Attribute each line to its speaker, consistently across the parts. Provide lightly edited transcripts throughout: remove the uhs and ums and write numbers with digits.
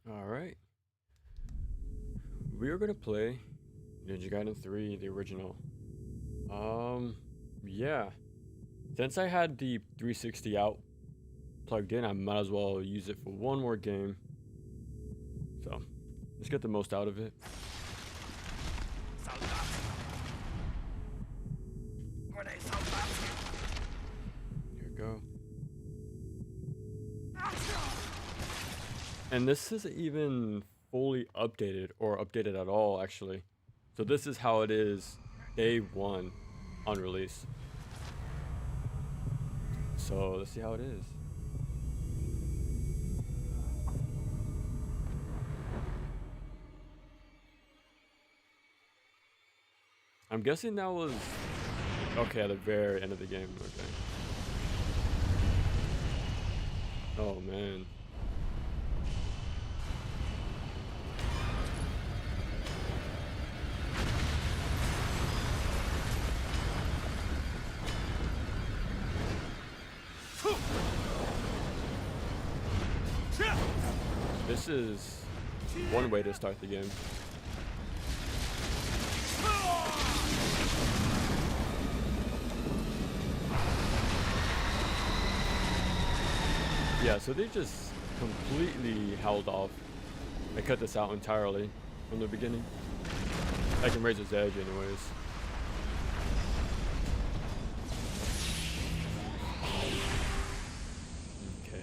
Speaker 1: All right, we are gonna play Ninja Gaiden 3, the original. Um, yeah. Since I had the 360 out plugged in, I might as well use it for one more game. So, let's get the most out of it. Here we go. And this isn't even fully updated or updated at all, actually. So this is how it is day one on release. So let's see how it is. I'm guessing that was okay at the very end of the game. Okay. Oh man. This is one way to start the game. Yeah, so they just completely held off. They cut this out entirely from the beginning. Like in Razor's Edge anyways. Okay.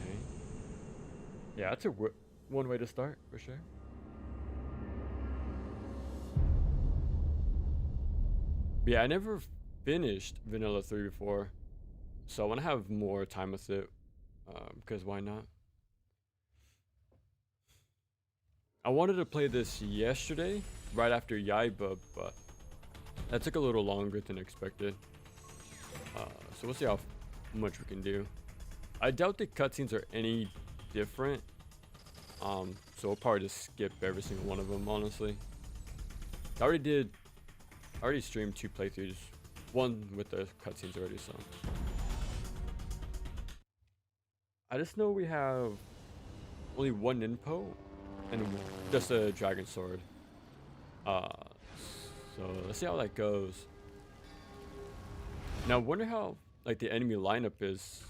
Speaker 1: Yeah, that's one way to start, for sure. But yeah, I never finished Vanilla 3 before. So I want to have more time with it. Because why not? I wanted to play this yesterday, right after Yaiba, but that took a little longer than expected. So we'll see how much we can do. I doubt the cutscenes are any different. So we'll probably just skip every single one of them, honestly. I already streamed 2 playthroughs, one with the cutscenes already, so. I just know we have only one Ninpo and just a dragon sword. So let's see how that goes. Now I wonder how like the enemy lineup is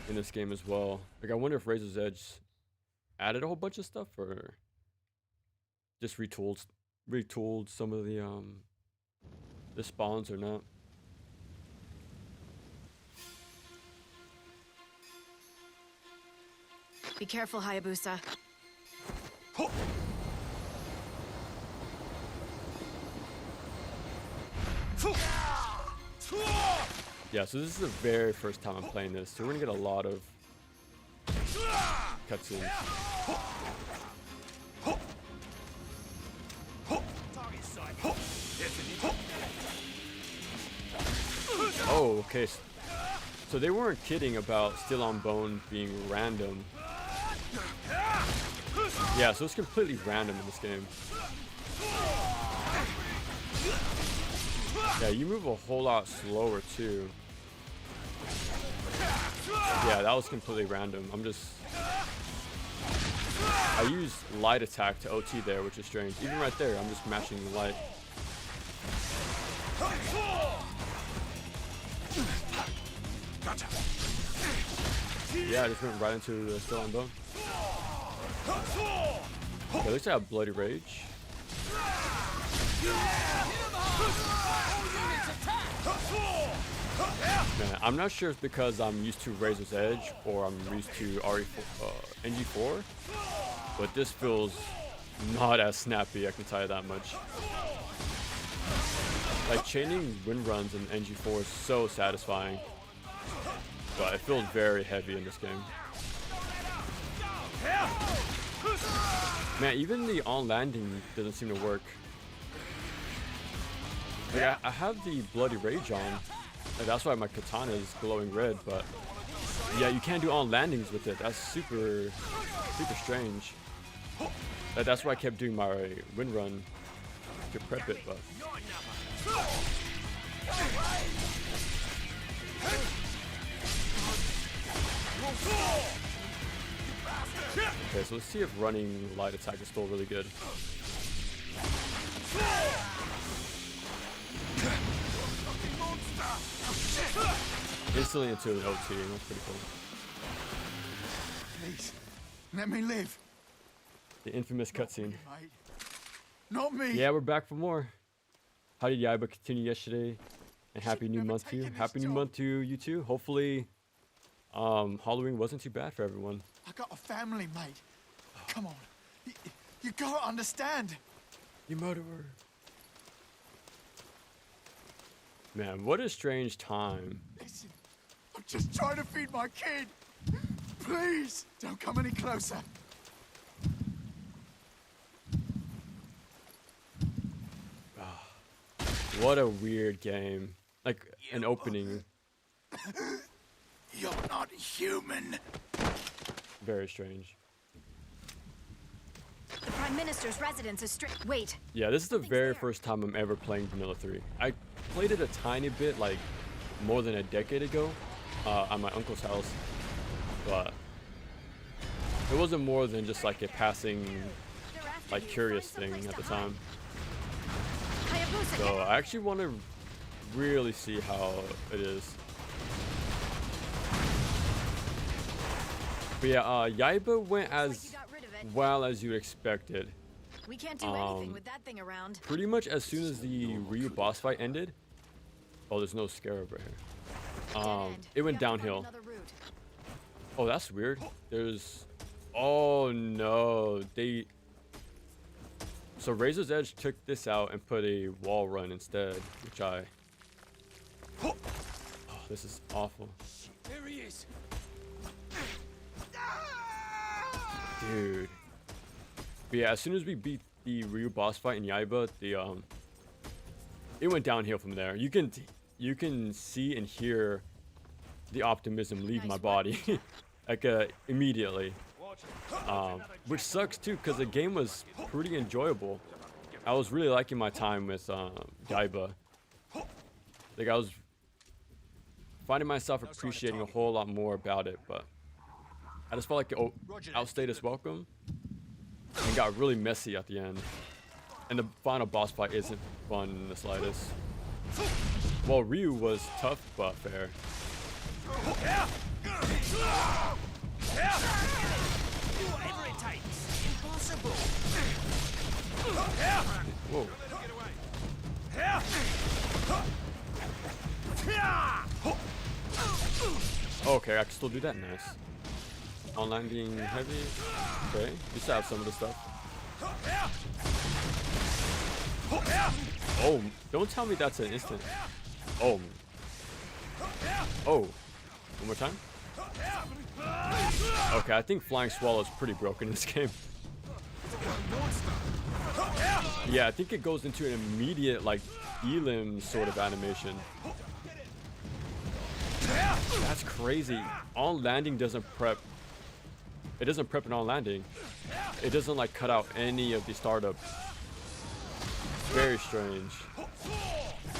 Speaker 1: in this game as well. Like I wonder if Razor's Edge added a whole bunch of stuff or just retooled some of the spawns or not.
Speaker 2: Be careful, Hayabusa.
Speaker 1: Yeah, so this is the very first time I'm playing this, so we're gonna get a lot of cutscenes. Oh, okay. So they weren't kidding about Still on Bone being random. Yeah, so it's completely random in this game. Yeah, you move a whole lot slower too. Yeah, that was completely random. I used light attack to OT there, which is strange. Even right there, I'm just mashing light.
Speaker 3: Gotcha.
Speaker 1: Yeah, I just went right into the Still on Bone. Okay, at least I have Bloody Rage. Man, I'm not sure if it's because I'm used to Razor's Edge or I'm used to NG4, but this feels not as snappy, I can tell you that much. Like chaining wind runs in NG4 is so satisfying, but it feels very heavy in this game. Man, even the on landing doesn't seem to work. Like I have the Bloody Rage on. Like that's why my katana is glowing red, but yeah, you can't do on landings with it. That's super strange. That's why I kept doing my wind run to prep it, but Okay, so let's see if running light attack is still really good. Instantly into an OT, that's pretty cool.
Speaker 3: Please, let me live.
Speaker 1: The infamous cutscene.
Speaker 3: Mate. Not me.
Speaker 1: Yeah, we're back for more. How did Yaiba continue yesterday? And happy new month to you. Happy new month to you too. Hopefully, Halloween wasn't too bad for everyone.
Speaker 3: I got a family, mate. Come on. You gotta understand.
Speaker 1: You murderer. Man, what a strange time.
Speaker 3: Listen, I'm just trying to feed my kid. Please, don't come any closer.
Speaker 1: What a weird game. Like an opening.
Speaker 3: You're not human.
Speaker 1: Very strange.
Speaker 2: The Prime Minister's residence is strict. Wait.
Speaker 1: Yeah, this is the very first time I'm ever playing Vanilla 3. I played it a tiny bit, like more than a decade ago, at my uncle's house, but it wasn't more than just like a passing, like curious thing at the time.
Speaker 2: Hayabusa,
Speaker 1: So I actually want to really see how it is. But yeah, Yaiba went as well as you expected.
Speaker 2: we can't do anything with that thing around.
Speaker 1: Pretty much as soon as the Ryu boss fight ended. Oh, there's no scarab right here. It went downhill. Oh, that's weird. There's... Oh, no. So Razor's Edge took this out and put a wall run instead, which I... Oh, this is awful.
Speaker 3: There he is.
Speaker 1: Dude. But yeah, as soon as we beat the Ryu boss fight in Yaiba, it went downhill from there. You can see and hear the optimism leave my body, like immediately. Which sucks too, because the game was pretty enjoyable. I was really liking my time with Yaiba. Like I was finding myself appreciating a whole lot more about it, but I just felt like it outstayed its welcome and got really messy at the end. And the final boss fight isn't fun in the slightest. Well, Ryu was tough but fair.
Speaker 3: Whatever it takes. Impossible.
Speaker 1: Whoa. Okay, I can still do that. Nice. Online being heavy. Okay, you still have some of the stuff. Oh, don't tell me that's an instant. Oh. Oh. One more time. Okay, I think Flying Swallow is pretty broken in this game. Yeah, I think it goes into an immediate, like, elim sort of animation. That's crazy. On landing doesn't prep. It doesn't prep it on landing. It doesn't, like, cut out any of the startup. Very strange.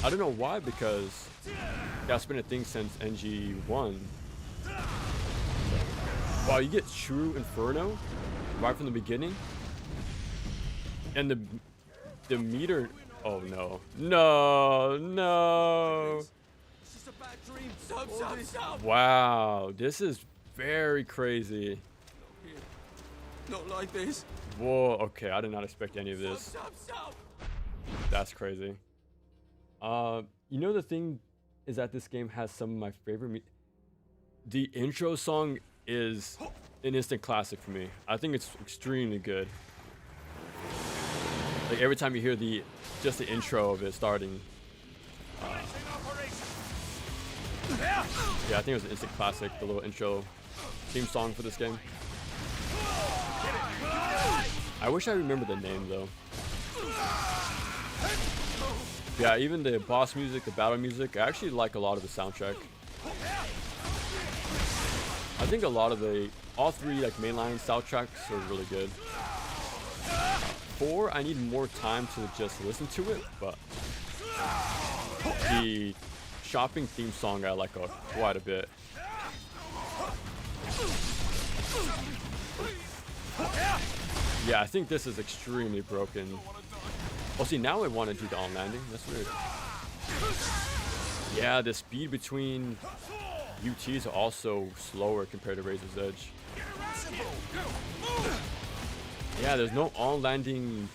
Speaker 1: I don't know why, because that's been a thing since NG1. Wow, you get True Inferno right from the beginning, and the meter. Oh no, no. Wow, this is very crazy.
Speaker 3: Not like this.
Speaker 1: Whoa, okay, I did not expect any of this. That's crazy. You know, the thing is that this game has some of my favorite the intro song is an instant classic for me. I think it's extremely good. Like every time you hear just the intro of it starting. Yeah, I think it was an instant classic, the little intro theme song for this game. I wish I remember the name though. Yeah, even the boss music, the battle music, I actually like a lot of the soundtrack. I think a lot of all three like mainline soundtracks are really good. 4, I need more time to just listen to it, but the shopping theme song I like quite a bit. Yeah, I think this is extremely broken. Oh, see, now I want to do the on landing. That's weird. Yeah, the speed between UTs are also slower compared to Razor's Edge. Yeah, there's no on landing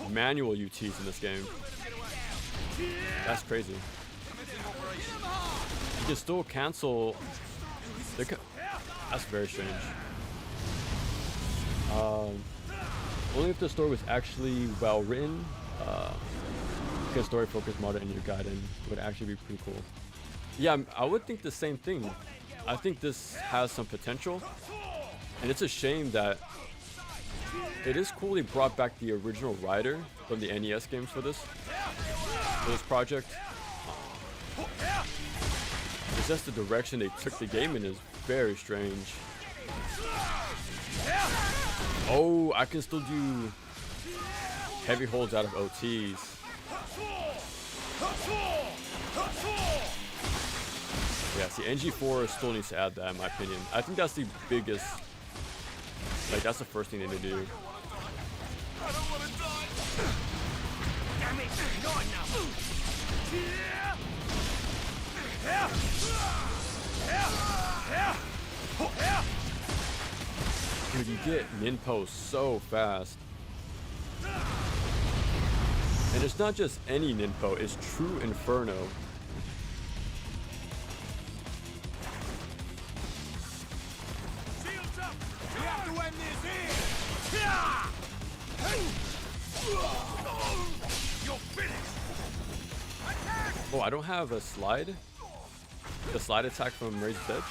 Speaker 1: manual UTs in this game. That's crazy. You can still cancel. That's very strange. Only if the story was actually well written, because story focused modern in your Gaiden would actually be pretty cool. Yeah, I would think the same thing. I think this has some potential, and it's a shame that it is cool they brought back the original writer from the NES games for this project. It's just the direction they took the game in is very strange. Oh, I can still do heavy holds out of OTs. Yeah, see, NG4 still needs to add that in my opinion. I think that's the biggest, like that's the first thing they need to do.
Speaker 4: I don't want to die. Damn it, not enough.
Speaker 1: Dude, you get Ninpo so fast. And it's not just any Ninpo, it's true Inferno.
Speaker 4: Shields up. We have to end this here. You're finished. Attack.
Speaker 1: Oh, I don't have a slide. The slide attack from Razor's Edge.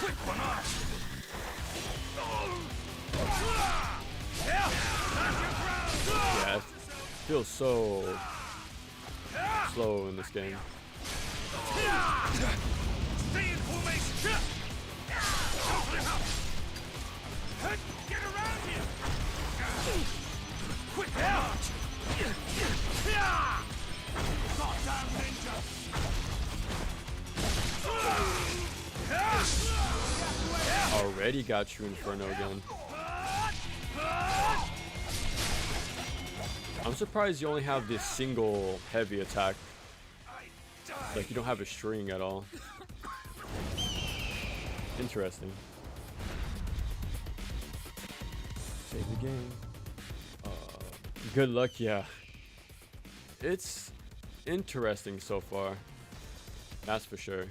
Speaker 4: Quick one up.
Speaker 1: Yeah, it feels so slow in this game.
Speaker 4: Stay in formation. Get around here. Quick march. Goddamn ninja.
Speaker 1: Already got True Inferno again. I'm surprised you only have this single heavy attack. Like you don't have a string at all. Interesting. Save the game. Good luck, yeah. It's interesting so far. That's for sure.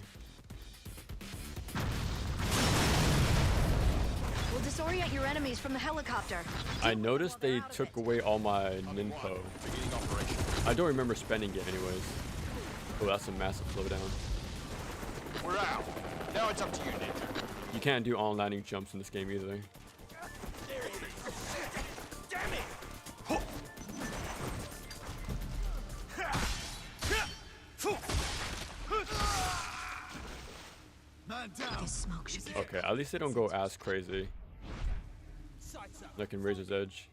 Speaker 2: We'll disorient your enemies from the helicopter.
Speaker 1: I noticed they took away all my Ninpo. I don't remember spending it anyways. Oh, that's a massive slowdown.
Speaker 4: We're out. Now it's up to you, Ninja.
Speaker 1: You can't do on landing jumps in this game either.
Speaker 4: Damn it!
Speaker 3: Man down.
Speaker 2: This smoke should be.
Speaker 1: Okay, at least they don't go as crazy. Like in Razor's Edge.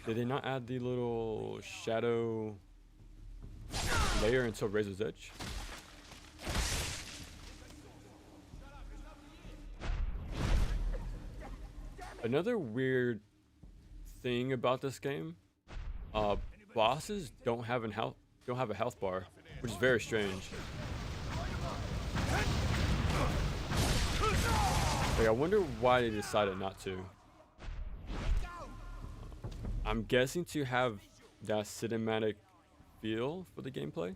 Speaker 1: Did they not add the little shadow layer until Razor's Edge? Another weird thing about this game, bosses don't have a health bar, which is very strange. Like, I wonder why they decided not to. I'm guessing to have that cinematic feel for the gameplay.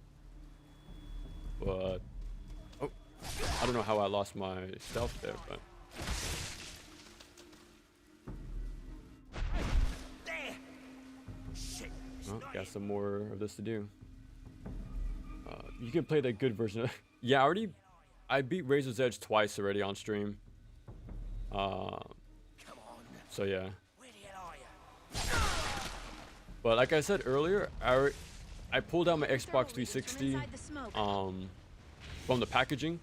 Speaker 1: But oh, I don't know how I lost my stealth there, but oh, got some more of this to do. You can play the good version of yeah, I beat Razor's Edge twice already on stream. So yeah. But like I said earlier, I pulled out my Xbox 360 from the packaging.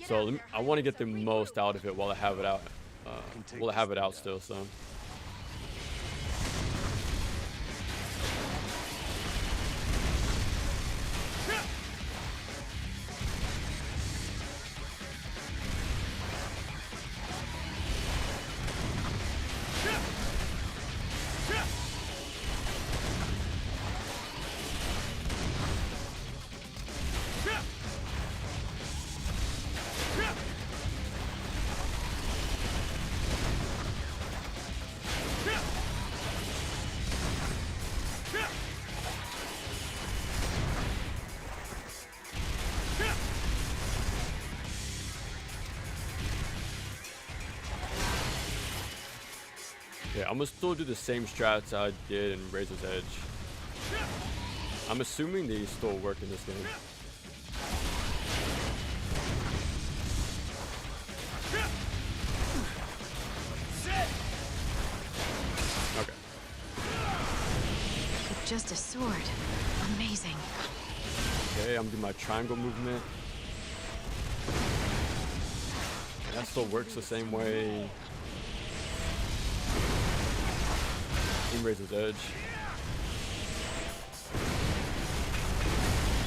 Speaker 1: So I want to get the most out of it while I have it out. While I have it out still, so. Okay, I'm gonna still do the same strats I did in Razor's Edge. I'm assuming they still work in this game. Okay.
Speaker 2: Just a sword. Amazing.
Speaker 1: Okay, I'm doing my triangle movement. That still works the same way in Razor's Edge.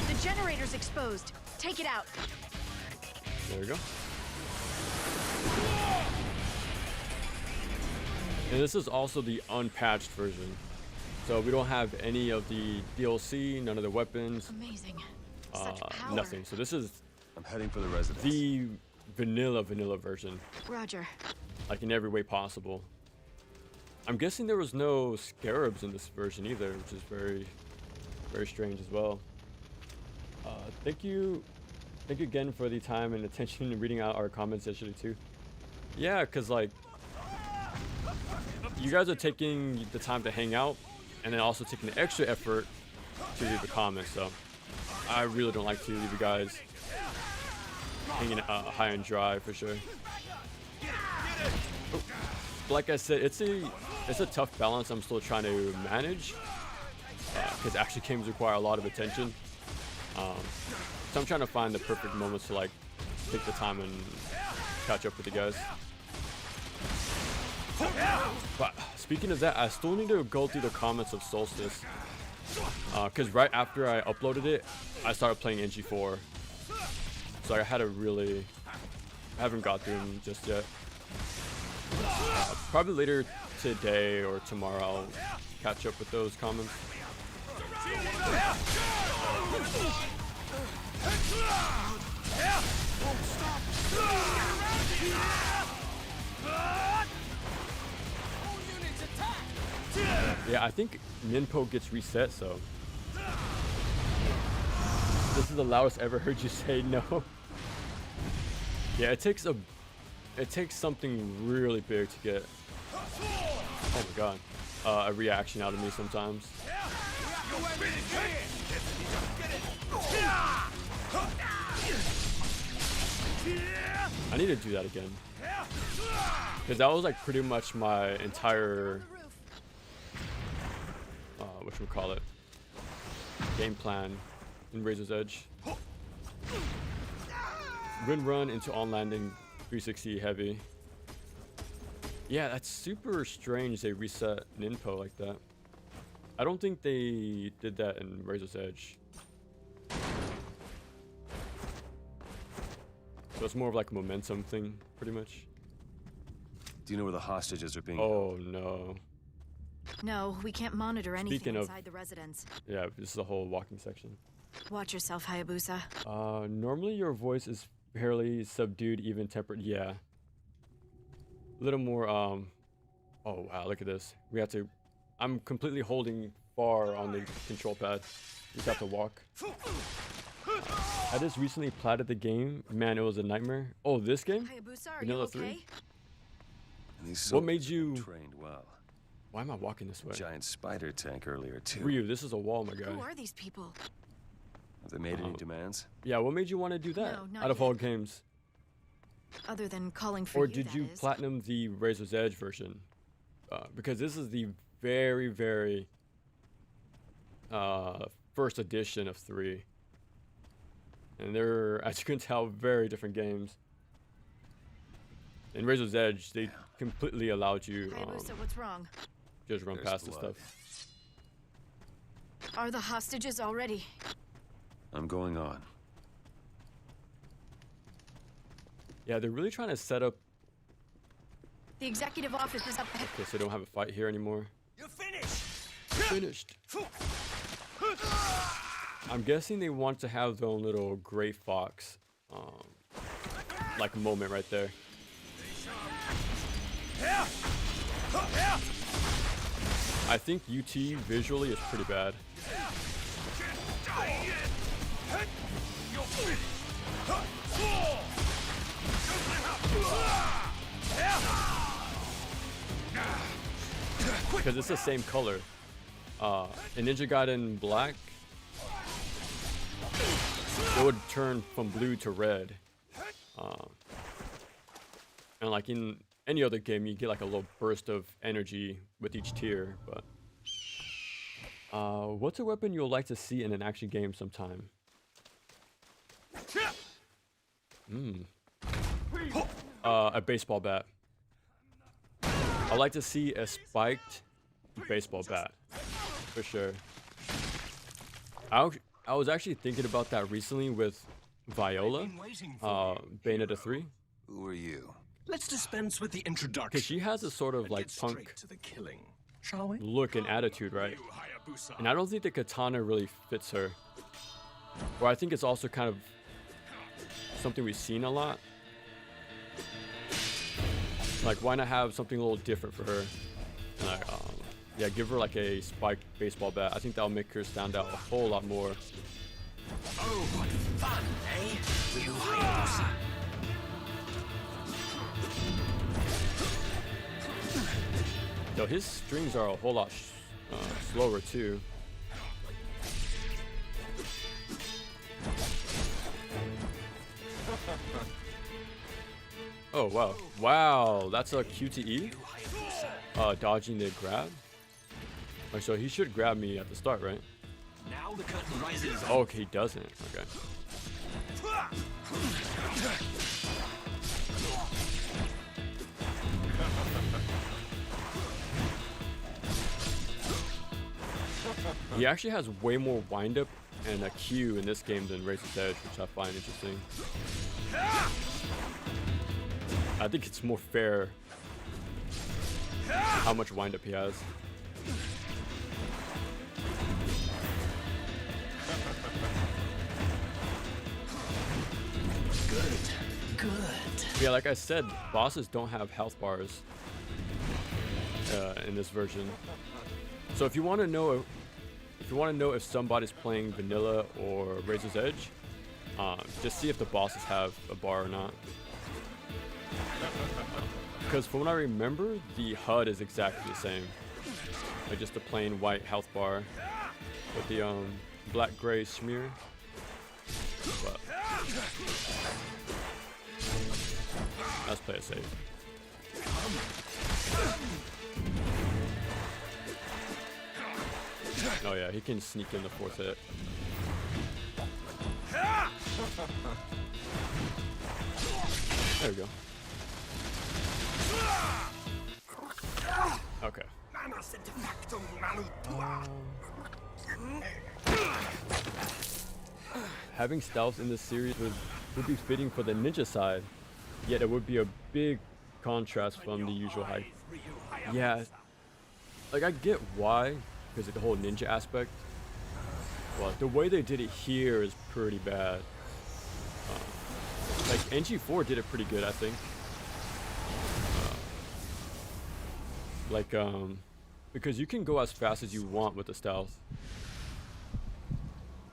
Speaker 2: The generator's exposed. Take it out.
Speaker 1: There we go. And this is also the unpatched version. So we don't have any of the DLC, none of the weapons,
Speaker 2: Amazing. Such power.
Speaker 1: nothing. So this is
Speaker 5: I'm heading for the residence.
Speaker 1: the vanilla version,
Speaker 2: Roger.
Speaker 1: like in every way possible. I'm guessing there was no scarabs in this version either, which is very, very strange as well. Thank you again for the time and attention and reading out our comments yesterday too. Yeah, cause like you guys are taking the time to hang out, and then also taking the extra effort to read the comments. So I really don't like to leave you guys hanging high and dry for sure. Oh, like I said, it's a tough balance I'm still trying to manage because action games require a lot of attention. So I'm trying to find the perfect moments to like take the time and catch up with you guys. But speaking of that, I still need to go through the comments of Solstice because right after I uploaded it, I started playing NG4. So I had to really, I haven't got through them just yet. Probably later today or tomorrow I'll catch up with those comments. Yeah, I think Ninpo gets reset, so this is the loudest I ever heard you say no. Yeah, it takes something really big to get, oh my god, a reaction out of me sometimes. I need to do that again, because that was like pretty much my entire whatchamacallit, game plan in Razor's Edge. Wind run into on landing 360 heavy. Yeah, that's super strange they reset Ninpo like that. I don't think they did that in Razor's Edge. So it's more of like a momentum thing, pretty much.
Speaker 5: Do you know where the hostages are being?
Speaker 1: Oh no.
Speaker 2: No, we can't monitor anything
Speaker 1: Speaking of-
Speaker 2: inside the residence.
Speaker 1: Yeah, this is a whole walking section.
Speaker 2: Watch yourself, Hayabusa.
Speaker 1: Normally your voice is fairly subdued, even tempered. Yeah. A little more, oh wow, look at this. We have to, I'm completely holding far on the control pad. You just have to walk. I just recently platted the game. Man, it was a nightmare. Oh, this game?
Speaker 2: Hayabusa, are
Speaker 1: Vanilla
Speaker 2: you
Speaker 1: 3?
Speaker 2: okay?
Speaker 5: And these
Speaker 1: What made
Speaker 5: soldiers
Speaker 1: you-
Speaker 5: were trained well.
Speaker 1: Why am I walking this way?
Speaker 5: Giant spider tank earlier too.
Speaker 1: Ryu, this is a wall, my guy.
Speaker 2: Who are these people?
Speaker 5: Have they made any demands?
Speaker 1: Yeah, what made you want to do that
Speaker 2: No, not
Speaker 1: out of
Speaker 2: yet.
Speaker 1: all games?
Speaker 2: Other than calling for
Speaker 1: Or
Speaker 2: you,
Speaker 1: did
Speaker 2: that
Speaker 1: you
Speaker 2: is.
Speaker 1: platinum the Razor's Edge version? Because this is the very, very first edition of 3. And they're, as you can tell, very different games. In Razor's Edge, they completely allowed you
Speaker 2: Hayabusa, what's wrong?
Speaker 1: just run
Speaker 5: There's
Speaker 1: past this
Speaker 5: blood.
Speaker 1: stuff.
Speaker 2: Are the hostages already?
Speaker 5: I'm going on.
Speaker 1: Yeah, they're really trying to set up.
Speaker 2: The executive office is up ahead.
Speaker 1: Okay, so they don't have a fight here anymore.
Speaker 4: You're finished.
Speaker 1: Finished. I'm guessing they want to have their own little gray fox, like moment right there. I think UT visually is pretty bad. because it's the same color. In Ninja Gaiden Black, it would turn from blue to red. And like in any other game, you get like a little burst of energy with each tier. But what's a weapon you'll like to see in an action game sometime? A baseball bat. I like to see a spiked baseball bat, for sure. I was actually thinking about that recently with Viola, Bayonetta 3.
Speaker 5: Who are you?
Speaker 4: Let's dispense with the introduction.
Speaker 1: Because she has a sort of like
Speaker 4: Get
Speaker 1: punk
Speaker 4: straight to the killing, shall we?
Speaker 1: look and attitude, right?
Speaker 4: You, Hayabusa.
Speaker 1: And I don't think the katana really fits her. Or I think it's also kind of something we've seen a lot. Like, why not have something a little different for her? And like, yeah, give her like a spiked baseball bat. I think that'll make her stand out a whole lot more.
Speaker 4: Oh, what fun, eh? You, Hayabusa.
Speaker 1: Though his strings are a whole lot slower too. Oh wow, wow, that's a QTE. Dodging the grab. Oh, so he should grab me at the start, right?
Speaker 4: Now the curtain rises.
Speaker 1: Oh, okay, he doesn't. Okay. He actually has way more windup and a Q in this game than Razor's Edge, which I find interesting. I think it's more fair how much windup he has.
Speaker 4: Good.
Speaker 1: Yeah, like I said, bosses don't have health bars in this version. So if you want to know if somebody's playing vanilla or Razor's Edge, just see if the bosses have a bar or not. Because from what I remember, the HUD is exactly the same. Like just a plain white health bar with the black-gray smear. But let's play it safe. Oh yeah, he can sneak in the fourth hit. There we go. Okay. Having stealth in this series would be fitting for the ninja side, yet it would be a big contrast from the usual hype. Yeah, like I get why, because of the whole ninja aspect, but the way they did it here is pretty bad. Like NG4 did it pretty good, I think. Because you can go as fast as you want with the stealth.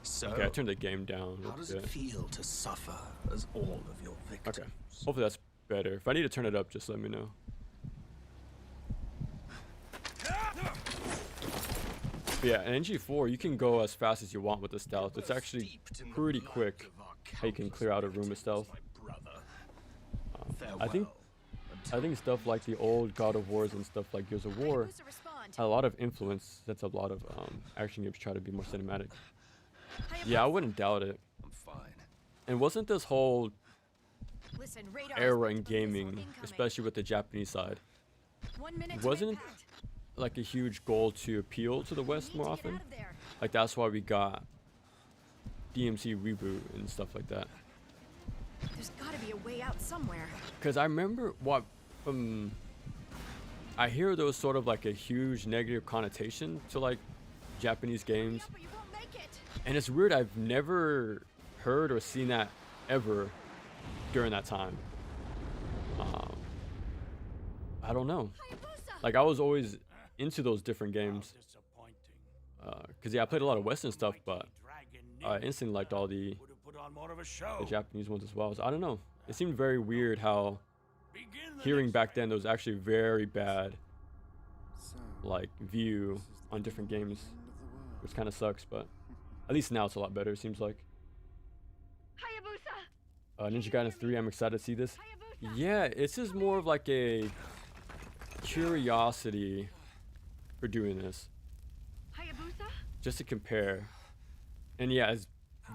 Speaker 4: So,
Speaker 1: Okay, I turned the game down.
Speaker 4: how does it feel to suffer as all of your victims?
Speaker 1: Okay, hopefully that's better. If I need to turn it up, just let me know. But yeah, in NG4, you can go as fast as you want with the stealth. It's actually pretty quick how you can clear out a room with stealth. I think stuff like the old God of Wars and stuff like Gears of War
Speaker 2: Hayabusa, respond.
Speaker 1: had a lot of influence. That's a lot of action games try to be more cinematic.
Speaker 2: Hayabusa,
Speaker 1: Yeah, I wouldn't doubt it.
Speaker 5: I'm fine.
Speaker 1: And wasn't this whole
Speaker 2: listen, radar is
Speaker 1: era in
Speaker 2: multiple missiles
Speaker 1: gaming,
Speaker 2: incoming.
Speaker 1: especially with the Japanese side,
Speaker 2: 1 minute to
Speaker 1: wasn't
Speaker 2: impact.
Speaker 1: like a huge goal to appeal to the West
Speaker 2: Need
Speaker 1: more
Speaker 2: to get
Speaker 1: often?
Speaker 2: out of there.
Speaker 1: Like that's why we got DMC reboot and stuff like that.
Speaker 2: There's gotta be a way out somewhere.
Speaker 1: Because I remember what I hear there was sort of like a huge negative connotation to like Japanese games,
Speaker 2: Yeah, but you won't make it.
Speaker 1: and it's weird. I've never heard or seen that ever during that time. I don't know.
Speaker 2: Hayabusa!
Speaker 1: Like I was always into those different games. Because yeah, I played a lot of Western stuff, but I instantly liked all the Japanese ones as well. So I don't know. It seemed very weird how hearing back then there was actually very bad
Speaker 3: So,
Speaker 1: like view on different games, which kind of sucks, but at least now it's a lot better, it seems like. Ninja Gaiden 3, I'm excited to see this. Yeah, it's just more of like a curiosity for doing this, just to compare. And yeah, it's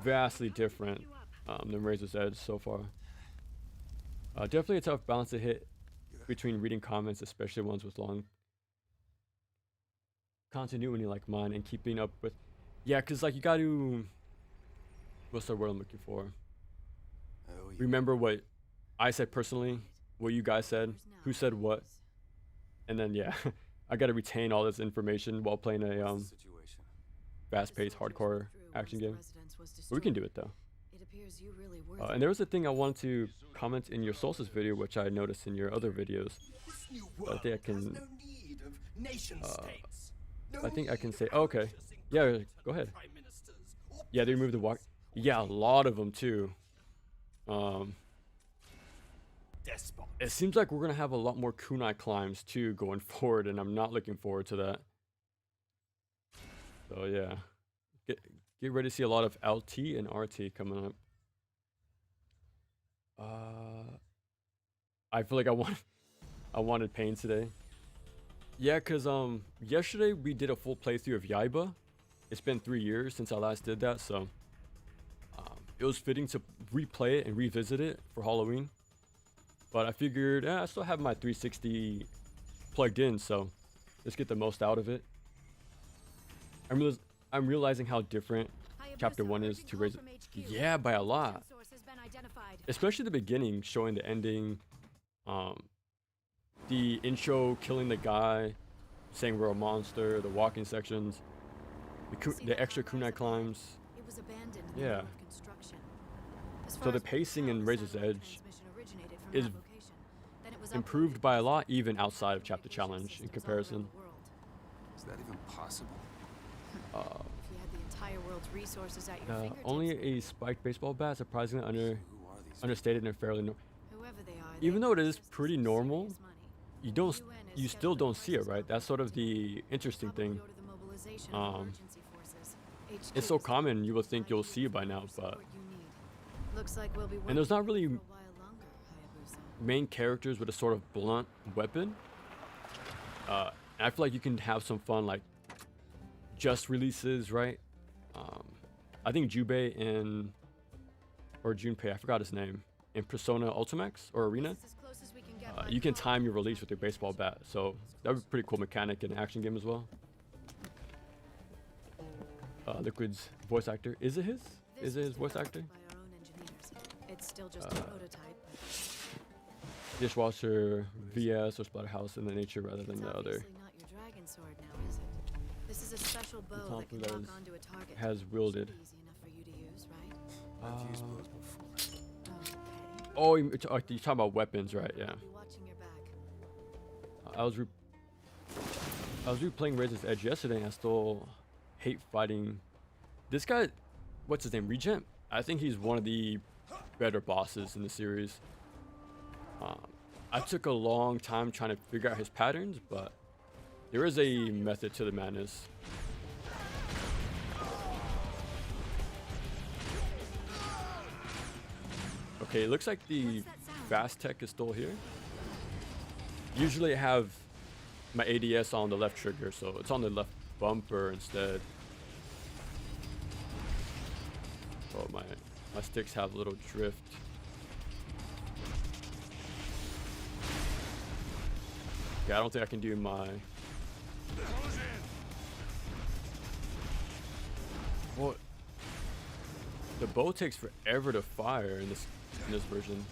Speaker 1: vastly different than Razor's Edge so far. Definitely a tough balance to hit between reading comments, especially ones with long continuity like mine, and keeping up with, yeah, because like you got to, what's the word I'm looking for? Remember what I said personally, what you guys said, who said what, and then yeah, I got to retain all this information while playing a fast-paced hardcore action game. But we can do it though. And there was a thing I wanted to comment in your Solstice video, which I noticed in your other videos. But I think I can. I think I can say, oh, okay, yeah, go ahead. Yeah, they removed the walk. Yeah, a lot of them too. It seems like we're gonna have a lot more kunai climbs too going forward, and I'm not looking forward to that. So yeah, get ready to see a lot of LT and RT coming up. I feel like I wanted pain today. Yeah, cause yesterday we did a full playthrough of Yaiba. It's been 3 years since I last did that, so it was fitting to replay it and revisit it for Halloween. But I figured, I still have my 360 plugged in, so let's get the most out of it. I'm realizing how different Chapter 1 is to Razor. Yeah, by a lot. Especially the beginning, showing the ending, the intro killing the guy, saying we're a monster, the walking sections, the extra kunai climbs. Yeah. So the pacing in Razor's Edge is improved by a lot, even outside of Chapter Challenge in comparison.
Speaker 5: Is that even possible?
Speaker 1: Only a spiked baseball bat, surprisingly understated and fairly even though it is pretty normal, you still don't see it, right? That's sort of the interesting thing. It's so common, you would think you'll see it by now, but and there's not really main characters with a sort of blunt weapon. And I feel like you can have some fun, like just releases, right? I think Junpei, I forgot his name, in Persona Ultimax or Arena, you can time your release with your baseball bat, so that would be a pretty cool mechanic in an action game as well. Liquid's voice actor, is it his? Is it his voice actor?
Speaker 2: It's still just a prototype.
Speaker 1: Dishwasher, VS, or Splatterhouse in the nature rather than the other.
Speaker 2: Not your dragon sword now, is it? This is a special bow that can lock onto a target.
Speaker 1: Has wielded.
Speaker 2: Easy enough for you to use, right?
Speaker 5: I've used bows before.
Speaker 2: Okay.
Speaker 1: Oh, you're talking about weapons, right? Yeah.
Speaker 2: Be watching your back.
Speaker 1: I was replaying Razor's Edge yesterday, and I still hate fighting this guy. What's his name? Regent. I think he's one of the better bosses in the series. I took a long time trying to figure out his patterns, but there is a method to the madness. Okay, it looks like the fast tech is still here. Usually I have my ADS on the left trigger, so it's on the left bumper instead. Oh, my sticks have a little drift. Yeah, I don't think I can do my... What? The bow takes forever to fire in this version.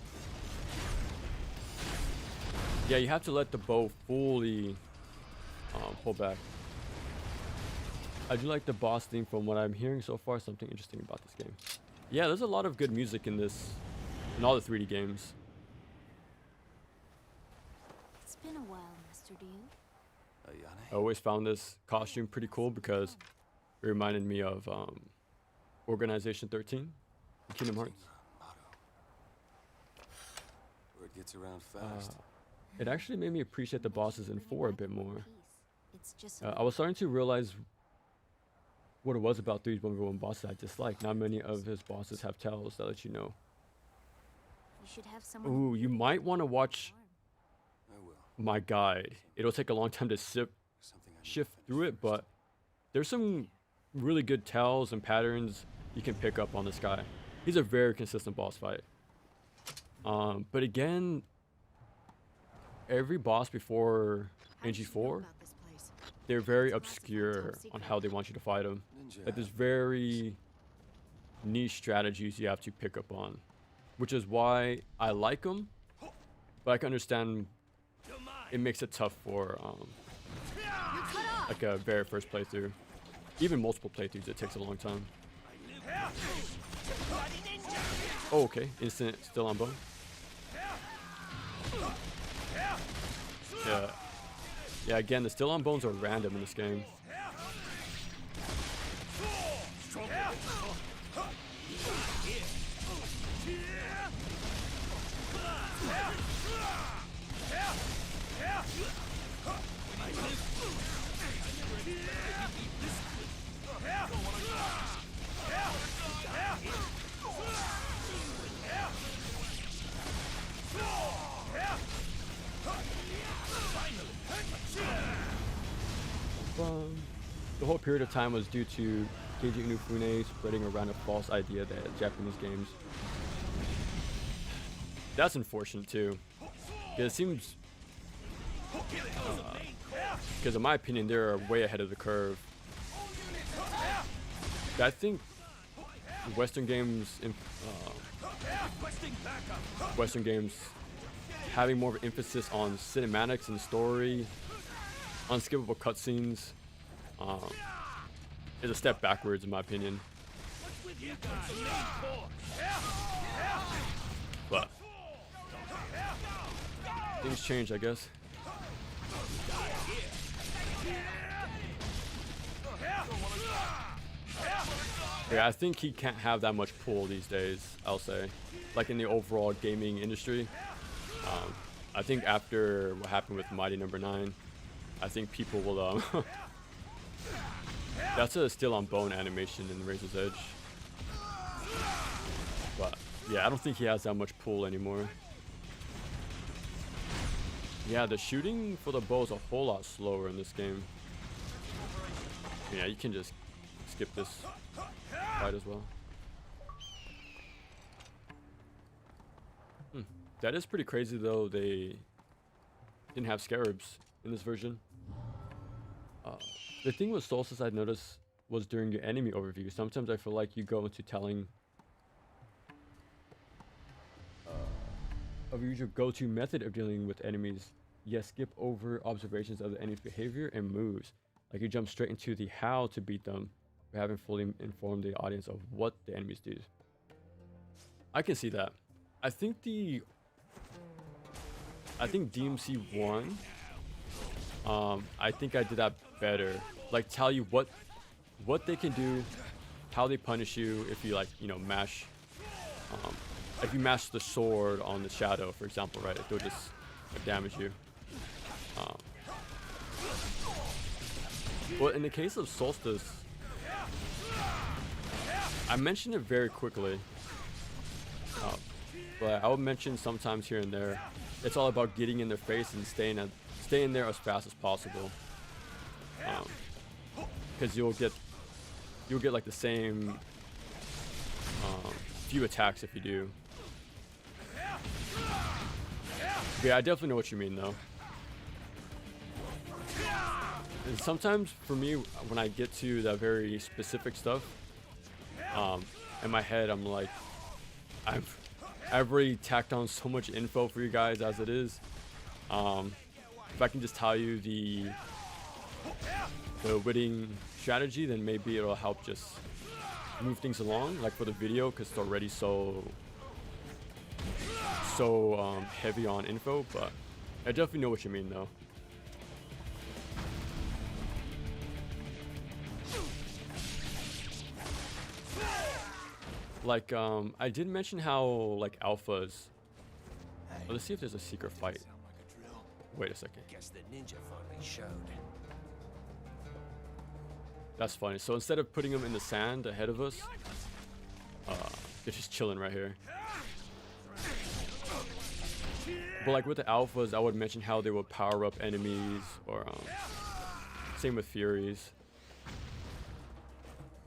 Speaker 1: Yeah, you have to let the bow fully pull back. I do like the boss theme from what I'm hearing so far. Something interesting about this game. Yeah, there's a lot of good music in all the 3D games.
Speaker 6: It's been a while, Mr. Dew.
Speaker 1: I always found this costume pretty cool because it reminded me of Organization 13 in Kingdom Hearts.
Speaker 5: Word gets around fast.
Speaker 1: It actually made me appreciate the bosses in 4 a bit more.
Speaker 6: It's just
Speaker 1: I was starting to realize what it was about 3's 1v1 bosses I dislike. Not many of his bosses have tells that let you know.
Speaker 6: you should have someone.
Speaker 1: Ooh, you might want to watch
Speaker 5: I will.
Speaker 1: my guide. It'll take a long time to
Speaker 5: Something I need to
Speaker 1: shift
Speaker 5: finish
Speaker 1: through it,
Speaker 5: first.
Speaker 1: but there's some really good tells and patterns you can pick up on this guy. He's a very consistent boss fight. But again, every boss before
Speaker 2: How did you know
Speaker 1: NG4,
Speaker 2: about this place?
Speaker 1: they're very
Speaker 2: It's classified
Speaker 1: obscure
Speaker 2: top secret.
Speaker 1: on how they want you to fight them.
Speaker 5: Ninja
Speaker 1: Like there's
Speaker 5: habit.
Speaker 1: very niche strategies you have to pick up on, which is why I like them, but I can understand it makes it tough for like a very first playthrough. Even multiple playthroughs, it takes a long time. Oh, okay. Instant still on bone. Yeah. Yeah, again, the still on bones are random in this game. The whole period of time was due to Keiji Inufune spreading around a false idea that Japanese games. That's unfortunate too. It seems, because in my opinion, they're way ahead of the curve. I think Western games, Western games having more of an emphasis on cinematics and story, unskippable cutscenes, is a step backwards in my opinion. But things change, I guess. Yeah, I think he can't have that much pull these days, I'll say. Like in the overall gaming industry. I think after what happened with Mighty Number 9, I think people will, that's a still on bone animation in Razor's Edge. But yeah, I don't think he has that much pull anymore. Yeah, the shooting for the bow is a whole lot slower in this game. Yeah, you can just skip this fight as well. That is pretty crazy though, they didn't have scarabs in this version. The thing with Solstice I noticed was during your enemy overview. Sometimes I feel like you go into telling of your usual go-to method of dealing with enemies, yet skip over observations of the enemy's behavior and moves. Like you jump straight into the how to beat them, but haven't fully informed the audience of what the enemies do. I can see that. I think DMC 1, I think I did that better. Like tell you what they can do, how they punish you if you, like, you know, mash, if you mash the sword on the shadow, for example, right? It'll just damage you. Well, in the case of Solstice, I mentioned it very quickly, but I will mention sometimes here and there. It's all about getting in their face and staying there as fast as possible. Because you'll get like the same few attacks if you do. Yeah, I definitely know what you mean though. And sometimes for me, when I get to that very specific stuff, in my head I'm like, I've already tacked on so much info for you guys as it is. If I can just tell you the winning strategy, then maybe it'll help just move things along, like for the video, because it's already so heavy on info. But I definitely know what you mean though. Like I did mention how like alphas. Oh, let's see if there's a secret fight. Wait a second.
Speaker 4: Guess the ninja finally showed.
Speaker 1: That's funny. So instead of putting them in the sand ahead of us, they're just chilling right here. But like with the alphas, I would mention how they would power up enemies, or same with Furies.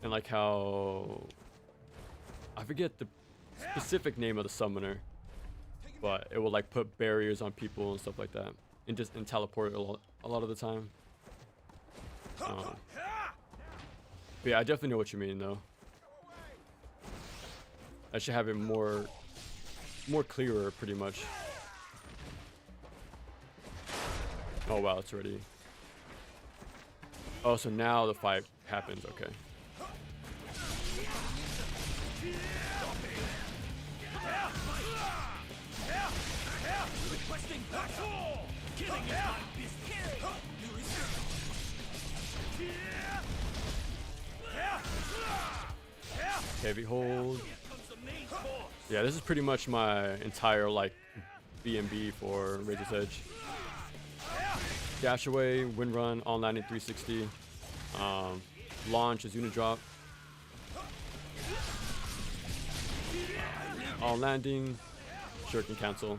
Speaker 1: And like how, I forget the specific name of the summoner, but it will like put barriers on people and stuff like that, and teleport a lot of the time. But yeah, I definitely know what you mean though. I should have it more clearer, pretty much. Oh wow, it's already. Oh, so now the fight happens. Okay. Heavy hold. Yeah, this is pretty much my entire like B&B for Razor's Edge. Dash away, wind run, all landing 360. Launch is Unidrop. All landing, shuriken cancel.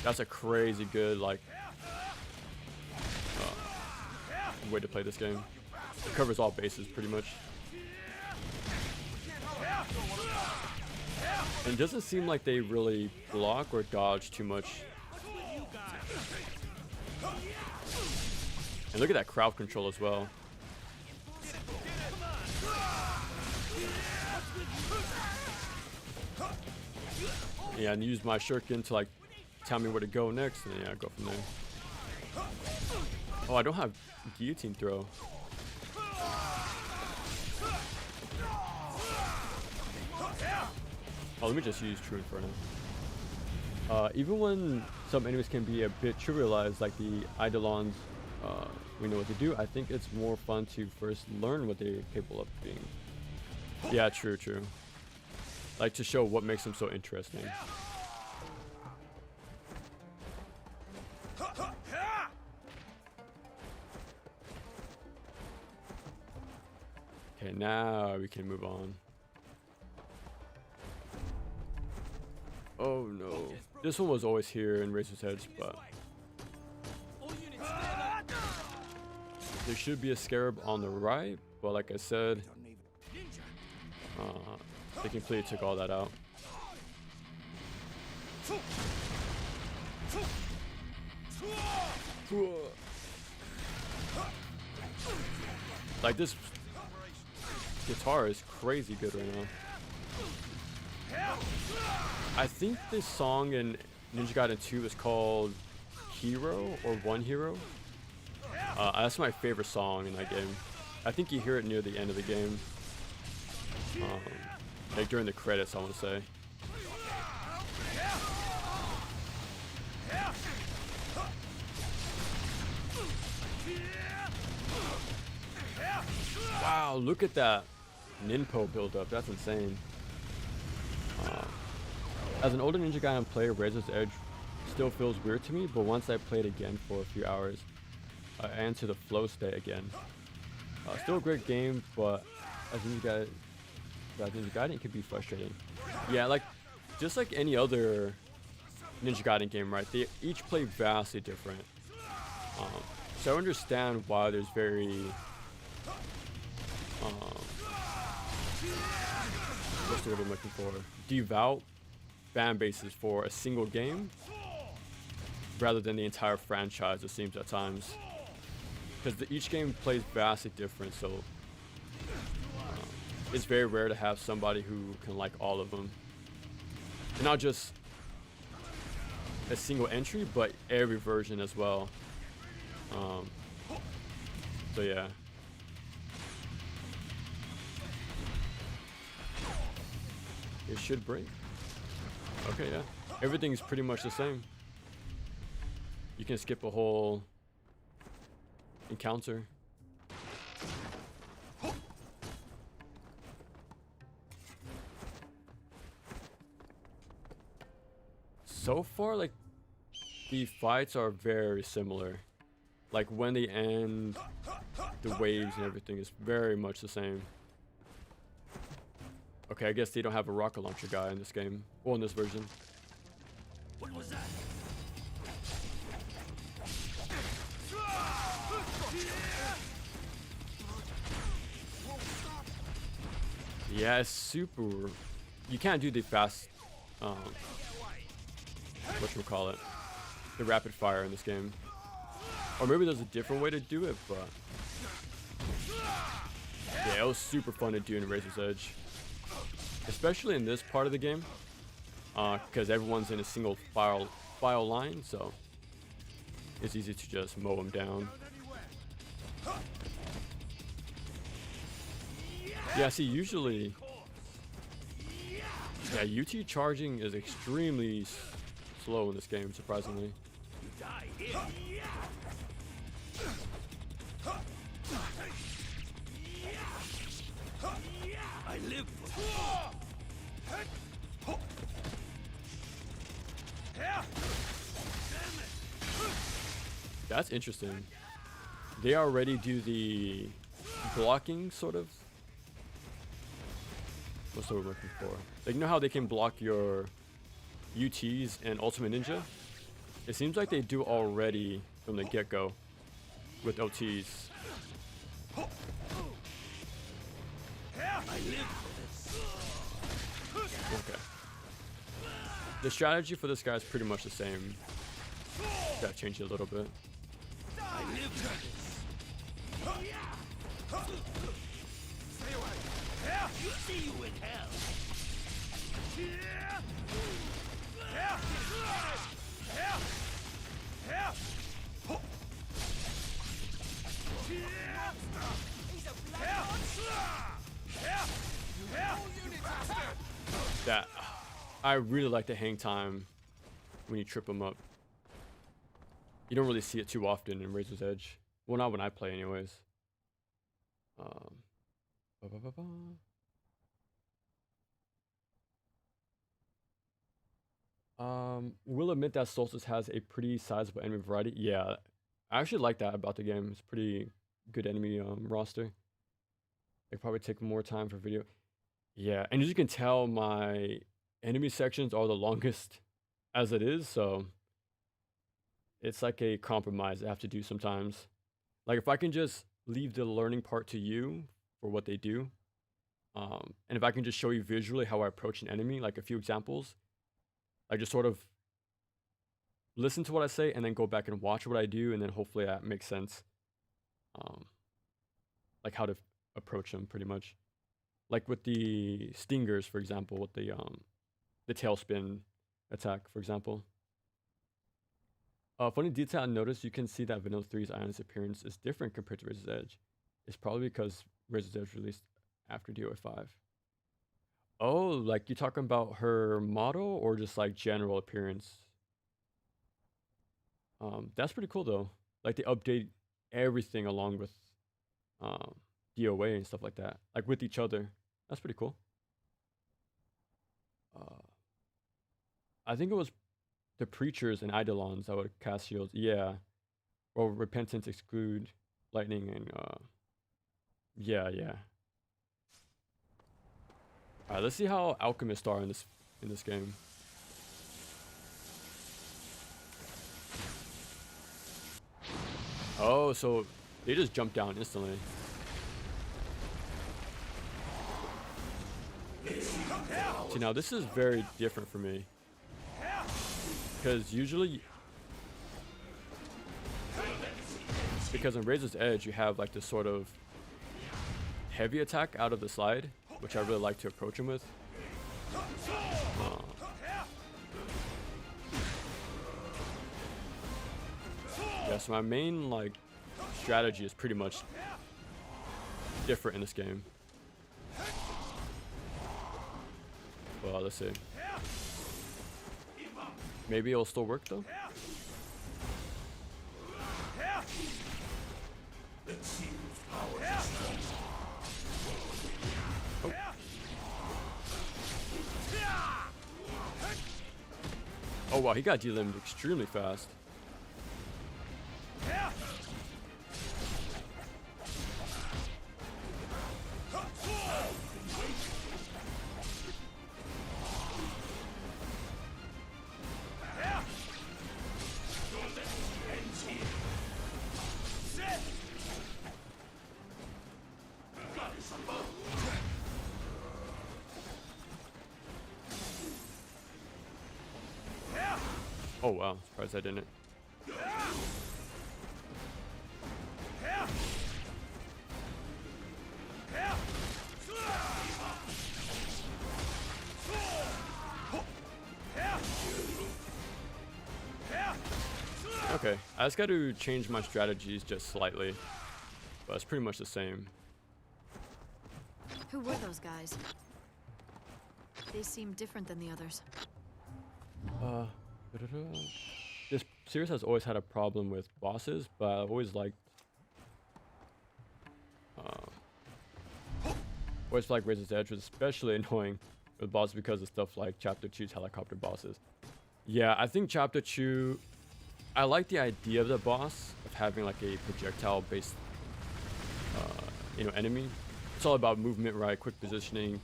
Speaker 1: That's a crazy good like way to play this game. It covers all bases pretty much. And it doesn't seem like they really block or dodge too much. And look at that crowd control as well. Yeah, and use my shuriken to like tell me where to go next, and yeah, go from there. Oh, I don't have guillotine throw. Oh, let me just use True Inferno. Even when some enemies can be a bit trivialized, like the Eidolons, we know what to do. I think it's more fun to first learn what they're capable of being. Yeah, true. Like to show what makes them so interesting. Okay, now we can move on. Oh no. This one was always here in Razor's Edge, but there should be a scarab on the right, but like I said, they completely took all that out. Like this guitar is crazy good right now. I think this song in Ninja Gaiden 2 is called Hero or One Hero. That's my favorite song in that game. I think you hear it near the end of the game. Like during the credits, I want to say. Wow, look at that Ninpo build-up. That's insane. As an older Ninja Gaiden player, Razor's Edge still feels weird to me, but once I played again for a few hours, I entered the flow state again. Still a great game, but as Ninja Gaiden, it can be frustrating. Yeah, like just like any other Ninja Gaiden game, right? They each play vastly different. So I understand why there's very what's the word I'm looking for? Devout fan bases for a single game rather than the entire franchise, it seems at times. Because each game plays vastly different, so it's very rare to have somebody who can like all of them. And not just a single entry, but every version as well. So yeah. It should break. Okay, yeah. Everything's pretty much the same. You can skip a whole encounter. So far, like, the fights are very similar. Like, when they end, the waves and everything is very much the same. Okay, I guess they don't have a rocket launcher guy in this game, or in this version.
Speaker 4: What was that?
Speaker 1: Yeah, it's super. You can't do the fast, whatchamacallit, the rapid fire in this game. Or maybe there's a different way to do it, but yeah, it was super fun to do in Razor's Edge. Especially in this part of the game, because everyone's in a single file line, so it's easy to just mow them down. Yeah, see, usually, yeah, UT charging is extremely slow in this game, surprisingly.
Speaker 4: You die here. I live for
Speaker 1: That's interesting. They already do the blocking, sort of. What's the word we're looking for? Like, you know how they can block your UTs and Ultimate Ninja? It seems like they do already from the get-go with OTs. Okay. The strategy for this guy is pretty much the same. Gotta change it a little bit.
Speaker 4: I live for this. Stay away. You see you in hell.
Speaker 1: That I really like the hang time when you trip them up. You don't really see it too often in Razor's Edge. Well, not when I play, anyways. Will admit that Solstice has a pretty sizable enemy variety. Yeah, I actually like that about the game. It's a pretty good enemy roster. They probably take more time for video. Yeah, and as you can tell, my enemy sections are the longest as it is, so it's like a compromise I have to do sometimes. Like, if I can just leave the learning part to you for what they do, and if I can just show you visually how I approach an enemy, like a few examples, I just sort of listen to what I say and then go back and watch what I do, and then hopefully that makes sense. Like how to approach them, pretty much. Like with the stingers, for example, with the tailspin attack, for example. Funny detail I noticed, you can see that Vanilla 3's Ion's appearance is different compared to Razor's Edge. It's probably because Razor's Edge released after DOA 5. Oh, like you talking about her model or just like general appearance? That's pretty cool though. Like they update everything along with DOA and stuff like that. Like with each other. That's pretty cool. I think it was the Preachers and Eidolons that would cast shields. Yeah. Or Repentance exclude lightning and yeah. Alright, let's see how Alchemists are in this game. Oh, so they just jump down instantly. See, now this is very different for me. Because usually... Because in Razor's Edge, you have like this sort of heavy attack out of the slide, which I really like to approach him with. Yeah, so my main like strategy is pretty much different in this game. Well, let's see. Maybe it'll still work though. Oh. Oh wow, he got de-limbed extremely fast. Oh wow, surprised I didn't. Okay, I just got to change my strategies just slightly, but it's pretty much the same.
Speaker 2: Who were those guys? They seem different than the others.
Speaker 1: This series has always had a problem with bosses, but I always liked Razor's Edge was especially annoying with bosses because of stuff like Chapter 2's helicopter bosses. Yeah, I think Chapter 2, I like the idea of the boss of having like a projectile based enemy. It's all about movement, right? Quick positioning,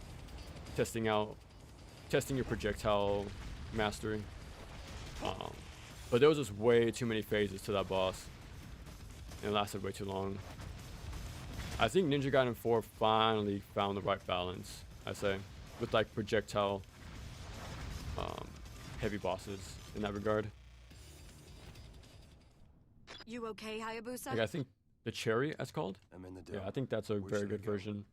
Speaker 1: testing your projectile mastery. But there was just way too many phases to that boss, and it lasted way too long. I think Ninja Gaiden 4 finally found the right balance, I say, with like projectile heavy bosses in that regard.
Speaker 2: You okay, Hayabusa?
Speaker 1: Like I think the cherry, as called.
Speaker 5: I'm in the
Speaker 1: Yeah,
Speaker 5: dome.
Speaker 1: I think that's a
Speaker 5: Where
Speaker 1: very
Speaker 5: should I
Speaker 1: good
Speaker 5: go?
Speaker 1: version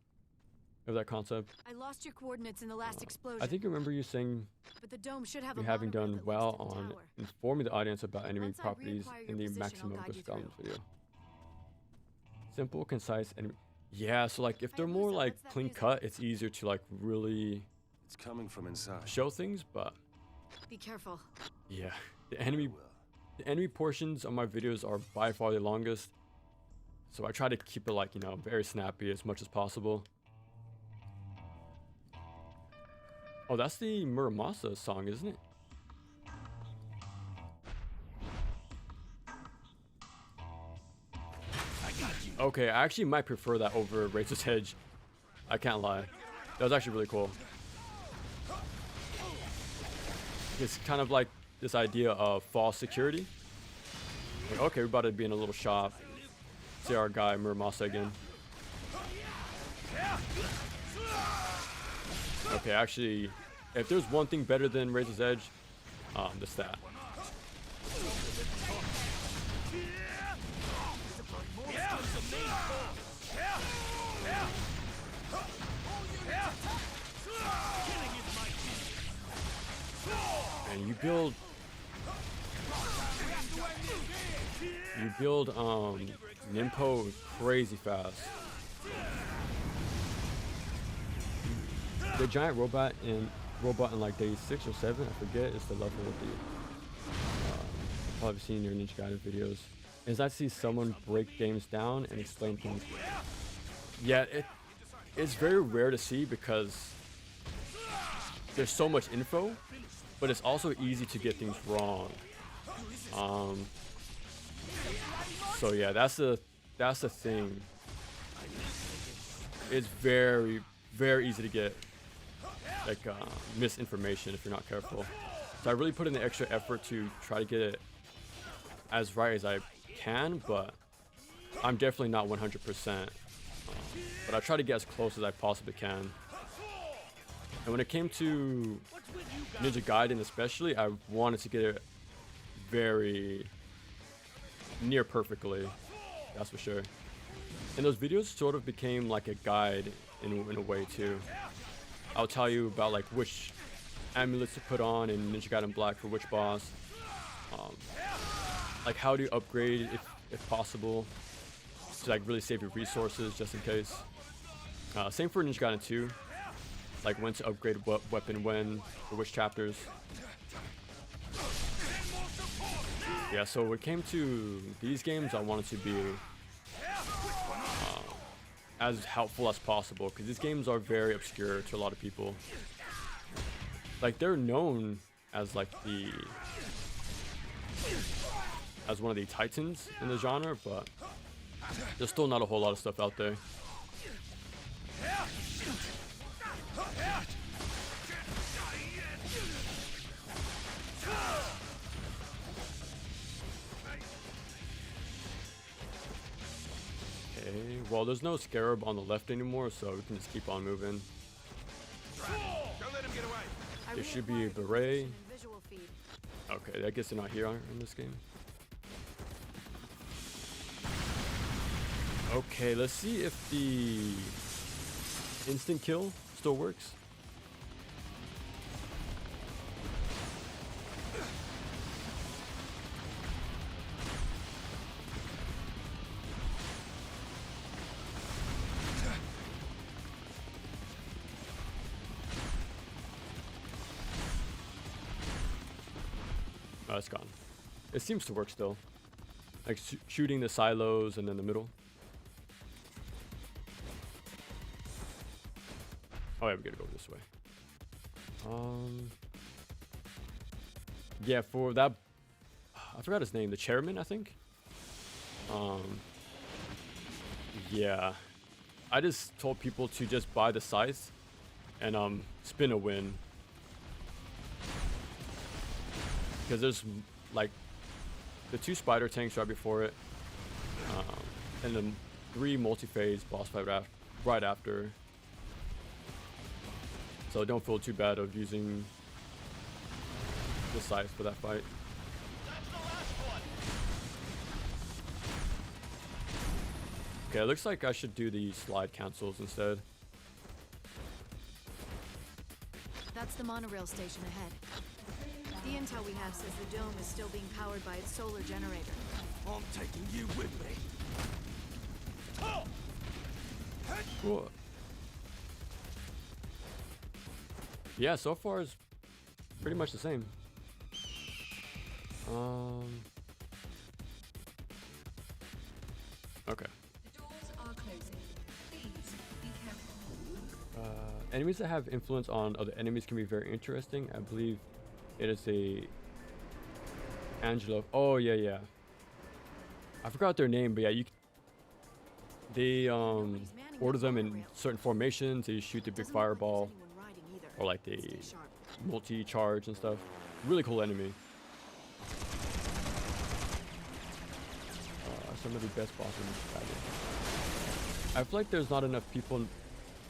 Speaker 1: of that concept.
Speaker 2: I lost your coordinates in the last explosion.
Speaker 1: I think I remember you saying
Speaker 2: but the dome should have
Speaker 1: you
Speaker 2: a
Speaker 1: having
Speaker 2: monorail
Speaker 1: done
Speaker 2: that
Speaker 1: well
Speaker 2: leads to the
Speaker 1: on
Speaker 2: tower.
Speaker 1: informing the audience about enemy
Speaker 2: Once I
Speaker 1: properties
Speaker 2: reacquire
Speaker 1: in
Speaker 2: your
Speaker 1: the
Speaker 2: position,
Speaker 1: maximum
Speaker 2: I'll guide you
Speaker 1: Scotland
Speaker 2: through.
Speaker 1: video. Simple, concise, and yeah. So like, if they're
Speaker 2: Hayabusa,
Speaker 1: more like
Speaker 2: what's that
Speaker 1: clean
Speaker 2: music?
Speaker 1: cut, it's easier to like really
Speaker 5: It's coming from inside.
Speaker 1: show things. But
Speaker 2: Be careful.
Speaker 1: yeah, the enemy
Speaker 5: Well,
Speaker 1: portions of my videos are by far the longest. So I try to keep it like, very snappy as much as possible. Oh, that's the Muramasa song, isn't it? Okay, I actually might prefer that over Razor's Edge. I can't lie. That was actually really cool. It's kind of like this idea of false security. Like, okay, we're about to be in a little shop. See our guy Muramasa again. Okay, actually, if there's one thing better than Razor's Edge, just that. And you build Nimpo crazy fast. The giant robot in like day 6 or 7, I forget, is the level with the you've probably seen your Ninja Gaiden videos. Is I see someone break games down and explain things. Yeah, it's very rare to see because there's so much info, but it's also easy to get things wrong. So yeah, that's the thing. It's very, very easy to get like misinformation if you're not careful. So I really put in the extra effort to try to get it as right as I can, but I'm definitely not 100%. But I try to get as close as I possibly can. And when it came to Ninja Gaiden especially, I wanted to get it very near perfectly, that's for sure. And those videos sort of became like a guide in a way too. I'll tell you about like which amulets to put on in Ninja Gaiden Black for which boss. Like how to upgrade if possible, to like really save your resources just in case. Same for Ninja Gaiden 2, like when to upgrade what weapon when for which chapters. Yeah, so when it came to these games, I wanted to be as helpful as possible because these games are very obscure to a lot of people. Like they're known as like as one of the titans in the genre, but there's still not a whole lot of stuff out there. Okay, well, there's no scarab on the left anymore, so we can just keep on moving.
Speaker 4: Don't let him get away.
Speaker 2: I
Speaker 1: There should be a
Speaker 2: reacquired the
Speaker 1: beret.
Speaker 2: position and visual feed.
Speaker 1: Okay, I guess they're not here in this game. Okay, let's see if the instant kill still works. Oh, it's gone. It seems to work still. Like shooting the silos and then the middle. Oh yeah, we gotta go this way. Yeah, for that, I forgot his name. The chairman, I think. Yeah, I just told people to just buy the scythe and spin a win. Because there's like the 2 spider tanks right before it, and then 3 multi-phase boss fight right after. So don't feel too bad of using the scythe for that fight.
Speaker 4: That's the last one.
Speaker 1: Okay, it looks like I should do the slide cancels instead.
Speaker 2: That's the monorail station ahead. The intel we have says the dome is still being powered by its solar generator.
Speaker 4: I'm taking you with me.
Speaker 1: Cool. Yeah, so far it's pretty much the same. Okay.
Speaker 7: The doors are closing. Please be careful.
Speaker 1: Enemies that have influence on other enemies can be very interesting. I believe it is a Angelo. Oh yeah. I forgot their name, but yeah, they order them in certain formations. They shoot the big fireball or like the multi-charge and stuff. Really cool enemy. Some of the best bosses in Gaiden. I feel like there's not enough people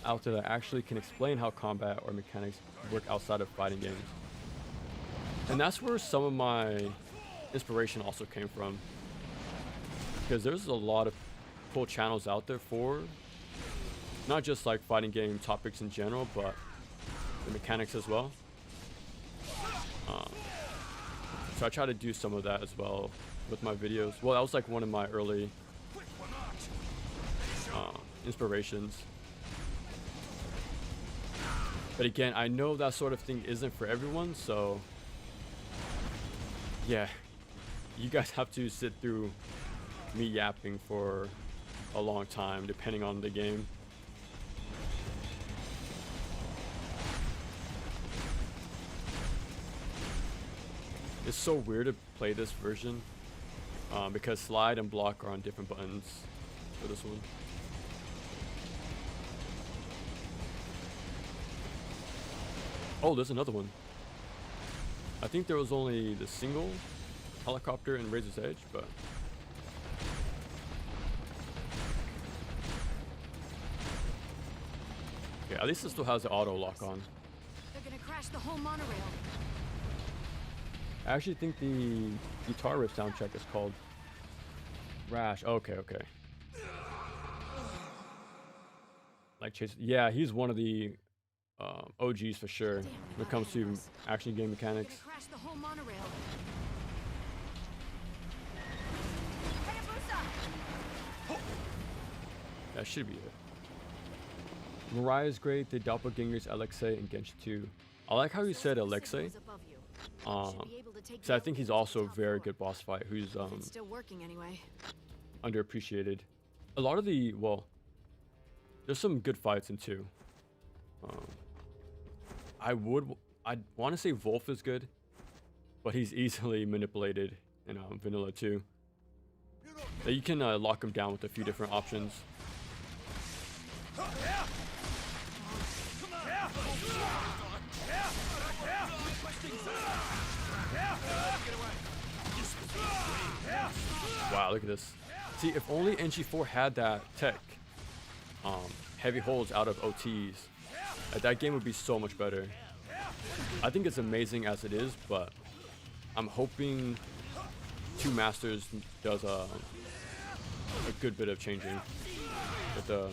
Speaker 1: out there that actually can explain how combat or mechanics work outside of fighting games. And that's where some of my inspiration also came from. Because there's a lot of cool channels out there for not just like fighting game topics in general, but the mechanics as well. So I try to do some of that as well with my videos. Well, that was like one of my early inspirations. But again, I know that sort of thing isn't for everyone, so yeah, you guys have to sit through me yapping for a long time, depending on the game. It's so weird to play this version because slide and block are on different buttons for this one. Oh, there's another one. I think there was only the single helicopter in Razor's Edge, but okay, at least it still has the auto lock on.
Speaker 2: They're gonna crash the whole monorail.
Speaker 1: I actually think the guitar riff soundtrack is called Rash. Okay. Like Chase. Yeah, he's one of the OGs for sure when it comes to action game mechanics.
Speaker 2: They're gonna crash the whole monorail.
Speaker 1: That should be it. Mariah's great. The doppelgangers Alexei and Genshin 2. I like how you said Alexei. So I think he's also a very good boss fight who's
Speaker 2: It's still working anyway.
Speaker 1: underappreciated. A lot of the, well, there's some good fights in 2. I'd want to say Wolf is good, but he's easily manipulated in Vanilla 2. You can lock him down with a few different options. Wow, look at this. See, if only NG4 had that tech, heavy holds out of OTs, that game would be so much better. I think it's amazing as it is, but I'm hoping 2 Masters does a good bit of changing with the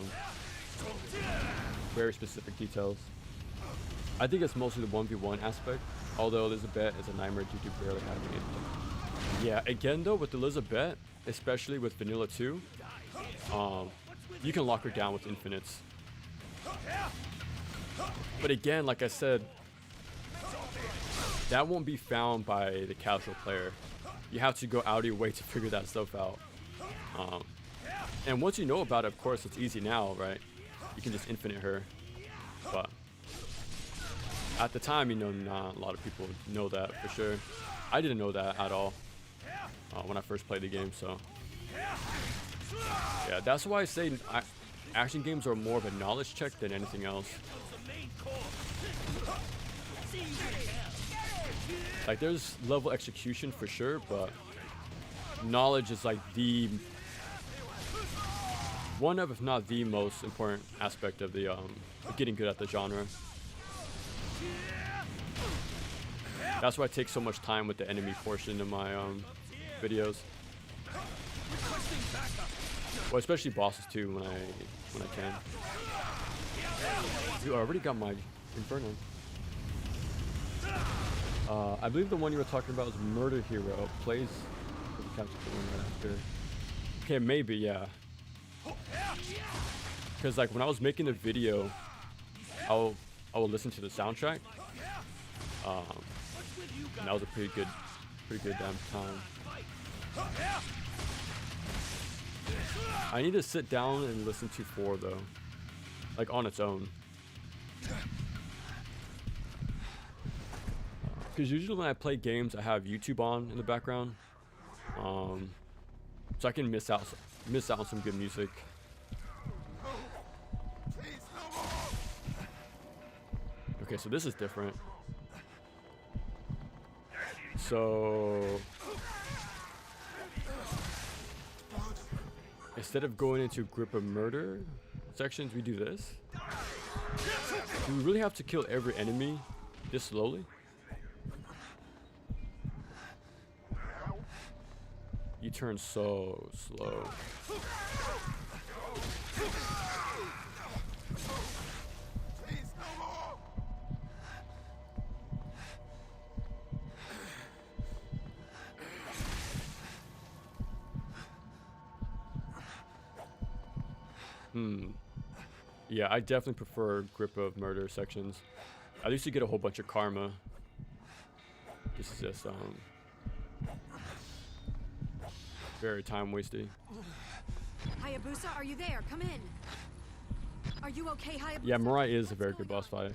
Speaker 1: very specific details. I think it's mostly the 1v1 aspect, although Elizabeth is a nightmare due to barely having anything. Yeah, again though, with Elizabeth, especially with Vanilla 2, you can lock her down with infinites. But again, like I said, that won't be found by the casual player. You have to go out of your way to figure that stuff out. And once you know about it, of course, it's easy now, right? You can just infinite her. But at the time, you know, not a lot of people know that for sure. I didn't know that at all when I first played the game, so. Yeah, that's why I say action games are more of a knowledge check than anything else. Like, there's level execution for sure, but knowledge is like the one of, if not the most important aspect of the of getting good at the genre. That's why I take so much time with the enemy portion of my videos. Well, especially bosses too, when I can. Dude, I already got my Inferno. I believe the one you were talking about was Murder Hero. Plays for the capture the one right after. Okay, maybe, yeah. Because like when I was making the video, I will listen to the soundtrack. And that was a pretty good damn time. I need to sit down and listen to 4 though, like on its own. Because usually when I play games, I have YouTube on in the background, so I can miss out on some good music. Okay, so this is different. So instead of going into Grip of Murder sections, we do this. Do we really have to kill every enemy this slowly? You turn so slow. Yeah, I definitely prefer Grip of Murder sections. At least you get a whole bunch of karma. This is just very time wasting.
Speaker 2: Hayabusa, are you there? Come in. Are you okay, Hayabusa?
Speaker 1: Yeah, Mirai is a very good boss fight.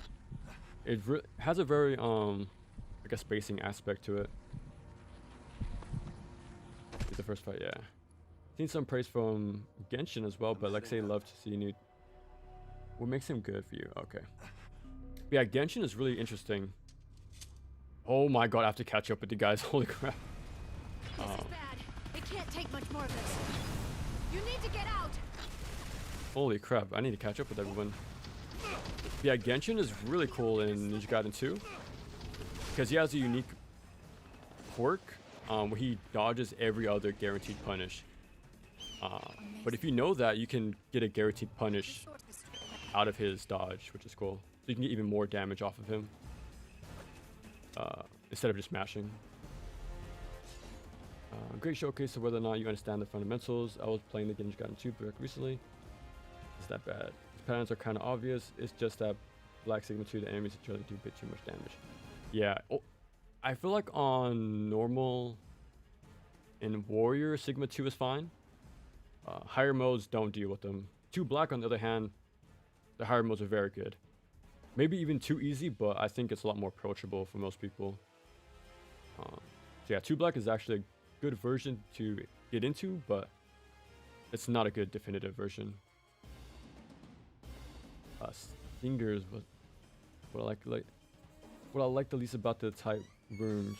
Speaker 1: It has a very like a spacing aspect to it. The first fight, yeah. Seen some praise from Genshin as well, but Alexei loved to see new. What makes him good for you? Okay. Yeah, Genshin is really interesting. Oh my god, I have to catch up with you guys. Holy crap.
Speaker 2: This is bad. It can't take much more of this. You need to get out.
Speaker 1: Holy crap, I need to catch up with everyone. Yeah, Genshin is really cool in Ninja Gaiden 2. Because he has a unique quirk where he dodges every other guaranteed punish. But if you know that, you can get a guaranteed punish out of his dodge, which is cool. So you can get even more damage off of him instead of just smashing. Great showcase of whether or not you understand the fundamentals. I was playing the Ninja Gaiden 2 recently. Is that bad? The patterns are kind of obvious. It's just that Black Sigma 2, the enemies actually do a bit too much damage. Yeah, I feel like on normal and Warrior, Sigma 2 is fine. Higher modes don't deal with them. 2 Black, on the other hand, the higher modes are very good. Maybe even too easy, but I think it's a lot more approachable for most people. So yeah, 2 Black is actually a good version to get into, but it's not a good definitive version. Stingers, what I like the least about the type rooms.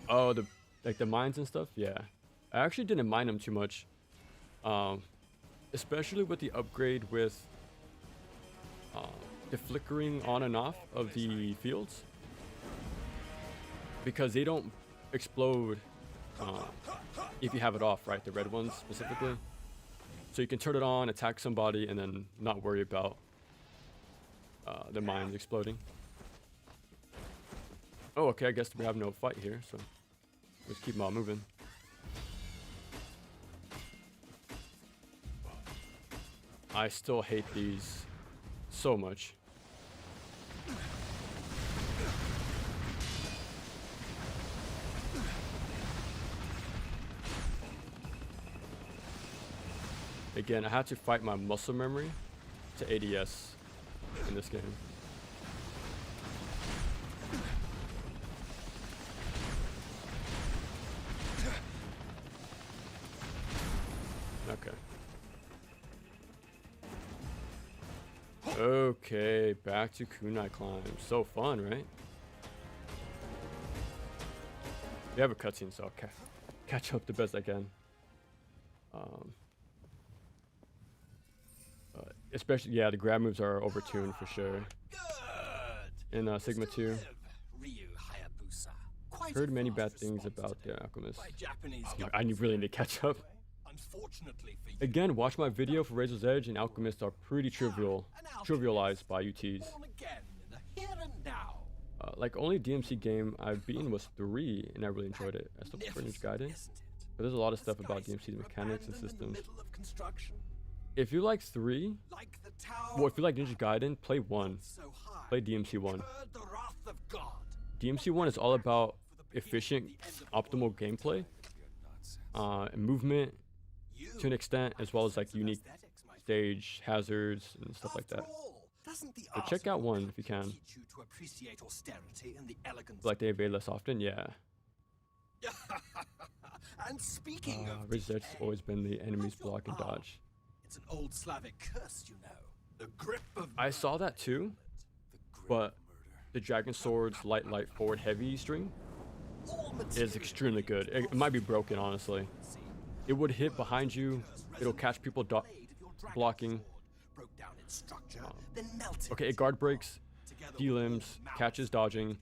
Speaker 1: Oh, the mines and stuff. Yeah, I actually didn't mind them too much. Especially with the upgrade with the flickering on and off of the fields, because they don't explode if you have it off, right? The red ones specifically. So you can turn it on, attack somebody, and then not worry about the mines exploding. Oh, okay, I guess we have no fight here, so let's keep them all moving. I still hate these so much. Again, I had to fight my muscle memory to ADS in this game. Okay. Okay, back to kunai climb. So fun, right? We have a cutscene, so I'll catch up the best I can. Especially, yeah, the grab moves are overtuned for sure. In Sigma 2. Heard many bad things about the Alchemist. I really need to catch up. Again, watch my video for Razor's Edge and Alchemist are pretty trivialized by UTs. Like, only DMC game I've beaten was 3, and I really enjoyed it. I still prefer Ninja Gaiden, but there's a lot of stuff about DMC's mechanics and systems. If you like 3, well, if you like Ninja Gaiden, play 1. Play DMC 1. DMC 1 is all about efficient, optimal gameplay, and movement to an extent, as well as like unique stage hazards and stuff like that. So check out 1 if you can. Like they evade less often, yeah.
Speaker 4: And speaking of
Speaker 1: Razor's Edge has always been the enemy's block and dodge.
Speaker 4: it's an old Slavic curse, you know. The grip of
Speaker 1: I saw that too, but the Dragon Sword's light forward heavy string is extremely good. It might be broken, honestly. It would hit behind you. It'll catch people blocking. Okay, it guard breaks, D-limbs, catches dodging,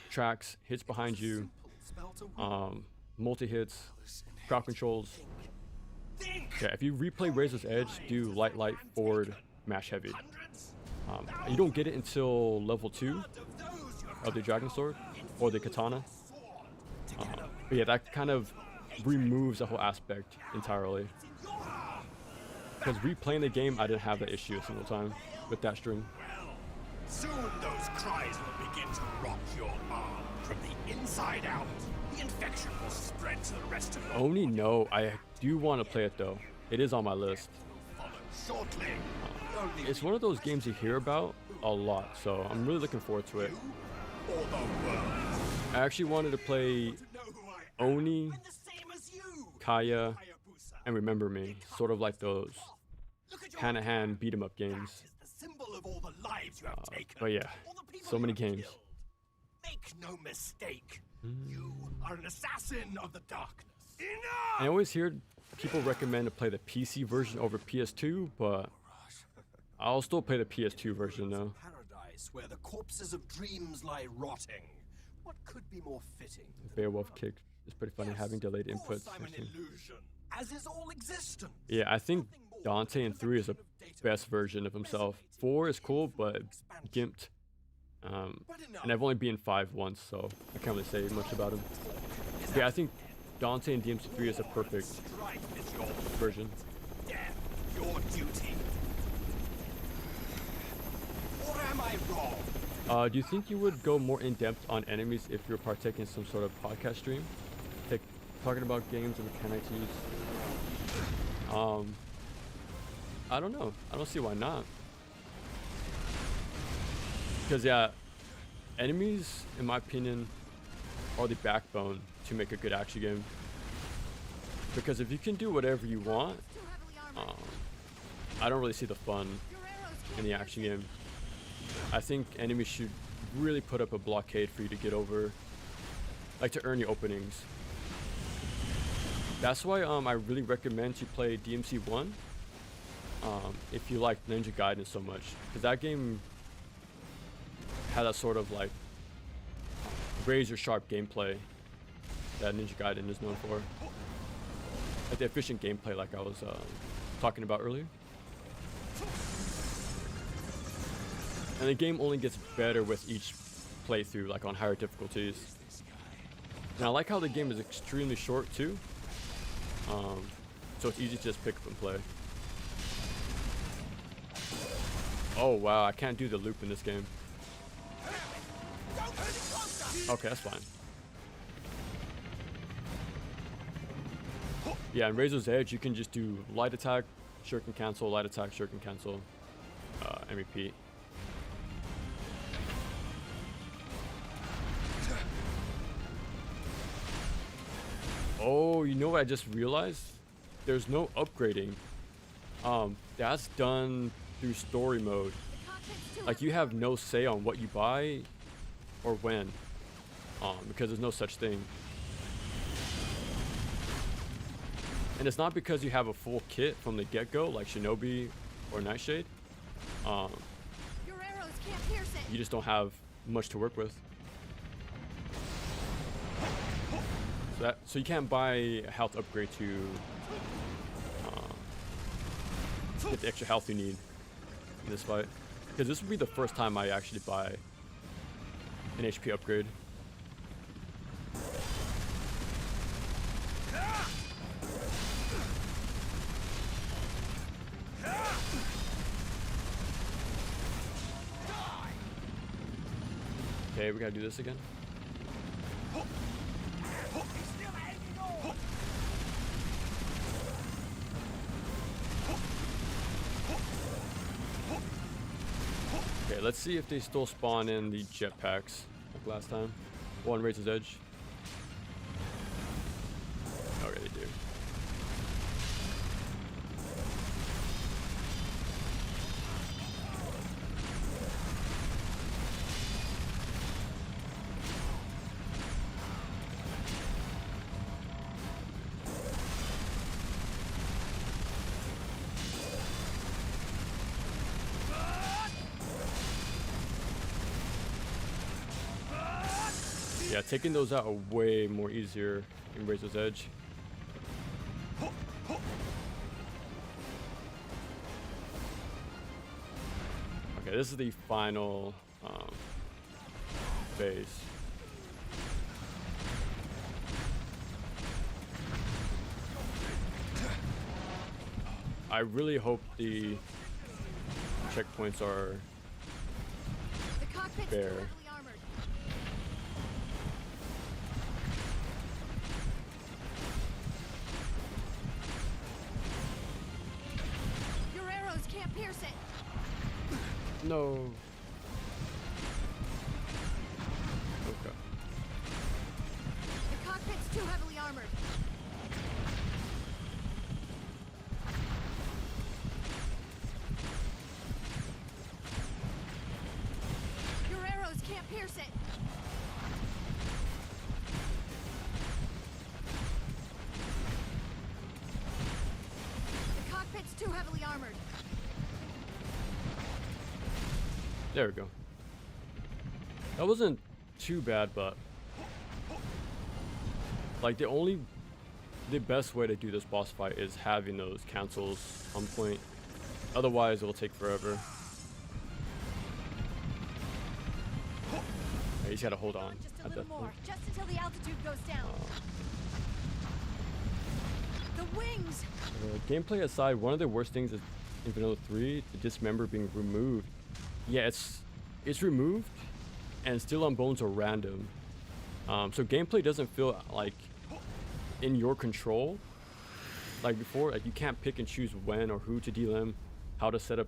Speaker 1: tracks, hits behind you, multi-hits, crowd controls. Yeah, if you replay Razor's Edge, do light forward, mash heavy. You don't get it until level 2 of the Dragon Sword or the Katana. But yeah, that kind of removes the whole aspect entirely. Because replaying the game, I didn't have that issue a single time with that string.
Speaker 4: soon those cries will begin to rock your arm from the inside out. The infection will spread to the rest of your
Speaker 1: Oni, no, I do want to play it though. It is on my list.
Speaker 4: shortly.
Speaker 1: It's one of those games you hear about a lot, so I'm really looking forward to it.
Speaker 4: Or the world.
Speaker 1: I actually wanted to play Oni,
Speaker 4: The same as you.
Speaker 1: Kaya,
Speaker 4: Hayabusa.
Speaker 1: and Remember Me, sort of like those
Speaker 4: Look at your
Speaker 1: hand-to-hand beat 'em up games.
Speaker 4: That is the symbol of all the lives you have taken.
Speaker 1: But yeah,
Speaker 4: all the people
Speaker 1: so
Speaker 4: you
Speaker 1: many
Speaker 4: have
Speaker 1: games.
Speaker 4: killed. Make no mistake. You are an assassin of the darkness. Enough!
Speaker 1: I always hear people recommend to play the PC version over PS2, but I'll still play the PS2 version though.
Speaker 4: Paradise where the corpses of dreams lie rotting. What could be more fitting?
Speaker 1: Beowulf kick is pretty funny, having delayed
Speaker 4: Of course
Speaker 1: inputs.
Speaker 4: I'm an illusion, as is all existence.
Speaker 1: Yeah, I think Dante in 3 is the best version of himself. 4 is cool, but gimped. And I've only beaten 5 once, so I can't really say much about him. Yeah, I think Dante in DMC3 is a perfect
Speaker 4: Strife is your
Speaker 1: version.
Speaker 4: death, your duty. Or am I wrong?
Speaker 1: Do you think you would go more in depth on enemies if you're partaking in some sort of podcast stream? Talking about games and mechanics used? I don't know. I don't see why not. Because yeah, enemies, in my opinion, are the backbone to make a good action game. Because if you can do whatever you want, I don't really see the fun in the action game. I think enemies should really put up a blockade for you to get over, like to earn your openings. That's why I really recommend to play DMC 1 if you like Ninja Gaiden so much, because that game had that sort of like razor sharp gameplay that Ninja Gaiden is known for, like the efficient gameplay like I was talking about earlier. And the game only gets better with each playthrough, like on higher difficulties. And I like how the game is extremely short too, so it's easy to just pick up and play. Oh wow, I can't do the loop in this game. Okay, that's fine. Yeah, in Razor's Edge, you can just do light attack, shuriken cancel, light attack, shuriken cancel, and repeat. Oh, you know what I just realized? There's no upgrading. That's done through story mode. Like you have no say on what you buy or when, because there's no such thing. And it's not because you have a full kit from the get-go, like Shinobi or Nightshade.
Speaker 2: Your arrows can't pierce it.
Speaker 1: You just don't have much to work with. So you can't buy a health upgrade to get the extra health you need in this fight. Because this would be the first time I actually buy an HP upgrade. Okay, we gotta do this again. Okay, let's see if they still spawn in the jetpacks like last time. One Razor's Edge. Okay, they do. Yeah, taking those out are way more easier in Razor's Edge. Okay, this is the final phase. I really hope the checkpoints are
Speaker 2: The cockpit's
Speaker 1: fair.
Speaker 2: too heavily armored. Your arrows can't pierce it.
Speaker 1: No. Okay.
Speaker 2: The cockpit's too heavily armored. Your arrows can't pierce it. The cockpit's too heavily armored.
Speaker 1: There we go. That wasn't too bad, but like the best way to do this boss fight is having those cancels on point. Otherwise, it will take forever. Yeah, you just gotta hold on
Speaker 2: Just a
Speaker 1: at
Speaker 2: little
Speaker 1: that
Speaker 2: more,
Speaker 1: point.
Speaker 2: just until the altitude goes down. The wings.
Speaker 1: Gameplay aside, one of the worst things is in Vanilla 3, the dismember being removed. Yeah, it's removed, and Steel on Bones are random. So gameplay doesn't feel like in your control. Like before, like you can't pick and choose when or who to delim, how to set up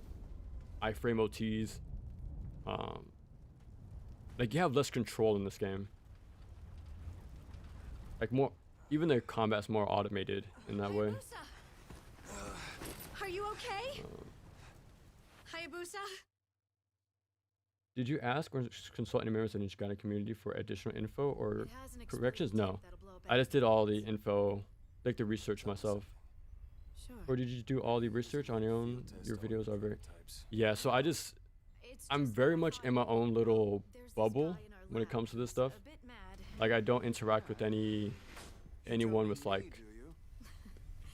Speaker 1: iframe OTs. Like you have less control in this game. Like more, even the combat's more automated in that way.
Speaker 2: Are you okay? Hayabusa?
Speaker 1: Did you ask or consult any members of the Gaiden community for additional info or
Speaker 2: It has an
Speaker 1: corrections?
Speaker 2: explosive
Speaker 1: No.
Speaker 2: tape that'll blow up
Speaker 1: I just did
Speaker 2: anything.
Speaker 1: all the info like the research myself.
Speaker 2: Sure.
Speaker 1: Or did you do all the research on your own? Your videos are very.
Speaker 5: Types.
Speaker 1: Yeah, so I'm very much in my own little bubble when it comes to this stuff. Like I don't interact with anyone with like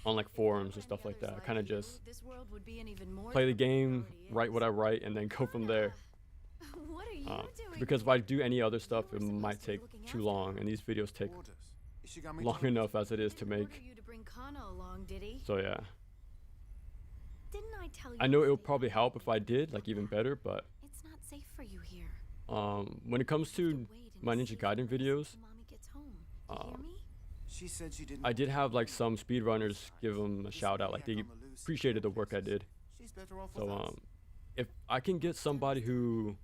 Speaker 1: on like forums and stuff like that. I kind of just play the game, write what I write, and then go from there.
Speaker 2: What are you doing?
Speaker 1: Because if I do any other stuff, it might take too long, and these videos take long enough as it is to make.
Speaker 2: You to bring Kana along, did he?
Speaker 1: So yeah,
Speaker 6: Didn't I tell you?
Speaker 1: I know it would probably help if I did, like even better. But
Speaker 6: It's not safe for you here.
Speaker 1: when it comes to my Ninja Gaiden videos,
Speaker 6: Mommy gets home. You hear me?
Speaker 3: She said she didn't.
Speaker 1: I did have like some speedrunners give them a shout out, like they appreciated the work I did.
Speaker 3: She's better off
Speaker 1: So
Speaker 3: with us.
Speaker 1: if I can get somebody who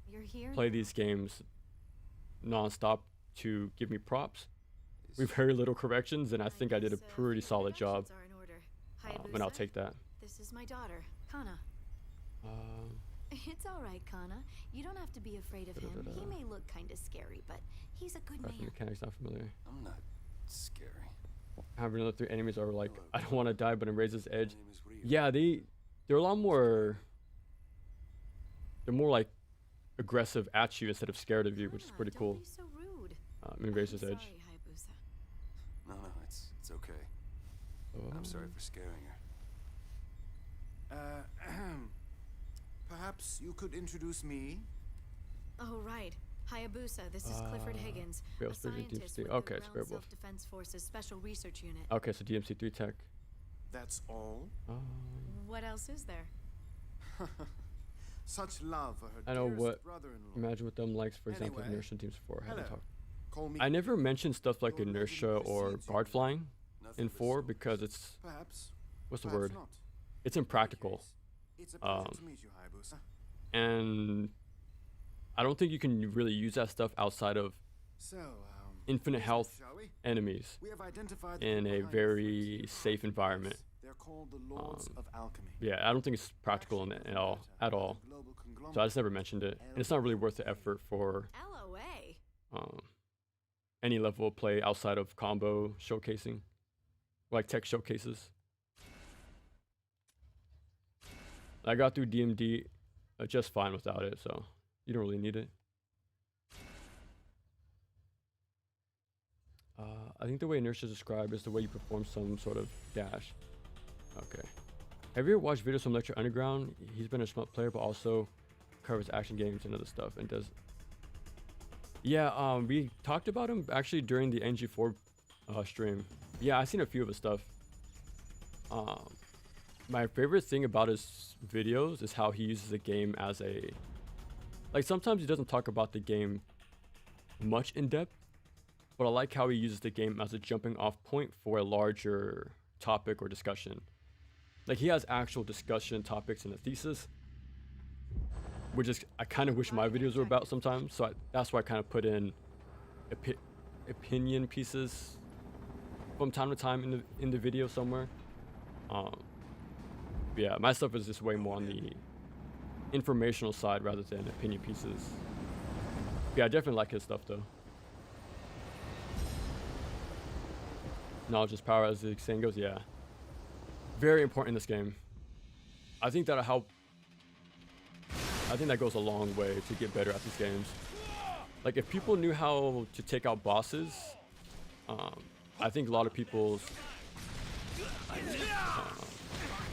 Speaker 2: You're here.
Speaker 1: play these games non-stop to give me props with very little corrections, and I think I did a pretty solid job, and I'll take that.
Speaker 2: This is my daughter, Kana.
Speaker 1: Um,
Speaker 2: It's all right, Kana. You don't have to be afraid of him. He may look kind of scary, but he's a good
Speaker 1: Graphic
Speaker 2: man.
Speaker 1: mechanics not familiar.
Speaker 5: I'm not scary.
Speaker 1: Having another 3 enemies are like, I don't want to die, but in Razor's Edge.
Speaker 5: My name is Ryu.
Speaker 1: Yeah, they're a lot more. They're more like aggressive at you instead of scared of you, which is
Speaker 2: Kana,
Speaker 1: pretty
Speaker 2: don't
Speaker 1: cool.
Speaker 2: be so rude.
Speaker 1: In Razor's
Speaker 2: I'm
Speaker 1: Edge.
Speaker 2: sorry, Hayabusa.
Speaker 5: No, it's okay. I'm sorry for scaring her.
Speaker 3: Perhaps you could introduce me.
Speaker 2: Oh, right. Hayabusa, this is Clifford Higgins,
Speaker 1: Rail
Speaker 2: a
Speaker 1: Speed
Speaker 2: scientist
Speaker 1: DMC.
Speaker 2: with
Speaker 1: Okay,
Speaker 2: the
Speaker 1: it's
Speaker 2: Realm
Speaker 1: Werewolf.
Speaker 2: Self-Defense Force's Special Research Unit.
Speaker 1: Okay, so DMC3 tech.
Speaker 3: That's all.
Speaker 2: What else is there?
Speaker 3: Such love for her
Speaker 1: I know
Speaker 3: dearest
Speaker 1: what.
Speaker 3: brother-in-law.
Speaker 1: Imagine what them likes, for example,
Speaker 3: Anyway,
Speaker 1: inertia teams before. I haven't
Speaker 3: hello.
Speaker 1: talked.
Speaker 3: Call me.
Speaker 1: I never mentioned stuff like
Speaker 3: Your legend
Speaker 1: inertia or
Speaker 3: precedes you.
Speaker 1: guard flying
Speaker 5: Nothing
Speaker 1: in
Speaker 5: but
Speaker 1: 4
Speaker 5: stories.
Speaker 1: because it's
Speaker 3: Perhaps.
Speaker 1: what's the
Speaker 3: Perhaps
Speaker 1: word?
Speaker 3: not.
Speaker 1: It's impractical,
Speaker 3: It's a pleasure to meet you, Hayabusa.
Speaker 1: and I don't think you can really use that stuff outside of
Speaker 3: So,
Speaker 1: infinite health
Speaker 3: shall we?
Speaker 1: enemies
Speaker 3: We have identified the
Speaker 1: in
Speaker 3: people
Speaker 1: a
Speaker 3: behind the
Speaker 1: very
Speaker 3: frequency
Speaker 1: safe environment.
Speaker 3: They're called the Lords of Alchemy.
Speaker 1: Yeah, I don't think it's practical in at all, at all.
Speaker 3: Global
Speaker 1: So I
Speaker 3: conglomerate.
Speaker 1: just never mentioned it, and it's not really worth the effort for
Speaker 2: LOA.
Speaker 1: any level of play outside of combo showcasing, like tech showcases. I got through DMD just fine without it, so you don't really need it. I think the way inertia is described is the way you perform some sort of dash. Okay. Have you ever watched videos from Electric Underground? He's been a smart player, but also covers action games and other stuff, and does. Yeah, we talked about him actually during the NG4 stream. Yeah, I've seen a few of his stuff. My favorite thing about his videos is how he uses the game as a. Like, sometimes he doesn't talk about the game much in depth, but I like how he uses the game as a jumping off point for a larger topic or discussion. Like, he has actual discussion topics in a thesis, which is I kind of wish my videos were about sometimes. So that's why I kind of put in opinion pieces from time to time in the video somewhere. Yeah, my stuff is just way more on the informational side rather than opinion pieces. Yeah, I definitely like his stuff though. Knowledge is power, as the saying goes. Yeah, very important in this game. I think that'll help. I think that goes a long way to get better at these games. Like, if people knew how to take out bosses, I think a lot of people's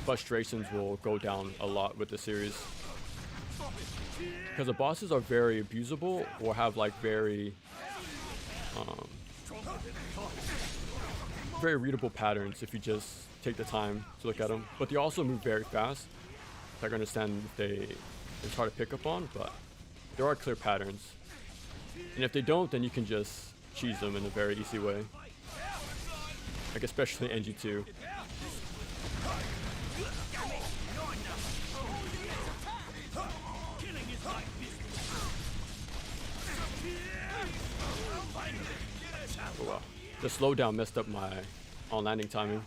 Speaker 1: frustrations will go down a lot with the series. Because the bosses are very abusable or have like very readable patterns if you just take the time to look at them. But they also move very fast. So I can understand if it's hard to pick up on, but there are clear patterns. And if they don't, then you can just cheese them in a very easy way. Like, especially NG2. Oh, wow. The slowdown messed up my on-landing timing.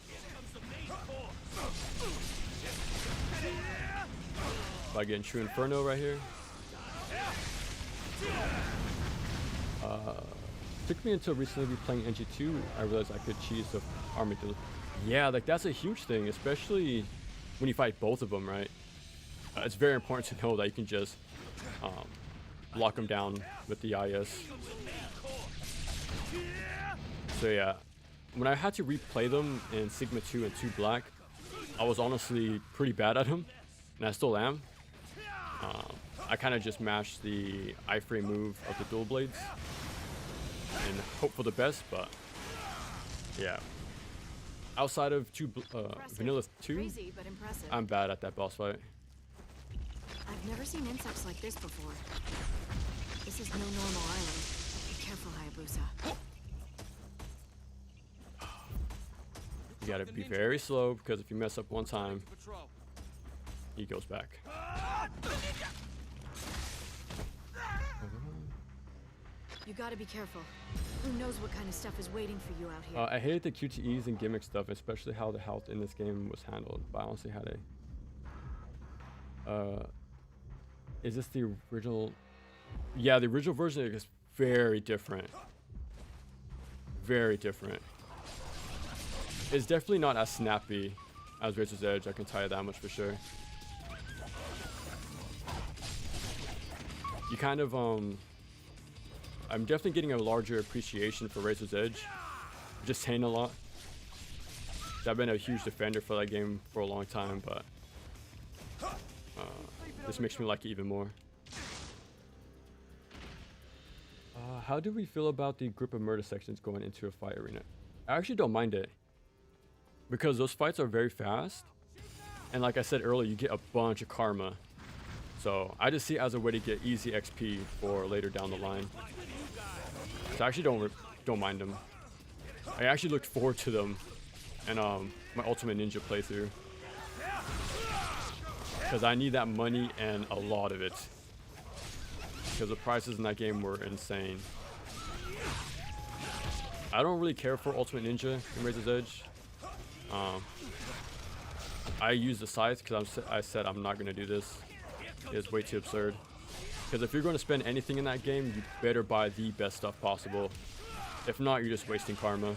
Speaker 1: By getting True Inferno right here. Took me until recently playing NG2, I realized I could cheese the armadillo. Yeah, like that's a huge thing, especially when you fight both of them, right? It's very important to know that you can just lock them down with the IS. So yeah, when I had to replay them in Sigma 2 and 2 Black, I was honestly pretty bad at them, and I still am. I kind of just mashed the iframe move of the dual blades and hope for the best, but yeah. Outside of Vanilla 2,
Speaker 2: Crazy, but impressive.
Speaker 1: I'm bad at that boss fight.
Speaker 2: I've never seen insects like this before. This is no normal island. Be careful, Hayabusa.
Speaker 1: You gotta be very slow, because if you mess up one time, he goes back.
Speaker 2: You gotta be careful. Who knows what kind of stuff is waiting for you out here?
Speaker 1: I hated the QTEs and gimmick stuff, especially how the health in this game was handled, but I honestly had a... is this the original? Yeah, the original version is very different. Very different. It's definitely not as snappy as Razor's Edge, I can tell you that much for sure. You kind of, I'm definitely getting a larger appreciation for Razor's Edge. Just saying a lot. I've been a huge defender for that game for a long time, but this makes me like it even more. How do we feel about the group of murder sections going into a fight arena? I actually don't mind it, because those fights are very fast, and like I said earlier, you get a bunch of karma. So I just see it as a way to get easy XP for later down the line. So I actually don't mind them. I actually looked forward to them and my Ultimate Ninja playthrough, because I need that money and a lot of it, because the prices in that game were insane. I don't really care for Ultimate Ninja in Razor's Edge. I use the scythe because I said I'm not going to do this. It's way too absurd. Because if you're going to spend anything in that game, you better buy the best stuff possible. If not, you're just wasting karma.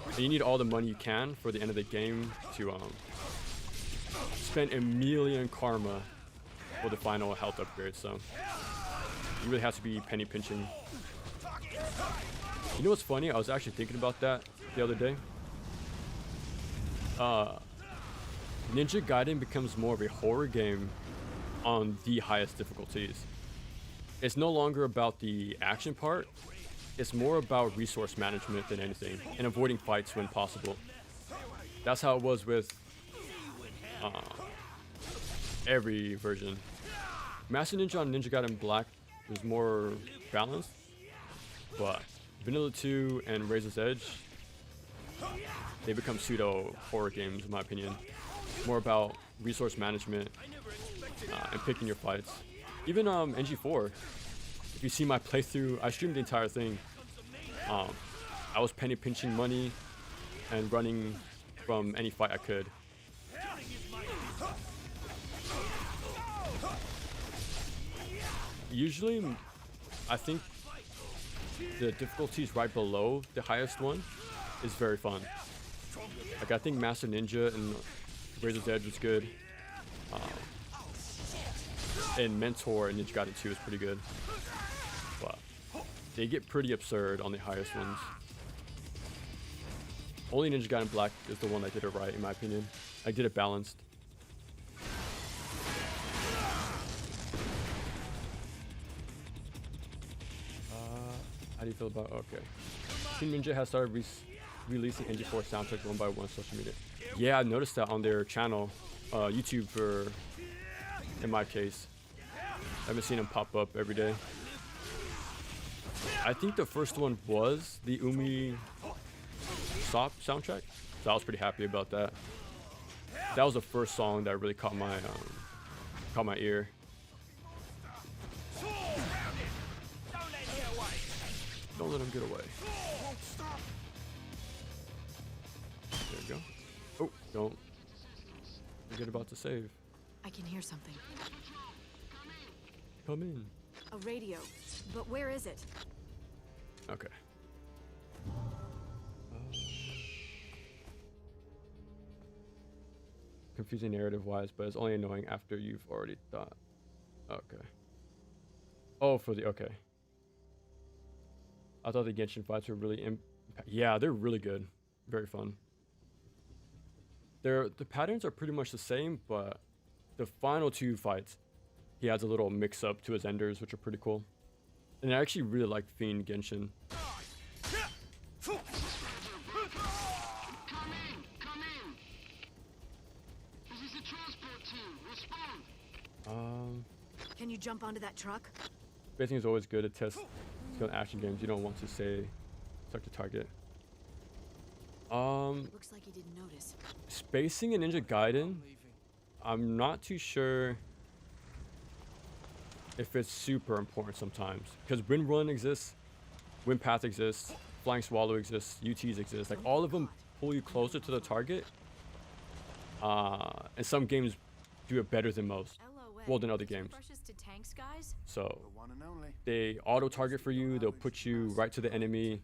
Speaker 1: And you need all the money you can for the end of the game to spend a million karma for the final health upgrade. So you really have to be penny pinching. You know what's funny? I was actually thinking about that the other day. Ninja Gaiden becomes more of a horror game on the highest difficulties. It's no longer about the action part. It's more about resource management than anything, and avoiding fights when possible. That's how it was with every version. Master Ninja on Ninja Gaiden Black was more balanced, but Vanilla 2 and Razor's Edge, they become pseudo horror games in my opinion. More about resource management and picking your fights. Even NG4, if you see my playthrough, I streamed the entire thing. I was penny pinching money and running from any fight I could. Usually, I think the difficulties right below the highest one is very fun. Like I think Master Ninja and Razor's Edge was good. And Mentor and Ninja Gaiden 2 is pretty good. But they get pretty absurd on the highest ones. Only Ninja Gaiden Black is the one that did it right, in my opinion. I did it balanced. How do you feel about... Okay. Team Ninja has started releasing NG4 soundtracks one by one on social media. Yeah, I noticed that on their channel. YouTube for... in my case. I haven't seen them pop up every day. I think the first one was the Umi Sop soundtrack, so I was pretty happy about that. That was the first song that really caught my ear. Don't let him get away. There you go. Oh, don't forget about to save.
Speaker 2: I can hear something.
Speaker 1: Come in.
Speaker 2: A radio. But where is it?
Speaker 1: Okay. Confusing narrative-wise, but it's only annoying after you've already thought. Okay. Oh, for the okay. I thought the Genshin fights were really yeah, they're really good, very fun. The patterns are pretty much the same, but the final two fights, he adds a little mix-up to his enders, which are pretty cool. And I actually really like Fiend Genshin.
Speaker 2: Can you jump onto that truck?
Speaker 1: Spacing is always good to test skill in action games. You don't want to say start to target.
Speaker 2: Looks like he didn't notice.
Speaker 1: Spacing in Ninja Gaiden, I'm not too sure if it's super important sometimes, because Wind Run exists, Wind Path exists, Flying Swallow exists, UTs exist. Like all of them pull you closer to the target. And some games do it better than most. Well, than other games.
Speaker 2: To tanks, guys?
Speaker 1: So
Speaker 3: The one and only.
Speaker 1: they auto target for you. They'll put you right to the enemy.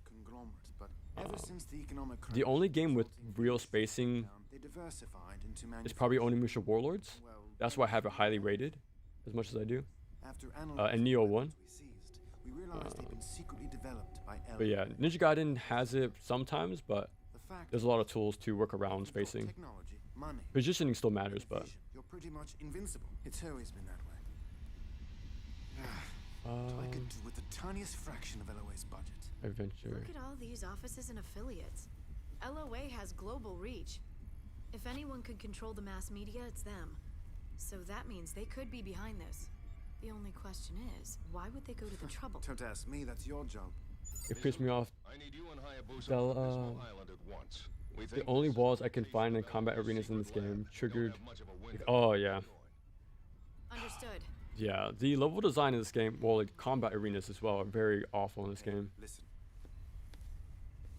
Speaker 3: Ever since the economic
Speaker 1: The
Speaker 3: crunch,
Speaker 1: only game with real spacing
Speaker 3: they diversified into
Speaker 1: is probably Onimusha Warlords. That's why I have it highly rated, as much as I do.
Speaker 3: After
Speaker 1: And Neo 1.
Speaker 3: we seized, we realized they'd been secretly developed by
Speaker 1: But yeah, Ninja Gaiden has it sometimes, but
Speaker 3: The fact
Speaker 1: there's a lot of tools to work around spacing.
Speaker 3: technology, money,
Speaker 1: Positioning still matters, but
Speaker 3: vision, you're pretty much invincible. It's always been that way. I could do with the tiniest fraction of LOA's budget.
Speaker 1: adventure.
Speaker 2: Look at all these offices and affiliates. LOA has global reach. If anyone could control the mass media, it's them. So that means they could be behind this. The only question is, why would they go to the trouble?
Speaker 3: Don't ask me, that's your job.
Speaker 1: It pissed me off.
Speaker 8: I need you and Hayabusa
Speaker 1: The,
Speaker 8: on Abysmal Island at once. We
Speaker 1: The
Speaker 8: think
Speaker 1: only
Speaker 8: this is
Speaker 1: walls
Speaker 8: a
Speaker 1: I can
Speaker 8: safe
Speaker 1: find in
Speaker 8: and
Speaker 1: combat
Speaker 8: valuable
Speaker 1: arenas in this
Speaker 8: secret lab.
Speaker 1: game
Speaker 8: Don't
Speaker 1: triggered.
Speaker 8: have much of a window
Speaker 1: Oh
Speaker 8: to
Speaker 1: yeah,
Speaker 8: join.
Speaker 2: Understood.
Speaker 1: yeah. The level design in this game, well, like combat arenas as well, are very awful in this game.
Speaker 3: Listen.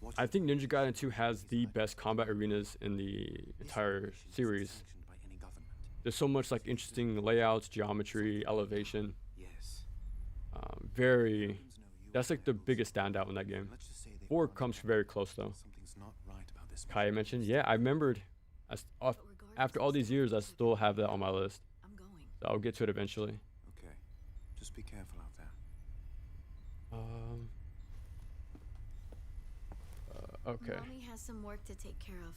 Speaker 3: What
Speaker 1: I think Ninja Gaiden 2 has the best combat arenas in the entire series.
Speaker 3: sanctioned by any government.
Speaker 1: There's so much like interesting layouts, geometry, elevation.
Speaker 3: Yes.
Speaker 1: Very. That's like the biggest standout in that game.
Speaker 3: Let's just say they
Speaker 1: 4
Speaker 3: found
Speaker 1: comes
Speaker 3: out
Speaker 1: very close though.
Speaker 3: something's not right about this
Speaker 1: Kaya
Speaker 3: mission.
Speaker 1: mentioned, yeah, I remembered. After all these years, I still have that on my list.
Speaker 2: I'm going.
Speaker 1: So I'll get to it eventually.
Speaker 3: Okay. Just be careful out there.
Speaker 1: Okay.
Speaker 2: Mommy has some work to take care of.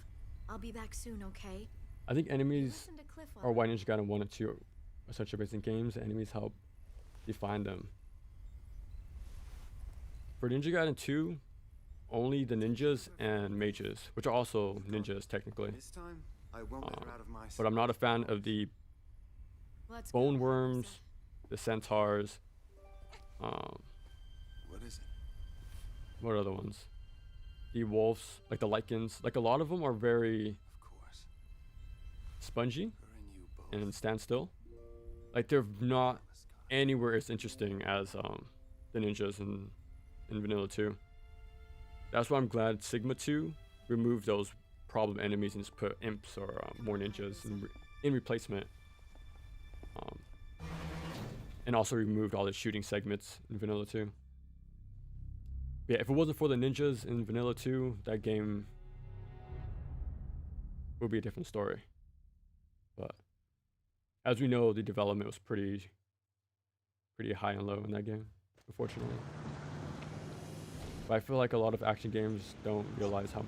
Speaker 2: I'll be back soon, okay?
Speaker 1: I think enemies
Speaker 2: Listen to Cliff
Speaker 1: are
Speaker 2: while
Speaker 1: why Ninja Gaiden 1 and 2 are such amazing games. The enemies help define them. For Ninja Gaiden 2, only the ninjas and mages, which are also ninjas technically.
Speaker 3: This time, I won't let her out of my
Speaker 1: But I'm not a fan of the
Speaker 2: Let's go,
Speaker 1: bone
Speaker 2: Hayabusa.
Speaker 1: worms, the centaurs.
Speaker 3: What is it?
Speaker 1: What are other ones? The wolves, like the lichens. Like a lot of them are very
Speaker 3: Of course.
Speaker 1: spongy
Speaker 3: Her and you both.
Speaker 1: and stand still. Like they're not anywhere as interesting as the ninjas in Vanilla 2. That's why I'm glad Sigma 2 removed those problem enemies and just put imps or more ninjas in replacement. And also removed all the shooting segments in Vanilla 2. Yeah, if it wasn't for the ninjas in Vanilla 2, that game would be a different story. But as we know, the development was pretty high and low in that game, unfortunately. But I feel like a lot of action games don't realize how.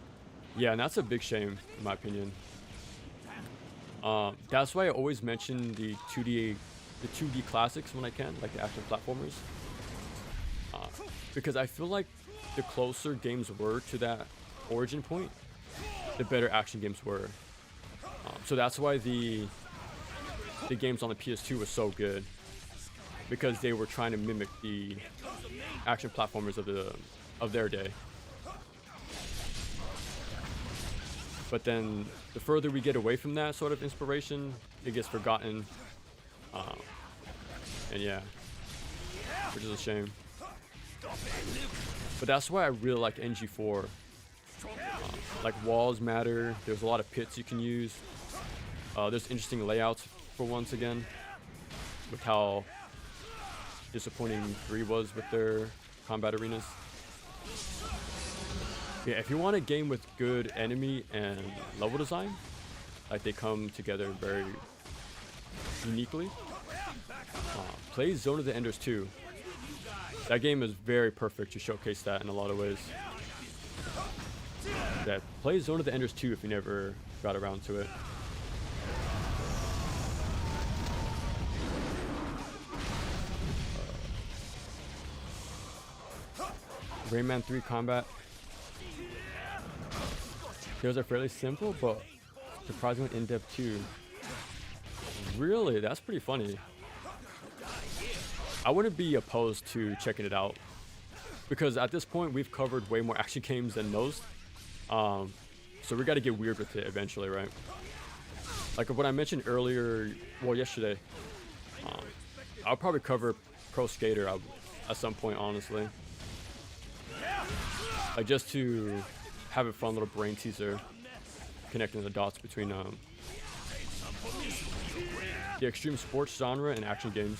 Speaker 1: Yeah, and that's a big shame, in my opinion. That's why I always mention the 2D classics when I can, like the action platformers. Because I feel like the closer games were to that origin point, the better action games were. So that's why the games on the PS2 were so good, because they were trying to mimic the action platformers of their day. But then the further we get away from that sort of inspiration, it gets forgotten. And yeah, which is a shame. But that's why I really like NG4. Like walls matter. There's a lot of pits you can use. There's interesting layouts for once again, with how disappointing 3 was with their combat arenas. Yeah, if you want a game with good enemy and level design, like they come together very uniquely, play Zone of the Enders 2. That game is very perfect to showcase that in a lot of ways. Yeah, play Zone of the Enders 2 if you never got around to it. Rayman 3 combat. Those are fairly simple, but surprisingly in-depth too. Really? That's pretty funny. I wouldn't be opposed to checking it out, because at this point we've covered way more action games than most. So we got to get weird with it eventually, right? Like what I mentioned earlier, well, yesterday. I'll probably cover Pro Skater at some point, honestly. Like just to have a fun little brain teaser, connecting the dots between the extreme sports genre and action games.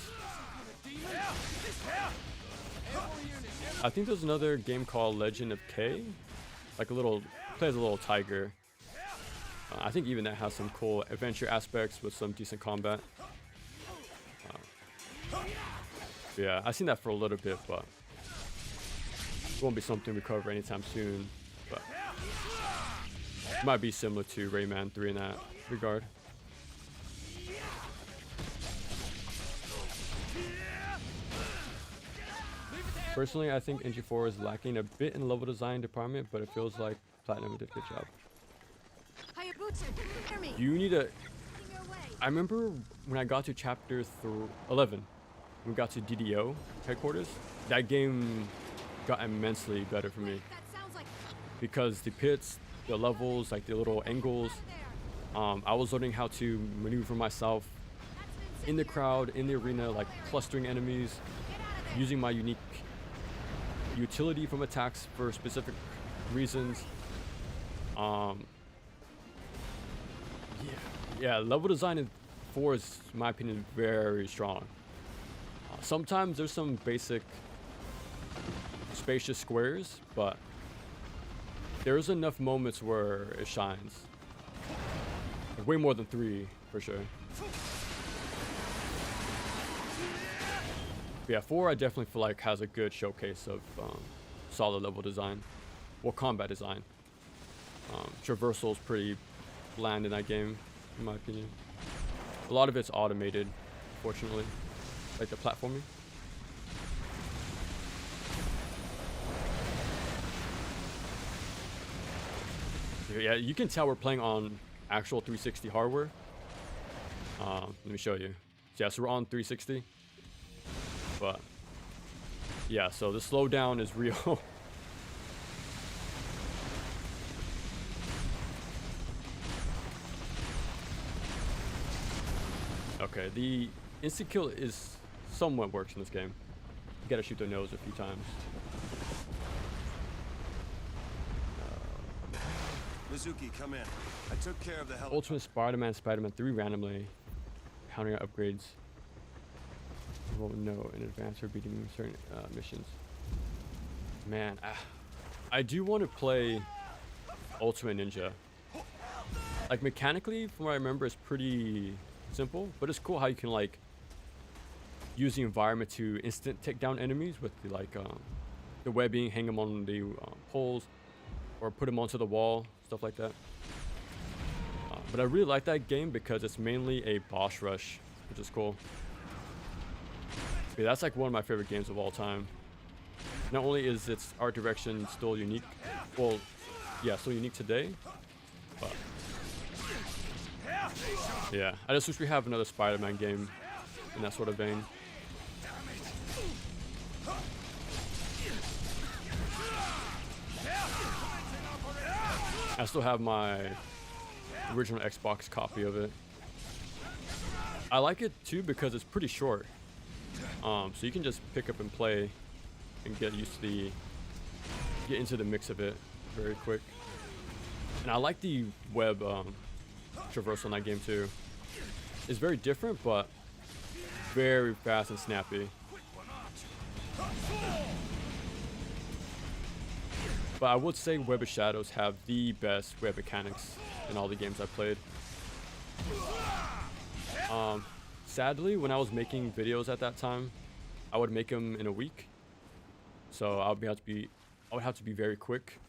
Speaker 1: I think there's another game called Legend of K, like plays a little tiger. I think even that has some cool adventure aspects with some decent combat. Yeah, I've seen that for a little bit, but it won't be something we cover anytime soon. But it might be similar to Rayman 3 in that regard. Personally, I think NG4 is lacking a bit in level design department, but it feels like Platinum did a good job. You need a... I remember when I got to chapter 11, when we got to DDO headquarters, that game got immensely better for me. Because the pits, the levels, like the little angles, I was learning how to maneuver myself in the crowd, in the arena, like clustering enemies, using my unique utility from attacks for specific reasons. Yeah, level design in 4 is, in my opinion, very strong. Sometimes there's some basic spacious squares, but there's enough moments where it shines. Like way more than 3, for sure. But yeah, 4 I definitely feel like has a good showcase of solid level design. Well, combat design. Traversal's pretty bland in that game, in my opinion. A lot of it's automated, fortunately. Like the platforming. Yeah, you can tell we're playing on actual 360 hardware. Let me show you. Yeah, so we're on 360. But yeah, so the slowdown is real. Okay, the instant kill is somewhat works in this game. You gotta shoot their nose a few times.
Speaker 5: Mizuki, come in. I took care of the hell.
Speaker 1: Ultimate Spider-Man 3 randomly countering upgrades. Well, no, in advance for beating certain missions. Man, I do want to play Ultimate Ninja. Like mechanically, from what I remember, it's pretty simple, but it's cool how you can like use the environment to instant take down enemies with the like the webbing, hang them on the poles, or put them onto the wall, stuff like that. But I really like that game because it's mainly a boss rush, which is cool. Yeah, that's like one of my favorite games of all time. Not only is its art direction still unique, well, yeah, still unique today, but yeah, I just wish we have another Spider-Man game in that sort of vein. I still have my original Xbox copy of it. I like it too because it's pretty short. So you can just pick up and play and get into the mix of it very quick. And I like the web traversal in that game too. It's very different, but very fast and snappy. But I would say Web of Shadows have the best web mechanics in all the games I've played. Sadly, when I was making videos at that time, I would make them in a week. So I would have to be very quick.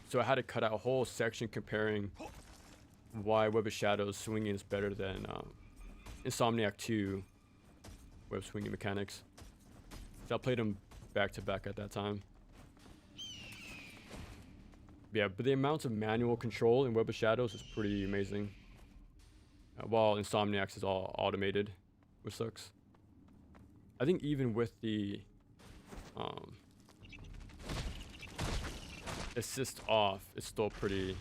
Speaker 1: So I had to cut out a whole section comparing why Web of Shadows swinging is better than Insomniac 2 web swinging mechanics. So I played them back to back at that time. Yeah, but the amount of manual control in Web of Shadows is pretty amazing. While Insomniac's is all automated, which sucks. I think even with the assist off, it's still pretty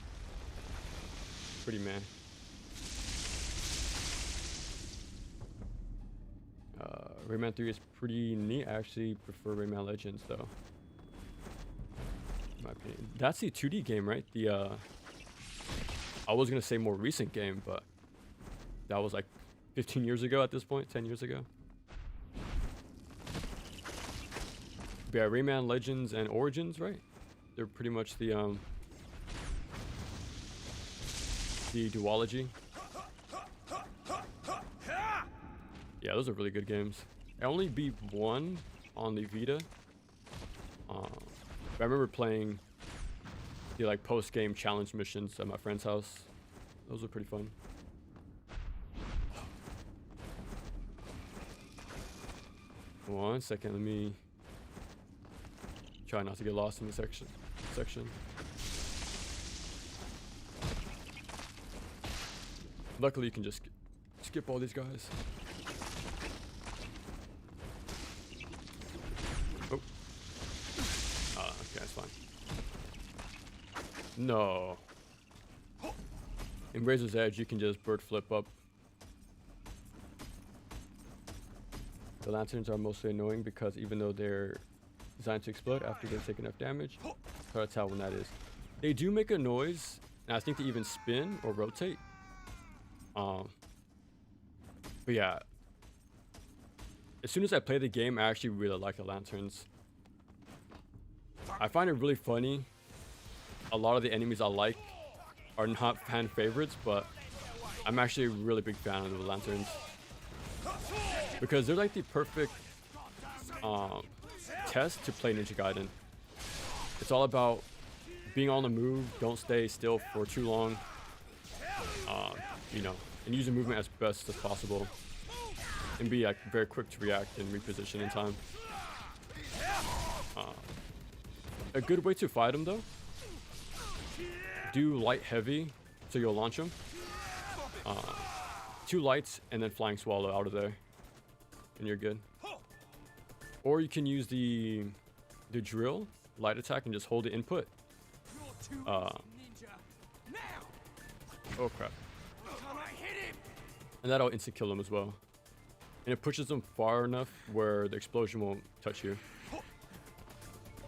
Speaker 1: man. Rayman 3 is pretty neat. I actually prefer Rayman Legends though, in my opinion. That's the 2D game, right? The I was gonna say more recent game, but that was like 15 years ago at this point, 10 years ago. But yeah, Rayman Legends and Origins, right? They're pretty much the duology. Yeah, those are really good games. I only beat one on the Vita. But I remember playing the like post-game challenge missions at my friend's house. Those were pretty fun. One second, let me try not to get lost in the section. Luckily, you can just skip all these guys. Oh. Okay, that's fine. No. In Razor's Edge, you can just bird flip up. The lanterns are mostly annoying because even though they're designed to explode after they take enough damage, it's hard to tell when that is. They do make a noise, and I think they even spin or rotate. But yeah, as soon as I play the game, I actually really like the lanterns. I find it really funny. A lot of the enemies I like are not fan favorites, but I'm actually a really big fan of the lanterns because they're like the perfect test to play Ninja Gaiden. It's all about being on the move, don't stay still for too long, you know, and use the movement as best as possible, and be like very quick to react and reposition in time. A good way to fight them though, do light heavy, so you'll launch them. 2 lights and then flying swallow out of there, and you're good. Or you can use the drill light attack and just hold the input. Oh crap. And that'll instant kill them as well. And it pushes them far enough where the explosion won't touch you.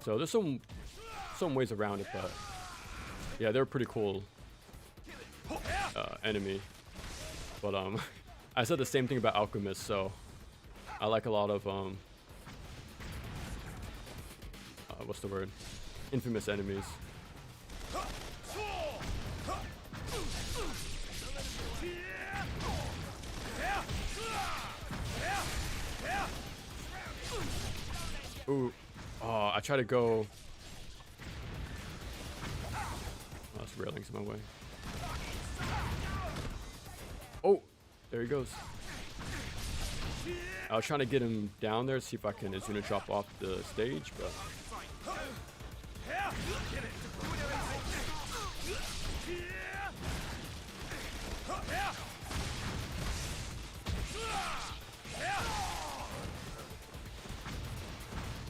Speaker 1: So there's some ways around it, but yeah, they're a pretty cool enemy. But I said the same thing about Alchemist, so I like a lot of what's the word? Infamous enemies. Ooh, oh, I try to go. Oh, that's railings in my way. Oh, there he goes. I was trying to get him down there, see if I can Azuna drop off the stage, but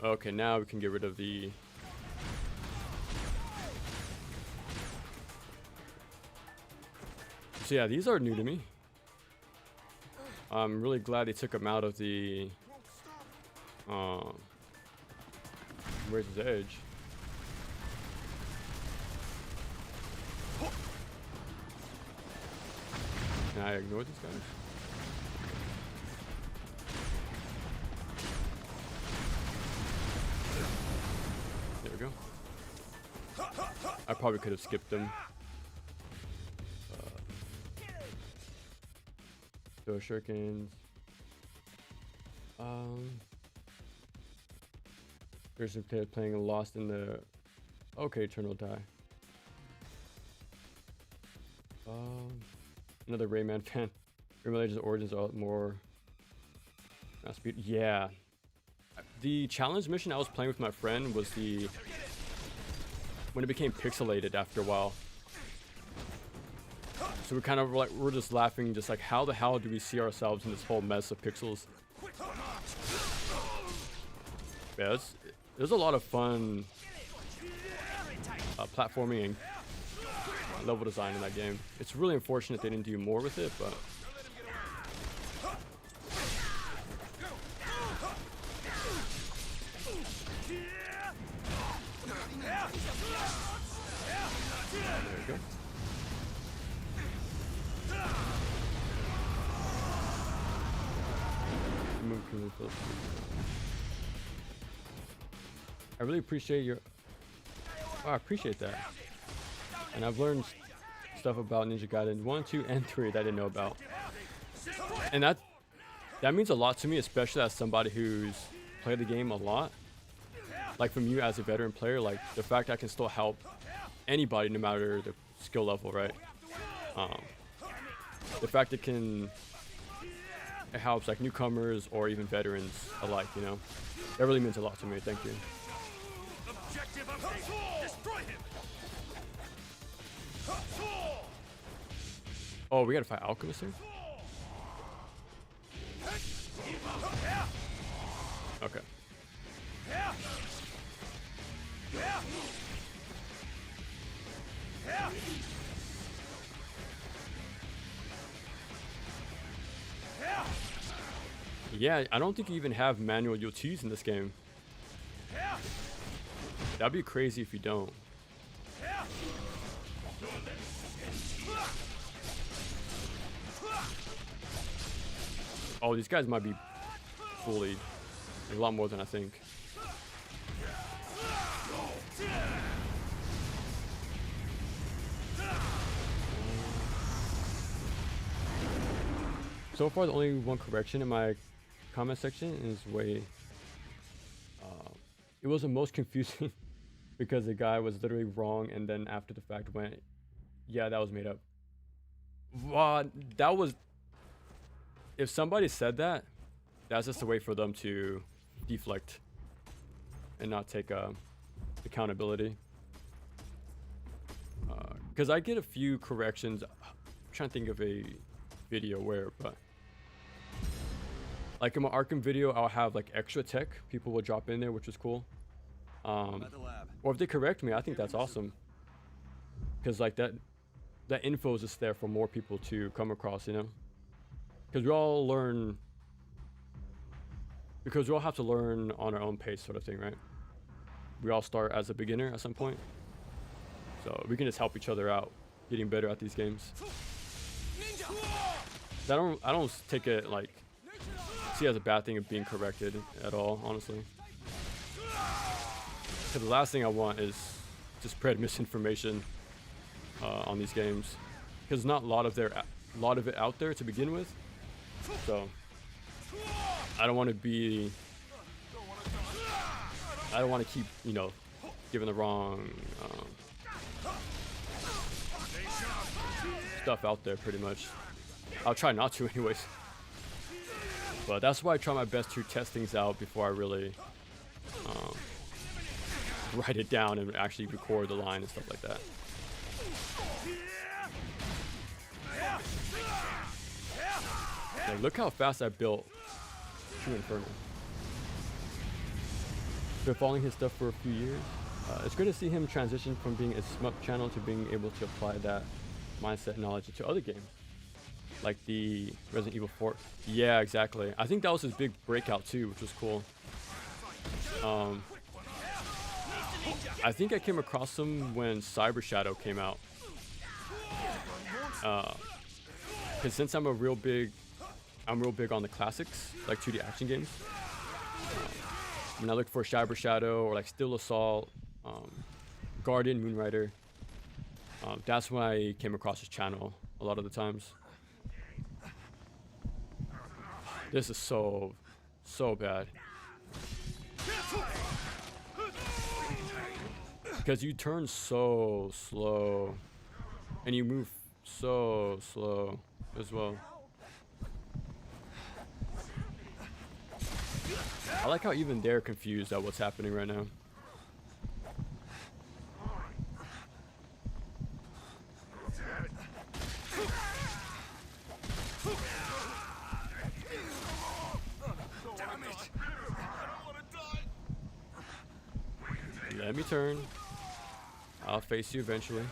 Speaker 1: okay, now we can get rid of the so yeah, these are new to me. I'm really glad they took him out of the where's his edge? Can I ignore these guys? I probably could have skipped them. So shurikens. There's some kid playing Lost in the. Okay, Eternal Die. Another Rayman fan. Rayman Legends Origins are more speed. Yeah. The challenge mission I was playing with my friend was when it became pixelated after a while. So we kind of we're just laughing, just like, how the hell do we see ourselves in this whole mess of pixels? Yeah, there's a lot of fun platforming and level design in that game. It's really unfortunate they didn't do more with it, but there we go. I really appreciate your. Oh, I appreciate that. And I've learned stuff about Ninja Gaiden 1, 2, and 3 that I didn't know about. And that means a lot to me, especially as somebody who's played the game a lot. Like from you as a veteran player, like the fact I can still help anybody no matter the skill level, right? The fact it helps like newcomers or even veterans alike, you know? That really means a lot to me. Thank you.
Speaker 4: Objective update. Destroy him.
Speaker 1: Oh, we gotta fight Alchemist here? Okay. Yeah, I don't think you even have manual UTs in this game. That'd be crazy if you don't. Oh, these guys might be bullied a lot more than I think. So far, the only one correction in my comment section is it was the most confusing because the guy was literally wrong and then after the fact went, yeah, that was made up. That was, if somebody said that, that's just a way for them to deflect and not take accountability. Because I get a few corrections. I'm trying to think of a video where, but like in my Arkham video, I'll have like extra tech people will drop in there, which is cool. Or if they correct me, I think that's awesome. Because like that info is just there for more people to come across, you know. Because we all have to learn on our own pace, sort of thing, right? We all start as a beginner at some point, so we can just help each other out, getting better at these games. I don't take it like see it as a bad thing of being corrected at all, honestly. Because the last thing I want is to spread misinformation on these games, because not a lot of it out there to begin with. So I don't want to keep, you know, giving the wrong stuff out there, pretty much. I'll try not to anyways. But that's why I try my best to test things out before I really write it down and actually record the line and stuff like that. Like, look how fast I built True Inferno. Been following his stuff for a few years. It's good to see him transition from being a SMUP channel to being able to apply that mindset and knowledge into other games, like the Resident Evil 4. Yeah, exactly. I think that was his big breakout too, which was cool. I think I came across him when Cyber Shadow came out. Because since I'm real big on the classics, like 2D action games. When I look for Cyber Shadow or like Still Assault, Guardian, Moonrider, That's when I came across his channel a lot of the times. This is so bad. Because you turn so slow and you move so slow as well. I like how even they're confused at what's happening right now. Let me turn. I'll face you eventually.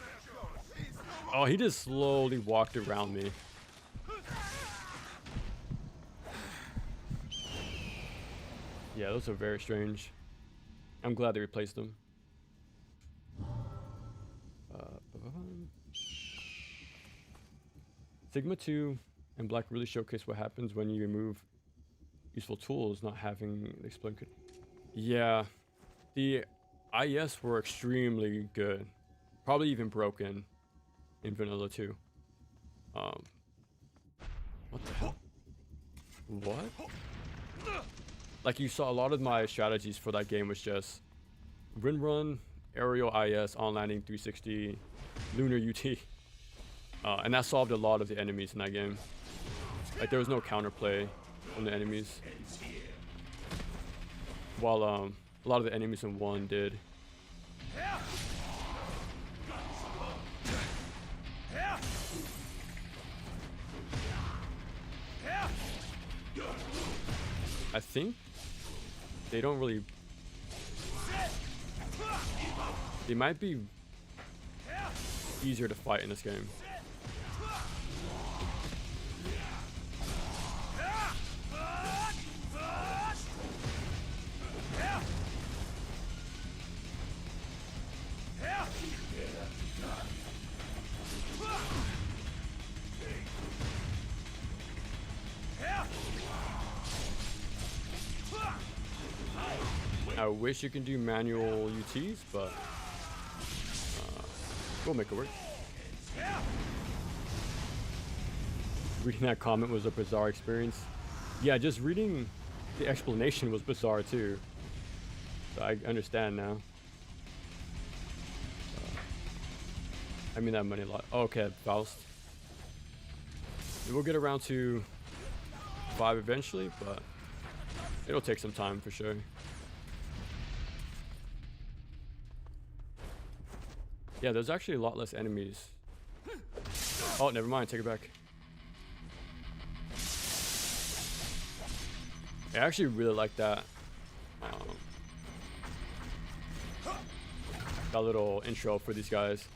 Speaker 1: Oh, he just slowly walked around me. Yeah, those are very strange. I'm glad they replaced them. Sigma 2 and Black really showcase what happens when you remove useful tools, not having the explain. Yeah, the IS were extremely good, probably even broken in Vanilla 2. What the hell? What? Like, you saw a lot of my strategies for that game was just run, aerial IS, on landing 360, lunar UT. And that solved a lot of the enemies in that game. Like, there was no counterplay on the enemies. While a lot of the enemies in 1 did. I think they don't really. They might be easier to fight in this game. I wish you can do manual UTs, but we'll make it work. Reading that comment was a bizarre experience. Yeah, just reading the explanation was bizarre too. So I understand now. I mean that money a lot. Oh, okay, Faust. We'll get around to 5 eventually, but it'll take some time for sure. Yeah, there's actually a lot less enemies. Oh, never mind, take it back. I actually really like that. That little intro for these guys.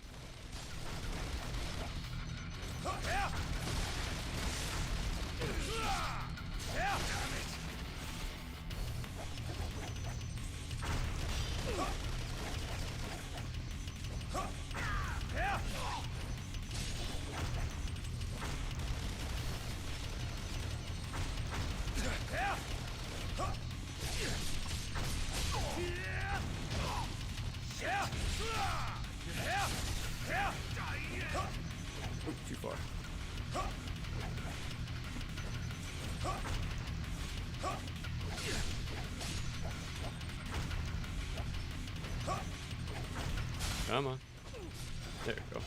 Speaker 1: Too far. Come on. There we go.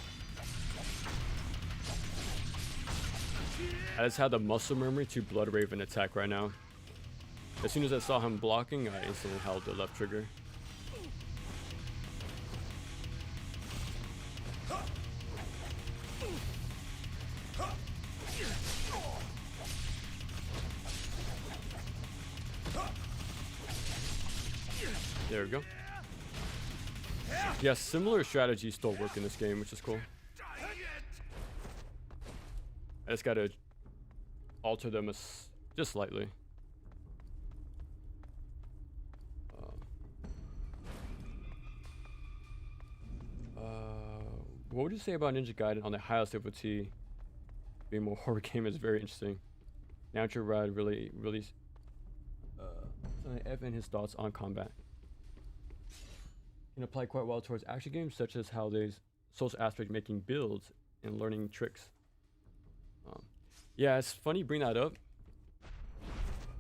Speaker 1: I just had the muscle memory to Blood Raven attack right now. As soon as I saw him blocking, I instantly held the left trigger. There we go. Yeah, similar strategies still work in this game, which is cool. I just gotta alter them just slightly. What would you say about Ninja Gaiden on the highest difficulty? Being more horror game is very interesting. Natural Ride really F and his thoughts on combat can apply quite well towards action games such as how they social aspect, making builds and learning tricks. Yeah, it's funny you bring that up,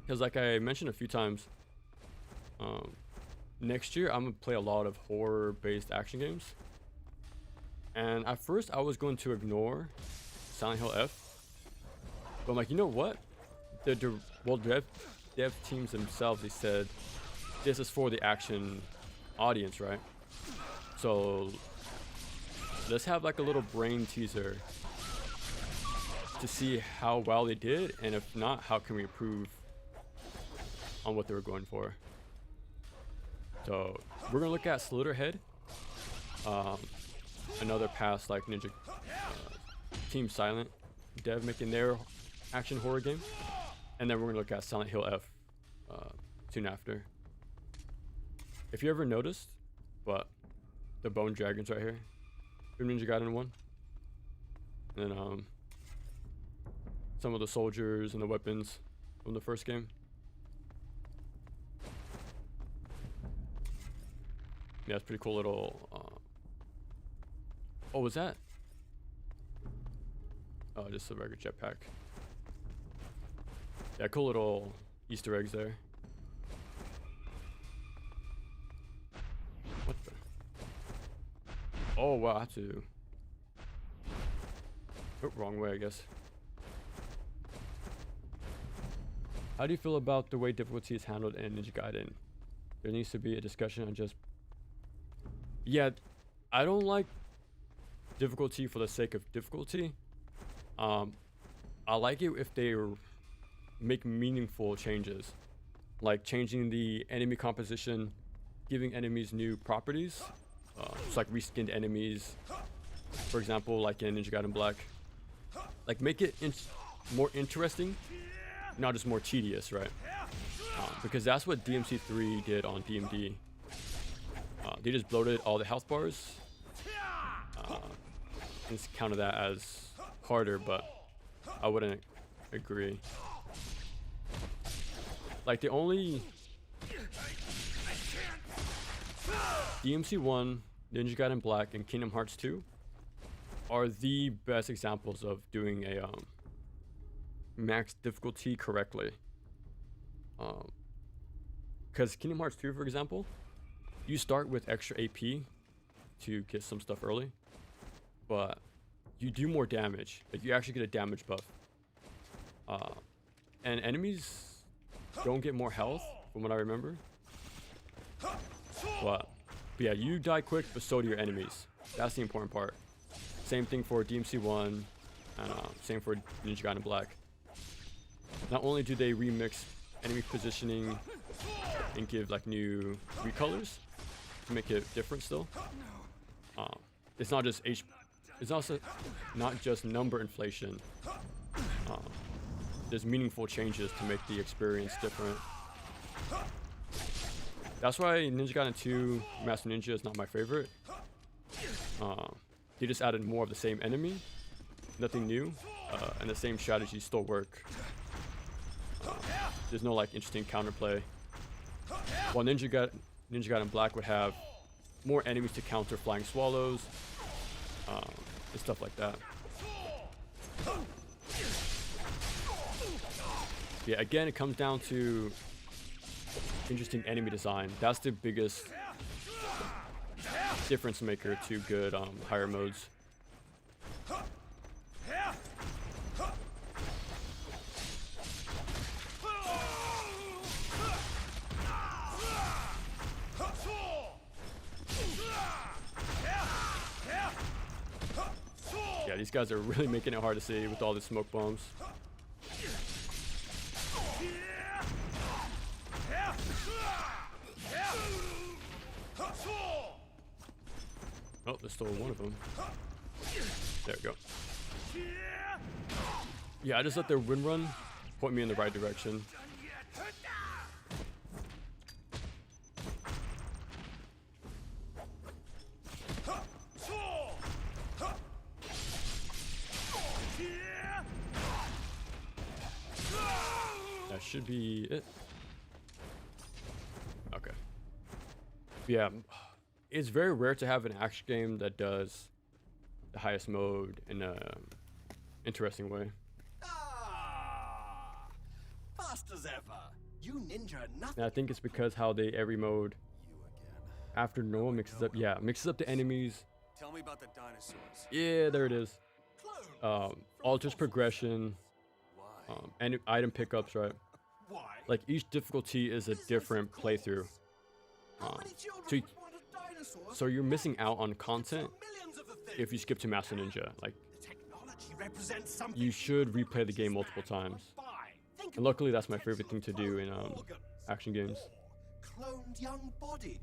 Speaker 1: because like I mentioned a few times, next year I'm gonna play a lot of horror-based action games. And at first I was going to ignore Silent Hill F, but I'm like, you know what? The dev teams themselves, they said this is for the action audience, right? So let's have like a little brain teaser to see how well they did, and if not, how can we improve on what they were going for. So we're gonna look at Slitterhead, another past like Ninja Team Silent dev making their action horror game, and then we're gonna look at Silent Hill F soon after. If you ever noticed, but the bone dragons right here from Ninja Gaiden 1, and then some of the soldiers and the weapons from the first game. Yeah, it's pretty cool little oh, was that? Oh, just a regular jetpack. Yeah, cool little Easter eggs there. What the? Oh wow, I have to. Oh, wrong way, I guess. How do you feel about the way difficulty is handled in Ninja Gaiden? There needs to be a discussion on just... Yeah, I don't like difficulty for the sake of difficulty. I like it if they make meaningful changes, like changing the enemy composition, giving enemies new properties. It's like reskinned enemies, for example, like in Ninja Gaiden Black. Like make it more interesting, not just more tedious, right? Because that's what DMC3 did on DMD. They just bloated all the health bars and counted that as harder, but I wouldn't agree. Like the only DMC1, Ninja Gaiden Black, and Kingdom Hearts 2 are the best examples of doing a max difficulty correctly. Because Kingdom Hearts 2, for example, you start with extra AP to get some stuff early, but you do more damage. Like you actually get a damage buff. And enemies don't get more health, from what I remember. But yeah, you die quick, but so do your enemies. That's the important part. Same thing for DMC1, and same for Ninja Gaiden Black. Not only do they remix enemy positioning and give like new recolors to make it different still. It's not just it's also not just number inflation. There's meaningful changes to make the experience different. That's why Ninja Gaiden 2 Master Ninja is not my favorite. They just added more of the same enemy, nothing new, and the same strategies still work. There's no like interesting counterplay. While Ninja Gaiden Black would have more enemies to counter flying swallows, and stuff like that. Yeah, again, it comes down to interesting enemy design. That's the biggest difference maker to good higher modes. Yeah, these guys are really making it hard to see with all the smoke bombs. Oh, there's still one of them. There we go. Yeah, I just let their wind run point me in the right direction. That should be it. Okay. Yeah, it's very rare to have an action game that does the highest mode in a interesting way.
Speaker 4: Ah, fast as ever. You ninja nothing.
Speaker 1: And I think it's because how they every mode
Speaker 5: You again.
Speaker 1: after normal mixes up the enemies.
Speaker 5: Tell me about the dinosaurs.
Speaker 1: Yeah, there it is.
Speaker 4: Clones.
Speaker 1: Alters progression,
Speaker 5: Why?
Speaker 1: and item pickups, right?
Speaker 4: Why?
Speaker 1: Like each difficulty is a different playthrough.
Speaker 4: How many children
Speaker 1: so,
Speaker 4: would want a dinosaur?
Speaker 1: so you're missing out on content
Speaker 4: Millions of the things.
Speaker 1: if you skip to Master Ninja. Like
Speaker 4: The technology represents something
Speaker 1: you should replay the game multiple times.
Speaker 4: buy. Think
Speaker 1: And luckily that's my favorite thing to do in
Speaker 4: organs.
Speaker 1: action games.
Speaker 4: Cloned young bodies.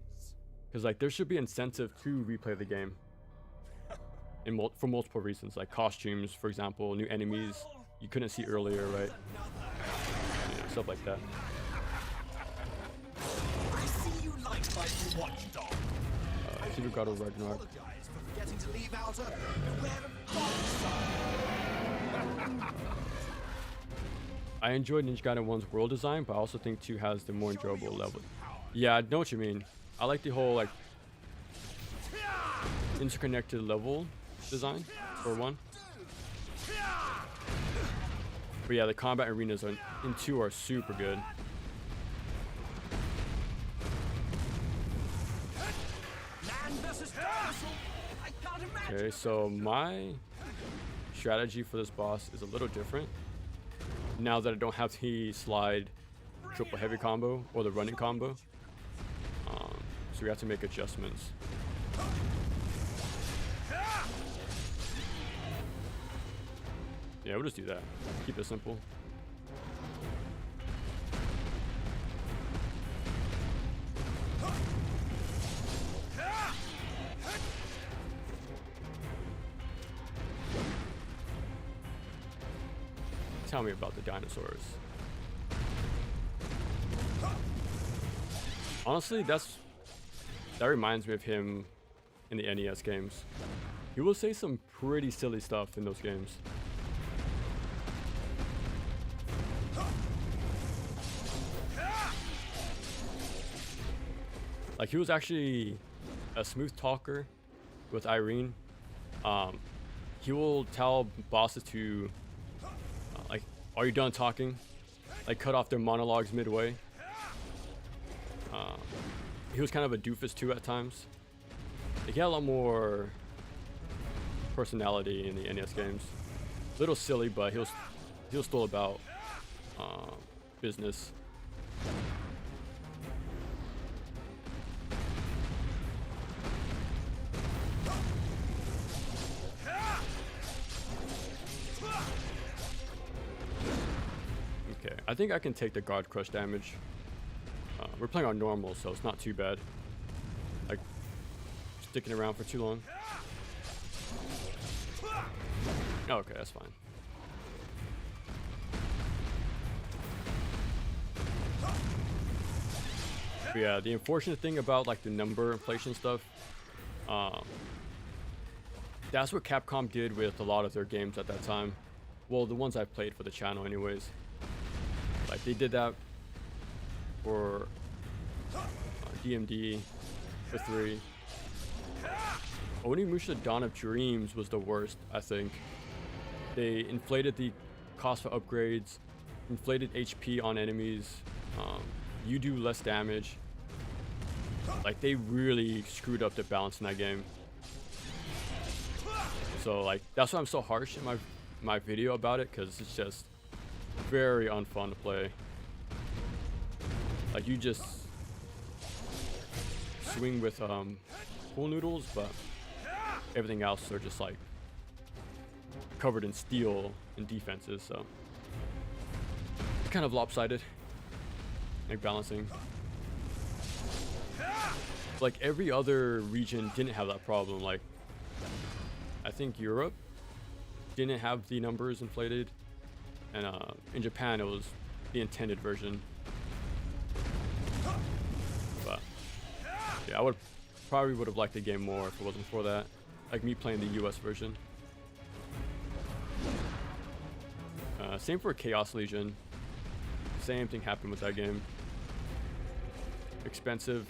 Speaker 1: Because like there should be incentive to replay the game. For multiple reasons, like costumes, for example, new enemies you couldn't see earlier, right? Yeah, stuff like that.
Speaker 4: I see you like fighting watchdog.
Speaker 1: Secret God of Ragnarok.
Speaker 4: Apologize for forgetting to leave out a beware of dogs.
Speaker 1: I enjoyed Ninja Gaiden 1's world design, but I also think 2 has the more enjoyable level. Yeah, I know what you mean. I like the whole like interconnected level design for 1. But yeah, the combat arenas in 2 are super good.
Speaker 4: Man versus dinosaur. I can't imagine.
Speaker 1: Okay, so my strategy for this boss is a little different. Now that I don't have the slide triple heavy combo or the running combo. So we have to make adjustments. Yeah, we'll just do that. Keep it simple. Tell me about the dinosaurs. Honestly, that reminds me of him in the NES games. He will say some pretty silly stuff in those games. Like, he was actually a smooth talker with Irene. He will tell bosses to like, are you done talking? Like, cut off their monologues midway. He was kind of a doofus too at times. Like, he had a lot more personality in the NES games. A little silly, but he was still about business. Okay, I think I can take the guard crush damage. We're playing on normal, so it's not too bad. Like, sticking around for too long. Okay, that's fine. But yeah, the unfortunate thing about like the number inflation stuff, that's what Capcom did with a lot of their games at that time. Well, the ones I played for the channel anyways. Like, they did that for DMD, for 3. Onimusha Dawn of Dreams was the worst, I think. They inflated the cost for upgrades, inflated HP on enemies, you do less damage. Like, they really screwed up the balance in that game. So, like, that's why I'm so harsh in my video about it, because it's just very unfun to play. Like, you just swing with pool noodles, but everything else are just like covered in steel and defenses, so it's kind of lopsided, like balancing. Like, every other region didn't have that problem. Like, I think Europe didn't have the numbers inflated, and in Japan it was the intended version. But yeah, I probably would have liked the game more if it wasn't for that. Like me playing the US version. Same for Chaos Legion. Same thing happened with that game. Expensive,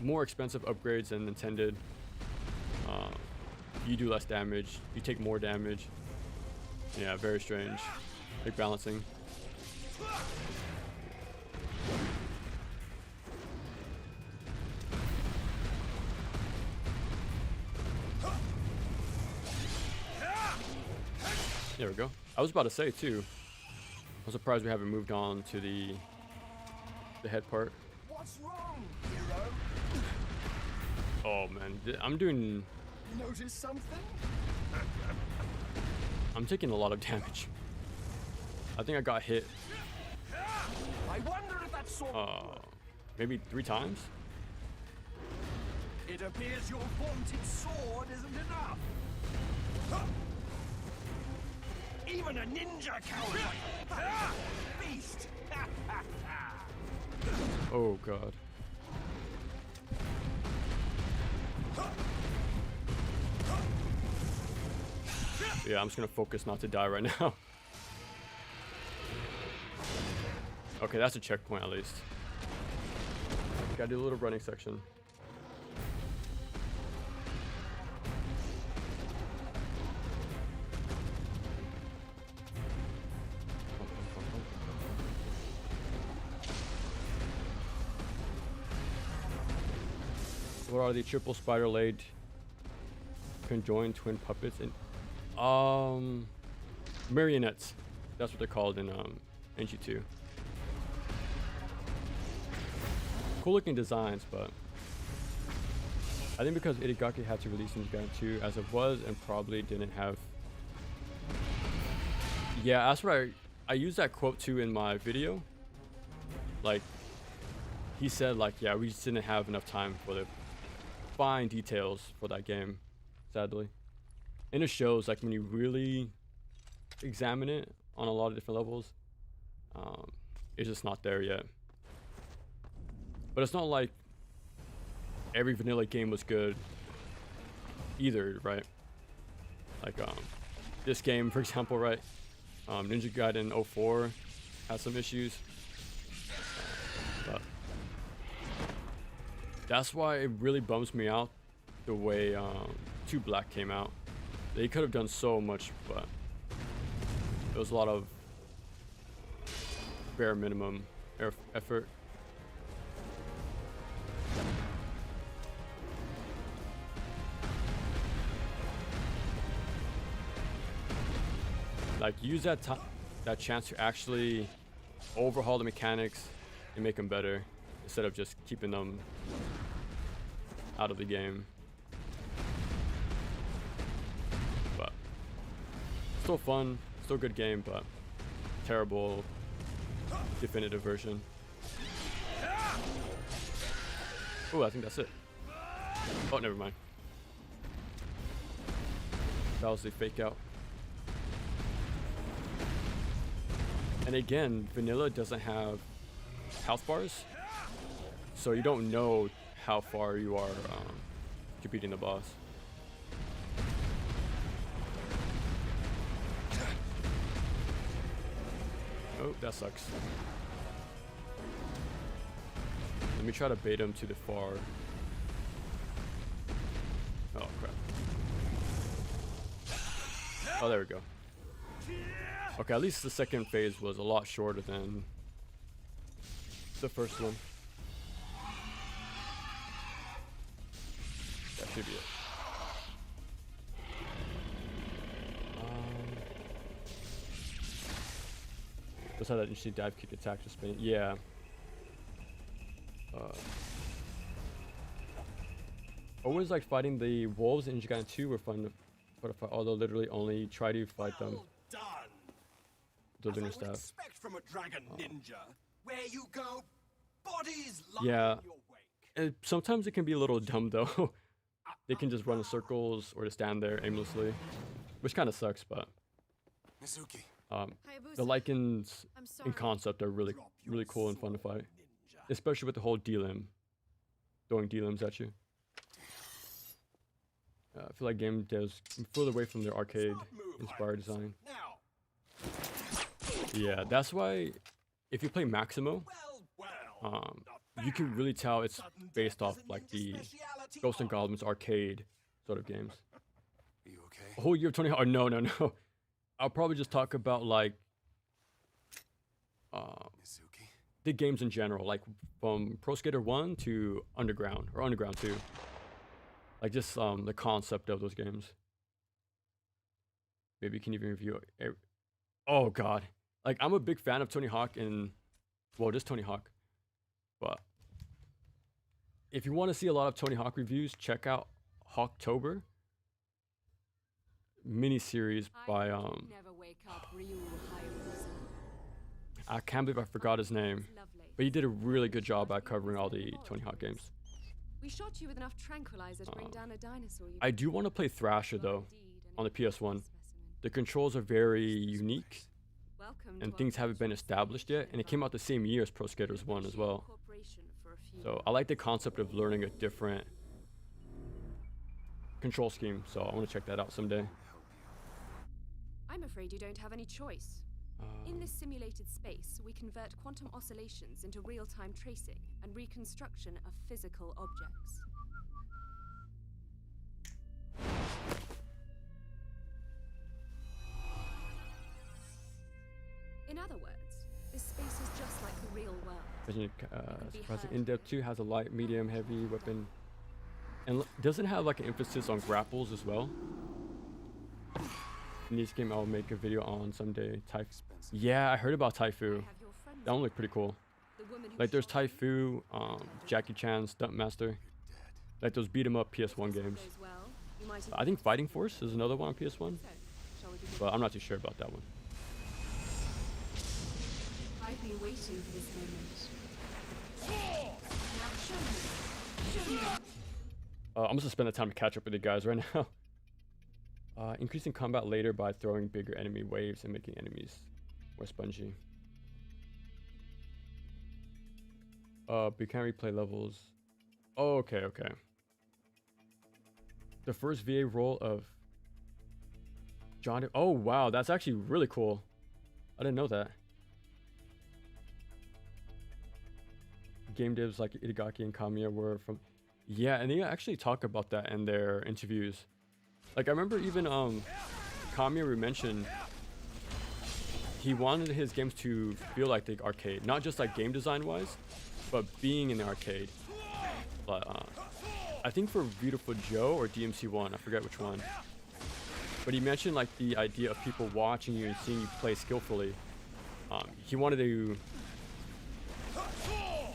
Speaker 1: more expensive upgrades than intended. you do less damage, you take more damage. Yeah, very strange. Like balancing. There we go. I was about to say too. I'm surprised we haven't moved on to the head part.
Speaker 3: What's wrong, hero?
Speaker 1: Oh man, I'm doing.
Speaker 3: Notice something?
Speaker 1: I'm taking a lot of damage. I think I got hit.
Speaker 3: I wonder if that sword.
Speaker 1: Maybe 3 times.
Speaker 3: It appears your vaunted sword isn't enough.
Speaker 4: Even a ninja coward like that beast!
Speaker 1: Oh god. Yeah, I'm just gonna focus not to die right now. Okay, that's a checkpoint at least. Gotta do a little running section. What are the triple spider laid conjoined twin puppets in marionettes? That's what they're called in NG2. Cool looking designs, but I think because Itagaki had to release in Gaiden 2 as it was and probably didn't have. Yeah, that's what I used that quote too in my video. Like he said, like, yeah, we just didn't have enough time for the fine details for that game, sadly. And it shows, like, when you really examine it on a lot of different levels, it's just not there yet. But it's not like every vanilla game was good either, right? Like this game, for example, right? Ninja Gaiden 04 has some issues, but that's why it really bums me out the way 2 Black came out. They could have done so much, but there was a lot of bare minimum effort. Like, use that chance to actually overhaul the mechanics and make them better instead of just keeping them out of the game. But still fun, still good game, but terrible definitive version. Oh, I think that's it. Oh, never mind. That was the fake out. And again, vanilla doesn't have health bars, so you don't know how far you are competing the boss. Oh, that sucks. Let me try to bait him to the far. Oh crap. Oh, there we go. Okay, at least the second phase was a lot shorter than the first one. That should be it. Just how that interesting dive kick attack just spinning. Yeah. Always like fighting the wolves in Ninja Gaiden 2 were fun to fight, although literally only try to fight them.
Speaker 4: Done.
Speaker 1: The
Speaker 4: As I
Speaker 1: lunar
Speaker 4: would
Speaker 1: staff.
Speaker 4: expect from a dragon ninja, where you go, bodies lie
Speaker 1: Yeah.
Speaker 4: in your wake.
Speaker 1: Sometimes it can be a little dumb though. They can just run in circles or just stand there aimlessly, which kind of sucks. But
Speaker 5: Mizuki.
Speaker 1: the lichens
Speaker 2: I'm sorry.
Speaker 1: in concept are really cool and fun to fight, especially with the whole D-limb, throwing D-limbs at you. I feel like game devs further away from their arcade inspired design.
Speaker 4: Now,
Speaker 1: Yeah, that's why if you play Maximo, you can really tell it's based off like the Ghosts and Goblins arcade sort of games. whole year of Tony Hawk. Oh, no, no, no. I'll probably just talk about like
Speaker 5: Mizuki.
Speaker 1: the games in general, like from Pro Skater 1 to Underground or Underground 2. Like just the concept of those games. Maybe you can even review it. Oh god. Like I'm a big fan of Tony Hawk and well, just Tony Hawk. But if you want to see a lot of Tony Hawk reviews, check out Hawktober mini-series by I can't believe I forgot his name, but he did a really good job at covering all the Tony Hawk games.
Speaker 9: We shot you with enough tranquilizer to bring down a dinosaur.
Speaker 1: I do want to play Thrasher though on the PS1. The controls are very unique and things haven't been established yet, and it came out the same year as Pro Skaters 1 as well. So I like the concept of learning a different control scheme, so I want to check that out someday.
Speaker 9: I'm afraid you don't have any choice. In this simulated space, we convert quantum oscillations into real-time tracing and reconstruction of physical objects. In other words, this space is just like the real world.
Speaker 1: Surprising. In-depth 2 has a light, medium, heavy weapon, and doesn't have like an emphasis on grapples as well. In this game, I'll make a video on someday. Yeah, I heard about Taifu. That one looked pretty cool. Like there's Taifu, Jackie Chan's Stuntmaster, like those beat 'em up PS1 games. I think Fighting Force is another one on PS1, but I'm not too sure about that one.
Speaker 7: I've been waiting for this moment. Now show me.
Speaker 1: I'm gonna spend the time to catch up with you guys right now. Increasing combat later by throwing bigger enemy waves and making enemies more spongy. But you can't replay levels. Oh, okay, okay. The first VA role of John. Oh, wow, that's actually really cool. I didn't know that. Game devs like Itagaki and Kamiya were from. Yeah, and they actually talk about that in their interviews. Like I remember even Kamiya mentioned he wanted his games to feel like the arcade, not just like game design wise, but being in the arcade. But I think for Beautiful Joe or DMC1, I forget which one. But he mentioned like the idea of people watching you and seeing you play skillfully. He wanted to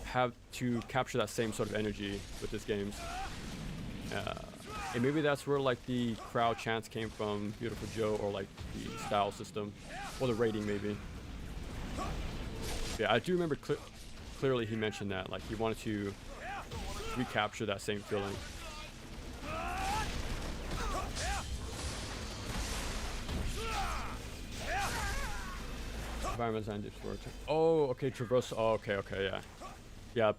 Speaker 1: have to capture that same sort of energy with his games. And maybe that's where like the crowd chants came from, Beautiful Joe, or like the style system, or the rating maybe. Yeah, I do remember clearly he mentioned that, like he wanted to recapture that same feeling. Environment design dips work. Oh, okay, traverse. Oh, okay, okay, yeah. Yeah,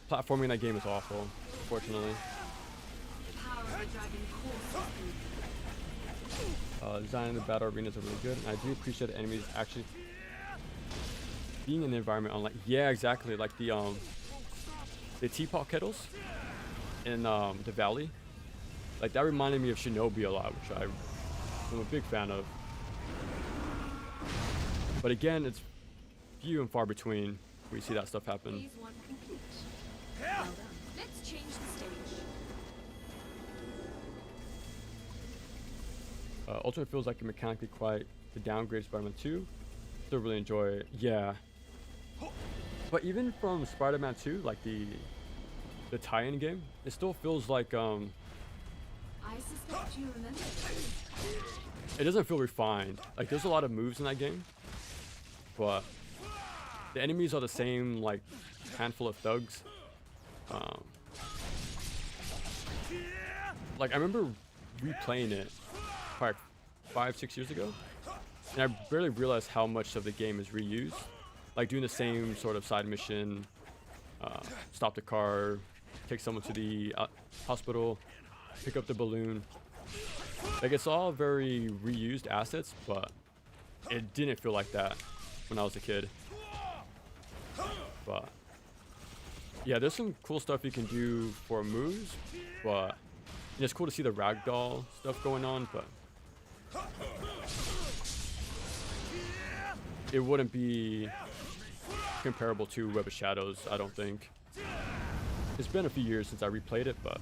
Speaker 1: platforming in that game is awful, unfortunately. Design in the battle arenas are really good, and I do appreciate the enemies actually being in the environment. On like, yeah, exactly, like the teapot kettles in the valley. Like that reminded me of Shinobi a lot, which I'm a big fan of. But again, it's few and far between where you see that stuff happen.
Speaker 7: Phase 1 complete. Well done. Let's change the stage.
Speaker 1: Ultimate feels like a mechanically quite the downgrade Spider-Man 2. Still really enjoy it. Yeah. But even from Spider-Man 2, like the tie-in game, it still feels like
Speaker 7: I suspect you remember.
Speaker 1: it doesn't feel refined. Like there's a lot of moves in that game, but the enemies are the same, like handful of thugs. Like I remember replaying it probably 5-6 years ago, and I barely realized how much of the game is reused. Like doing the same sort of side mission, stop the car, take someone to the hospital, pick up the balloon. Like it's all very reused assets, but it didn't feel like that when I was a kid. But yeah, there's some cool stuff you can do for moves, but it's cool to see the ragdoll stuff going on, but it wouldn't be comparable to Web of Shadows, I don't think. It's been a few years since I replayed it, but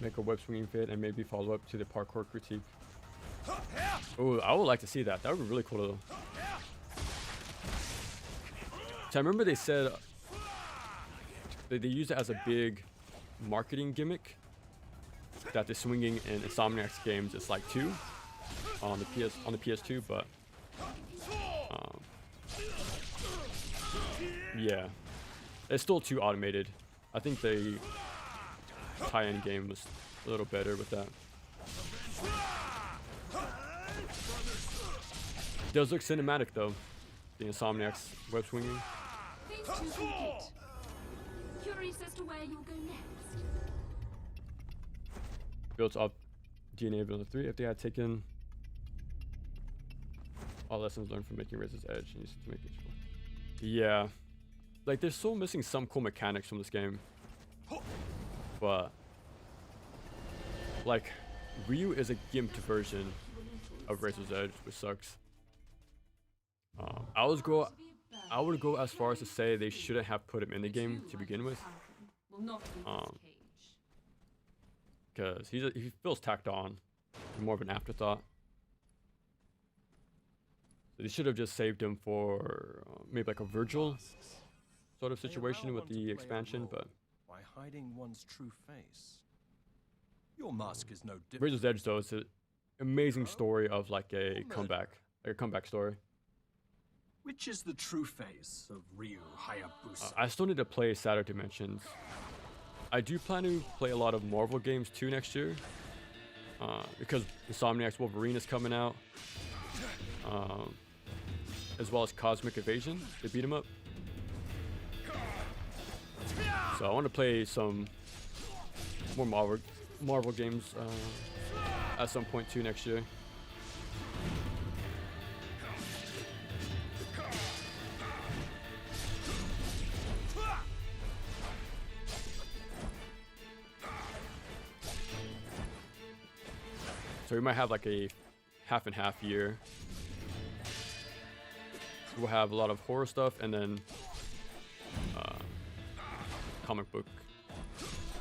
Speaker 1: make a web swinging fit and maybe follow up to the parkour critique. Oh, I would like to see that. That would be really cool though. So I remember they said they used it as a big marketing gimmick that the swinging in Insomniac's games is like 2 on the PS2, but yeah, it's still too automated. I think the tie-in game was a little better with that. It does look cinematic though, the Insomniac's web swinging.
Speaker 7: Phase 2 complete. Curious as to where you'll go next.
Speaker 1: Built up DNA of Vanilla 3 if they had taken all lessons learned from making Razor's Edge and used it to make it. Yeah, like they're still missing some cool mechanics from this game, but like Ryu is a gimped version of Razor's Edge, which sucks. I would go as far as to say they shouldn't have put him in the game to begin with, because he feels tacked on, more of an afterthought. So they should have just saved him for maybe like a Virgil sort of situation with the expansion, but
Speaker 4: by hiding one's true face. Your mask is no different.
Speaker 1: Razor's Edge though is an amazing story of like a comeback story.
Speaker 4: Which is the true face of Ryu Hayabusa?
Speaker 1: I still need to play Shattered Dimensions. I do plan to play a lot of Marvel games too next year, because Insomniac's Wolverine is coming out, as well as Cosmic Evasion, the beat 'em up. So I want to play some more Marvel games at some point too next year. So we might have like a half and half year. We'll have a lot of horror stuff and then comic book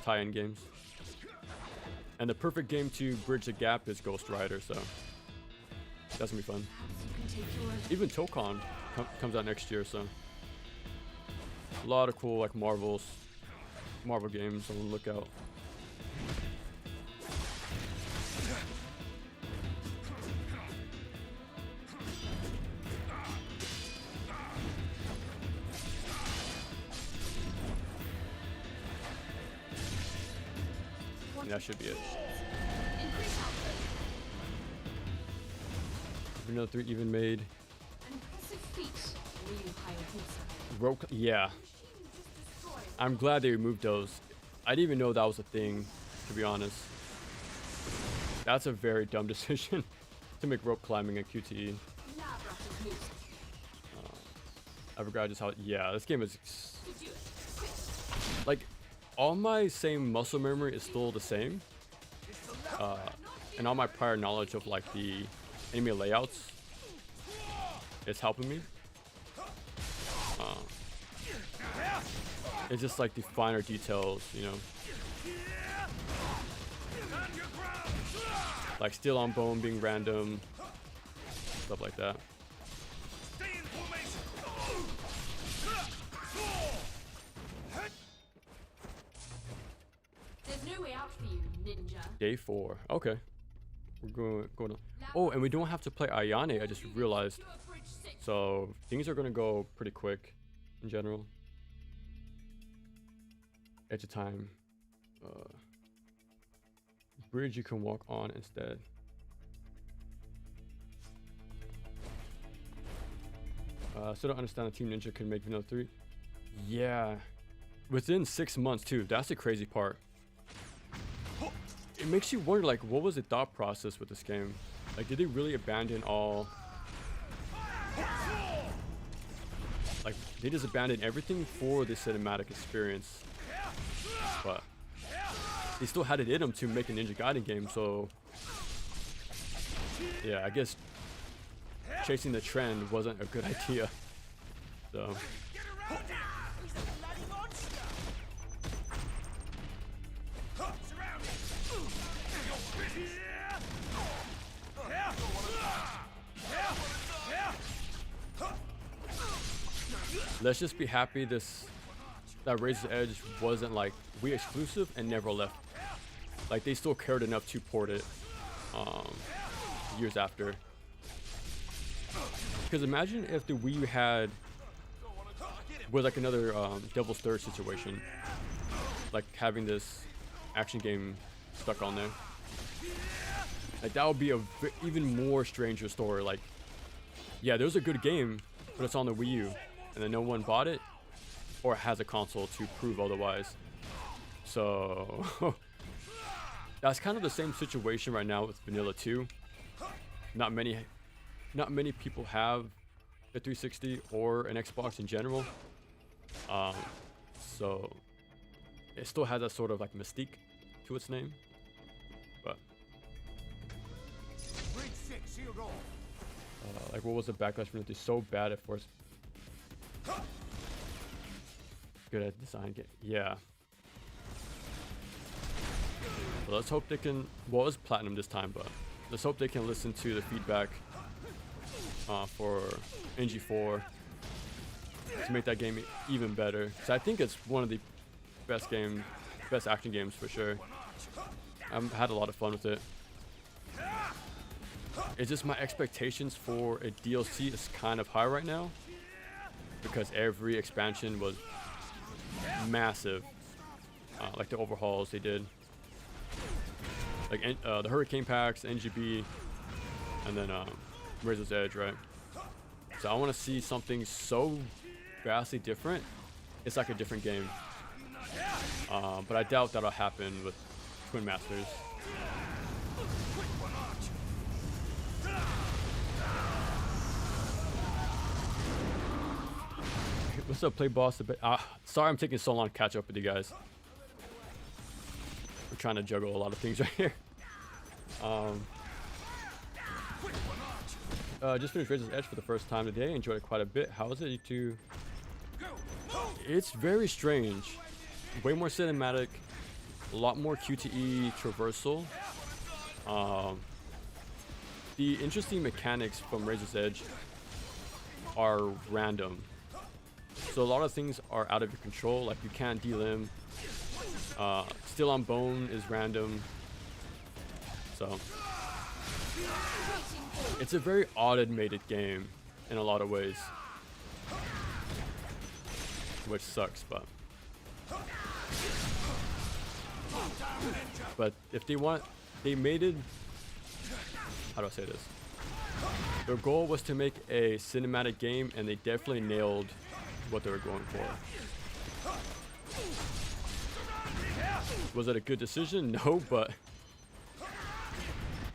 Speaker 1: tie-in games. And the perfect game to bridge the gap is Ghost Rider, so that's gonna be fun. Even Tokon comes out next year, so a lot of cool like Marvel games on the lookout. That should be it. Vanilla 3 even made. Yeah. I'm glad they removed those. I didn't even know that was a thing, to be honest. That's a very dumb decision to make rope climbing a QTE. I forgot just how. Yeah, this game is like. All my same muscle memory is still the same, and all my prior knowledge of like the enemy layouts is helping me. It's just like the finer details, you know, like steel on bone being random, stuff like that. Day 4. Okay. We're going to. Oh, and we don't have to play Ayane, I just realized. So things are going to go pretty quick in general. Edge of time. Bridge you can walk on instead. Still don't understand the Team Ninja can make Vanilla 3. Yeah. Within 6 months too. That's the crazy part. It makes you wonder, like, what was the thought process with this game? Like, did they really abandon all... Like, they just abandoned everything for the cinematic experience. But they still had it in them to make a Ninja Gaiden game. So yeah, I guess chasing the trend wasn't a good idea. So let's just be happy that Razor's Edge wasn't like Wii exclusive and never left. Like they still cared enough to port it years after. Because imagine if the Wii had was like another Devil's Third situation, like having this action game stuck on there. Like that would be a even more stranger story. Like, yeah, there's a good game, but it's on the Wii U, and then no one bought it or has a console to prove otherwise. So that's kind of the same situation right now with Vanilla 2. Not many people have a 360 or an Xbox in general. So it still has that sort of like mystique to its name. But like, what was the backlash from it? So bad at first. Good at design game. Yeah. Well, let's hope they can. Well, it's platinum this time, but let's hope they can listen to the feedback for NG4 to make that game even better. So I think it's one of the best action games for sure. I've had a lot of fun with it. It's just my expectations for a DLC is kind of high right now because every expansion was massive. Like the overhauls they did, like the Hurricane packs, NGB, and then Razor's Edge, right? So I want to see something so vastly different. It's like a different game. But I doubt that'll happen with Twin Masters. What's up, Play Boss? Sorry I'm taking so long to catch up with you guys. We're trying to juggle a lot of things right here. Just finished Razor's Edge for the first time today. Enjoyed it quite a bit. How is it, you two? It's very strange. Way more cinematic. A lot more QTE traversal. The interesting mechanics from Razor's Edge are random. So a lot of things are out of your control. Like you can't delimb. Still on Bone is random. So it's a very automated game in a lot of ways, which sucks, but if they made it, how do I say this? Their goal was to make a cinematic game, and they definitely nailed what they were going for. Was it a good decision? No, but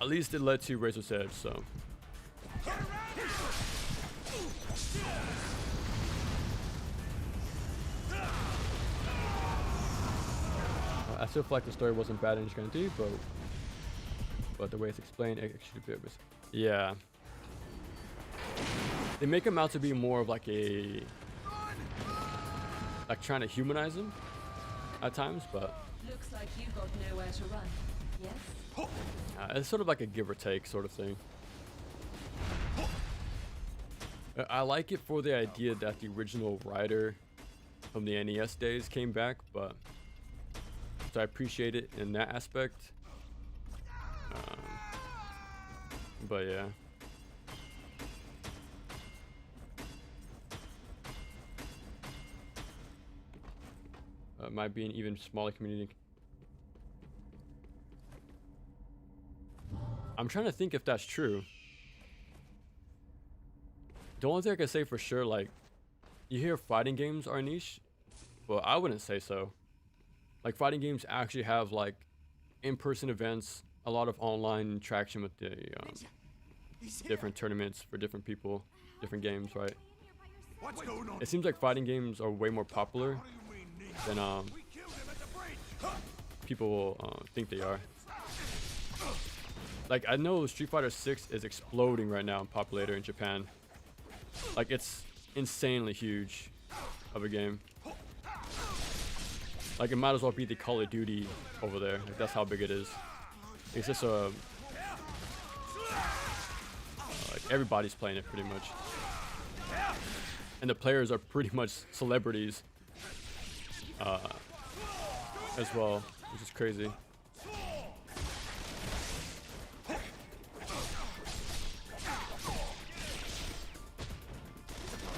Speaker 1: at least it led to Razor's Edge, so. I still feel like the story wasn't bad in Gaiden, but the way it's explained, it actually a bit was. Yeah. They make him out to be more of like trying to humanize him at times, but.
Speaker 7: Looks like you got nowhere to run. Yes?
Speaker 1: It's sort of like a give or take sort of thing. I like it for the idea that the original writer from the NES days came back, but so I appreciate it in that aspect. But yeah. Might be an even smaller community. I'm trying to think if that's true. The only thing I can say for sure, like, you hear fighting games are niche, but I wouldn't say so. Like, fighting games actually have like in-person events, a lot of online interaction with the different tournaments for different people, different games, right?
Speaker 3: What's going on?
Speaker 1: It seems like fighting games are way more popular than people think they are. Like, I know Street Fighter 6 is exploding right now in popularity in Japan. Like, it's insanely huge of a game. Like, it might as well be the Call of Duty over there. Like, that's how big it is. It's just a like everybody's playing it pretty much, and the players are pretty much celebrities as well, which is crazy.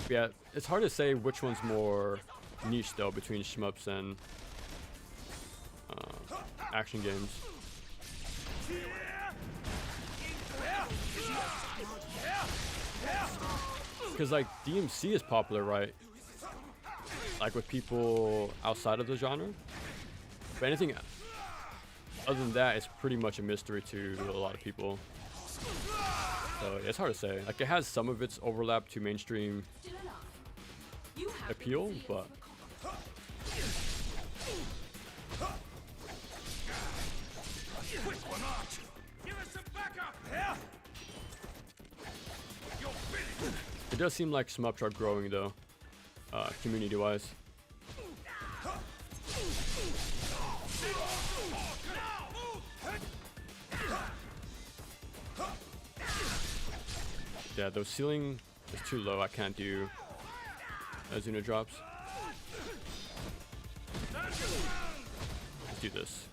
Speaker 1: Yeah, it's hard to say which one's more niche though between shmups and action games. Because like DMC is popular, right? Like with people outside of the genre. But anything other than that, it's pretty much a mystery to a lot of people. So it's hard to say. Like, it has some of its overlap to mainstream appeal, but it does seem like shmups are growing though, community-wise. Yeah, the ceiling is too low. I can't do Azuna drops. Let's do this.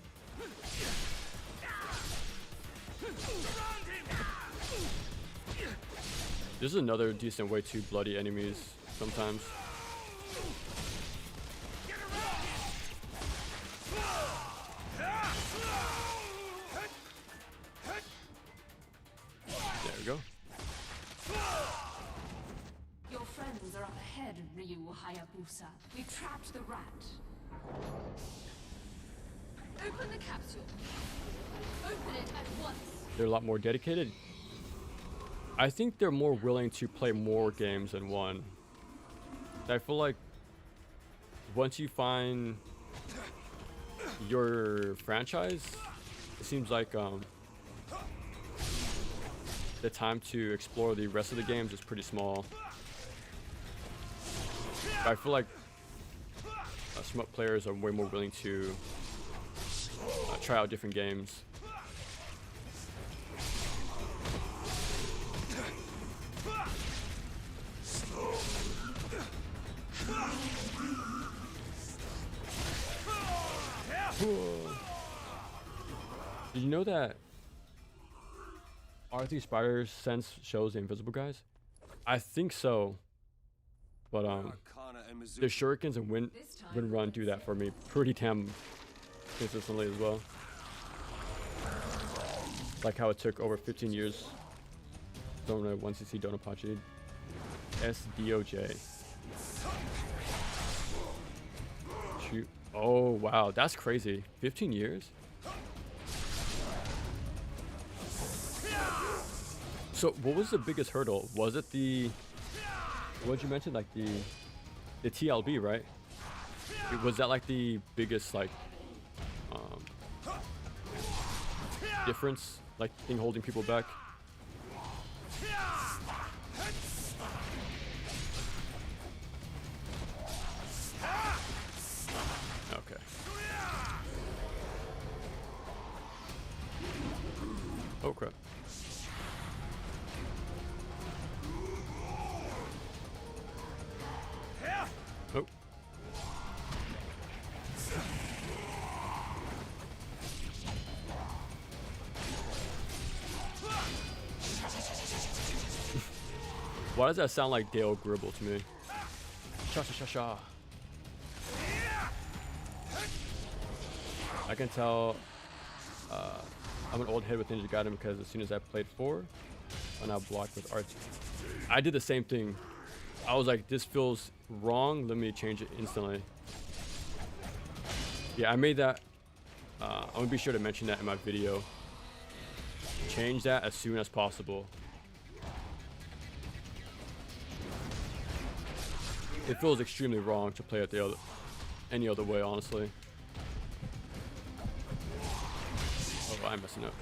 Speaker 1: This is another decent way to bloody enemies sometimes. There we go.
Speaker 7: Your friends are up ahead, Ryu Hayabusa. We trapped the rat. Open the capsule. Open it at once.
Speaker 1: They're a lot more dedicated. I think they're more willing to play more games than one. I feel like once you find your franchise, it seems like the time to explore the rest of the games is pretty small. I feel like shmup players are way more willing to try out different games. Did you know that R3 Spider's sense shows the invisible guys? I think so, but the shurikens and wind run do that for me pretty damn consistently as well. Like how it took over 15 years. Don't know 1cc Donopachi. SDOJ. Shoot. Oh wow, that's crazy. 15 years? So what was the biggest hurdle? Was it the, what did you mention, like the TLB, right? Was that like the biggest like difference, like thing holding people back? Okay. Oh crap. Oh. Why does that sound like Dale Gribble to me? Sha sha sha sha. I can tell I'm an old head with Ninja Gaiden because as soon as I played 4, I now blocked with arts. I did the same thing. I was like, this feels wrong. Let me change it instantly. Yeah, I made that. I'm gonna be sure to mention that in my video. Change that as soon as possible. It feels extremely wrong to play it any other way, honestly. Why am I messing up?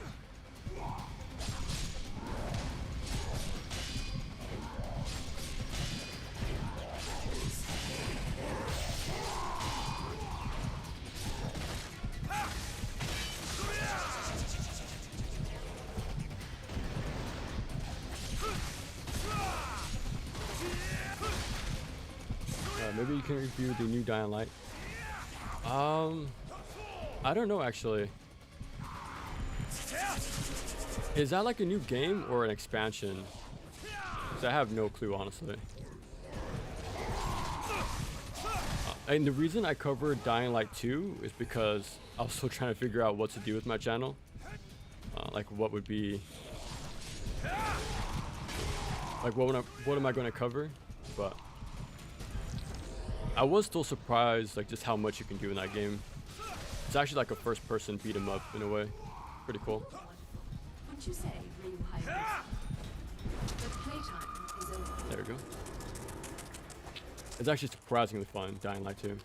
Speaker 1: Maybe you can review the new Dying Light. I don't know actually. Is that like a new game or an expansion? 'Cause I have no clue honestly. And the reason I covered Dying Light 2 is because I was still trying to figure out what to do with my channel. Like what would be like what am I going to cover? But I was still surprised like just how much you can do in that game. It's actually like a first person beat 'em up in a way. Pretty cool.
Speaker 7: Would you say real high risk? But playtime is over.
Speaker 1: There we go. It's actually surprisingly fun, Dying Light 2.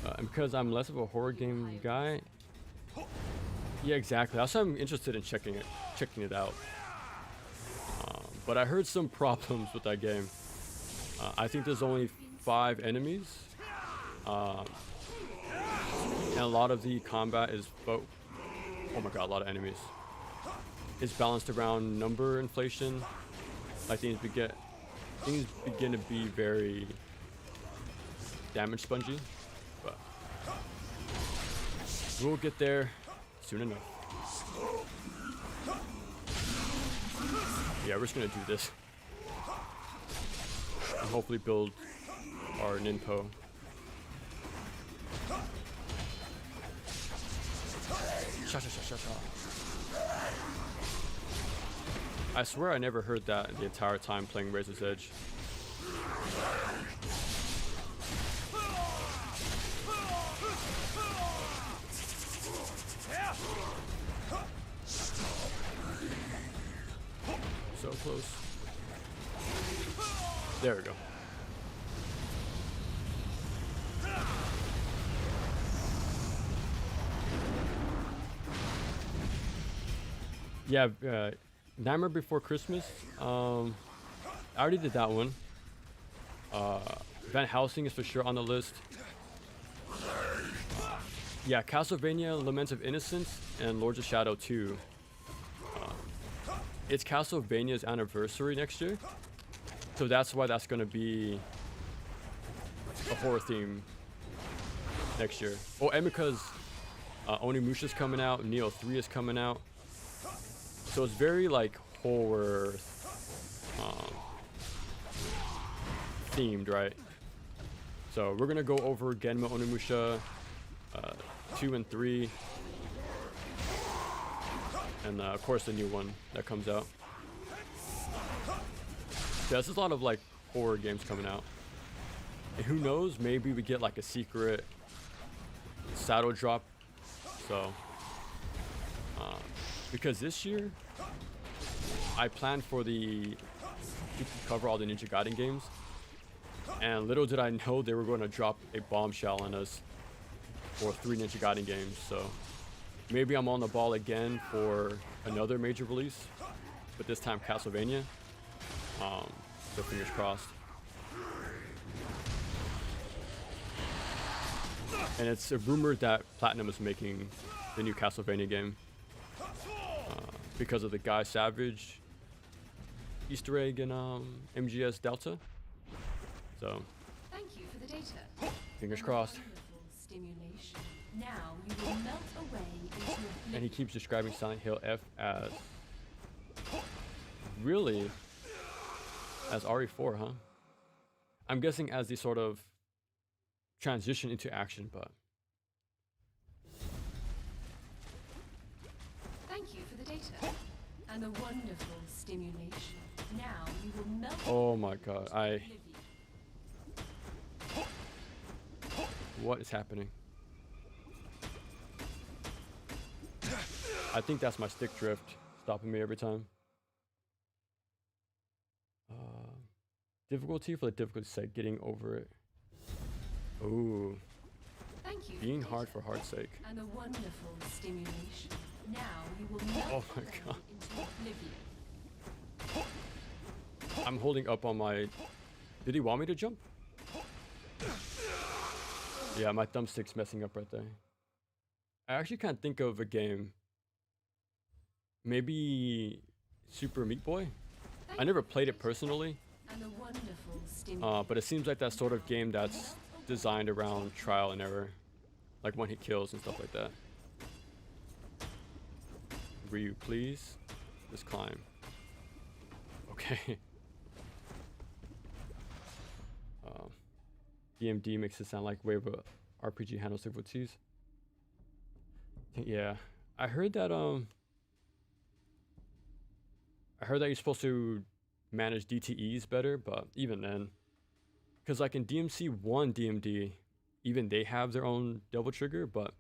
Speaker 1: And because I'm less of a horror game guy. Yeah, exactly. That's why I'm interested in checking it out. But I heard some problems with that game. I think there's only 5 enemies. And a lot of the combat is oh my god, a lot of enemies. It's balanced around number inflation. Like things begin to be very damage spongy, but we'll get there soon enough. Yeah, we're just gonna do this and hopefully build our ninpo. Sha sha sha sha sha. I swear I never heard that the entire time playing Razor's Edge. So close. There we go. Yeah, Nightmare Before Christmas. I already did that one. Van Helsing is for sure on the list. Yeah, Castlevania Lament of Innocence and Lords of Shadow 2. It's Castlevania's anniversary next year. So that's why that's going to be a horror theme next year. Oh, and because Onimusha's coming out, Neo 3 is coming out. So it's very like horror themed, right? So we're gonna go over Genma Onimusha 2 and 3, and of course the new one that comes out. Yeah, there's a lot of like horror games coming out, and who knows, maybe we get like a secret saddle drop. So because this year I planned for to cover all the Ninja Gaiden games, and little did I know they were going to drop a bombshell on us for 3 Ninja Gaiden games. So maybe I'm on the ball again for another major release, but this time Castlevania. So fingers crossed. And it's rumored that Platinum is making the new Castlevania game because of the Guy Savage Easter egg in MGS Delta. So
Speaker 7: Thank you for the data.
Speaker 1: fingers crossed.
Speaker 7: Stimulation. Now you will melt away into
Speaker 1: And he keeps describing Silent Hill F as really as RE4, huh? I'm guessing as the sort of transition into action, but
Speaker 7: Thank you for the data and the wonderful stimulation. Now you will melt.
Speaker 1: oh my god, what is happening? I think that's my stick drift stopping me every time. Difficulty for the difficulty sake, getting over it. Ooh.
Speaker 7: Thank you
Speaker 1: being hard for hard's sake.
Speaker 7: And a wonderful stimulation. Now you will melt
Speaker 1: Oh my god.
Speaker 7: into oblivion.
Speaker 1: I'm holding up on my... Did he want me to jump? Yeah, my thumbstick's messing up right there. I actually can't think of a game. Maybe Super Meat Boy? I never played it personally.
Speaker 7: And a wonderful stimulation.
Speaker 1: But it seems like that sort of game that's designed around trial and error. Like one-hit kills and stuff like that. Ryu, please. Just climb. Okay. DMD makes it sound like way of a RPG handles difficulties. Yeah. I heard that you're supposed to manage DTEs better, but even then, because like in DMC 1 DMD, even they have their own double trigger, but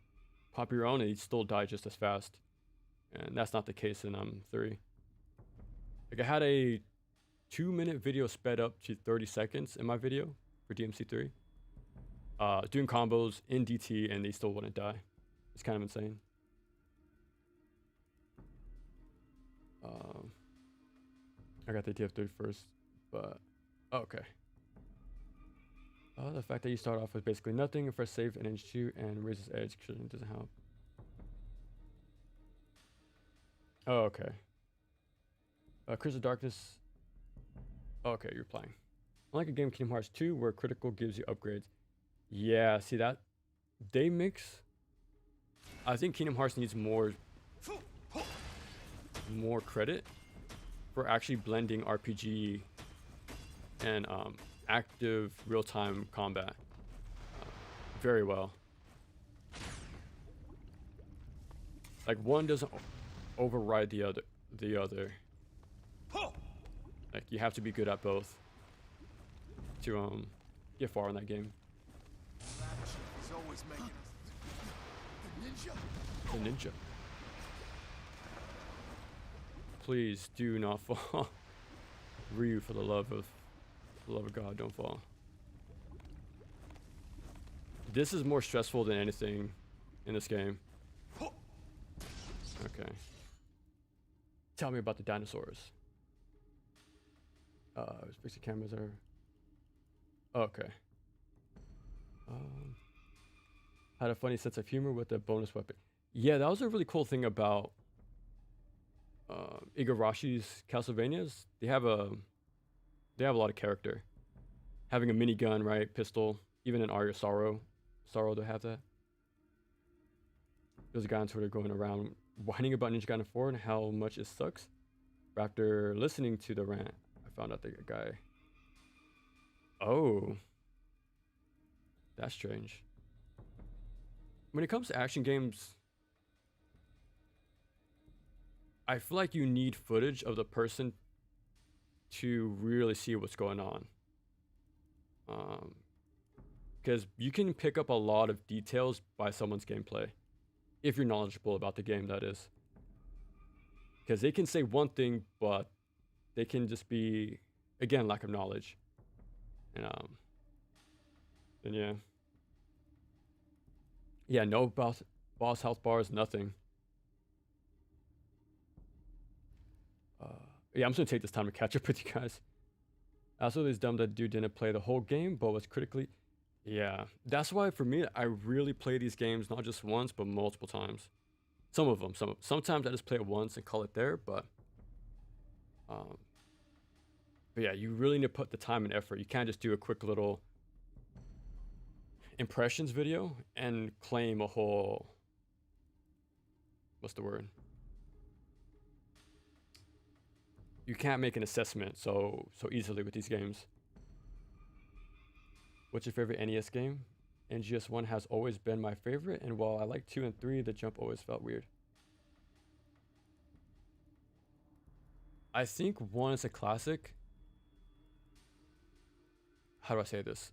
Speaker 1: pop your own and you still die just as fast, and that's not the case in 3. Like I had a 2-minute video sped up to 30 seconds in my video for DMC 3, doing combos in DT, and they still wouldn't die. It's kind of insane. I got the TF3 first, but okay. The fact that you start off with basically nothing and first save an inch 2 and raises edge doesn't help. Oh, okay. Curse of Darkness. Oh, okay, you're playing. Unlike a game Kingdom Hearts 2 where critical gives you upgrades. Yeah, see that? They mix. I think Kingdom Hearts needs more credit for actually blending RPG and active real-time combat very well. Like one doesn't override the other. Like you have to be good at both to get far in that game.
Speaker 3: He's always making us. The ninja.
Speaker 1: The ninja. Please do not fall. Ryu, for the love of God, don't fall. This is more stressful than anything in this game. Okay. Tell me about the dinosaurs. Basic cameras are... Okay. Had a funny sense of humor with the bonus weapon. Yeah, that was a really cool thing about Igarashi's Castlevanias. They have a lot of character. Having a minigun, right? Pistol. Even in Aria Sorrow they have that. There's a guy on Twitter going around whining about Ninja Gaiden 4 and how much it sucks. But after listening to the rant, I found out the guy... Oh. That's strange. When it comes to action games, I feel like you need footage of the person to really see what's going on. Because you can pick up a lot of details by someone's gameplay. If you're knowledgeable about the game, that is. Because they can say one thing, but they can just be, again, lack of knowledge. And yeah. Yeah, no boss health bars, nothing. Yeah, I'm just gonna take this time to catch up with you guys. Also, it's dumb that dude didn't play the whole game, but was critically... Yeah, that's why for me, I really play these games not just once, but multiple times. Some of them. Sometimes I just play it once and call it there, but yeah, you really need to put the time and effort. You can't just do a quick little impressions video and claim a whole... What's the word? You can't make an assessment so easily with these games. What's your favorite NES game? NGS1 has always been my favorite, and while I like 2 and 3, the jump always felt weird. I think 1 is a classic. How do I say this?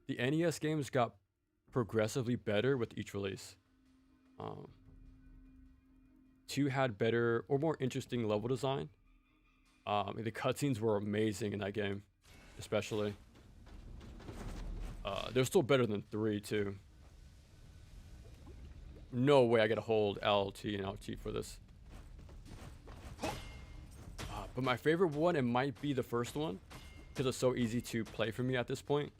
Speaker 1: The NES games got progressively better with each release. 2 had better or more interesting level design. The cutscenes were amazing in that game, especially. They're still better than 3 too. no way I gotta hold LT and LT for this. But my favorite one, it might be the first one, because it's so easy to play for me at this point.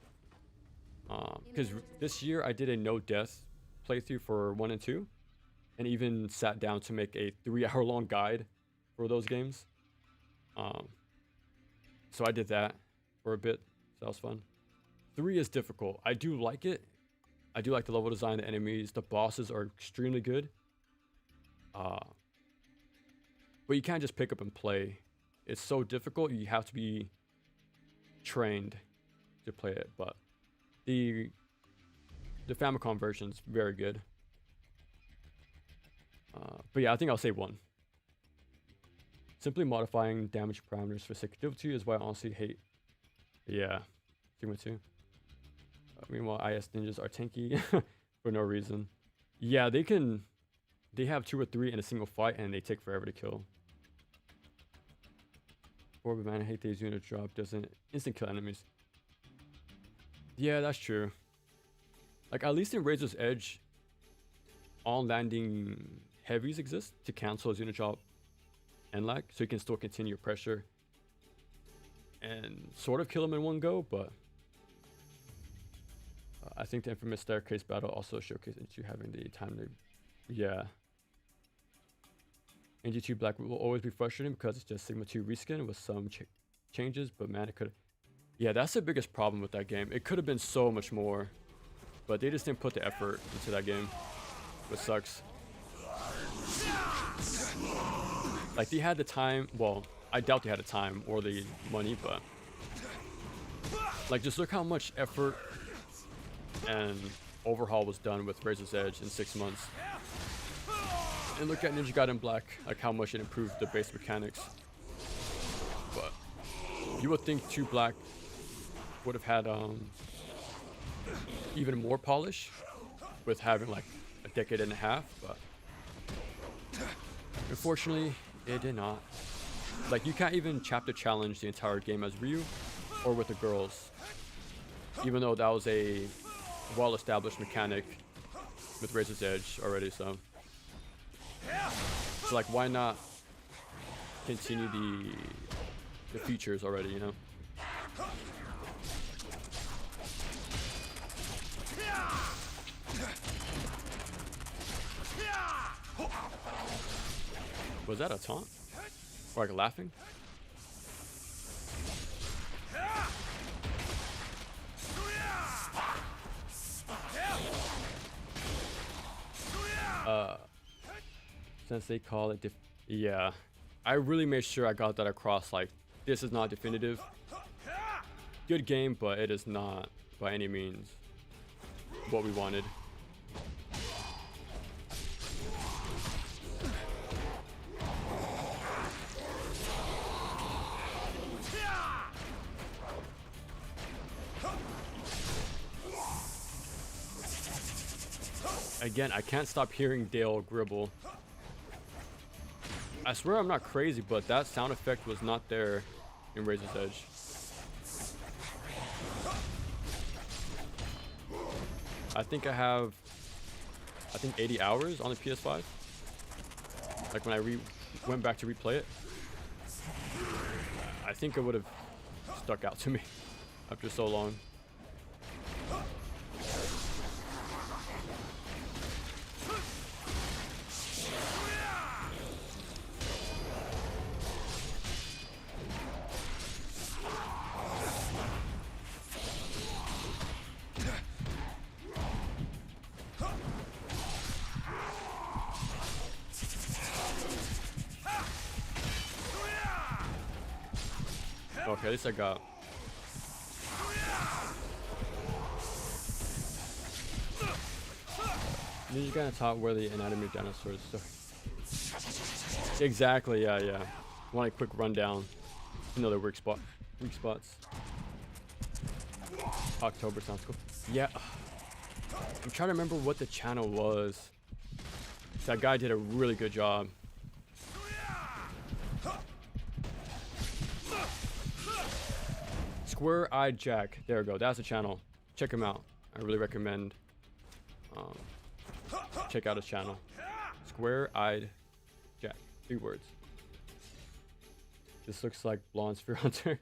Speaker 1: Because this year I did a no death playthrough for 1 and 2, and even sat down to make a 3-hour-long guide for those games. So I did that for a bit. So that was fun. 3 is difficult. I do like it. I do like the level design, the enemies, the bosses are extremely good. But you can't just pick up and play. It's so difficult. You have to be trained to play it. But the Famicom version's very good. But yeah, I think I'll say 1. Simply modifying damage parameters for sake of difficulty is why I honestly hate. Yeah, Sigma 2. Meanwhile, IS ninjas are tanky for no reason. Yeah, they have 2 or 3 in a single fight and they take forever to kill. But man, I hate these unit drop doesn't instant kill enemies. Yeah, that's true. Like at least in Razor's Edge, all landing heavies exist to cancel his unit drop and lag, so you can still continue your pressure and sort of kill him in one go. But I think the infamous staircase battle also showcased into having the time to, yeah. NG2 Black will always be frustrating because it's just Sigma 2 reskin with some changes, but man, it could. Yeah, that's the biggest problem with that game. It could have been so much more, but they just didn't put the effort into that game, which sucks. Like they had the time, well, I doubt they had the time or the money, but like just look how much effort and overhaul was done with Razor's Edge in 6 months. And look at Ninja Gaiden Black, like how much it improved the base mechanics. But you would think 2 Black would have had even more polish with having like a decade and a half, but unfortunately it did not. Like you can't even chapter challenge the entire game as Ryu or with the girls, even though that was a well-established mechanic with Razor's Edge already. So like why not continue the features already, you know? Was that a taunt? Or like laughing? Since they call it yeah, I really made sure I got that across. Like, this is not definitive. Good game, but it is not by any means what we wanted. Again, I can't stop hearing Dale gribble. I swear I'm not crazy, but that sound effect was not there in Razor's Edge. I think I have, 80 hours on the PS5. Like when I went back to replay it, I think it would have stuck out to me after so long. Okay, at least I got. Ninja Gaiden taught where the anatomy of dinosaurs. So. Exactly, yeah. Want a quick rundown. Another weak spots. October sounds cool. Yeah. I'm trying to remember what the channel was. That guy did a really good job. Square-Eyed Jack. There we go. That's the channel. Check him out. I really recommend. check out his channel. Square-eyed Jack. 3 words. This looks like Blonde Sphere Hunter.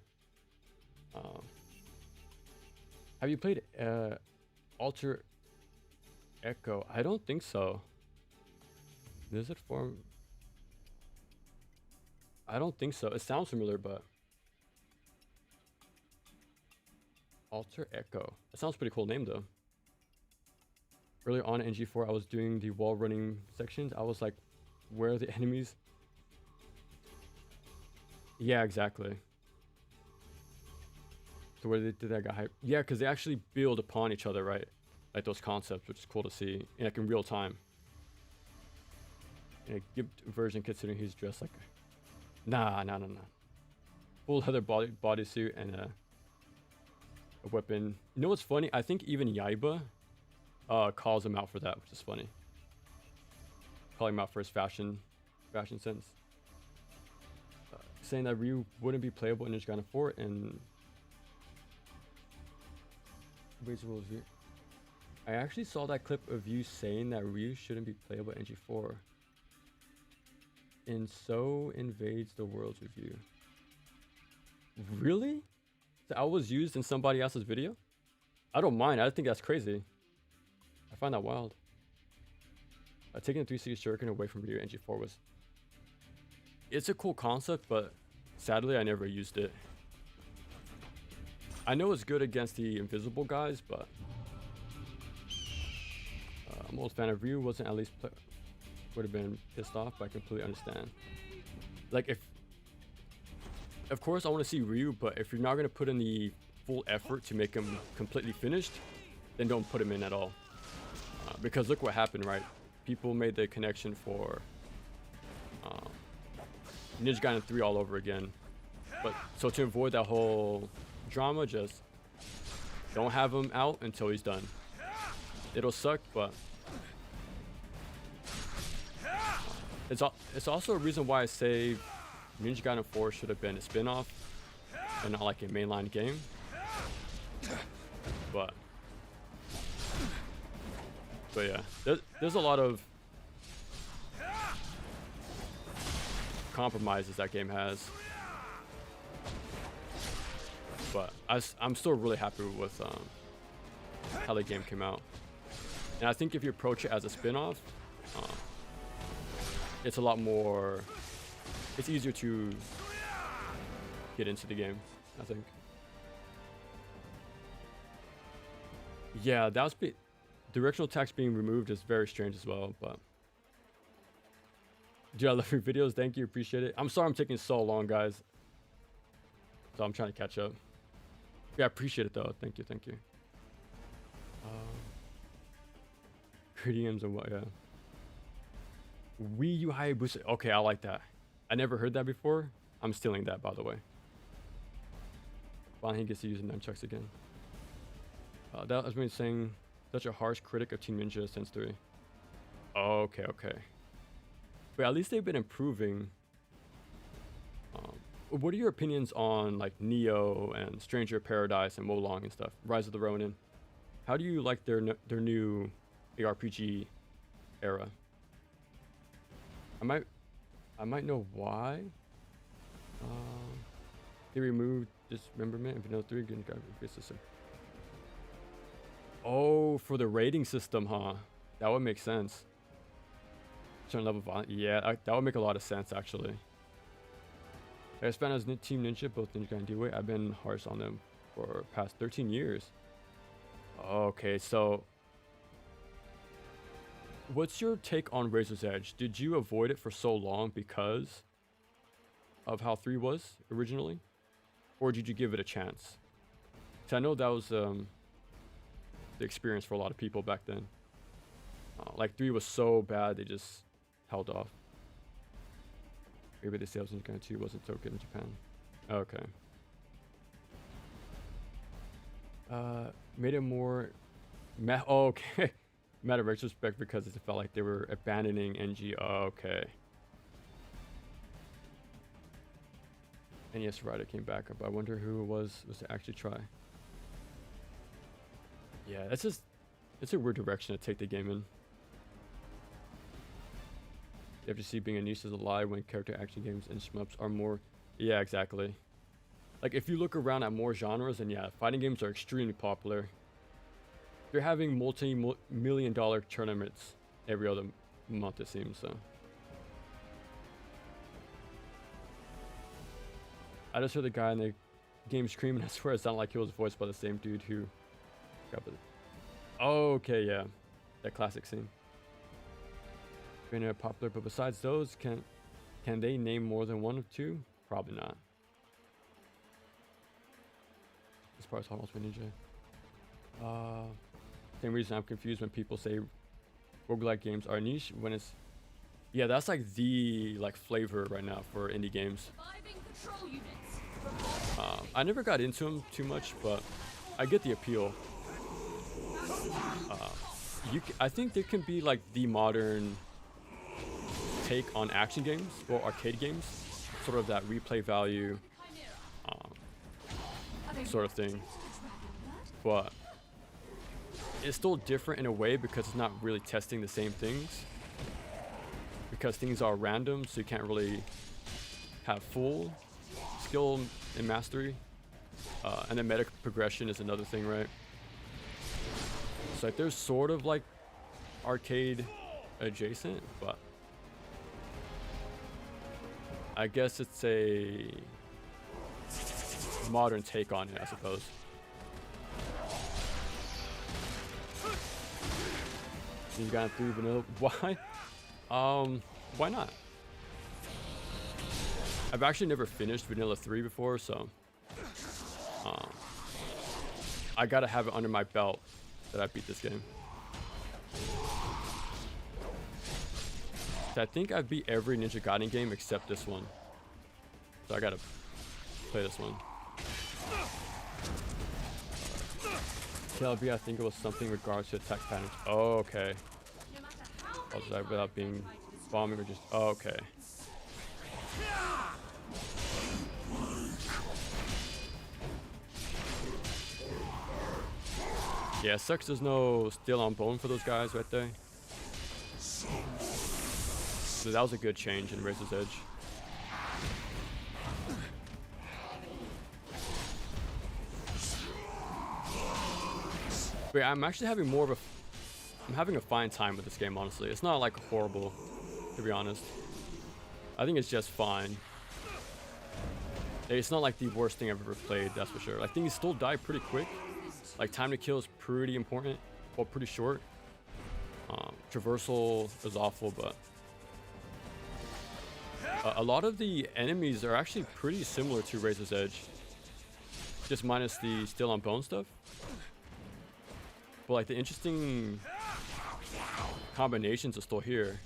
Speaker 1: Have you played Alter Echo? I don't think so. Is it form? I don't think so. It sounds familiar, but Alter Echo. That sounds pretty cool name though. Earlier on in NG4, I was doing the wall running sections. I was like, where are the enemies? Yeah, exactly. So where did that guy hype? Yeah, because they actually build upon each other, right? Like those concepts, which is cool to see, like in real time. In a gift version, considering he's dressed like, nah. Full leather bodysuit and a weapon. You know what's funny? I think even Yaiba calls him out for that, which is funny. Calling him out for his fashion sense. Saying that Ryu wouldn't be playable in Ninja Gaiden 4 and visual view. I actually saw that clip of you saying that Ryu shouldn't be playable in NG4. And so invades the worlds with you. Really? That was used in somebody else's video? I don't mind. I think that's crazy. I find that wild. Taking the 360 shuriken away from Ryu in NG4 was... It's a cool concept, but sadly I never used it. I know it's good against the invisible guys, but... I'm an old fan of Ryu, wasn't at least... Would have been pissed off, but I completely understand. Like if... Of course I want to see Ryu, but if you're not going to put in the full effort to make him completely finished, then don't put him in at all. Because look what happened, right? People made the connection for Ninja Gaiden 3 all over again. But so to avoid that whole drama, just don't have him out until he's done. It'll suck, but it's also a reason why I say Ninja Gaiden 4 should have been a spin-off and not like a mainline game. But yeah, there's a lot of compromises that game has. But I'm still really happy with how the game came out. And I think if you approach it as a spin-off, it's a lot more... It's easier to get into the game, I think. Yeah, that was... Directional text being removed is very strange as well, but... Dude, I love your videos. Thank you. Appreciate it. I'm sorry I'm taking so long, guys. So I'm trying to catch up. Yeah, I appreciate it, though. Thank you. Thank you. Gradiums and what, yeah. Wii U Hayabusa. Okay, I like that. I never heard that before. I'm stealing that, by the way. Finally, he gets to use the nunchucks again. That was me saying such a harsh critic of Team Ninja since 3. Okay. But at least they've been improving. What are your opinions on like Neo and Stranger of Paradise and Wolong and stuff? Rise of the Ronin. How do you like their new ARPG era? I might know why. They removed dismemberment in Vanilla 3. System. Oh, for the rating system, huh? That would make sense. Certain level of violence. Yeah, that would make a lot of sense, actually. I spent as Team Ninja, both Ninja Gaiden and D-Way. I've been harsh on them for past 13 years. Okay, so... What's your take on Razor's Edge? Did you avoid it for so long because of how 3 was originally? Or did you give it a chance? Because I know that was the experience for a lot of people back then. Like 3 was so bad, they just held off. Maybe the sales in Gaiden 2 wasn't so good in Japan. Okay. Made it more... okay. Matter of retrospect because it felt like they were abandoning NG. Okay. NES Rider came back up. I wonder who it was to actually try. Yeah, it's a weird direction to take the game in. The FGC being a niche is a lie when character action games and shmups are more. Yeah, exactly. Like if you look around at more genres, and yeah, fighting games are extremely popular. They're having multi-million-dollar tournaments every other month, it seems. So I just heard the guy in the game screaming. I swear it sounded like he was voiced by the same dude who got the. Oh, okay, yeah, that classic scene. Been popular, but besides those, can they name more than one or two? Probably not. As far as Almost Ninja. Same reason I'm confused when people say roguelike games are niche when it's. Yeah, that's like the flavor right now for indie games. I never got into them too much, but I get the appeal. I think they can be like the modern take on action games or arcade games, sort of that replay value sort of thing, but it's still different in a way because it's not really testing the same things, because things are random, so you can't really have full skill and mastery, and then meta progression is another thing, right? So like, there's sort of like arcade adjacent, but I guess it's a modern take on it, I suppose. You got through vanilla. Why? Why not? I've actually never finished Vanilla 3 before, so I gotta have it under my belt that I beat this game. So I think I beat every Ninja Gaiden game except this one, so I gotta play this one. KLB, I think it was something in regards to attack patterns. Oh, okay. Also, that without being bombing or just. Oh, okay. Yeah, sucks there's no steel on bone for those guys right there. So that was a good change in Razor's Edge. But I'm actually having more of a. I'm having a fine time with this game, honestly. It's not like horrible, to be honest. I think it's just fine. It's not like the worst thing I've ever played, that's for sure. Like, things still die pretty quick. Like, time to kill is pretty important, well, pretty short. Traversal is awful, but a lot of the enemies are actually pretty similar to Razor's Edge, just minus the steel on bone stuff. But like the interesting combinations are still here.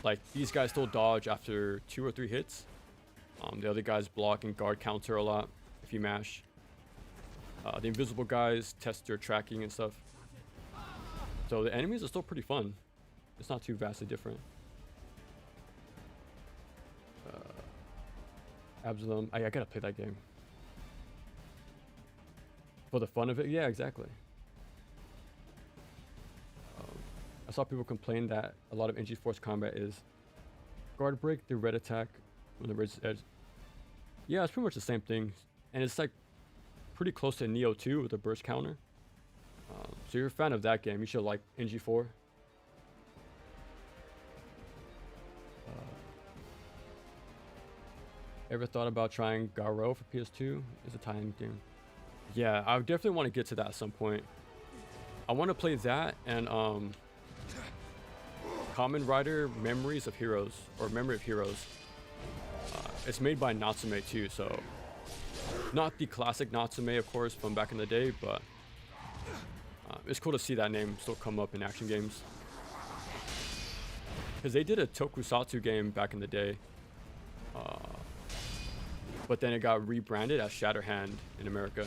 Speaker 1: Like these guys still dodge after 2 or 3 hits. The other guys block and guard counter a lot if you mash. The invisible guys test your tracking and stuff. So the enemies are still pretty fun. It's not too vastly different. Absalom, I gotta play that game. For the fun of it, yeah, exactly. I saw people complain that a lot of NG Force combat is guard break, the red attack, when the Razor's Edge. Yeah, it's pretty much the same thing, and it's like pretty close to Neo 2 with a burst counter. So you're a fan of that game, you should like NG4. Ever thought about trying Garo for PS2? It's a tie-in game. Yeah, I definitely want to get to that at some point. I want to play that and Kamen Rider Memories of Heroes, or Memory of Heroes. It's made by Natsume too, so not the classic Natsume, of course, from back in the day, but it's cool to see that name still come up in action games. Because they did a tokusatsu game back in the day, but then it got rebranded as Shatterhand in America.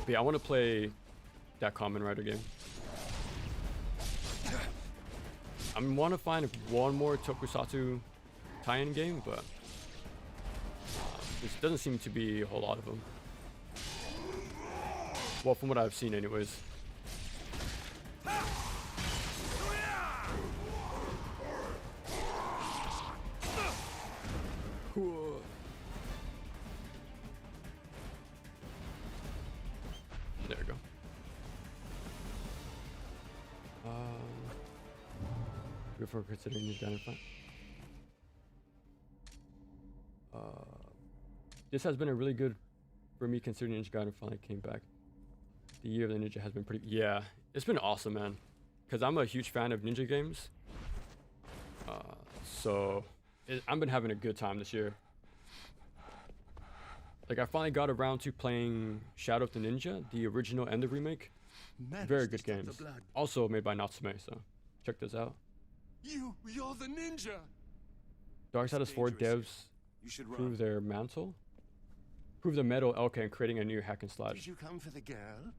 Speaker 1: But yeah, I want to play that Kamen Rider game. I want to find one more tokusatsu tie-in game, but there doesn't seem to be a whole lot of them. Well, from what I've seen anyways. Cool. There we go. Before considering this Gaiden fight. This has been a really good for me considering Ninja Gaiden finally came back. The year of the Ninja has been pretty. Yeah, it's been awesome, man. Because I'm a huge fan of ninja games. I've been having a good time this year. Like, I finally got around to playing Shadow of the Ninja, the original and the remake. Very good games. Also made by Natsume, so check this out.
Speaker 3: You're the ninja.
Speaker 1: Darksiders 4 devs
Speaker 5: You should
Speaker 1: prove
Speaker 5: run.
Speaker 1: their mantle. Prove the metal LK and creating a new hack and slash.
Speaker 5: Did you come for the girl?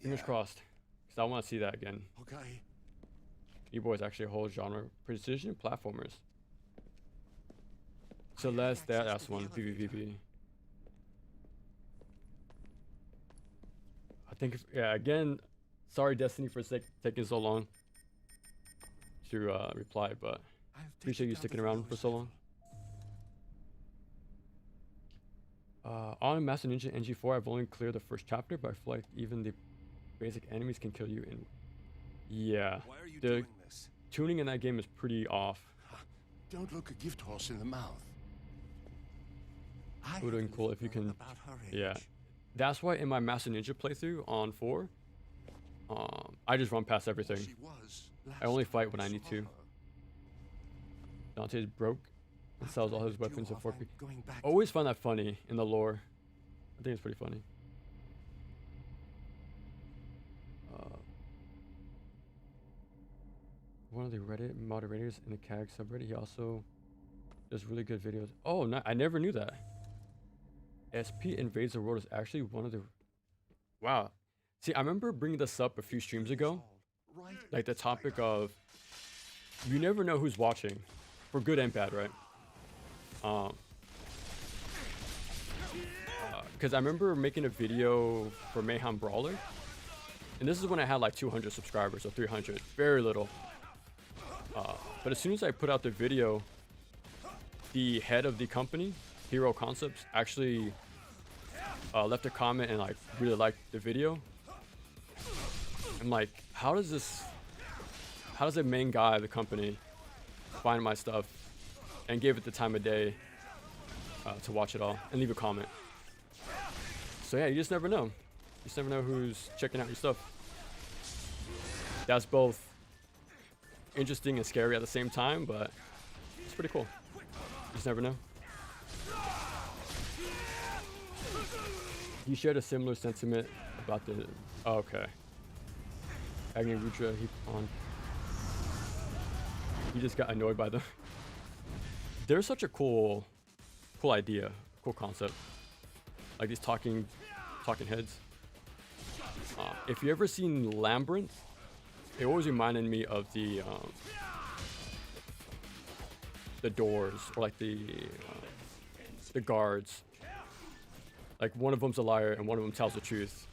Speaker 1: Fingers crossed. Because I want to see that again.
Speaker 5: Okay.
Speaker 1: You boys actually hold genre precision platformers. Celeste, that's one. VVVP. I think, yeah, again, sorry Destiny for taking so long to reply, but appreciate you sticking around for so long. On Master Ninja NG4, I've only cleared the first chapter, but I feel like even the basic enemies can kill you in. Yeah,
Speaker 5: Why are you
Speaker 1: the
Speaker 5: doing this?
Speaker 1: tuning in that game is pretty off.
Speaker 5: Don't look a gift horse in the mouth.
Speaker 1: It would have been cool if you can. Yeah, that's why in my Master Ninja playthrough on 4, I just run past everything. I only fight when I need to. Dante's broke and sells all his weapons at 4P. Always find that funny in the lore. I think it's pretty funny. One of the Reddit moderators in the CAG subreddit, he also does really good videos. Oh, no, I never knew that. SP Invades the World is actually one of the... Wow. See, I remember bringing this up a few streams ago. Like the topic of... You never know who's watching. For good and bad, right? Because I remember making a video for Mayhem Brawler. And this is when I had like 200 subscribers or 300. Very little. But as soon as I put out the video, the head of the company, Hero Concepts, actually left a comment and like really liked the video. I'm like, how does the main guy of the company find my stuff and give it the time of day to watch it all and leave a comment? So yeah, you just never know. You just never know who's checking out your stuff. That's both interesting and scary at the same time, but it's pretty cool. You just never know. You shared a similar sentiment about the... Oh, okay. Agni Rudra, he just got annoyed by them. They're such a cool idea, cool concept. Like these talking heads. If you ever seen Labyrinth, it always reminded me of the doors, or like the guards. Like one of them's a liar and one of them tells the truth.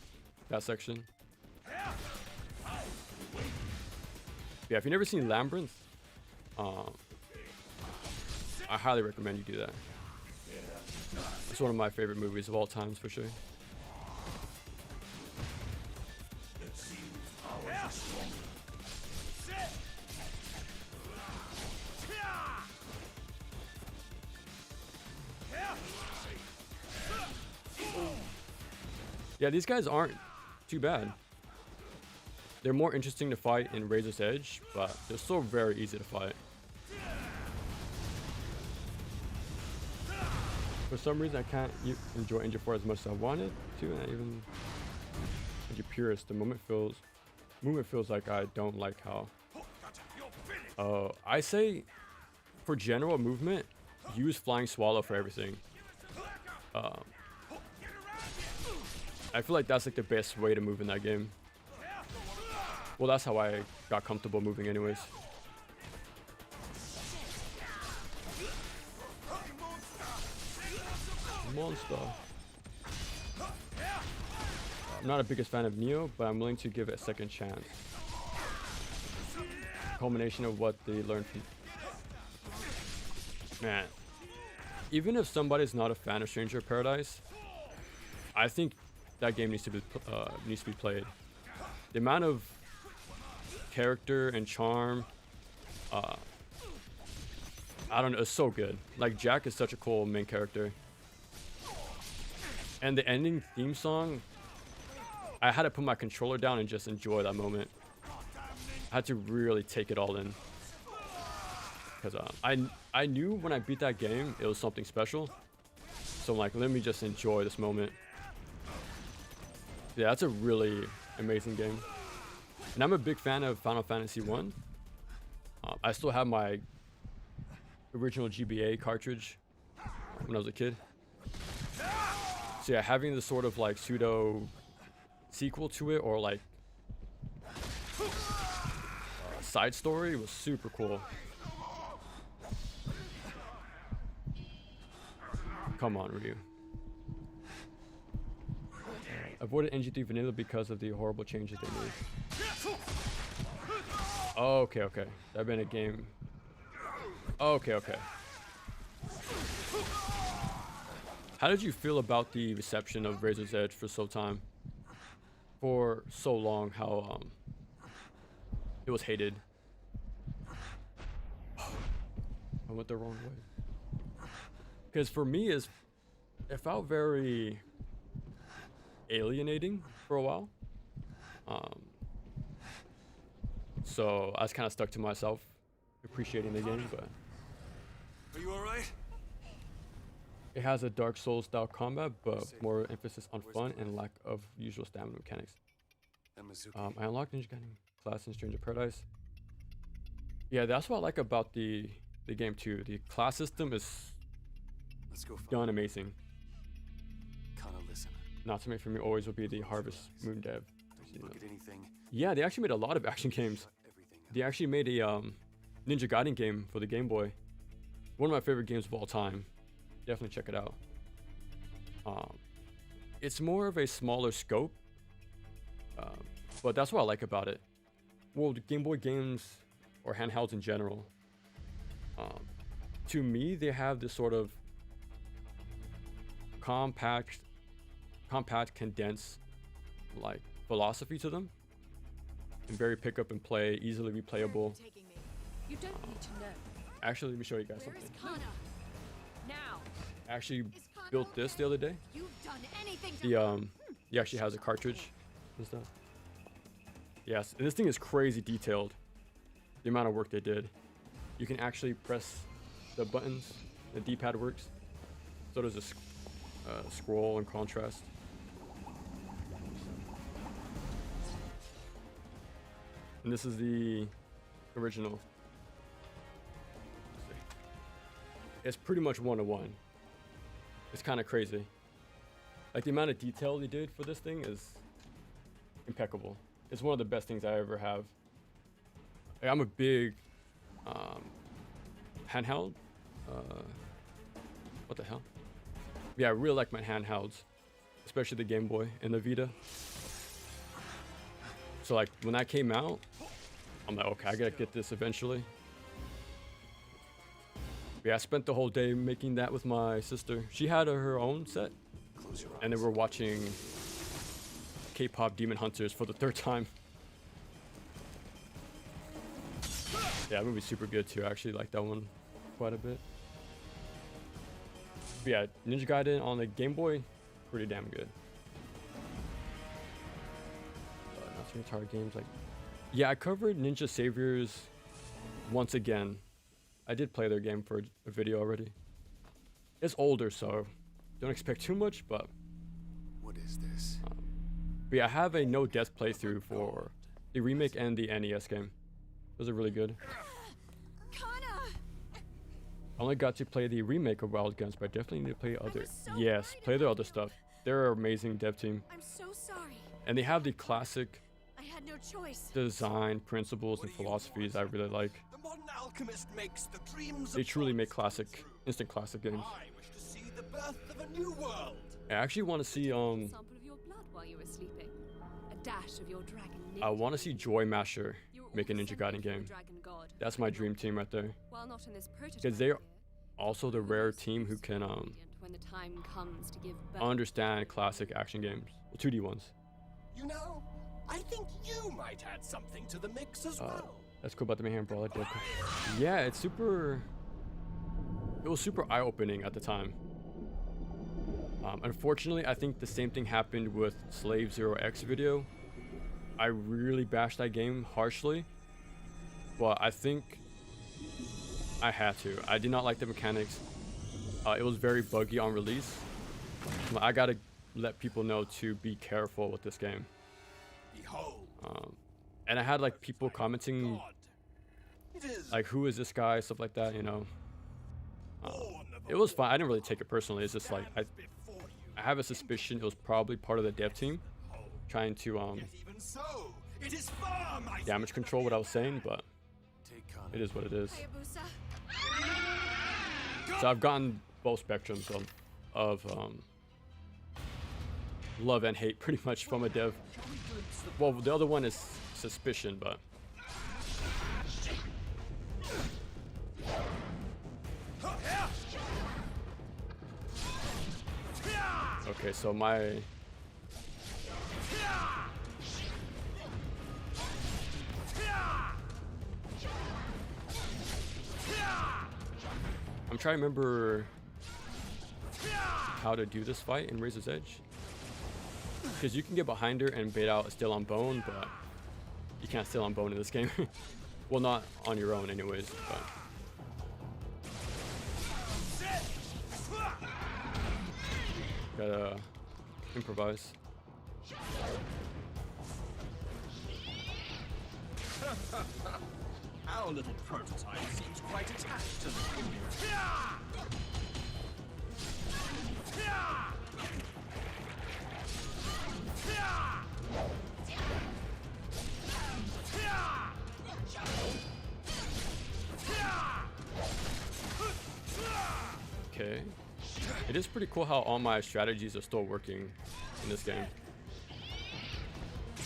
Speaker 1: That section. Yeah, if you've never seen Labyrinth, I highly recommend you do that. It's one of my favorite movies of all times for sure. Yeah, these guys aren't too bad. They're more interesting to fight in Razor's Edge, but they're still very easy to fight. For some reason, I can't enjoy Ninja 4 as much as I wanted to, and even Ninja Purist, the movement feels like I don't like how. I say, for general movement, use Flying Swallow for everything. I feel like that's like the best way to move in that game. Well, that's how I got comfortable moving anyways. Monster. I'm not a biggest fan of Neo, but I'm willing to give it a second chance. Culmination of what they learned from... Man. even if somebody's not a fan of Stranger of Paradise, I think that game needs to be played. The amount of character and charm, I don't know, it's so good. Like, Jack is such a cool main character. And the ending theme song, I had to put my controller down and just enjoy that moment. I had to really take it all in. Because I knew when I beat that game, it was something special. So I'm like, let me just enjoy this moment. Yeah, that's a really amazing game. And I'm a big fan of Final Fantasy 1. I still have my original GBA cartridge when I was a kid. So yeah, having this sort of like pseudo sequel to it, or like side story, was super cool. Come on, Ryu. Avoided NG3 Vanilla because of the horrible changes they made. Oh, okay. That'd been a game. Okay. How did you feel about the reception of Razor's Edge for so long? How it was hated. I went the wrong way. Because for me, it felt very alienating for a while. So I was kind of stuck to myself, appreciating the game, but
Speaker 5: Are you alright?
Speaker 1: it has a Dark Souls style combat, but more emphasis on fun and lack of usual stamina mechanics. I unlocked Ninja Gaiden class in Stranger of Paradise. Yeah, that's what I like about the game too. The class system is done amazing. Not to make for me always will be the Harvest Moon dev. Yeah, they actually made a lot of action games. They actually made a Ninja Gaiden game for the Game Boy. One of my favorite games of all time. Definitely check it out. It's more of a smaller scope, but that's what I like about it. Well, the Game Boy games, or handhelds in general, to me, they have this sort of compact, condensed, like, philosophy to them, and very pick up and play, easily replayable.
Speaker 9: You don't need to know.
Speaker 1: Actually, let me show you guys
Speaker 9: Where
Speaker 1: something.
Speaker 9: is Kana? Now.
Speaker 1: I actually built this the other day.
Speaker 6: You've done anything to
Speaker 1: He actually has a cartridge and stuff. Yes, and this thing is crazy detailed. The amount of work they did. You can actually press the buttons. The D-pad works. So does a scroll and contrast. And this is the original. It's pretty much one-to-one. It's kind of crazy. Like, the amount of detail they did for this thing is impeccable. It's one of the best things I ever have. Like, I'm a big handheld. What the hell? Yeah, I really like my handhelds, especially the Game Boy and the Vita. So like, when that came out, I'm like, okay, I gotta get this eventually. Yeah, I spent the whole day making that with my sister. She had her own set, and then we're watching K-pop Demon Hunters for the 3rd time. Yeah, that movie's super good too. I actually like that one quite a bit. But yeah, Ninja Gaiden on the Game Boy, pretty damn good. Not too many games like. Yeah, I covered Ninja Saviors once again. I did play their game for a video already. It's older, so don't expect too much, but.
Speaker 5: What is this?
Speaker 1: But yeah, I have a no-death playthrough for the remake and the NES game. Those are really good. I only got to play the remake of Wild Guns, but I definitely need to play other. Yes, play their other stuff. They're an amazing dev team.
Speaker 6: I'm so sorry.
Speaker 1: And they have the classic
Speaker 6: I had no choice.
Speaker 1: design principles and philosophies I really like.
Speaker 4: The modern alchemist makes the dreams
Speaker 1: They
Speaker 4: of
Speaker 1: truly make
Speaker 4: gods
Speaker 1: classic,
Speaker 4: come true.
Speaker 1: instant classic games.
Speaker 4: I wish to see the birth of a new world.
Speaker 1: I actually want to see
Speaker 9: Sample of your blood while you were sleeping. A dash of your dragon.
Speaker 1: I want to see Joy Masher
Speaker 9: You were
Speaker 1: make a
Speaker 9: all
Speaker 1: Ninja
Speaker 9: descended
Speaker 1: Gaiden
Speaker 9: from a
Speaker 1: game.
Speaker 9: dragon god,
Speaker 1: That's my dream team right there.
Speaker 9: While not in this prototype
Speaker 1: Because they're
Speaker 9: idea,
Speaker 1: also the rare team who can
Speaker 9: when the time comes to give birth.
Speaker 1: understand classic action games, well, 2D ones.
Speaker 4: You know, I think you might add something to the mix as well.
Speaker 1: That's cool about the Mayhem Brawler dev. Yeah, it was super eye-opening at the time. Unfortunately, I think the same thing happened with Slave 0X video. I really bashed that game harshly, but I think I had to. I did not like the mechanics. It was very buggy on release. I gotta let people know to be careful with this game.
Speaker 4: Behold.
Speaker 1: And I had like people commenting like, who is this guy, stuff like that, you know. It was fine. I didn't really take it personally. It's just like I have a suspicion it was probably part of the dev team trying to damage control what I was saying, but it is what it is. So I've gotten both spectrums of love and hate pretty much from a dev. Well, the other one is suspicion, but okay, so I'm trying to remember how to do this fight in Razor's Edge, because you can get behind her and bait out a Still on Bone, but you can't Still on Bone in this game. Well, not on your own anyways, but gotta improvise.
Speaker 4: Our little prototype seems quite attached to the community.
Speaker 1: Okay. It is pretty cool how all my strategies are still working in this game.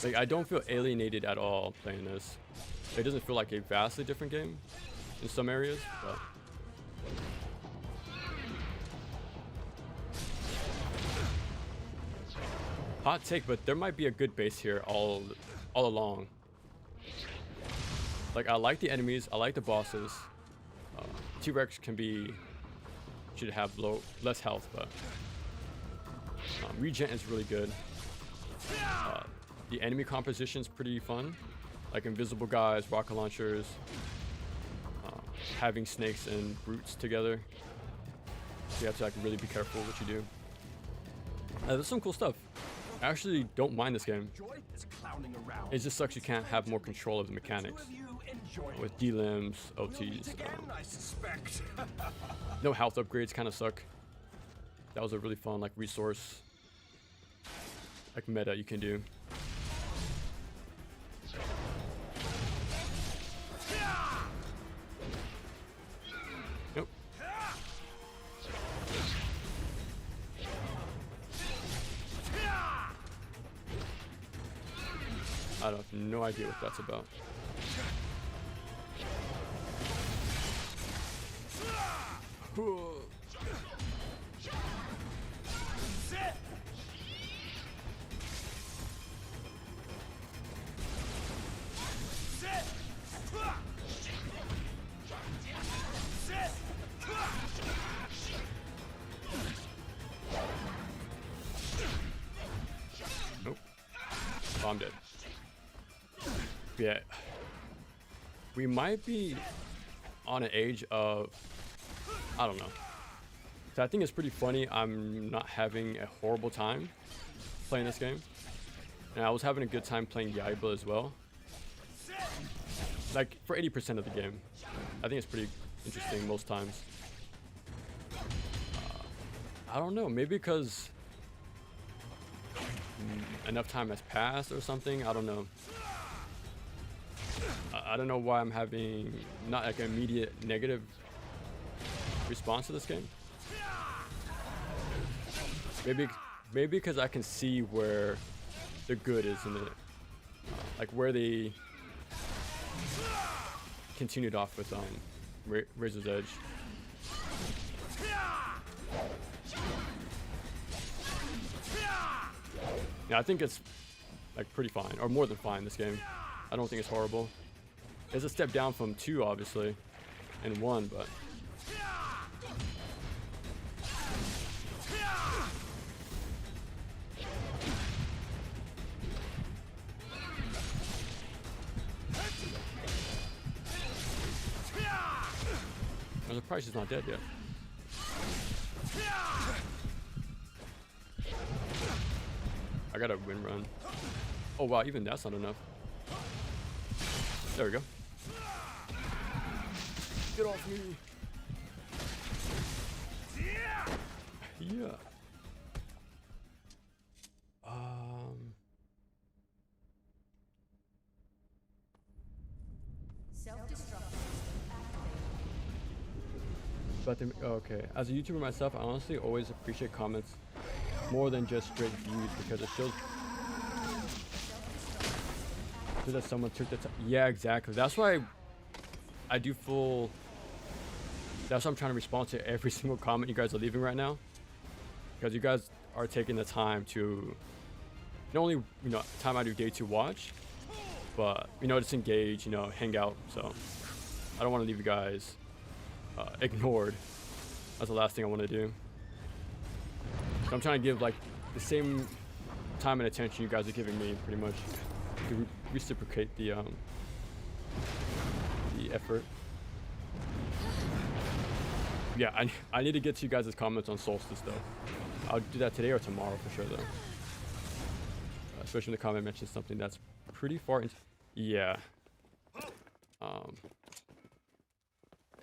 Speaker 1: Like, I don't feel alienated at all playing this. It doesn't feel like a vastly different game in some areas, but hot take, but there might be a good base here all along. Like, I like the enemies, I like the bosses. T-Rex should have less health, but regen is really good. The enemy composition is pretty fun, like invisible guys, rocket launchers, having snakes and brutes together. So you have to like really be careful what you do. There's some cool stuff. I actually don't mind this game. It just sucks you can't have more control of the mechanics with D-limbs, OTs. No health upgrades kind of suck. That was a really fun like resource, like meta you can do. Nope. I have no idea what that's about. Nope. Oh, I'm dead. Yeah. We might be on an age of, I don't know. So I think it's pretty funny I'm not having a horrible time playing this game. And I was having a good time playing Yaiba as well. Like, for 80% of the game. I think it's pretty interesting most times. I don't know, maybe because enough time has passed or something, I don't know. I don't know why I'm having not like an immediate negative response to this game. Maybe because I can see where the good is in it, like where they continued off with Razor's Edge. Yeah, I think it's like pretty fine, or more than fine. This game, I don't think it's horrible. It's a step down from 2, obviously, and 1, but. I'm surprised she's not dead yet. I got a win run. Oh wow, even that's not enough. There we go. Get off me. Yeah. But okay, as a YouTuber myself, I honestly always appreciate comments more than just straight views because it shows that someone took the time. Yeah, exactly. That's why I do full. That's why I'm trying to respond to every single comment you guys are leaving right now, because you guys are taking the time to not only time out of your day to watch, but just engage, hang out. So I don't want to leave you guys ignored. That's the last thing I want to do. So I'm trying to give like the same time and attention you guys are giving me, pretty much, to reciprocate the effort. Yeah, I need to get to you guys' comments on Solstice though. I'll do that today or tomorrow for sure though. Especially when the comment mentions something that's pretty far into. Yeah.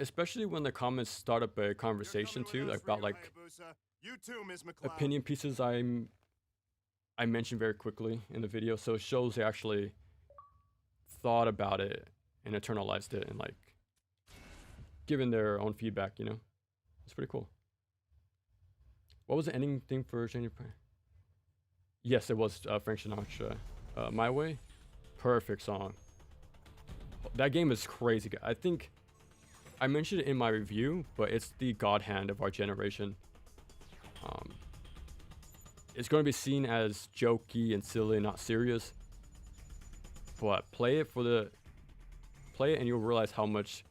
Speaker 1: Especially when the comments start up a conversation too, like about like opinion pieces I mentioned very quickly in the video, so it shows they actually thought about it and internalized it and like given their own feedback. It's pretty cool. What was the ending thing for Change Your Plan? Yes, it was Frank Sinatra. My Way, perfect song. That game is crazy. I think I mentioned it in my review, but it's the god hand of our generation. It's going to be seen as jokey and silly, not serious. But play it and you'll realize how much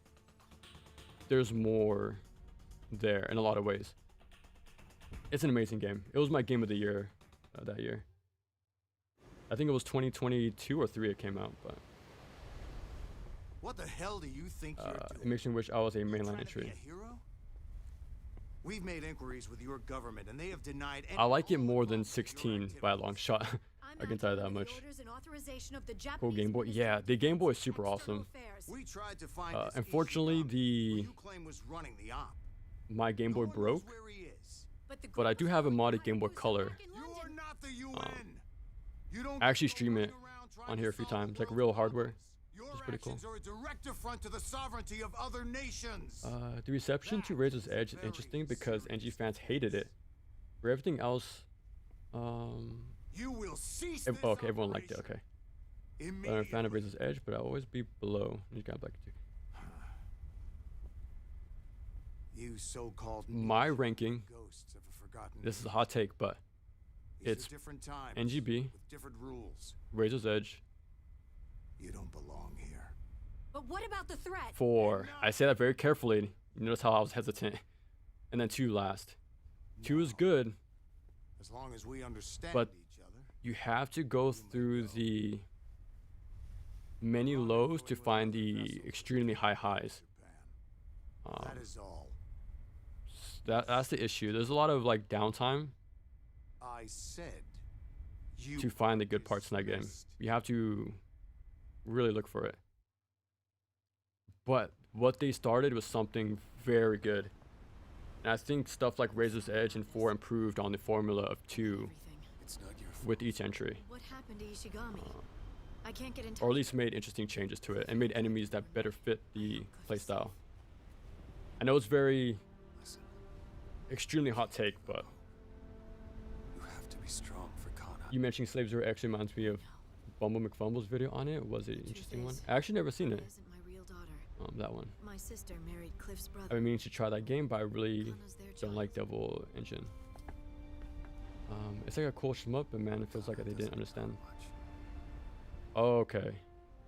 Speaker 1: there's more there in a lot of ways. It's an amazing game. It was my game of the year that year. I think it was 2022 or 3 it came out, but
Speaker 3: What the hell do you think you're doing?
Speaker 1: it makes me wish I was a mainline
Speaker 3: Trying to
Speaker 1: entry.
Speaker 3: be a hero? We've made inquiries with your government and they have denied
Speaker 1: I like it more than 16 by a long shot. I can tell you that much. Cool Game Boy. Yeah, the Game Boy is super awesome.
Speaker 3: We tried to find
Speaker 1: Unfortunately,
Speaker 3: you claim was running the op.
Speaker 1: my Game Boy
Speaker 3: No one
Speaker 1: broke,
Speaker 3: knows where he is.
Speaker 1: but I do have a modded Game Boy Color.
Speaker 3: You're not the UN. You don't
Speaker 1: I actually
Speaker 3: go
Speaker 1: stream it
Speaker 3: running around trying
Speaker 1: on
Speaker 3: to
Speaker 1: here a few
Speaker 3: solve
Speaker 1: times, like
Speaker 3: world
Speaker 1: real hardware.
Speaker 3: problems. Your
Speaker 1: It's pretty cool.
Speaker 3: actions are a direct affront to the sovereignty of other nations.
Speaker 1: The reception to Razor's Edge is interesting because NG fans hated it. For everything else,
Speaker 3: You will cease
Speaker 1: okay,
Speaker 3: this
Speaker 1: everyone liked it.
Speaker 3: operation
Speaker 1: Okay, but I'm a fan of
Speaker 3: immediately.
Speaker 1: Razor's Edge, but I'll always be below. You guys like it too.
Speaker 3: You so-called
Speaker 1: My ranking.
Speaker 3: ghosts have a forgotten.
Speaker 1: This is a hot take, but
Speaker 3: These are
Speaker 1: it's
Speaker 3: different times
Speaker 1: NGB,
Speaker 3: with different rules.
Speaker 1: Razor's Edge,
Speaker 3: You don't belong here.
Speaker 6: But what about the threat?
Speaker 1: 4. I say that very carefully. You notice how I was hesitant. And then 2 last. 2 is good.
Speaker 3: As long as we understand
Speaker 1: But
Speaker 3: each other.
Speaker 1: You have to go through the many lows to find the extremely high highs.
Speaker 3: That is all.
Speaker 1: That's the issue. There's a lot of like downtime
Speaker 3: I said you
Speaker 1: to find the good parts in that game. You have to really look for it. But what they started was something very good. And I think stuff like Razor's Edge and 4 improved on the formula of 2
Speaker 5: It's not your fault.
Speaker 1: with each entry.
Speaker 2: What happened to Ishigami? I can't get in touch.
Speaker 1: Or at least made interesting changes to it and made enemies that better fit the playstyle. I know it's very
Speaker 5: Listen,
Speaker 1: extremely hot take, but
Speaker 5: you have to be strong for Kana.
Speaker 1: you mentioning Slave Zero actually reminds me of Bumble McFumble's video on it. Was it an interesting one? I actually never seen it.
Speaker 2: Isn't my real daughter.
Speaker 1: That one.
Speaker 2: My sister married Cliff's brother.
Speaker 1: I've been meaning to try that game, but I really
Speaker 2: Kana's their
Speaker 1: don't
Speaker 2: child.
Speaker 1: like Devil Engine. It's like a cool shmup, but man, it feels like they didn't understand. Oh, okay.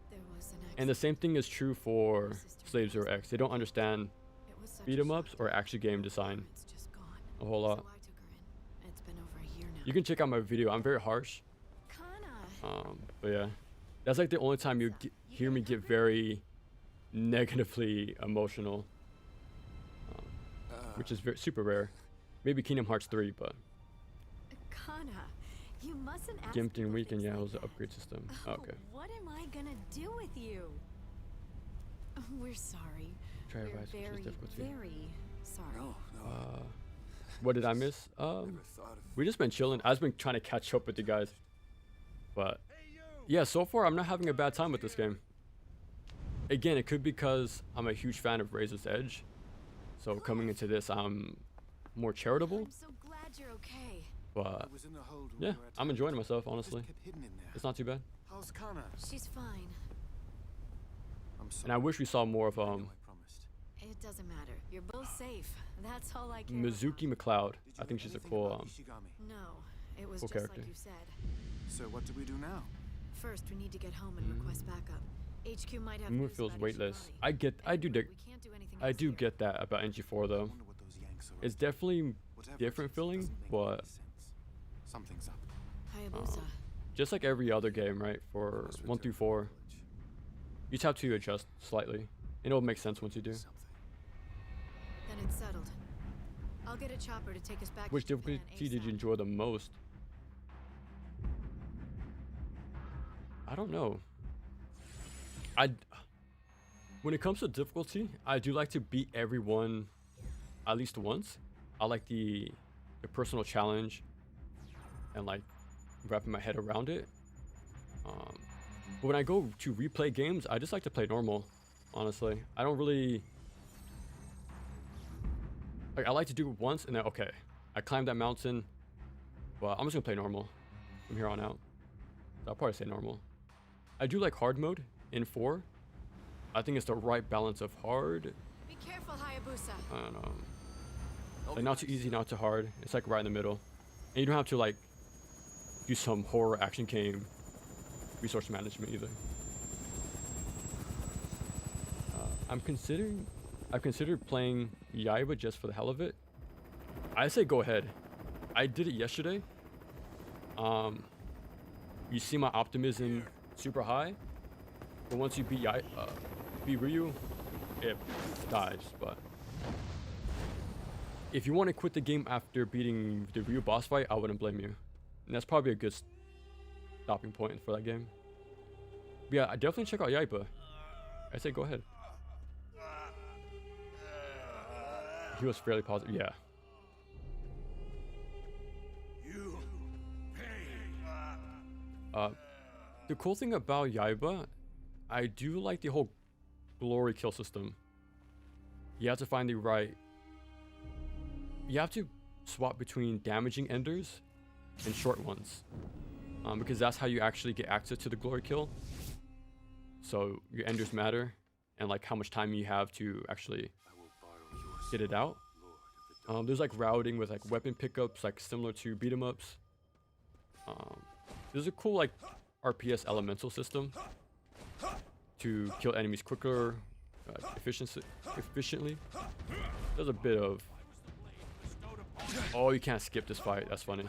Speaker 2: There was an
Speaker 1: And the same thing is true for Slave Zero X. They don't understand
Speaker 2: It was such
Speaker 1: beat
Speaker 2: a
Speaker 1: 'em ups
Speaker 2: shock.
Speaker 1: or action game design
Speaker 2: It's just gone.
Speaker 1: a whole lot.
Speaker 2: So I took her in. It's been over a year now.
Speaker 1: You can check out my video. I'm very harsh.
Speaker 2: Kana.
Speaker 1: But yeah, that's like the only time you hear me get very negatively emotional, which is super rare. Maybe Kingdom Hearts 3, but
Speaker 2: Kana, you mustn't ask
Speaker 1: Gimped in
Speaker 2: people
Speaker 1: Weekend,
Speaker 2: things
Speaker 1: yeah, it
Speaker 2: like
Speaker 1: was the
Speaker 2: that.
Speaker 1: upgrade system.
Speaker 2: Oh,
Speaker 1: Okay.
Speaker 2: what am I gonna do with you? We're sorry.
Speaker 1: Try
Speaker 2: We're
Speaker 1: advice, which is
Speaker 2: very,
Speaker 1: difficulty.
Speaker 2: very sorry.
Speaker 5: No, no.
Speaker 1: What did I miss?
Speaker 5: Never thought of.
Speaker 1: We just been chilling. I've been trying to catch up with you guys, but yeah, so far I'm not having a bad time with this game. Again, it could be because I'm a huge fan of Razor's Edge, so coming into this I'm more charitable.
Speaker 2: I'm so glad you're okay.
Speaker 1: But
Speaker 5: I was in the hold when
Speaker 1: yeah,
Speaker 5: we were
Speaker 1: I'm
Speaker 5: attacked.
Speaker 1: enjoying myself,
Speaker 5: Just
Speaker 1: honestly.
Speaker 5: kept hidden in there.
Speaker 1: It's not too bad,
Speaker 5: How's Kana?
Speaker 2: She's fine.
Speaker 5: I'm sorry.
Speaker 1: and I wish we saw more of
Speaker 5: I know I promised.
Speaker 2: It doesn't matter. You're both safe. That's all I care
Speaker 1: Mizuki
Speaker 2: about.
Speaker 1: McLeod.
Speaker 5: Did you
Speaker 1: I think
Speaker 5: learn
Speaker 1: she's a
Speaker 5: anything
Speaker 1: cool
Speaker 5: about Ishigami?
Speaker 2: No, it was
Speaker 1: Cool
Speaker 2: just
Speaker 1: character.
Speaker 2: like you said.
Speaker 5: So what do we do now?
Speaker 2: First, we need to get home and request backup. HQ might have
Speaker 1: Moon
Speaker 2: news
Speaker 1: feels
Speaker 2: about
Speaker 1: weightless.
Speaker 2: Ishigami.
Speaker 1: I get
Speaker 2: And we can't do anything
Speaker 1: I
Speaker 2: else
Speaker 1: do
Speaker 2: here.
Speaker 1: get that about NG4
Speaker 5: I
Speaker 1: though.
Speaker 5: wonder what those Yanks are
Speaker 1: It's
Speaker 5: up to.
Speaker 1: definitely
Speaker 5: Whatever it
Speaker 1: different
Speaker 5: is, it
Speaker 1: feeling,
Speaker 5: doesn't make
Speaker 1: but
Speaker 5: any sense. Something's up.
Speaker 2: Hayabusa.
Speaker 1: just like every other game, right? For
Speaker 5: Must
Speaker 1: 1 through
Speaker 5: return to
Speaker 1: 4,
Speaker 5: village.
Speaker 1: you just have to adjust slightly, and it'll make sense once you do.
Speaker 5: Something.
Speaker 2: Then it's settled. I'll get a chopper to take us back
Speaker 1: Which
Speaker 2: to Japan
Speaker 1: difficulty did you
Speaker 2: ASAP.
Speaker 1: enjoy the most? I don't know. When it comes to difficulty, I do like to beat everyone at least once. I like the personal challenge and like wrapping my head around it. But when I go to replay games, I just like to play normal, honestly. I don't really like, I like to do it once and then okay, I climbed that mountain, but I'm just gonna play normal from here on out. So I'll probably say normal. I do like hard mode in 4. I think it's the right balance of hard.
Speaker 2: Be careful, Hayabusa.
Speaker 1: I don't know. Like not too easy, not too hard. It's like right in the middle. And you don't have to like do some horror action game resource management either. I've considered playing Yaiba just for the hell of it. I say go ahead. I did it yesterday. You see my optimism super high, but once you beat Ryu, it dies. But if you want to quit the game after beating the Ryu boss fight, I wouldn't blame you. And that's probably a good stopping point for that game. But yeah, I definitely check out Yaiba. I say go ahead. He was fairly positive, yeah.
Speaker 4: You
Speaker 1: The cool thing about Yaiba, I do like the whole glory kill system. You have to find the right... You have to swap between damaging enders and short ones. Because that's how you actually get access to the glory kill. So your enders matter, and like how much time you have to actually get it out. There's like routing with like weapon pickups, like similar to beat 'em ups. There's a cool like RPS elemental system to kill enemies quicker, efficiently. There's a bit of... Oh, you can't skip this fight. That's funny.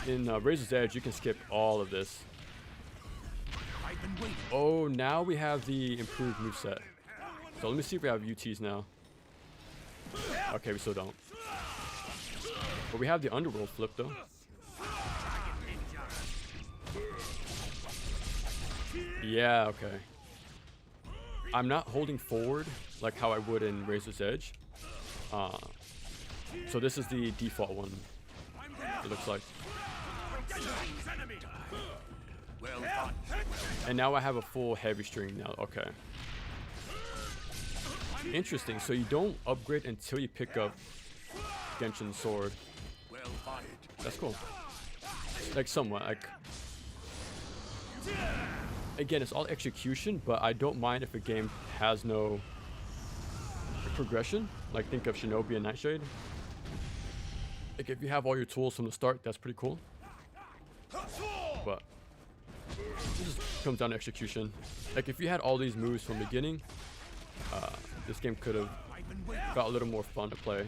Speaker 1: In Razor's Edge, you can skip all of this. Oh, now we have the improved moveset. So let me see if we have UTs now. Okay, we still don't. But we have the underworld flip though. Yeah, okay. I'm not holding forward like how I would in Razor's Edge. So this is the default one, it looks like. And now I have a full heavy string now, okay. Interesting, so you don't upgrade until you pick up Genshin's sword. That's cool. Like somewhat, like... Again, it's all execution, but I don't mind if a game has no progression. Like think of Shinobi and Nightshade. Like if you have all your tools from the start, that's pretty cool. But it just comes down to execution. Like if you had all these moves from the beginning, this game could have got a little more fun to play.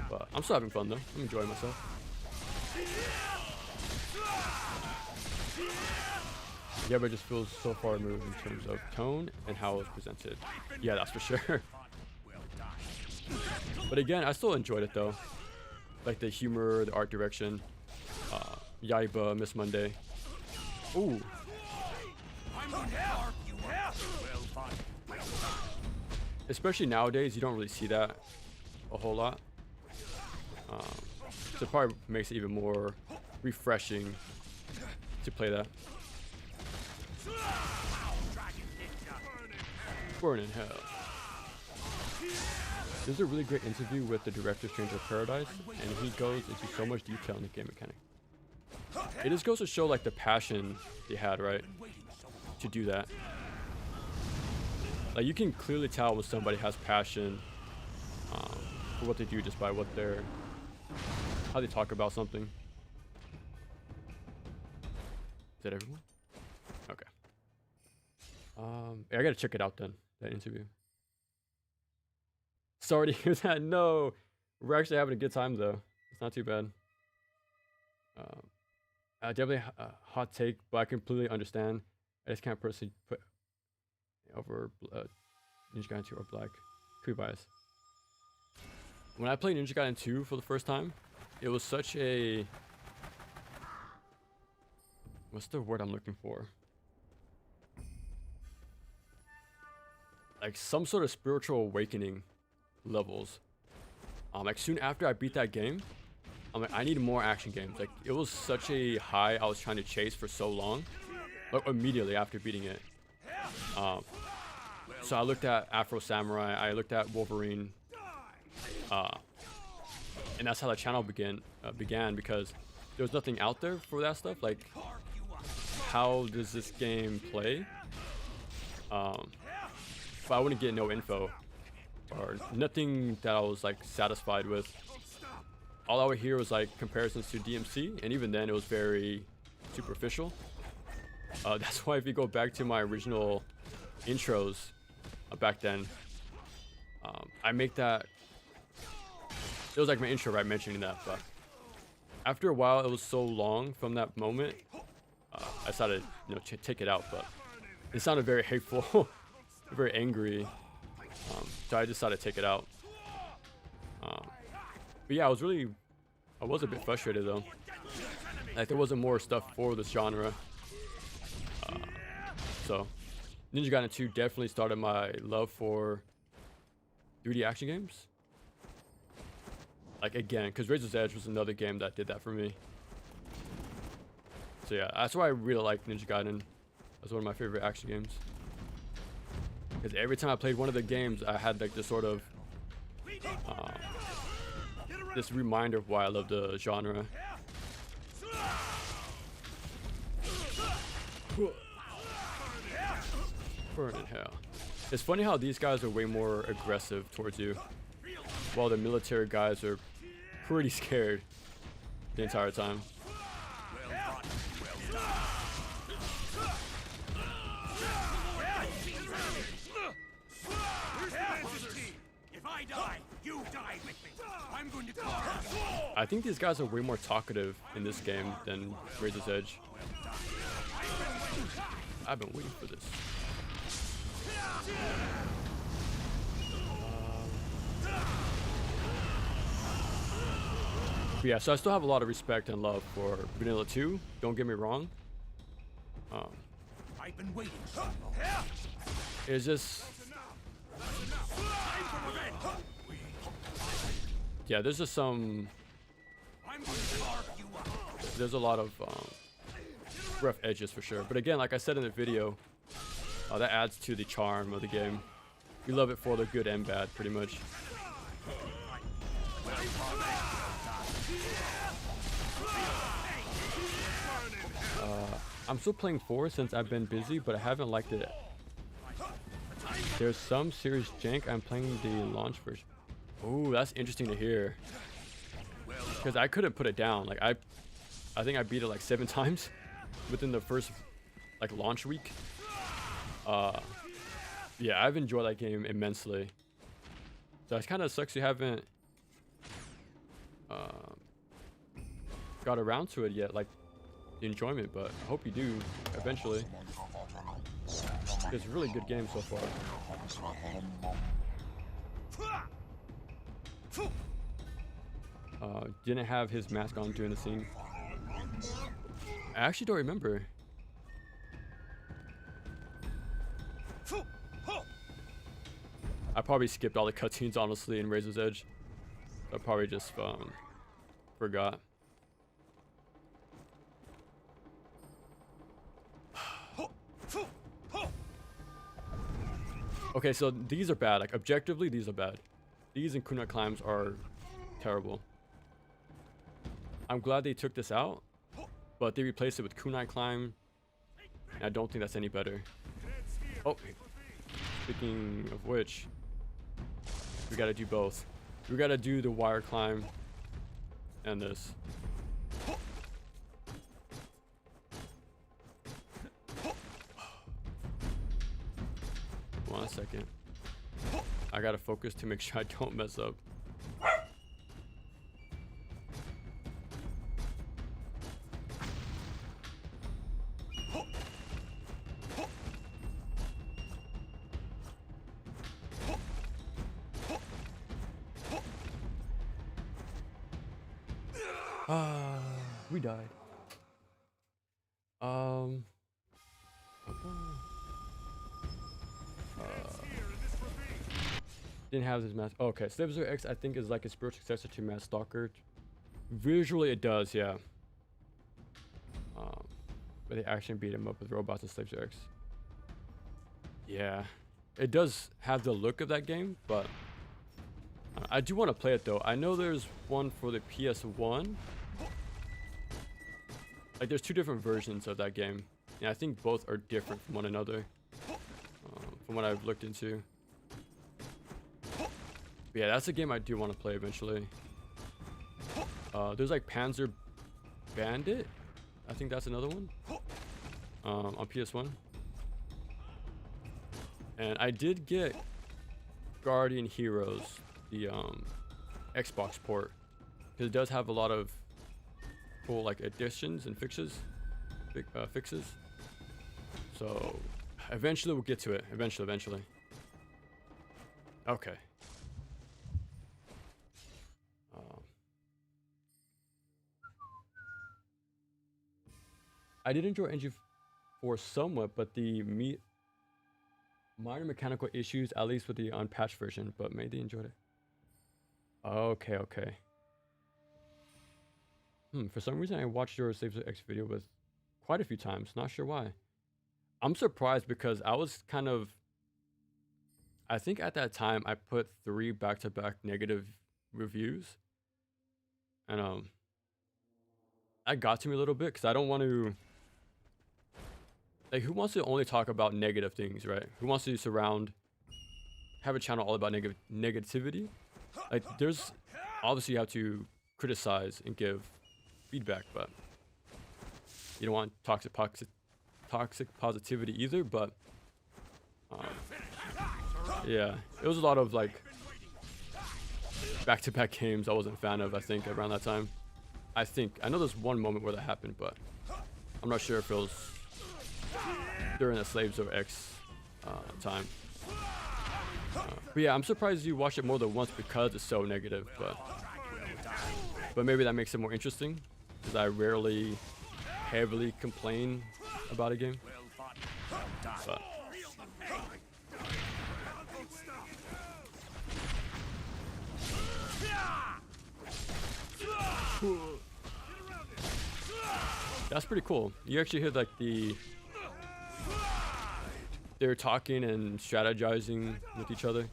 Speaker 1: But I'm still having fun though. I'm enjoying myself. Yeah, but it just feels so far removed in terms of tone and how it was presented. Yeah, that's for sure. But again, I still enjoyed it though. Like the humor, the art direction. Yaiba, Miss Monday. Ooh. Especially nowadays, you don't really see that a whole lot. So it probably makes it even more refreshing to play that. Burn in hell. There's a really great interview with the director of Stranger of Paradise, and he goes into so much detail in the game mechanic. It just goes to show like the passion they had, right, to do that. Like you can clearly tell when somebody has passion for what they do just by how they talk about something. Is that everyone? Okay. Yeah, I gotta check it out then, that interview. Sorry to hear that. No, we're actually having a good time though. It's not too bad. Definitely a hot take, but I completely understand. I just can't personally put over Ninja Gaiden 2 or Black. Could be biased. When I played Ninja Gaiden 2 for the first time, it was such a... What's the word I'm looking for? Like some sort of spiritual awakening levels. Like soon after I beat that game, I'm like, I need more action games. Like it was such a high I was trying to chase for so long, like immediately after beating it. So I looked at Afro Samurai, I looked at Wolverine, and that's how the channel began because there was nothing out there for that stuff. Like, how does this game play? But I wouldn't get no info or nothing that I was like satisfied with. All I would hear was like comparisons to DMC, and even then it was very superficial. That's why if you go back to my original intros back then, I make that, it was like my intro, right, mentioning that, but after a while it was so long from that moment, I decided, to take it out, but it sounded very hateful, very angry, so I decided to take it out. But yeah, I was a bit frustrated though. Like there wasn't more stuff for this genre. So Ninja Gaiden 2 definitely started my love for 3D action games. Like again, because Razor's Edge was another game that did that for me. So yeah, that's why I really like Ninja Gaiden as one of my favorite action games. Because every time I played one of the games, I had like this sort of this reminder of why I love the genre. Burn in hell. It's funny how these guys are way more aggressive towards you, while the military guys are pretty scared the entire time. I think these guys are way more talkative in this game than Razor's Edge. I've been waiting for this. But yeah, so I still have a lot of respect and love for Vanilla 2. Don't get me wrong.
Speaker 4: I've been waiting.
Speaker 1: It's just, yeah, there's just some, there's a lot of rough edges for sure. But again, like I said in the video, that adds to the charm of the game. We love it for the good and bad, pretty much. I'm still playing 4 since I've been busy, but I haven't liked it. There's some serious jank. I'm playing the launch version. Oh, that's interesting to hear. Because I couldn't put it down. Like I think I beat it like 7 times within the first like launch week. Yeah, I've enjoyed that game immensely. So it kind of sucks you haven't got around to it yet, like the enjoyment, but I hope you do eventually. It's a really good game so far. Didn't have his mask on during the scene. I actually don't remember. I probably skipped all the cutscenes honestly in Razor's Edge. I probably just forgot. Okay, so these are bad. Like objectively, these are bad. These and kunai climbs are terrible. I'm glad they took this out, but they replaced it with kunai climb. And I don't think that's any better. Oh, speaking of which, we gotta do both. We gotta do the wire climb and this. Hold on a second. I gotta focus to make sure I don't mess up. We died. Didn't have his mask. Oh, okay, Slave Zero X I think is like a spiritual successor to Mask Stalker. Visually it does, yeah. But they actually beat him up with robots and Slave Zero X. Yeah, it does have the look of that game, but I do want to play it though. I know there's one for the PS1. Like there's 2 different versions of that game, and I think both are different from one another, from what I've looked into. But yeah, that's a game I do want to play eventually. There's like Panzer Bandit, I think that's another one, on PS1. And I did get Guardian Heroes, the Xbox port, because it does have a lot of cool like additions and fixes. So eventually we'll get to it. Eventually. Okay. I did enjoy NG4 somewhat, but the minor mechanical issues, at least with the unpatched version, but maybe they enjoyed it. Okay. For some reason I watched your Slave Zero X video with quite a few times, not sure why. I'm surprised because I was kind of, I think at that time I put 3 back-to-back negative reviews, and that got to me a little bit because I don't want to, like, who wants to only talk about negative things, right? Who wants to have a channel all about negativity? Like, there's obviously you have to criticize and give feedback, but you don't want toxic positivity either. But yeah, it was a lot of like back-to-back games I wasn't a fan of, I think, around that time. I know there's one moment where that happened, but I'm not sure if it was during the Slave Zero X time. But yeah, I'm surprised you watched it more than once because it's so negative, but maybe that makes it more interesting, because I rarely heavily complain about a game. But that's pretty cool. You actually hear like they're talking and strategizing with each other.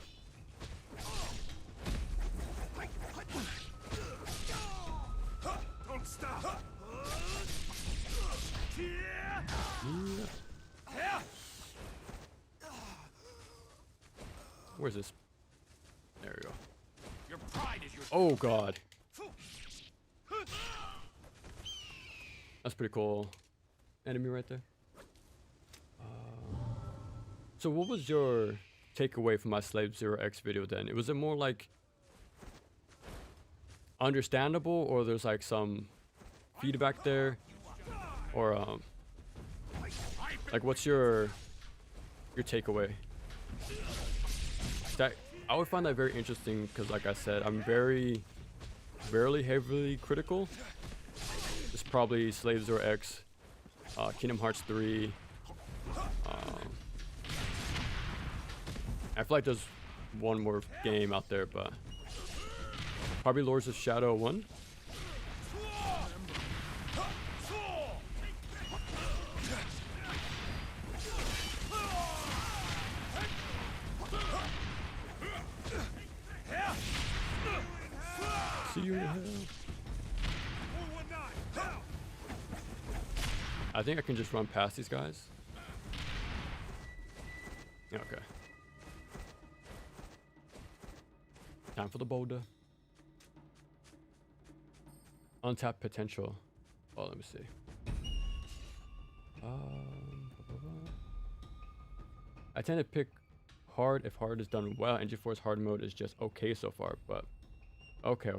Speaker 4: Don't stop.
Speaker 1: Where's this? There we go.
Speaker 4: Your
Speaker 1: Oh god. That's pretty cool. Enemy right there. So what was your takeaway from my Slave Zero X video then? Was it more like understandable, or there's like some feedback there, or like what's your takeaway? That I would find that very interesting because, like I said, I'm very heavily critical. It's probably Slave Zero X, Kingdom Hearts 3. I feel like there's one more game out there, but probably Lords of Shadow 1. See you in hell. I think I can just run past these guys. Okay. Time for the boulder. Untapped potential. Oh, let me see. I tend to pick hard if hard is done well. NG4's hard mode is just okay so far, but okay.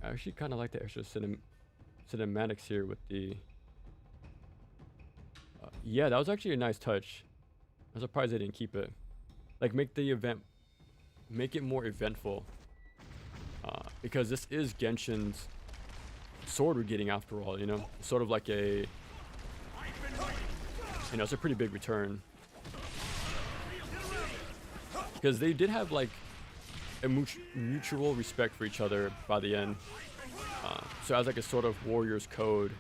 Speaker 1: I actually kind of like the extra cinematics here with the. Yeah, that was actually a nice touch. I'm surprised they didn't keep it. Like, make it more eventful. Because this is Genshin's sword we're getting after all, you know? Sort of like a, you know, it's a pretty big return. Because they did have like a mutual respect for each other by the end. So as like a sort of warrior's code,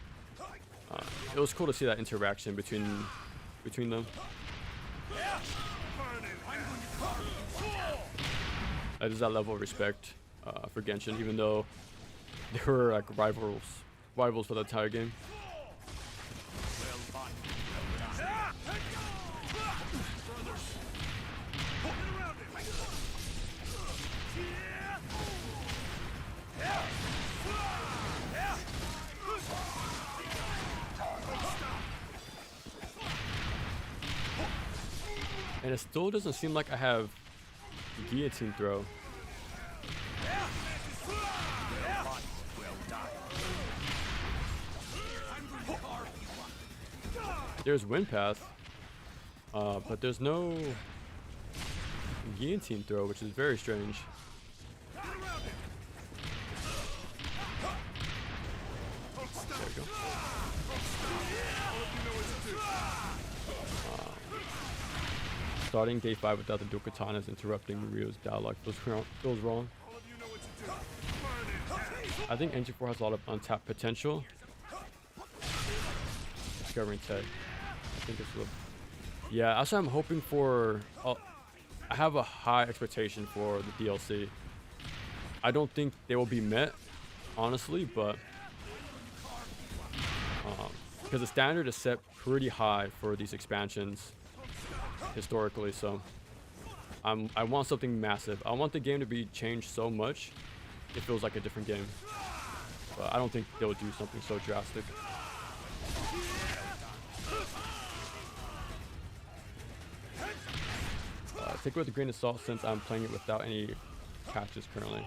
Speaker 1: it was cool to see that interaction between them. There's that level of respect for Genshin, even though they were like rivals for the entire game. And it still doesn't seem like I have guillotine throw. There's wind path, but there's no guillotine throw, which is very strange. There we go. Starting day 5 without the dual katanas interrupting Rio's dialogue feels wrong. I think NG4 has a lot of untapped potential. Discovering tech. I think it's a little. Yeah, that's what I'm hoping for. I have a high expectation for the DLC. I don't think they will be met, honestly, but because the standard is set pretty high for these expansions historically, so I want something massive. I want the game to be changed so much it feels like a different game, but I don't think they'll do something so drastic. Take it with a grain of salt since I'm playing it without any patches currently.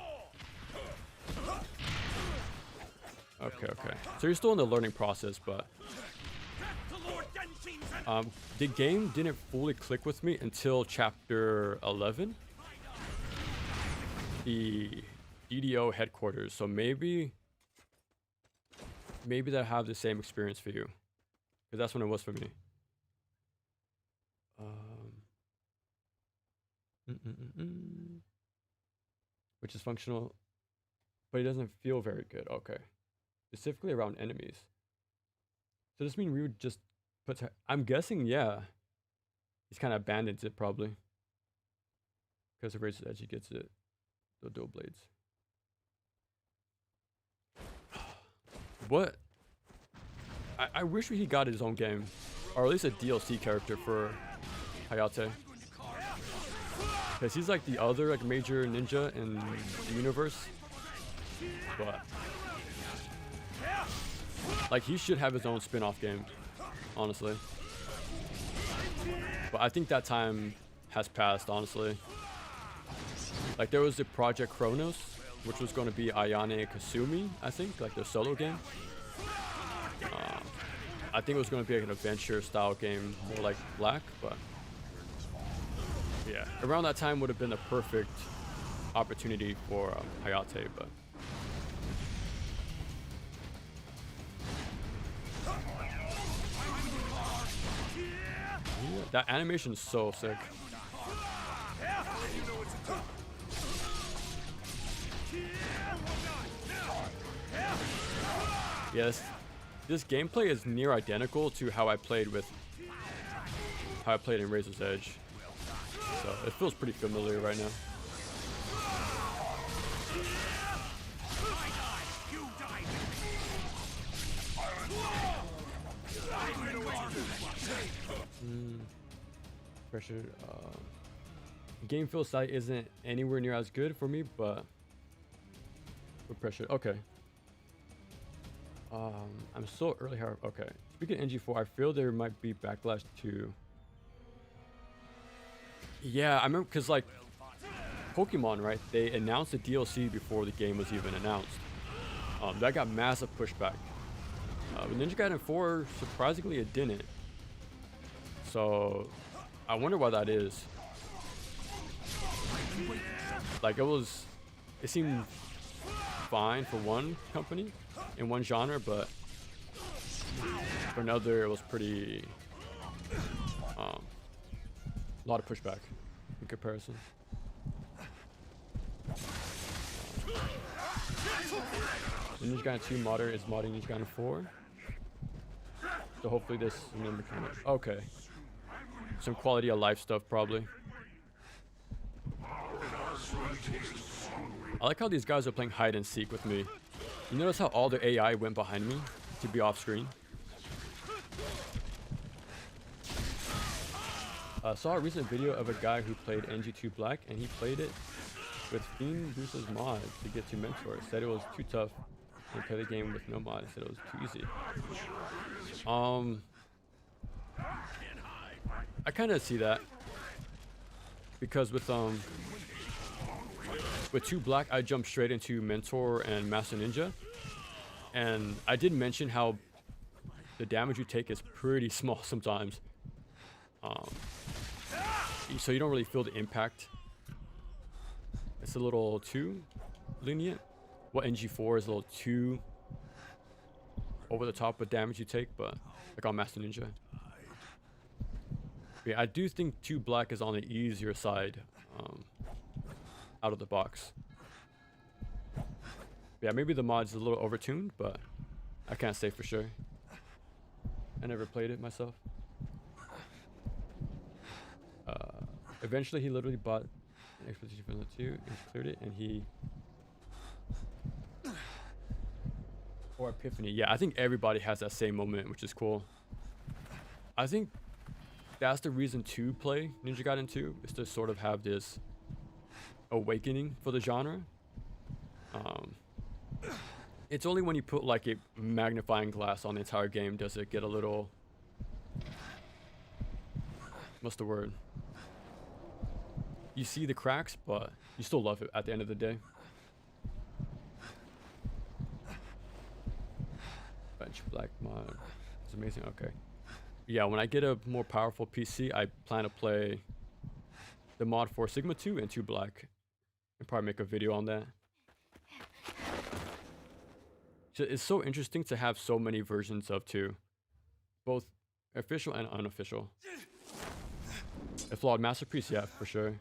Speaker 1: Okay. So you're still in the learning process, but the game didn't fully click with me until chapter 11, the DDO headquarters. So maybe they'll have the same experience for you, because that's when it was for me. Which is functional, but it doesn't feel very good. Okay, specifically around enemies. So does this mean we would just put? I'm guessing, yeah. He's kind of abandons it probably, because of Razor's Edge he gets it. The dual blades. What? I wish he got his own game, or at least a DLC character for Hayate. Because he's like the other like major ninja in the universe. But like he should have his own spin-off game, honestly. But I think that time has passed, honestly. Like there was the Project Chronos, which was going to be Ayane Kasumi, I think, like their solo game. I think it was going to be like an adventure style game, more like Black, but yeah, around that time would have been the perfect opportunity for Hayate, but yeah, that animation is so sick. Yes, this gameplay is near identical to how I played in Razor's Edge. So it feels pretty familiar right now. Pressure. Game feel sight isn't anywhere near as good for me, but with pressure. Okay. I'm so early here. Okay. Speaking of NG4, I feel there might be backlash to. Yeah, I remember because like Pokemon, right? They announced the DLC before the game was even announced. That got massive pushback. With Ninja Gaiden 4, surprisingly, it didn't. So I wonder why that is. Like it seemed fine for one company in one genre, but for another, it was pretty. A lot of pushback in comparison. Ninja Gaiden 2 modder is modding Ninja Gaiden 4. So hopefully this number can. Okay. Some quality of life stuff probably. I like how these guys are playing hide and seek with me. You notice how all the AI went behind me to be off screen? I saw a recent video of a guy who played NG2 Black, and he played it with Fiend Bruce's mod to get to Mentor. Said it was too tough and play the game with no mod. Said it was too easy. I kind of see that because with 2 Black, I jumped straight into Mentor and Master Ninja, and I did mention how the damage you take is pretty small sometimes. So you don't really feel the impact. It's a little too lenient. What NG4 is a little too over the top with damage you take, but like on Master Ninja. Yeah, I do think 2 Black is on the easier side out of the box. Yeah, maybe the mod's a little overtuned, but I can't say for sure. I never played it myself. Eventually, he literally bought an X360 from the 2 and cleared it, and he. Or Epiphany. Yeah, I think everybody has that same moment, which is cool. I think that's the reason to play Ninja Gaiden 2, is to sort of have this awakening for the genre. It's only when you put like a magnifying glass on the entire game does it get a little. What's the word? You see the cracks, but you still love it at the end of the day. Bench Black mod. It's amazing. Okay. Yeah, when I get a more powerful PC, I plan to play the mod for Sigma 2 and 2 Black. And probably make a video on that. So it's so interesting to have so many versions of 2. Both official and unofficial. A flawed masterpiece, yeah, for sure.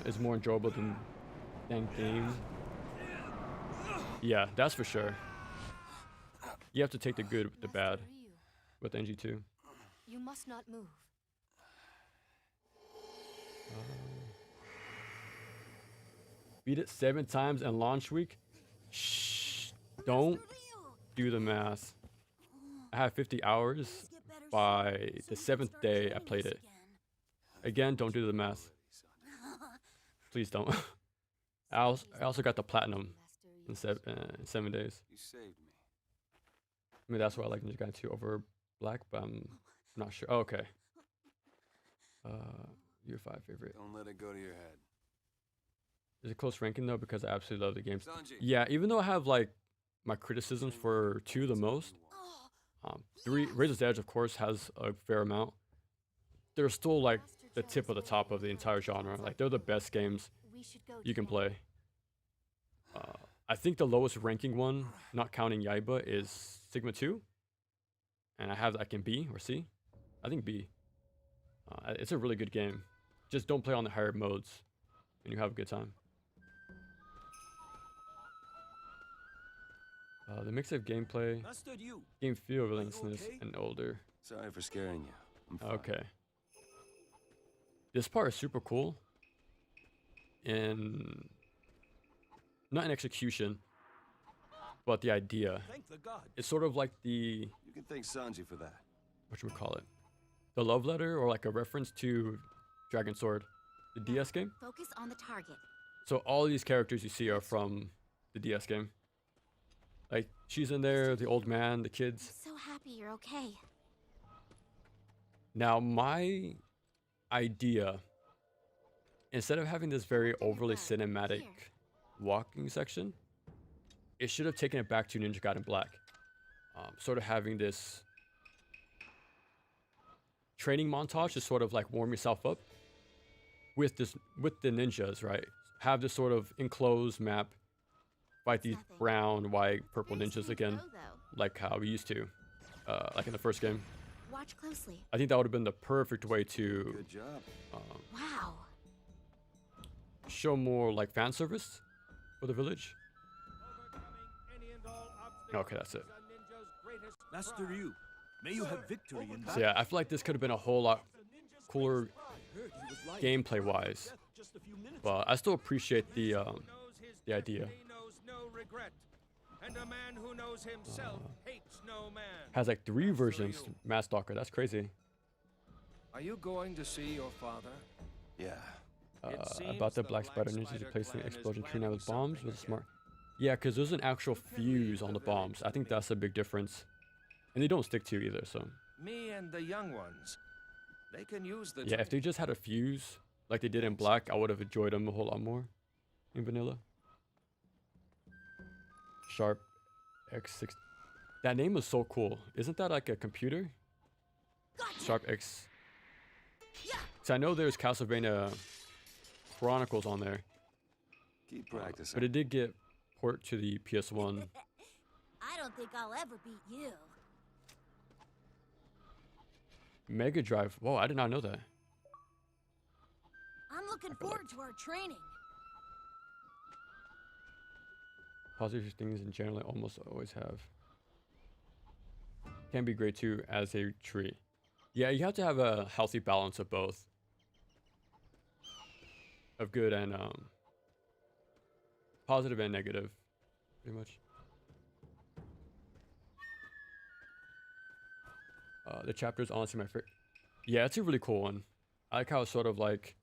Speaker 1: It's more enjoyable than game. Yeah, that's for sure. You have to take the good with the bad with NG2.
Speaker 6: You must not move.
Speaker 1: Beat it 7 times in launch week? Shh, don't do the math. I had 50 hours by the 7th day I played it. Again, don't do the math. Please don't. I also got the platinum in 7 days.
Speaker 5: You saved me.
Speaker 1: I mean, that's why I like Ninja Gaiden 2 over Black, but I'm not sure. Oh, okay. Your 5 favorite.
Speaker 5: Don't let it go to your head.
Speaker 1: Is it close ranking though? Because I absolutely love the games.
Speaker 5: Sanji.
Speaker 1: Yeah, even though I have like my criticisms for 2 the most, 3 Razor's Edge of course has a fair amount. They're still like the tip of the top of the entire genre. Like they're the best games you can play. I think the lowest ranking one, not counting Yaiba, is Sigma 2. And I have that in B or C. I think B. It's a really good game. Just don't play on the higher modes and you have a good time. The mix of gameplay, game feel, relentlessness, and older.
Speaker 5: Sorry for scaring you. I'm fine.
Speaker 1: Okay. This part is super cool. And not in execution, but the idea. It's sort of like the,
Speaker 5: You can thank Sanji for that.
Speaker 1: what should we call it? The love letter, or like a reference to Dragon Sword, the DS game.
Speaker 6: Focus on the target.
Speaker 1: So all these characters you see are from the DS game. Like she's in there, the old man, the kids.
Speaker 6: So happy you're okay.
Speaker 1: Now my idea, instead of having this very overly cinematic walking section, it should have taken it back to Ninja Gaiden Black. Sort of having this training montage to sort of like warm yourself up with the ninjas, right? Have this sort of enclosed map, fight these brown, white, purple ninjas again, like how we used to, like in the first game.
Speaker 6: Watch closely.
Speaker 1: I think that would have been the perfect way to
Speaker 5: Good job.
Speaker 6: Wow.
Speaker 1: show more like fan service for the village. Okay, that's it.
Speaker 4: Master Ryu, may you have victory in
Speaker 1: So yeah, I feel like this could have been a whole lot cooler gameplay wise, but I still appreciate the idea.
Speaker 4: And a man who knows himself hates no man.
Speaker 1: Has like 3 versions, Mass Stalker. That's crazy.
Speaker 10: Are you going to see your father?
Speaker 5: Yeah.
Speaker 1: About the Black Spider Ninjas replacing the explosion tree now with bombs with a smart. Yeah, because there's an actual fuse on the bombs. I think that's a big difference, and they don't stick to you either. So
Speaker 10: Me and the young ones. They can use the
Speaker 1: yeah, if they just had a fuse like they did in Black, I would have enjoyed them a whole lot more in vanilla. Sharp X6. That name was so cool. Isn't that like a computer? Sharp X. So I know there's Castlevania Chronicles on there,
Speaker 5: Keep practicing.
Speaker 1: but it did get port to the PS1.
Speaker 6: I don't think I'll ever beat you.
Speaker 1: Mega Drive. Whoa, I did not know that.
Speaker 6: I'm looking forward to our training.
Speaker 1: Positive things in general I almost always have. Can be great too as a tree. Yeah, you have to have a healthy balance of both. Of good and positive and negative, pretty much. The chapter is honestly my favorite. Yeah, it's a really cool one. I like how it's sort of like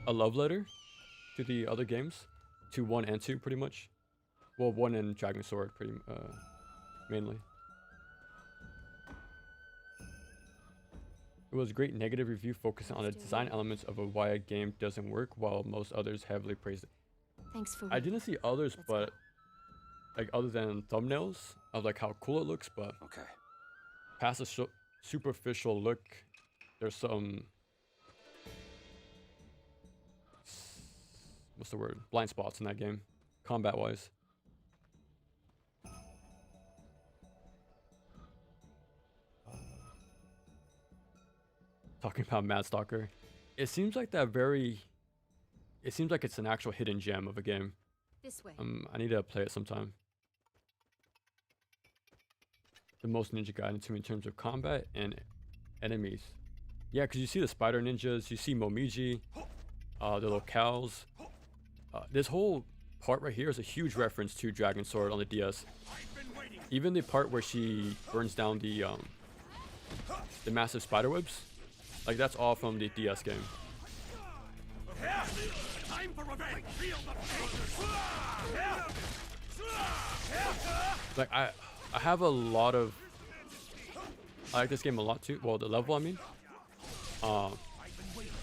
Speaker 1: a love letter to the other games, to 1 and 2 pretty much. Well, 1 and Dragon Sword pretty mainly. It was a great negative review focusing on the design elements of why a game doesn't work, while most others heavily praised it.
Speaker 6: Thanks for.
Speaker 1: I didn't see others, but like other than thumbnails of like how cool it looks, but
Speaker 5: Okay.
Speaker 1: past the superficial look, there's some what's the word? Blind spots in that game, combat wise. Talking about Mad Stalker, it seems like that very. It seems like it's an actual hidden gem of a game.
Speaker 6: This way.
Speaker 1: I need to play it sometime. The most Ninja Gaiden to me in terms of combat and enemies. Yeah, because you see the spider ninjas, you see Momiji, the locales. This whole part right here is a huge reference to Dragon Sword on the DS. Even the part where she burns down the massive spider webs, Like that's all from the DS game.
Speaker 4: Time for revenge. Feel the
Speaker 1: Like I have a lot of. I like this game a lot too. Well, the level, I mean.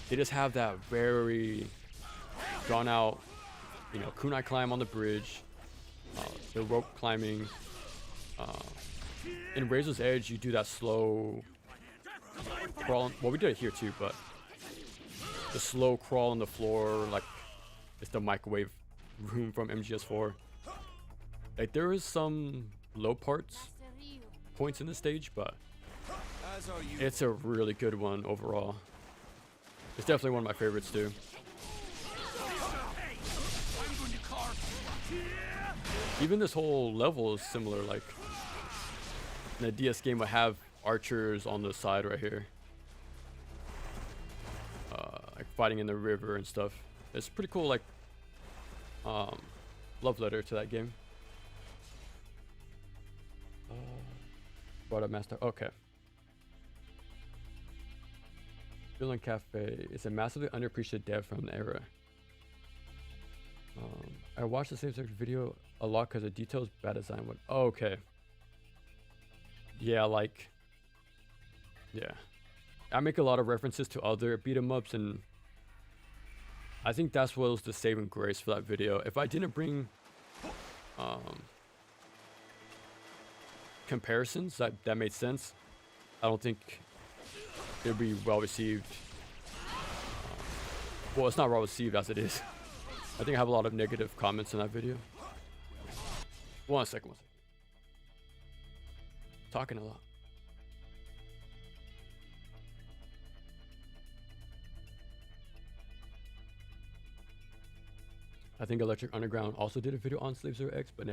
Speaker 1: They just have that very drawn out, you know, kunai climb on the bridge, the rope climbing. In Razor's Edge, you do that slow crawl. Well, we did it here too, but the slow crawl on the floor, like it's the microwave room from MGS4. Like there is some low points in the stage, but it's a really good one overall. It's definitely one of my favorites too. Even this whole level is similar. Like in the DS game, would have archers on the side right here, like fighting in the river and stuff. It's pretty cool. Like love letter to that game. Brought up master. Okay. Villain Cafe is a massively underappreciated dev from the era. I watched the same video a lot because the details, bad design. Oh, okay. Yeah, like. Yeah. I make a lot of references to other beat 'em ups, and I think that's what was the saving grace for that video. If I didn't bring comparisons that made sense, I don't think it would be well received. Well, it's not well received as it is. I think I have a lot of negative comments in that video. One second. Talking a lot. I think Electric Underground also did a video on Slave Zero X, but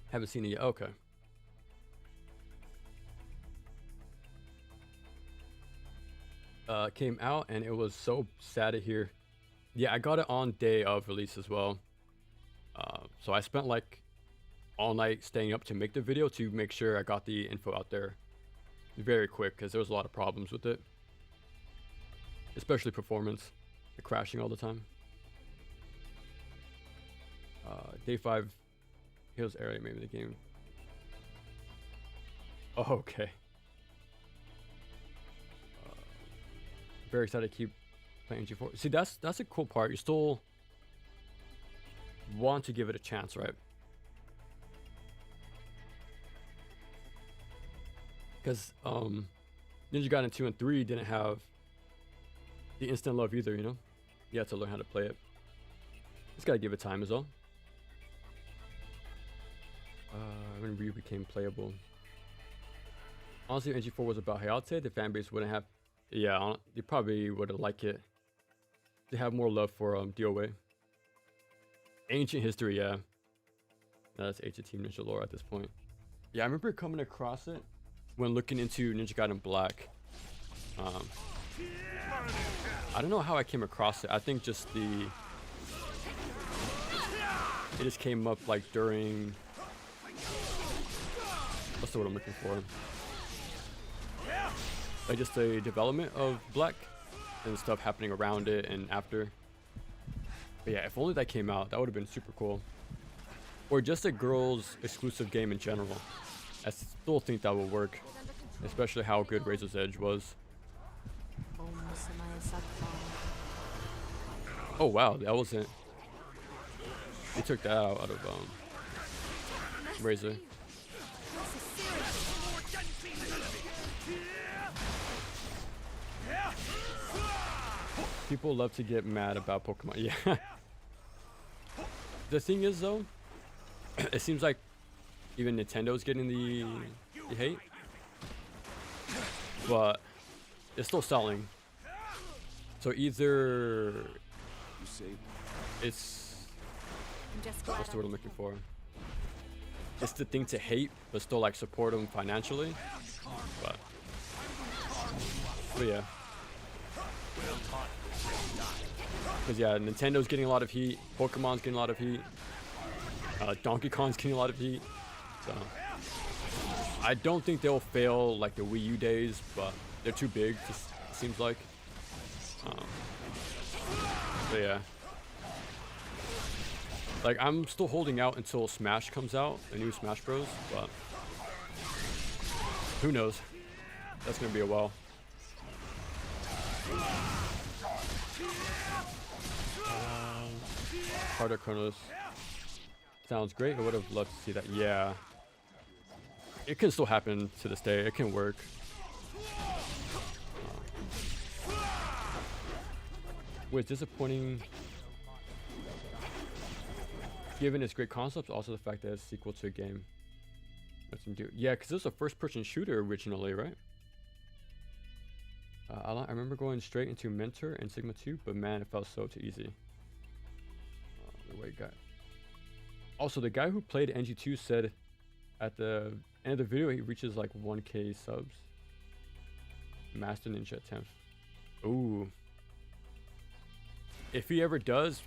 Speaker 1: haven't seen it yet. Okay. Came out and it was so sad to hear. Yeah, I got it on day of release as well. So I spent like all night staying up to make the video to make sure I got the info out there very quick, because there was a lot of problems with it, especially performance, the crashing all the time. Day 5 Hills area, maybe the game. Oh, okay. Very excited to keep playing G4. See, that's a cool part. You still want to give it a chance, right? Because Ninja Gaiden 2 and 3 didn't have the instant love either, you know? You had to learn how to play it. Just gotta give it time as well. When Ryu became playable. Honestly, if NG4 was about Hayate, the fanbase wouldn't have. Yeah, they probably would have liked it. They have more love for DOA. Ancient history, yeah. No, that's ancient Team Ninja lore at this point. Yeah, I remember coming across it when looking into Ninja Gaiden Black. I don't know how I came across it. I think just it just came up like during. What's the word I'm looking for? Like just the development of Black and stuff happening around it and after. But yeah, if only that came out, that would have been super cool. Or just a girls exclusive game in general. I still think that would work, especially how good Razor's Edge was. Oh wow, that wasn't. They took that out of Razor. People love to get mad about Pokemon. Yeah. The thing is though, it seems like even Nintendo's getting the hate, but it's still selling. So either it's what's the word I'm looking for? It's the thing to hate, but still like support them financially. But yeah. Because yeah, Nintendo's getting a lot of heat, Pokemon's getting a lot of heat, Donkey Kong's getting a lot of heat. So I don't think they'll fail like the Wii U days, but they're too big to seems like. So yeah. Like, I'm still holding out until Smash comes out, the new Smash Bros, but who knows? That's gonna be a while. Harder Chronos. Sounds great. I would have loved to see that. Yeah. It can still happen to this day. It can work. What's disappointing, given its great concepts, also the fact that it's a sequel to a game. Yeah, because it was a first-person shooter originally, right? I remember going straight into Mentor and Sigma 2, but man, it felt so too easy. The white guy. Also, the guy who played NG2 said at the end of the video he reaches like 1K subs. Master Ninja 10th. Ooh. If he ever does,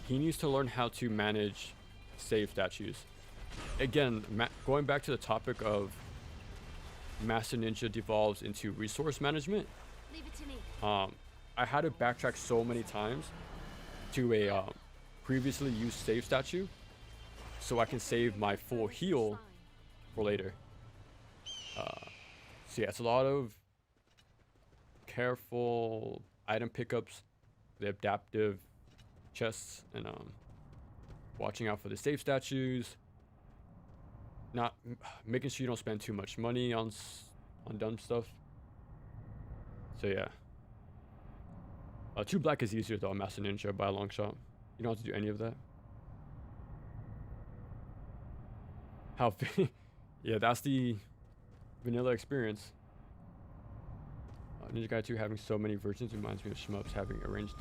Speaker 1: he needs to learn how to manage save statues. Again, going back to the topic of Master Ninja devolves into resource management.
Speaker 6: Leave it to me.
Speaker 1: I had to backtrack so many times to a previously used save statue so I can save my full heal for later. So yeah, it's a lot of careful item pickups, the adaptive chests, and watching out for the save statues, not making sure you don't spend too much money on dumb stuff. So yeah, 2 black is easier though on Master Ninja by a long shot. You don't have to do any of that. How yeah, that's the vanilla experience. Ninja Gaiden 2 having so many versions reminds me of shmups having arranged.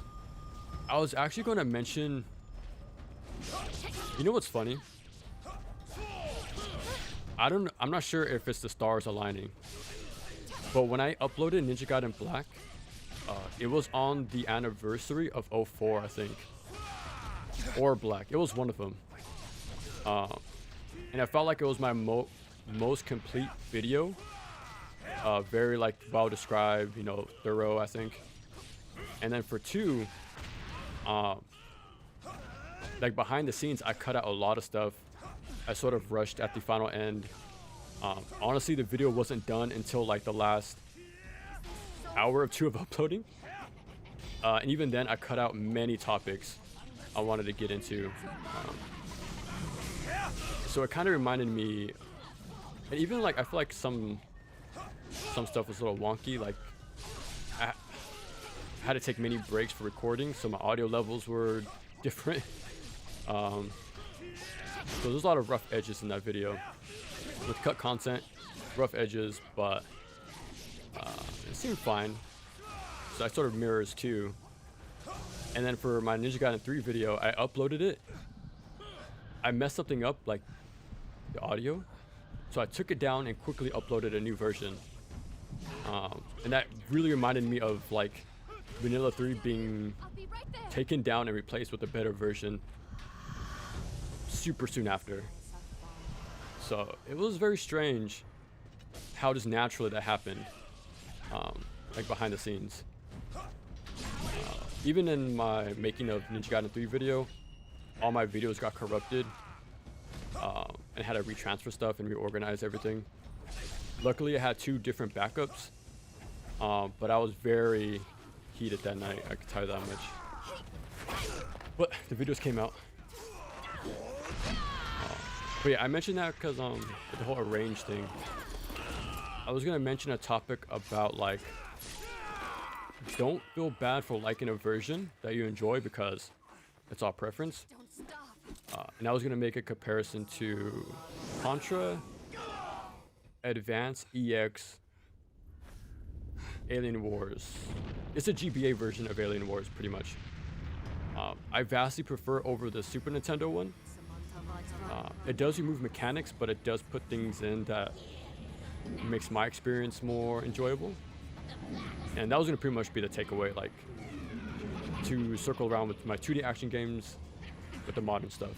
Speaker 1: I was actually going to mention, you know what's funny? I'm not sure if it's the stars aligning, but when I uploaded Ninja Gaiden Black, it was on the anniversary of 04, I think, or Black. It was one of them, and I felt like it was my most complete video. Very like well described, you know, thorough, I think. And then for 2, like behind the scenes, I cut out a lot of stuff. I sort of rushed at the final end. Honestly, the video wasn't done until like the last hour or 2 of uploading. And even then, I cut out many topics I wanted to get into. So it kind of reminded me, and even like I feel like some stuff was a little wonky. Like I had to take many breaks for recording, so my audio levels were different. So there's a lot of rough edges in that video with cut content, rough edges, but it seemed fine. So I sort of mirrors too. And then for my Ninja Gaiden 3 video, I uploaded it. I messed something up, like the audio, so I took it down and quickly uploaded a new version. And that really reminded me of like Vanilla 3 being taken down and replaced with a better version super soon after. So it was very strange how just naturally that happened, like behind the scenes. Even in my making of Ninja Gaiden 3 video, all my videos got corrupted, and had to retransfer stuff and reorganize everything. Luckily, I had 2 different backups, but I was very heated that night, I can tell you that much. But the videos came out. But yeah, I mentioned that because the whole arrange thing. I was gonna mention a topic about like, don't feel bad for liking a version that you enjoy because it's all preference. And I was gonna make a comparison to Contra, Advance, EX, Alien Wars. It's a GBA version of Alien Wars, pretty much. I vastly prefer over the Super Nintendo one. It does remove mechanics, but it does put things in that makes my experience more enjoyable. And that was gonna pretty much be the takeaway, like to circle around with my 2D action games with the modern stuff.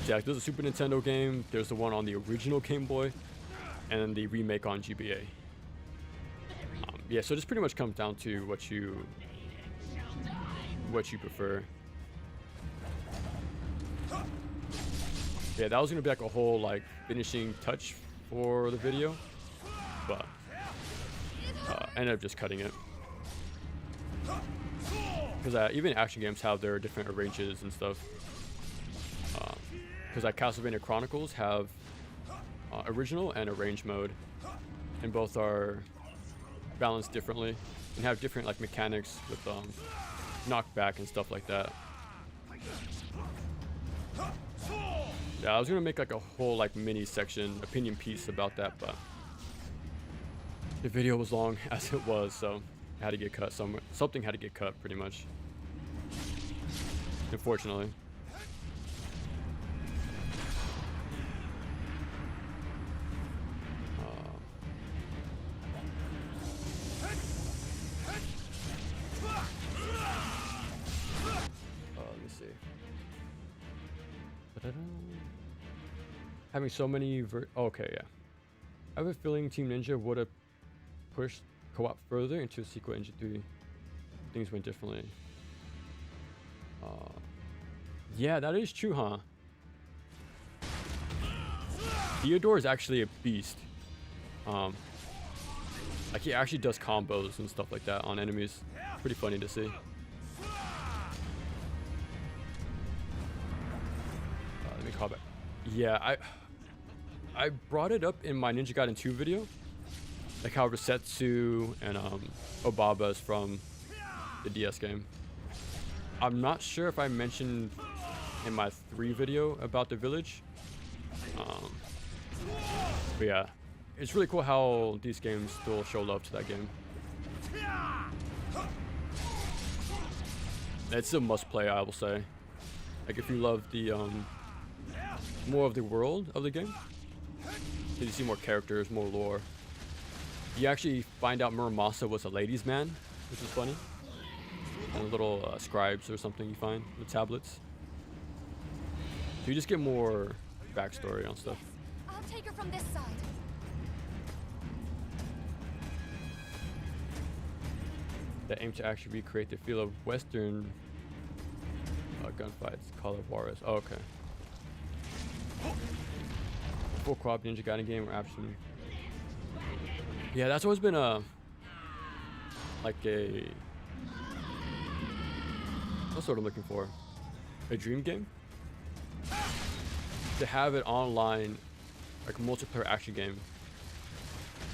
Speaker 1: Yeah, there's a Super Nintendo game, there's the one on the original Game Boy, and then the remake on GBA. Yeah, so this pretty much comes down to what you prefer. Yeah, that was gonna be like a whole like finishing touch for the video, but I ended up just cutting it because even action games have their different arranges and stuff. Because like Castlevania Chronicles have original and arrange mode, and both are balanced differently and have different like mechanics with knockback and stuff like that. Yeah, I was gonna make like a whole like mini section opinion piece about that, but the video was long as it was, so it had to get cut somewhere. Something had to get cut pretty much, unfortunately. Let me see. Having so many okay, yeah. I have a feeling Team Ninja would have pushed co-op further into a sequel Engine 3. Things went differently. Yeah, that is true, huh? Theodore is actually a beast. Like he actually does combos and stuff like that on enemies. Pretty funny to see. Let me call back. Yeah, I brought it up in my Ninja Gaiden 2 video, like how Resetsu and Obaba is from the DS game. I'm not sure if I mentioned in my 3 video about the village, but yeah, it's really cool how these games still show love to that game. It's a must play, I will say. Like if you love the more of the world of the game, you see more characters, more lore. You actually find out Muramasa was a ladies' man, which is funny. And little scribes or something you find with tablets. So you just get more backstory on stuff.
Speaker 6: I'll take her from this side.
Speaker 1: That aim to actually recreate the feel of Western gunfights, Call of Juarez. Oh, okay. Full co-op Ninja Gaiden game or option. Yeah, that's always been a like a what's what I'm looking for? A dream game? To have it online, like a multiplayer action game.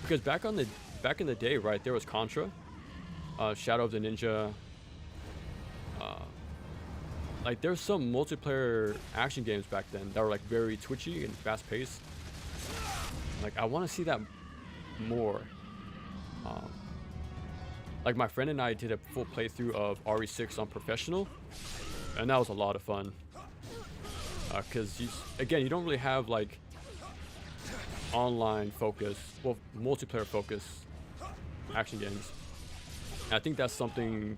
Speaker 1: Because back in the day, right, there was Contra, Shadow of the Ninja. Like there's some multiplayer action games back then that were like very twitchy and fast paced. Like I want to see that more. Like my friend and I did a full playthrough of RE6 on professional, and that was a lot of fun. Because again, you don't really have like online focus, well, multiplayer focus action games. And I think that's something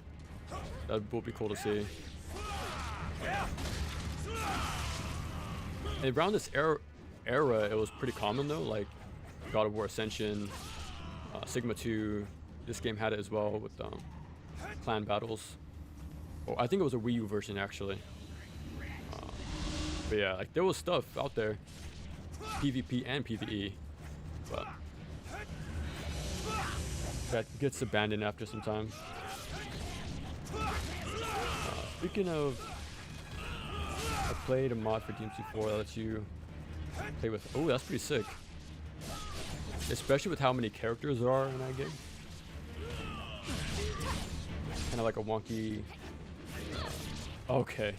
Speaker 1: that will be cool to see. And around this era, it was pretty common though, like God of War Ascension, Sigma 2. This game had it as well with clan battles. Oh, I think it was a Wii U version actually. But yeah, like there was stuff out there, PvP and PvE, but that gets abandoned after some time. Speaking of, I played a mod for DMC4 that lets you play with. Oh, that's pretty sick. Especially with how many characters there are in that game. Kind of like a wonky. Okay,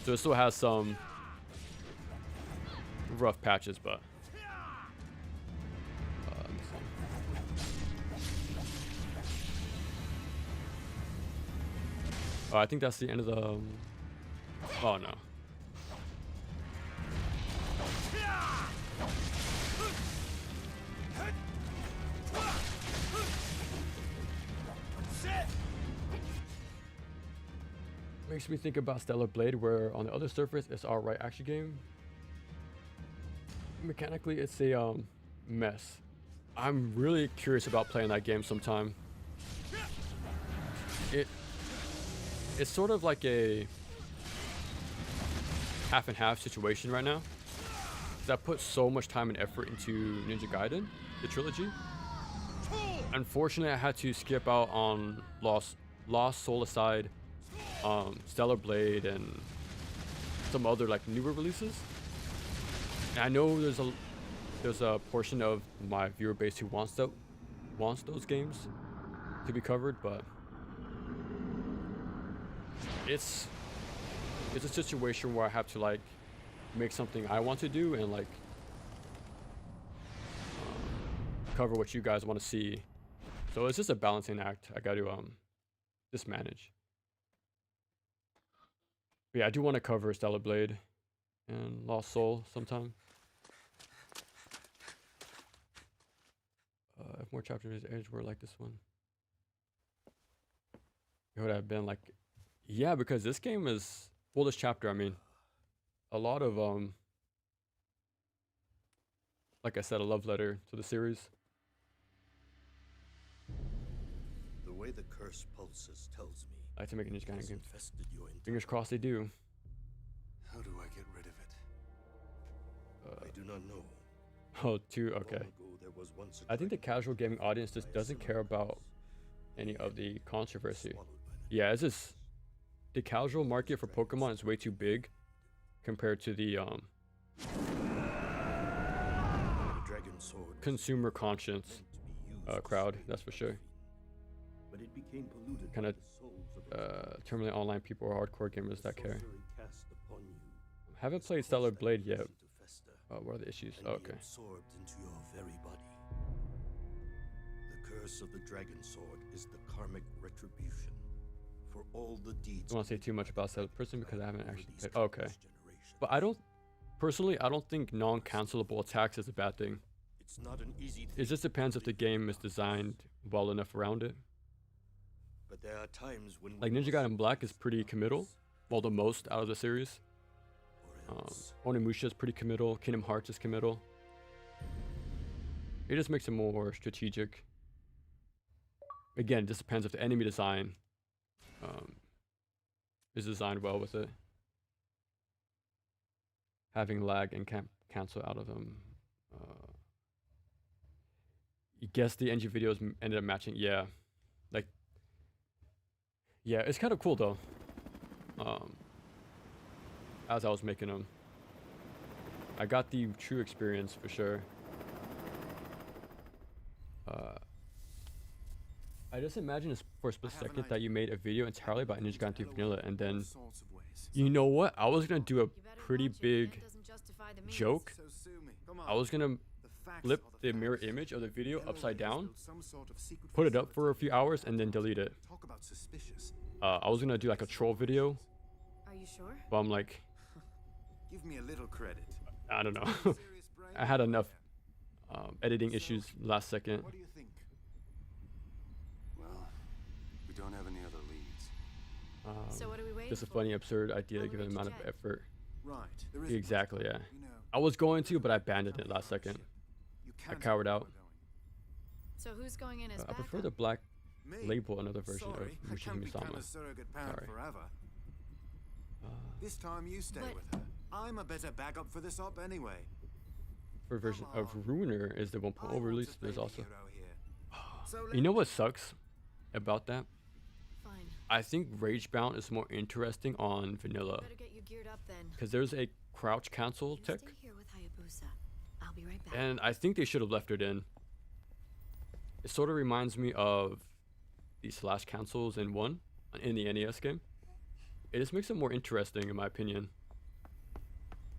Speaker 1: so it still has some rough patches, but I think that's the end of the oh no. Makes me think about Stellar Blade, where on the other surface it's alright action game. Mechanically it's a mess. I'm really curious about playing that game sometime. it's sort of like a half and half situation right now. 'Cause I put so much time and effort into Ninja Gaiden, the trilogy. Unfortunately, I had to skip out on Lost Soul Aside, Stellar Blade, and some other like newer releases. And I know there's a portion of my viewer base who wants those games to be covered, but it's a situation where I have to like make something I want to do and like cover what you guys want to see. So it's just a balancing act I got to just manage. But yeah, I do want to cover Stellar Blade and Lost Soul sometime. If more chapters Edge were like this one, it would have been like, yeah, because this game is, well, this chapter, I mean, a lot of like I said, a love letter to the series.
Speaker 4: The way the curse pulses tells me
Speaker 1: I like to make a Ninja Gaiden game.
Speaker 4: infested your
Speaker 1: Fingers crossed they do.
Speaker 5: How do I get rid of it?
Speaker 4: I do not know.
Speaker 1: Oh, two, okay.
Speaker 4: Long ago, there was once a
Speaker 1: I think the
Speaker 4: dragon
Speaker 1: casual gaming audience just doesn't care about any of the controversy. Yeah, it's just the casual market for Pokemon is way too big compared to the
Speaker 4: dragon sword
Speaker 1: consumer conscience crowd, that's for sure.
Speaker 4: but it became polluted
Speaker 1: Kind
Speaker 4: by
Speaker 1: of
Speaker 4: the souls of the
Speaker 1: terminally online people or hardcore gamers that care.
Speaker 4: sorcery cast upon you.
Speaker 1: Haven't played Stellar Blade yet.
Speaker 4: To fester
Speaker 1: What are the issues?
Speaker 4: and
Speaker 1: Oh,
Speaker 4: be
Speaker 1: okay.
Speaker 4: absorbed into your very body. The curse of the dragon sword is the karmic retribution for all the deeds.
Speaker 1: I don't want to say too much about Stellar Prison because I haven't
Speaker 4: over
Speaker 1: actually
Speaker 4: these
Speaker 1: played. Oh, okay.
Speaker 4: countless generations.
Speaker 1: But I don't think non-cancelable attacks is a bad thing.
Speaker 4: It's not an easy thing,
Speaker 1: It just depends if the game is designed well enough around it.
Speaker 4: but there are times when
Speaker 1: Like
Speaker 4: we
Speaker 1: Ninja
Speaker 4: must
Speaker 1: Gaiden Black is pretty committal, well, the most out of the series.
Speaker 4: or else.
Speaker 1: Onimusha is pretty committal. Kingdom Hearts is committal. It just makes it more strategic. Again, it just depends if the enemy design is designed well with it. Having lag and cancel out of them. You guess the NG videos ended up matching. Yeah, like, yeah, it's kind of cool though. As I was making them, I got the true experience for sure. I just imagine for a split second that you made a video entirely about Ninja Gaiden 3 Vanilla, and then, you know what? I was gonna do a pretty big joke. I was gonna flip the mirror image of the video upside down, put it up for a few hours, and then delete it. I was gonna do like a troll video,
Speaker 2: Are you sure?
Speaker 1: but I'm like,
Speaker 3: Give me a little credit.
Speaker 1: I don't know. I had enough editing issues last second.
Speaker 3: What do you think?
Speaker 5: Well, we don't have any other leads.
Speaker 2: So what are we waiting
Speaker 1: Just a
Speaker 2: for?
Speaker 1: funny, absurd idea
Speaker 2: Well,
Speaker 1: given the
Speaker 2: we
Speaker 1: amount of
Speaker 2: check.
Speaker 1: effort.
Speaker 3: Right. There is
Speaker 1: Exactly, yeah.
Speaker 3: You know,
Speaker 1: I was going to, but I abandoned it last second.
Speaker 3: you
Speaker 1: I
Speaker 3: can't
Speaker 1: cowered
Speaker 3: have
Speaker 1: out.
Speaker 3: it going.
Speaker 2: So who's going in as
Speaker 1: I prefer the
Speaker 2: backup?
Speaker 1: black
Speaker 3: Me?
Speaker 1: label, another version
Speaker 3: Sorry,
Speaker 1: of
Speaker 3: I can't become
Speaker 1: Mushihime-sama.
Speaker 3: a surrogate parent
Speaker 1: Sorry.
Speaker 3: forever. This time you stay
Speaker 2: But-
Speaker 3: with her. I'm a better backup for this op anyway.
Speaker 1: For version of Ruiner is the 1.0
Speaker 3: I want
Speaker 1: release.
Speaker 3: to
Speaker 1: There's
Speaker 3: be the
Speaker 1: also.
Speaker 3: hero here. So
Speaker 1: You know what sucks about that?
Speaker 2: Fine.
Speaker 1: I think Ragebound is more interesting on vanilla
Speaker 2: Better get you geared up then.
Speaker 1: because there's a crouch cancel
Speaker 2: You
Speaker 1: tech,
Speaker 2: stay here with Hayabusa. I'll be right back.
Speaker 1: and I think they should have left it in. It sort of reminds me of the slash cancels in the NES game. It just makes it more interesting, in my opinion.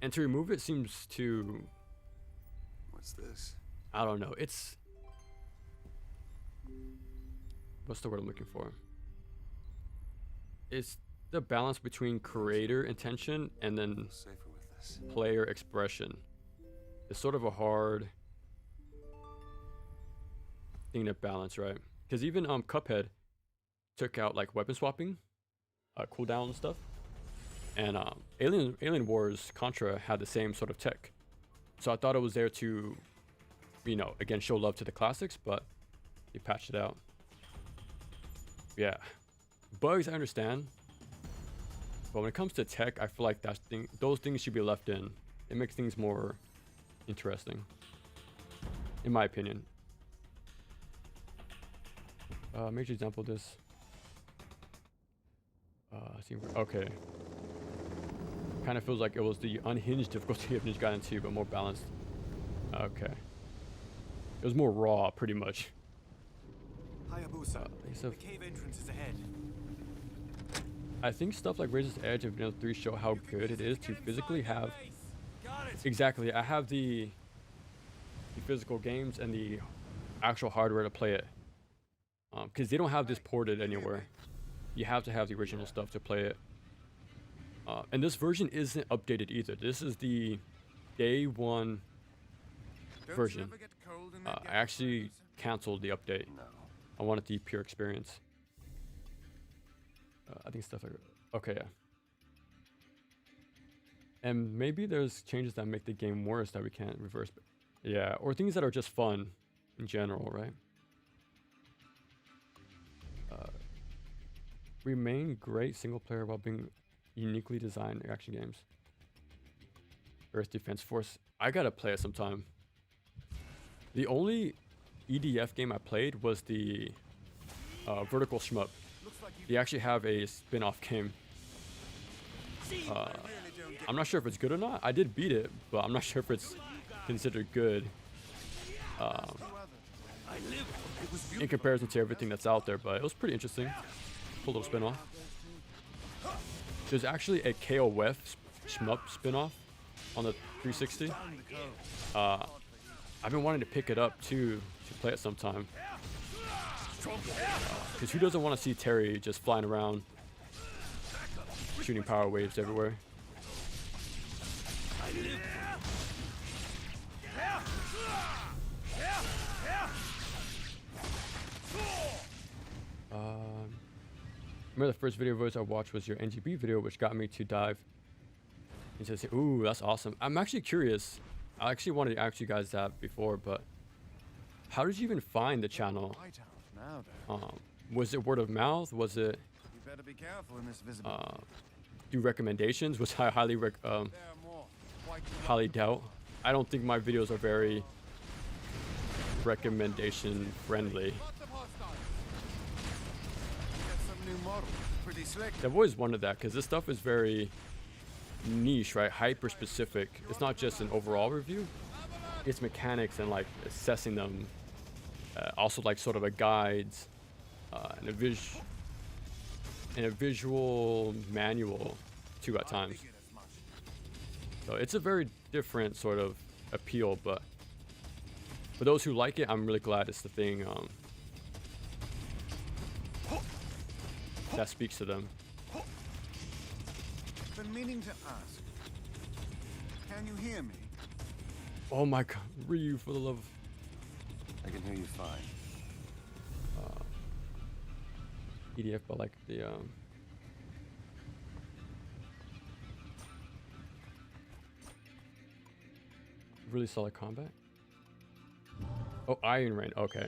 Speaker 1: And to remove it seems to,
Speaker 5: What's this?
Speaker 1: I don't know. It's, what's the word I'm looking for? It's the balance between creator intention and then
Speaker 5: Safer with this.
Speaker 1: player expression. It's sort of a hard thing to balance, right? Because even Cuphead took out like weapon swapping, cooldown and stuff, and Alien Wars Contra had the same sort of tech. So I thought it was there to, you know, again show love to the classics, but they patched it out. Yeah, bugs I understand, but when it comes to tech, I feel like those things should be left in. It makes things more interesting, in my opinion. Major example of this. Okay. Kind of feels like it was the unhinged difficulty of Ninja Gaiden 2, but more balanced. Okay. It was more raw, pretty much.
Speaker 3: Hayabusa, the cave entrance is ahead.
Speaker 1: I think stuff like Razor's Edge and Vanilla 3 show how good it is to physically have. Exactly, I have the physical games and the actual hardware to play it. Because they don't have this ported anywhere. You have to have the original stuff to play it. And this version isn't updated either. This is the day one version. I actually canceled the update. I wanted the pure experience. I think stuff like okay, yeah. And maybe there's changes that make the game worse that we can't reverse. But yeah, or things that are just fun in general, right? Remain great single player while being uniquely designed action games. Earth Defense Force. I gotta play it sometime. The only EDF game I played was the Vertical Shmup. They actually have a spin-off game. I'm not sure if it's good or not. I did beat it, but I'm not sure if it's considered good in comparison to everything that's out there, but it was pretty interesting. Cool little spin-off. There's actually a KOF Shmup spin-off on the 360. I've been wanting to pick it up too, to play it sometime. Because who doesn't want to see Terry just flying around, shooting power waves everywhere? Remember the first video voice I watched was your NGB video, which got me to dive into this. Ooh, that's awesome. I'm actually curious. I actually wanted to ask you guys that before, but how did you even find the channel? Was it word of mouth? Was it do recommendations, which I highly doubt. I don't think my videos are very recommendation friendly. I've always wondered that, because this stuff is very niche, right? Hyper specific. It's not just an overall review, it's mechanics and like assessing them. Also like sort of a guides and a visual manual too at times. So it's a very different sort of appeal, but for those who like it, I'm really glad it's the thing that speaks to them.
Speaker 3: Been meaning to ask. Can you hear me?
Speaker 1: Oh my god, Ryu, for the love.
Speaker 5: I can hear you fine.
Speaker 1: EDF, but like the really solid combat. Oh, Iron Rain. Okay.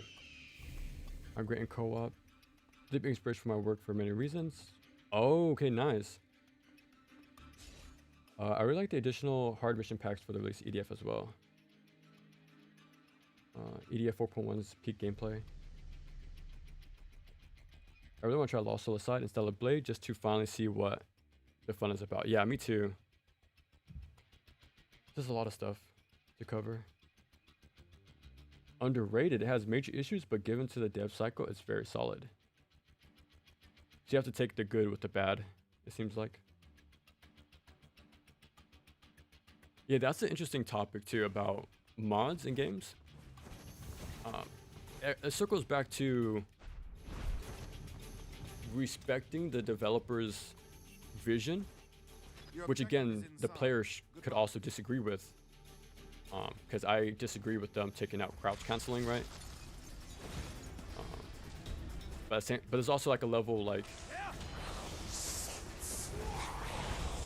Speaker 1: I'm great in co-op. Deep inspiration for my work for many reasons. Oh, okay, nice. I really like the additional hard mission packs for the release EDF as well. EDF 4.1's peak gameplay. I really want to try Lost Soul Aside and Stellar Blade just to finally see what the fun is about. Yeah, me too. There's a lot of stuff to cover. Underrated. It has major issues, but given to the dev cycle, it's very solid. So you have to take the good with the bad, it seems like. Yeah, that's an interesting topic too about mods in games. It circles back to respecting the developer's vision, which again, the players could also disagree with. Because I disagree with them taking out crouch canceling, right? But there's also like a level like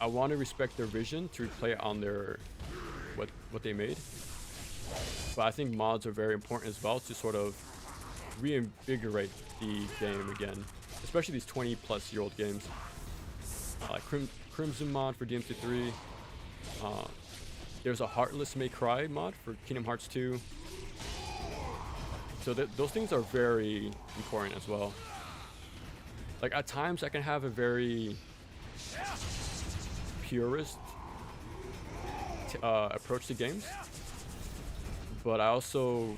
Speaker 1: I want to respect their vision to play it on their what they made. But I think mods are very important as well to sort of reinvigorate the game again. especially these 20-plus-year-old games. Like Crimson mod for DMC3. There's a Heartless May Cry mod for Kingdom Hearts 2. So those things are very important as well. Like at times I can have a very purist approach to games, but I also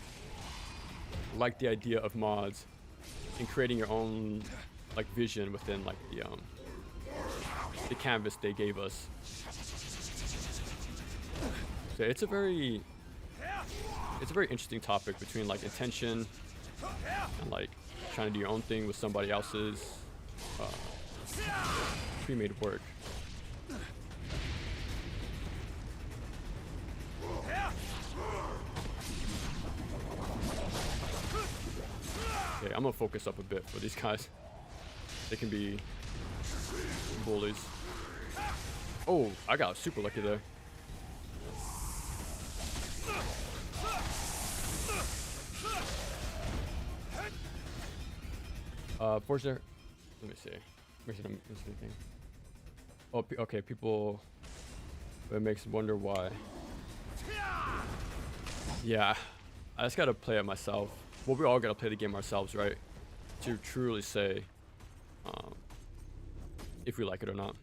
Speaker 1: like the idea of mods and creating your own like vision within like the canvas they gave us. So it's a very interesting topic between like intention and like trying to do your own thing with somebody else's pre-made work. Okay, I'm gonna focus up a bit for these guys. They can be bullies. Oh, I got super lucky there. Fortunately, let me see. Let me see anything. Oh, okay, people. It makes me wonder why. Yeah, I just gotta play it myself. Well, we all gotta play the game ourselves, right? To truly say if we like it or not.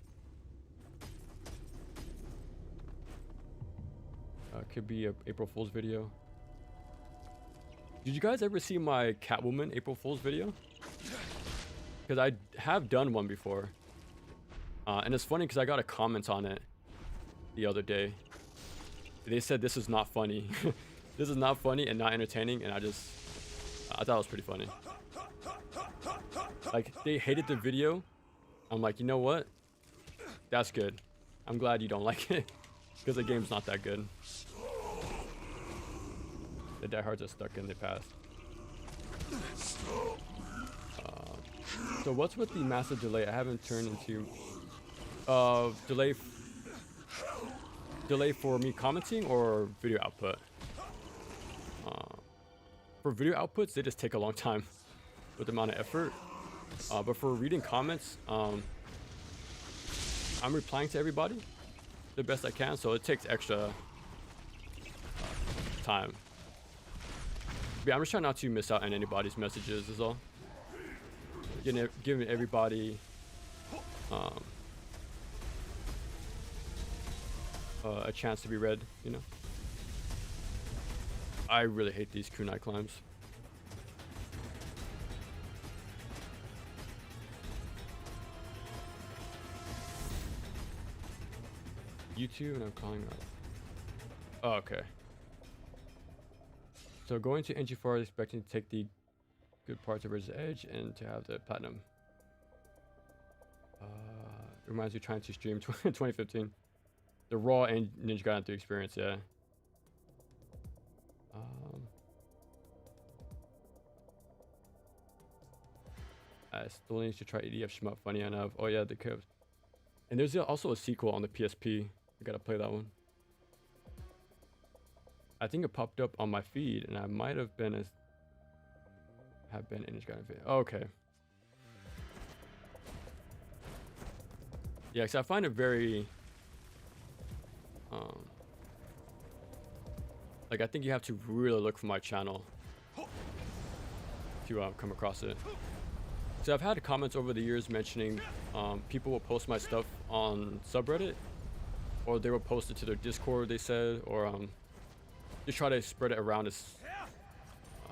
Speaker 1: Could be a April Fool's video. Did you guys ever see my Catwoman April Fool's video? Because I have done one before. And it's funny because I got a comment on it the other day. They said this is not funny. This is not funny and not entertaining, and I thought it was pretty funny. Like, they hated the video. I'm like, you know what? That's good. I'm glad you don't like it, because the game's not that good. The diehards are stuck in the past. So what's with the massive delay? I haven't turned into delay for me commenting or video output. For video outputs, they just take a long time with the amount of effort. But for reading comments, I'm replying to everybody the best I can, so it takes extra time. But yeah, I'm just trying not to miss out on anybody's messages is all. Giving everybody a chance to be read, you know. I really hate these kunai climbs. YouTube, and I'm calling up. Oh, okay. So going to NG4, expecting to take the good parts of Razor's Edge and to have the platinum. Reminds me of trying to stream 2015. The Raw and Ninja Gaiden 3 experience, yeah. I still need to try EDF Shmup, funny enough. Oh yeah, the coast. And there's also a sequel on the PSP. I gotta play that one. I think it popped up on my feed, and I might have been in Ninja Gaiden. Oh, okay. Yeah, because I find it very like, I think you have to really look for my channel to come across it. So I've had comments over the years mentioning people will post my stuff on subreddit, or they will post it to their Discord, they said, or just try to spread it around as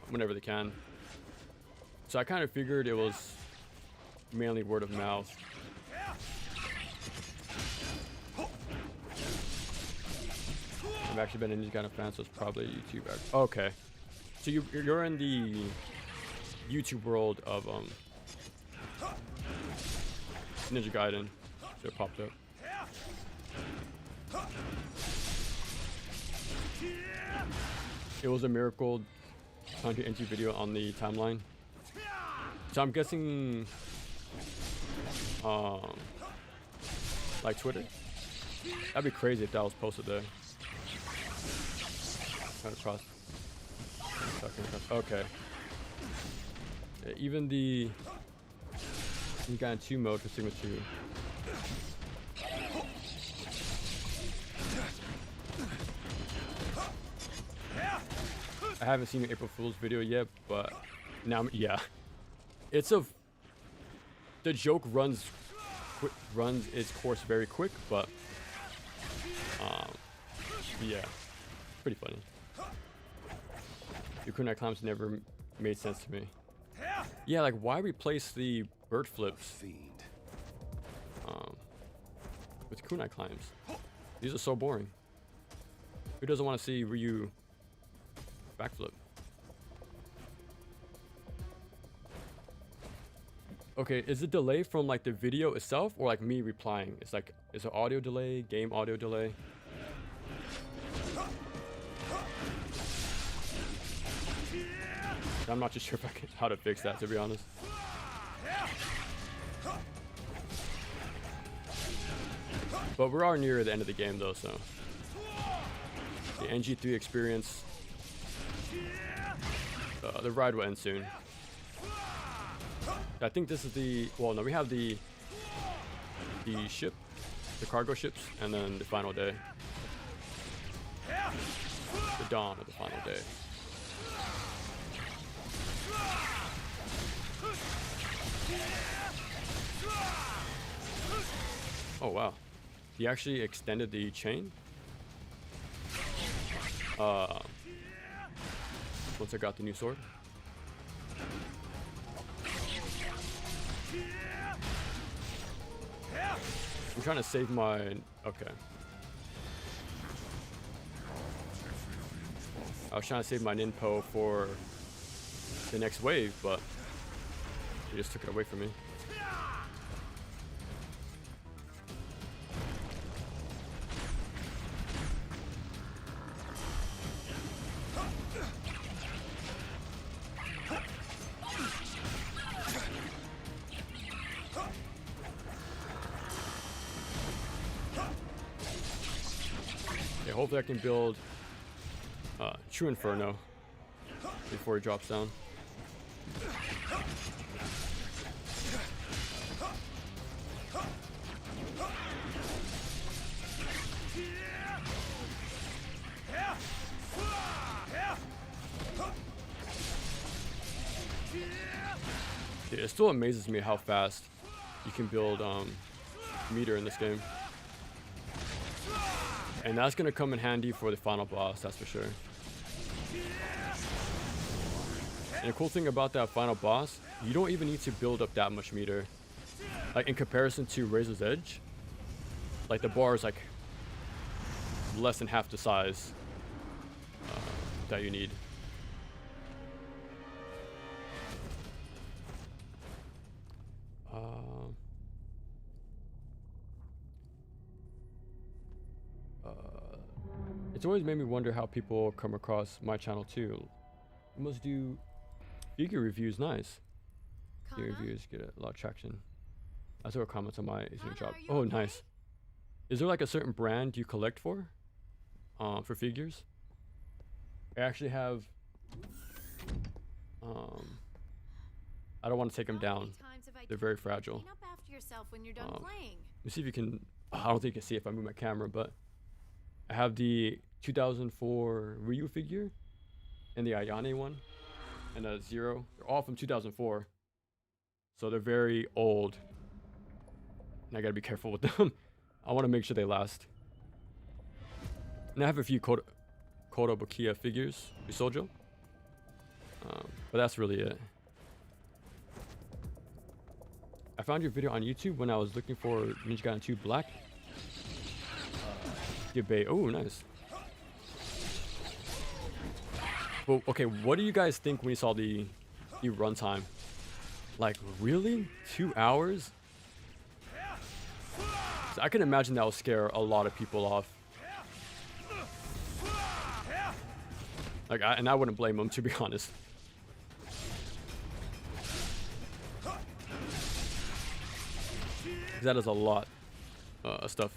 Speaker 1: whenever they can. So I kind of figured it was mainly word of mouth. I've actually been a Ninja Gaiden fan, so it's probably YouTube. Okay, so you're in the YouTube world of Ninja Gaiden. So it popped up. It was a miracle 100 NG video on the timeline. So I'm guessing like Twitter. That'd be crazy if that was posted there. Across. Okay. Yeah, even the You got 2 mode for Sigma 2. I haven't seen your April Fool's video yet, but now, yeah, it's a. The joke runs its course very quick, but yeah, pretty funny. Your kunai climbs never made sense to me. Yeah, like why replace the bird flips with kunai climbs? These are so boring. Who doesn't want to see Ryu backflip? Okay, is it delay from like the video itself or like me replying? It's like, is it audio delay, game audio delay? I'm not too sure if how to fix that, to be honest. But we are near the end of the game though, so the NG3 experience, the ride will end soon. I think this is the, well no, we have the ship, the cargo ships, and then the final day. The dawn of the final day. Oh wow, he actually extended the chain. Once I got the new sword. I'm trying to save my, okay. I was trying to save my ninpo for the next wave, but he just took it away from me. Okay, hopefully I can build True Inferno before he drops down. Yeah, it still amazes me how fast you can build meter in this game. And that's gonna come in handy for the final boss, that's for sure. And the cool thing about that final boss, you don't even need to build up that much meter. Like in comparison to Razor's Edge, like the bar is like less than half the size that you need. It's always made me wonder how people come across my channel too. You must do figure reviews, nice. Figure reviews get a lot of traction. I saw comments on my job. Oh, nice. Is there like a certain brand you collect for figures? I actually have. I don't want to take them down. They're very fragile.
Speaker 2: Clean up after yourself when you're done playing.
Speaker 1: Let me see if you can. I don't think you can see if I move my camera, but I have the 2004 Ryu figure and the Ayane one and a Zero. They're all from 2004, so they're very old, and I gotta be careful with them. I want to make sure they last. And I have a few Kotobukiya figures, Usojo, but that's really it. I found your video on YouTube when I was looking for Ninja Gaiden 2 Black. Debate. Oh, nice. Well, okay, what do you guys think when you saw the runtime? Like, really? 2 hours? So I can imagine that will scare a lot of people off. Like, and I wouldn't blame them, to be honest. That is a lot of stuff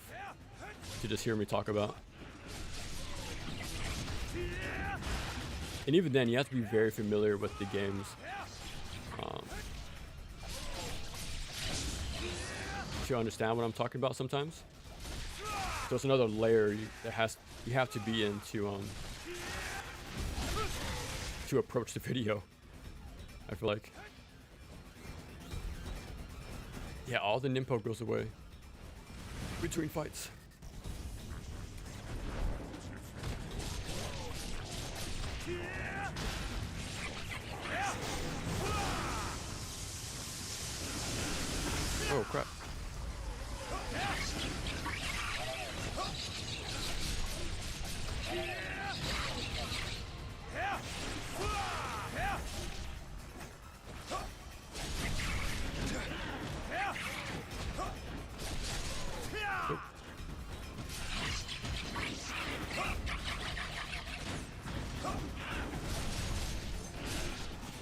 Speaker 1: to just hear me talk about. And even then, you have to be very familiar with the games. to understand what I'm talking about sometimes. So it's another layer that you have to be in to approach the video. I feel like. Yeah, all the nimpo goes away between fights. Oh crap.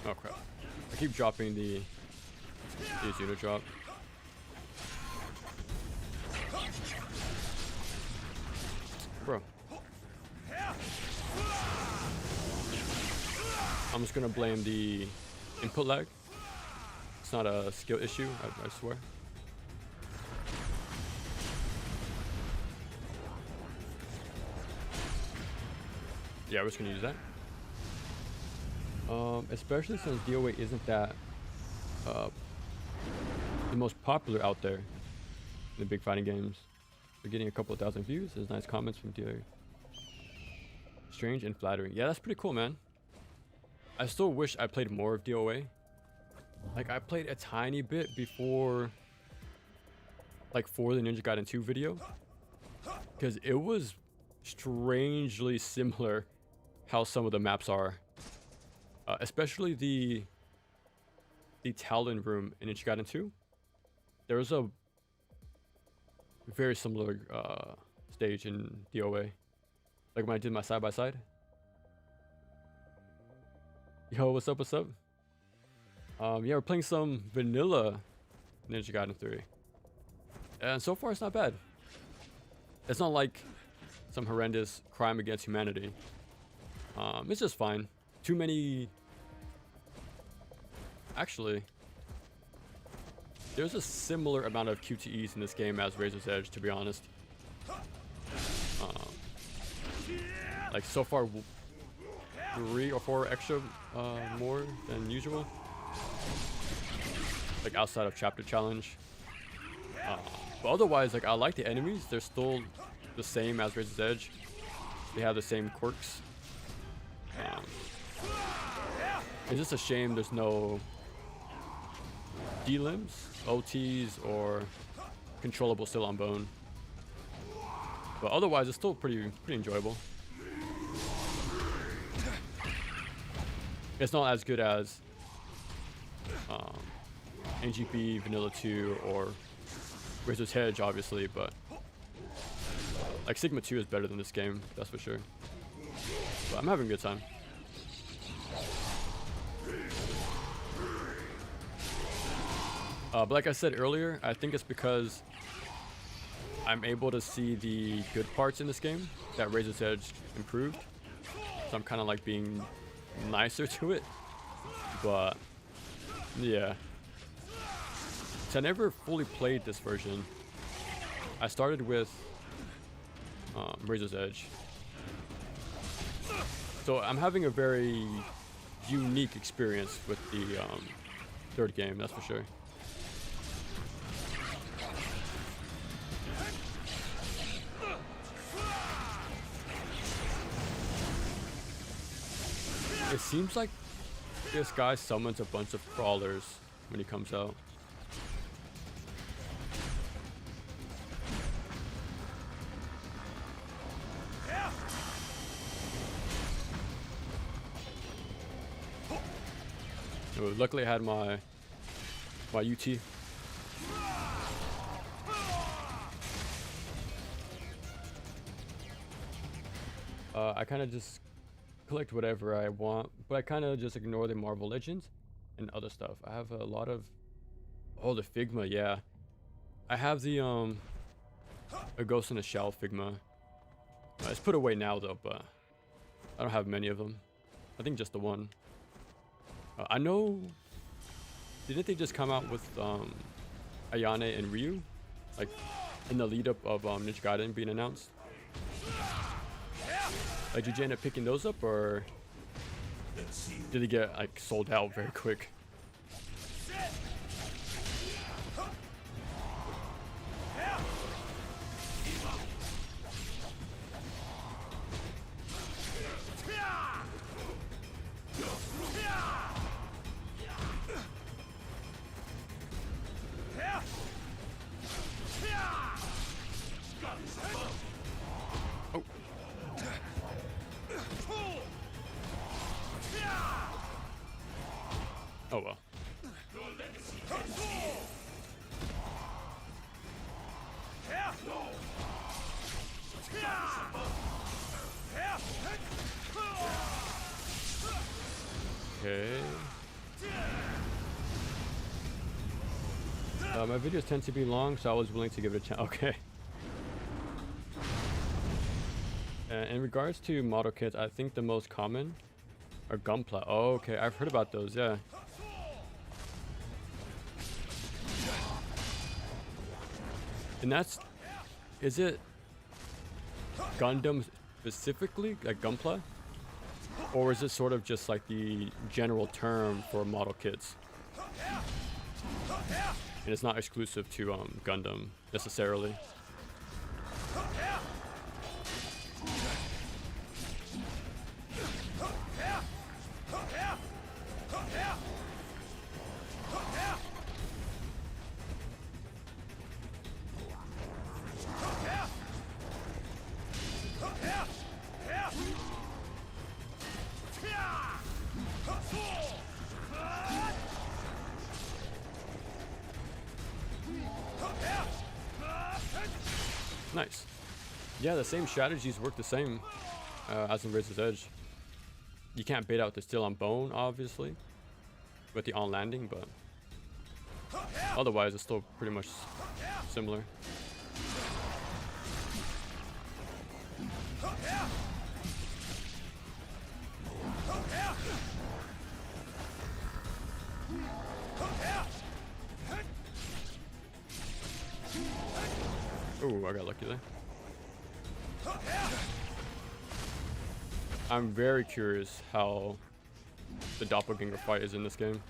Speaker 1: Oh crap. I keep dropping the unit drop. Bro. I'm just gonna blame the input lag. It's not a skill issue, I swear. Yeah, we're just gonna use that. Especially since DOA isn't that the most popular out there in the big fighting games. We're getting a couple of thousand views. There's nice comments from DOA. Strange and flattering. Yeah, that's pretty cool, man. I still wish I played more of DOA. Like, I played a tiny bit before, like, for the Ninja Gaiden 2 video, because it was strangely similar how some of the maps are. Especially the Talon room in Ninja Gaiden 2. There was a very similar stage in DOA. Like when I did my side-by-side. Yo, what's up, what's up? Yeah, we're playing some vanilla Ninja Gaiden 3. And so far, it's not bad. It's not like some horrendous crime against humanity. It's just fine. Too many... Actually, there's a similar amount of QTEs in this game as Razor's Edge, to be honest. Like, so far, 3 or 4 extra more than usual. Like, outside of Chapter Challenge. But otherwise, like, I like the enemies. They're still the same as Razor's Edge. They have the same quirks. It's just a shame there's no D-limbs, OTs, or controllable still on bone. But otherwise, it's still pretty enjoyable. It's not as good as NGP, Vanilla 2, or Razor's Edge, obviously, but like Sigma 2 is better than this game, that's for sure. But I'm having a good time. But like I said earlier, I think it's because I'm able to see the good parts in this game that Razor's Edge improved. So I'm kind of like being nicer to it. But yeah. So I never fully played this version. I started with Razor's Edge. So I'm having a very unique experience with the third game, that's for sure. It seems like this guy summons a bunch of crawlers when he comes out. Oh, luckily I had my UT. I kind of just collect whatever I want, but I kind of just ignore the Marvel Legends and other stuff. I have a lot of the Figma, yeah. I have the a Ghost in a Shell Figma. It's put away now though, but I don't have many of them. I think just the one. I know, didn't they just come out with Ayane and Ryu like in the lead up of Ninja Gaiden being announced. Like, did you end up picking those up, or did it get like sold out very quick? Oh well. Okay. My videos tend to be long, so I was willing to give it a chance. Okay. In regards to model kits, I think the most common are gunpla. Oh, okay, I've heard about those. Yeah. And that's, is it Gundam specifically, like gunpla? Or is it sort of just like the general term for model kits? And it's not exclusive to Gundam necessarily. Nice. Yeah, the same strategies work the same as in Razor's Edge. You can't bait out the steel on bone, obviously, with the on landing, but otherwise it's still pretty much similar. Ooh, I got lucky there. I'm very curious how the doppelganger fight is in this game.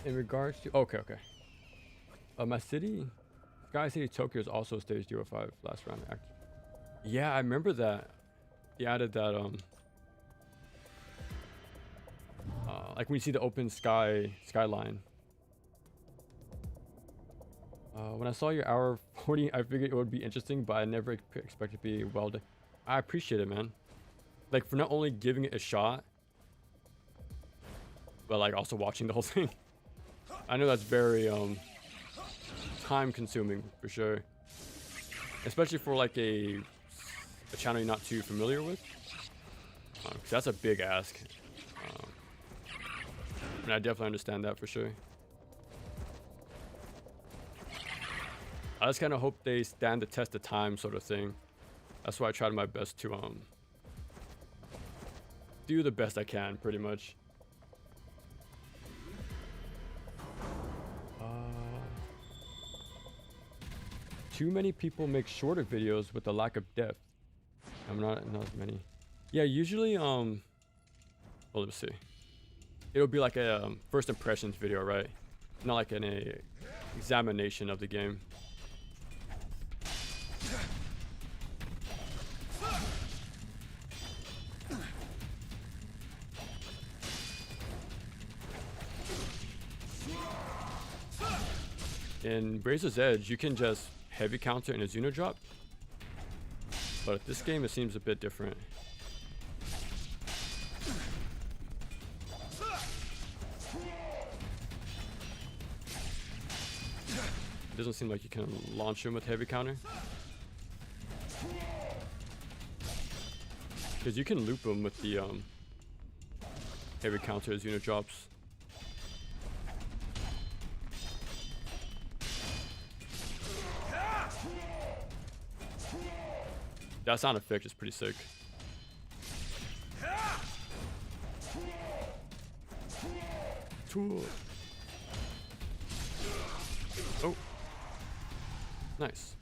Speaker 1: In regards to okay, my city, Sky City Tokyo is also stage 05 last round act. Yeah, I remember that. He added that like when you see the open skyline. When I saw your hour 40, I figured it would be interesting, but I never expected to be well done. I appreciate it, man. Like, for not only giving it a shot, but like also watching the whole thing. I know that's very time consuming for sure, especially for like a channel you're not too familiar with. 'Cause that's a big ask. And I definitely understand that for sure. I just kind of hope they stand the test of time, sort of thing. That's why I tried my best to do the best I can, pretty much. Too many people make shorter videos with a lack of depth. I'm not as many. Yeah, usually well, let's see. It'll be like a first impressions video, right? Not like an examination of the game. In Razor's Edge, you can just heavy counter in a Zuno drop, but this game it seems a bit different. It doesn't seem like you can launch him with heavy counter, because you can loop him with the heavy counter as Zuno drops. That sound effect is pretty sick. Tool. Oh. Nice.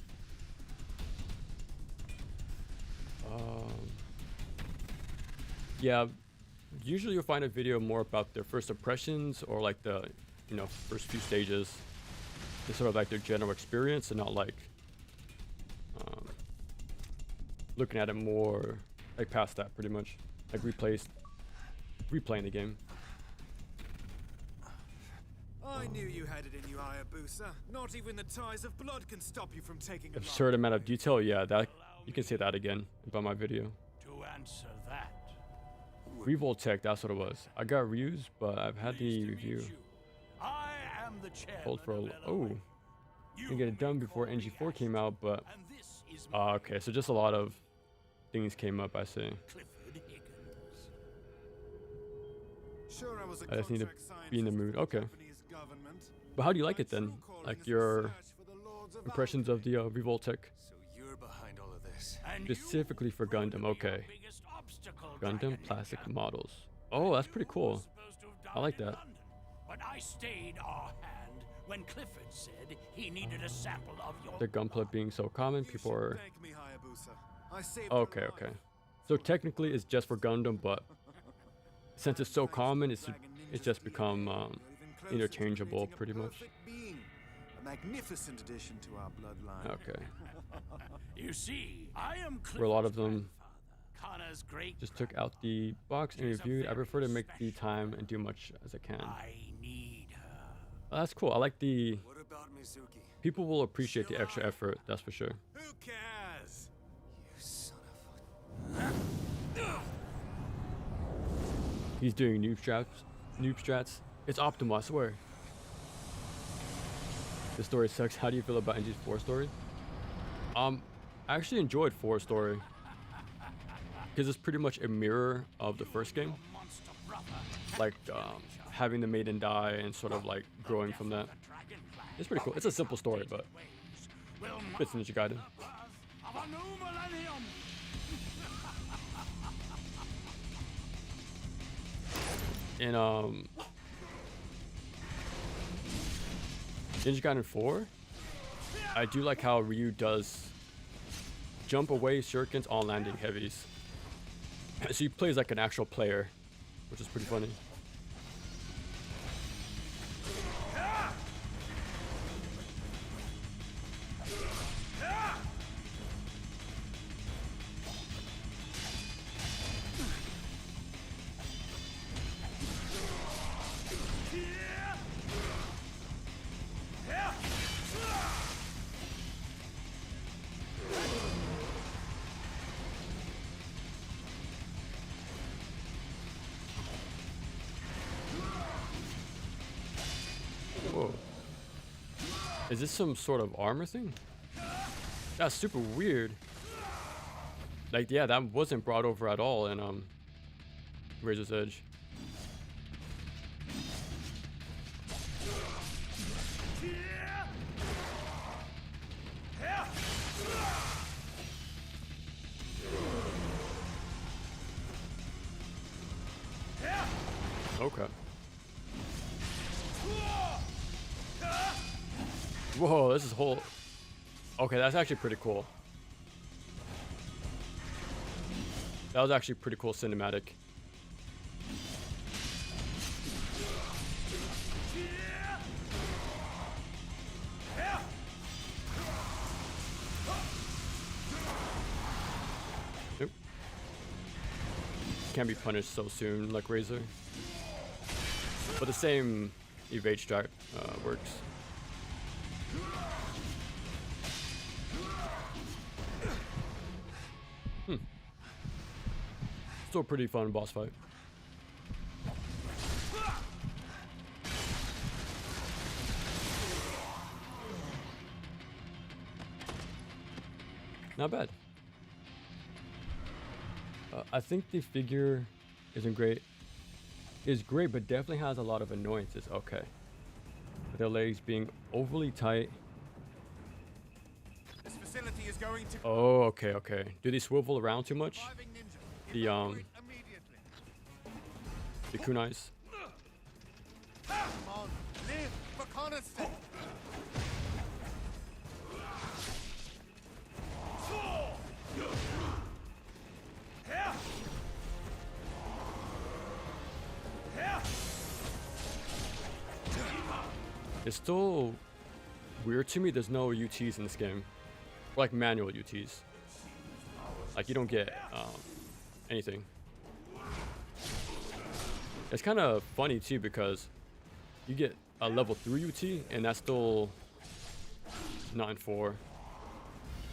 Speaker 1: Yeah, usually you'll find a video more about their first impressions or like the, you know, first few stages. It's sort of like their general experience and not like looking at it more like past that, pretty much. Like replaying the game.
Speaker 11: I knew you had it in you, Hayabusa. Not even the ties of blood can stop you from taking
Speaker 1: Absurd amount of detail, yeah, that you can say that again about my video.
Speaker 4: To answer that.
Speaker 1: Revolt Tech, that's what it was. I got reviews, but I've had the review.
Speaker 4: I am the chairman
Speaker 1: Hold for a
Speaker 4: of
Speaker 1: oh.
Speaker 4: LOA.
Speaker 1: Didn't get it done before NG4 came out, but
Speaker 4: And this is my
Speaker 1: okay, so just a lot of things came up, I see.
Speaker 4: Clifford Higgins.
Speaker 11: Sure, I was a
Speaker 1: I just need to
Speaker 11: contract
Speaker 1: be in the
Speaker 11: scientist
Speaker 1: mood.
Speaker 11: for the
Speaker 1: Okay.
Speaker 11: Japanese government.
Speaker 1: But how do you like
Speaker 11: My
Speaker 1: it then?
Speaker 11: true calling
Speaker 1: Like
Speaker 11: is
Speaker 1: your
Speaker 11: research for the Lords of
Speaker 1: impressions of the Revolt Tech?
Speaker 5: So you're behind all of this.
Speaker 4: And you
Speaker 1: Specifically for
Speaker 4: proved to
Speaker 1: Gundam,
Speaker 4: be our
Speaker 1: okay.
Speaker 4: biggest obstacle,
Speaker 1: Gundam
Speaker 4: Dragon
Speaker 1: plastic
Speaker 4: Ninja.
Speaker 1: models. Oh, that's pretty
Speaker 4: You
Speaker 1: cool.
Speaker 4: were supposed to have
Speaker 1: I like
Speaker 4: died in
Speaker 1: that.
Speaker 4: London, but I stayed our hand when Clifford said he needed a sample of your
Speaker 1: The gunpla being so common,
Speaker 11: You
Speaker 1: people
Speaker 11: should
Speaker 1: are
Speaker 11: thank me, Hayabusa. I saved
Speaker 1: okay,
Speaker 11: your
Speaker 1: okay.
Speaker 11: life.
Speaker 1: So technically it's just for Gundam, but since it's so common, it's just become
Speaker 11: You're even closer to
Speaker 1: interchangeable,
Speaker 11: creating a
Speaker 1: pretty much.
Speaker 11: perfect being. A magnificent addition to our bloodline.
Speaker 1: Okay.
Speaker 4: You see, I am
Speaker 1: Where a lot of
Speaker 4: Clifford's
Speaker 1: them
Speaker 4: grandfather, Connor's great
Speaker 1: just took out the box and reviewed. I prefer to make the time and do much as I can.
Speaker 4: I need her.
Speaker 1: Oh, that's cool. I like the
Speaker 5: What about Mizuki?
Speaker 1: people will appreciate the extra effort. That's for sure.
Speaker 11: Who cares?
Speaker 5: You son of a...
Speaker 1: He's doing noob strats. It's optimal, I swear. The story sucks. How do you feel about NG's 4 story? I actually enjoyed 4 story because it's pretty much a mirror of the first game.
Speaker 4: Monster brother.
Speaker 1: Like having the maiden die and sort of like growing from that. It's pretty cool. It's a simple story, but fits Ninja Gaiden.
Speaker 4: Of a new millennium.
Speaker 1: In Ninja Gaiden 4, I do like how Ryu does jump away shurikens on landing heavies. So he plays like an actual player, which is pretty funny. Whoa. Is this some sort of armor thing? That's super weird. Like, yeah, that wasn't brought over at all in Razor's Edge. Okay. Whoa, this is whole... Okay, that's actually pretty cool. That was actually pretty cool cinematic. Nope. Can't be punished so soon like Razor. But the same evade strat works. Still a pretty fun boss fight. Not bad. I think the figure isn't great. Is great, but definitely has a lot of annoyances. Okay. With their legs being overly tight.
Speaker 11: This facility is going to
Speaker 1: Oh, okay, okay. Do they swivel around too much?
Speaker 11: Surviving ninja.
Speaker 1: The
Speaker 11: Evacuate immediately.
Speaker 1: the kunais.
Speaker 11: Come on, live for Connor's sake.
Speaker 1: It's still weird to me. There's no UTs in this game, or like manual UTs. Like you don't get anything. It's kind of funny too because you get a level 3 UT and that's still not in 4.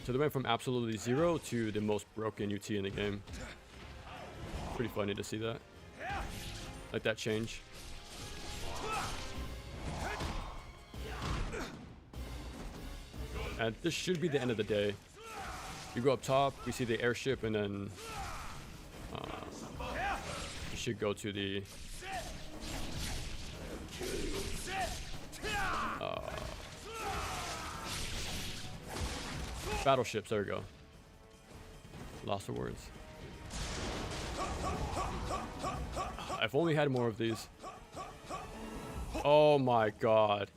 Speaker 1: So they went from absolutely 0 to the most broken UT in the game. Pretty funny to see that. Like that change. And this should be the end of the day. You go up top, we see the airship, and then you should go to the battleships. There we go. Lost for words. I've only had more of these. Oh my god.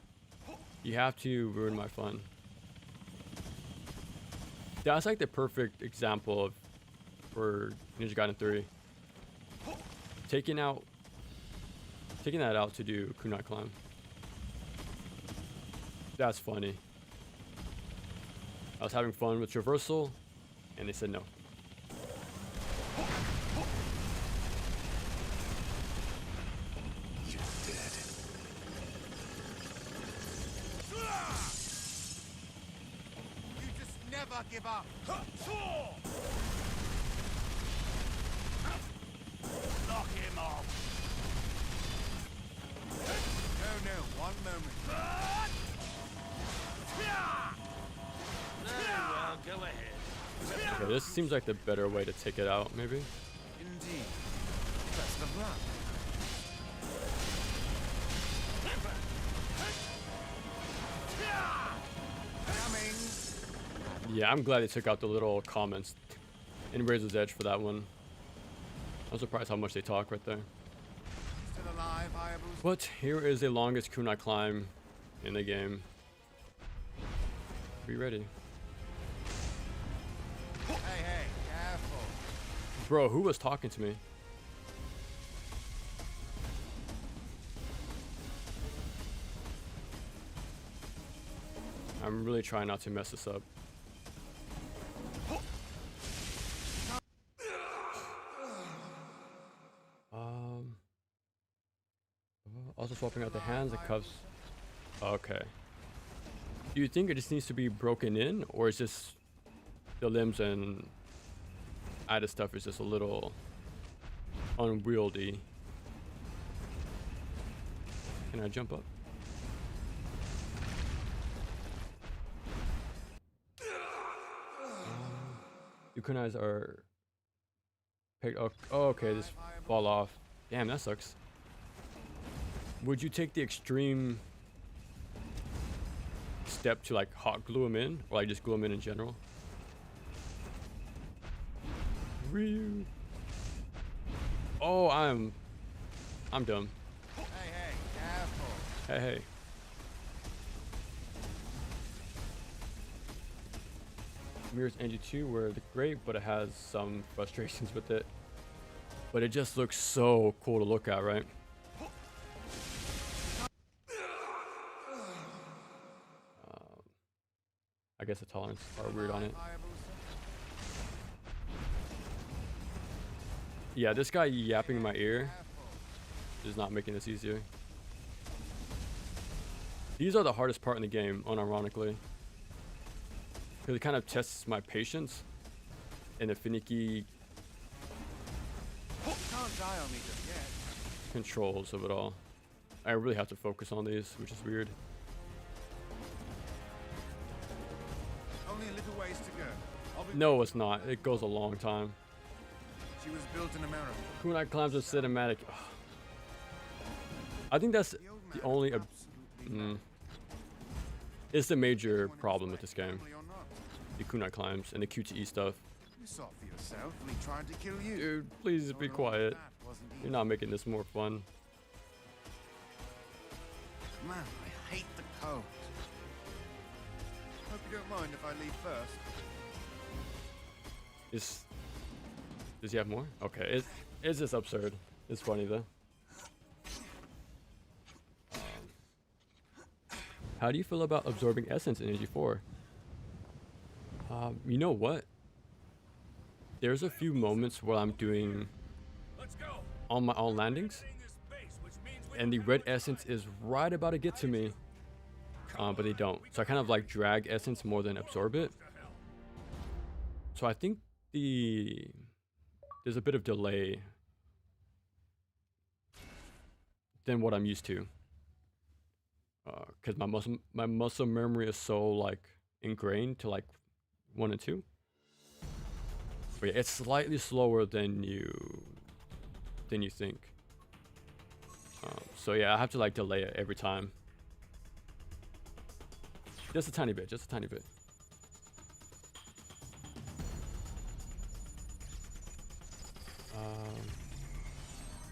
Speaker 1: You have to ruin my fun. That's like the perfect example of for Ninja Gaiden 3. Taking that out to do kunai climb. That's funny. I was having fun with traversal, and they said no.
Speaker 3: You're dead.
Speaker 11: You just never give up.
Speaker 4: Knock him off.
Speaker 11: No, one moment.
Speaker 4: Very well, go ahead.
Speaker 1: Okay, this seems like the better way to take it out, maybe.
Speaker 11: Indeed. That's the plan. Coming.
Speaker 1: Yeah, I'm glad they took out the little comments in Razor's Edge for that one. I'm surprised how much they talk right there.
Speaker 11: Still alive, Hayabusa?
Speaker 1: But here is the longest kunai climb in the game. Be ready.
Speaker 11: Hey, careful.
Speaker 1: Bro, who was talking to me? I'm really trying not to mess this up. Also swapping out the hands and cuffs. Okay. Do you think it just needs to be broken in, or is just the limbs and added stuff is just a little unwieldy? Can I jump up? You kunais are picked. Oh, okay, just fall off. Damn, that sucks. Would you take the extreme step to like hot glue them in, or like just glue them in general? Ryu. Oh, I'm dumb.
Speaker 11: Hey, careful.
Speaker 1: Hey. Mirror's NG2 were great, but it has some frustrations with it. But it just looks so cool to look at, right? I guess the tolerance are weird on it. Yeah, this guy yapping in my ear is not making this easier. These are the hardest part in the game, unironically. Because it kind of tests my patience and the finicky
Speaker 11: Can't die on me just yet.
Speaker 1: controls of it all. I really have to focus on these, which is weird.
Speaker 11: Only a little ways to go.
Speaker 1: No, it's not. It goes a long time.
Speaker 11: She was built in America.
Speaker 1: Kunai climbs with cinematic. Ugh. I think that's the only. It's the major problem with this game. the kunai climbs and the QTE stuff.
Speaker 3: You saw for yourself when he tried to kill you.
Speaker 1: Dude, please be quiet. You're not making this more fun.
Speaker 3: Man, I hate the code. Hope you don't mind if I leave first.
Speaker 1: Does he have more? Okay, it's just absurd. It's funny though. How do you feel about absorbing essence in AG4? You know what? There's a few moments where I'm doing on my own landings, and the red essence is right about to get to me, but they don't. So I kind of like drag essence more than absorb it. So I think there's a bit of delay than what I'm used to, because my muscle memory is so like ingrained to like 1 and 2. But yeah, it's slightly slower than you think. So yeah, I have to like delay it every time. Just a tiny bit, just a tiny bit.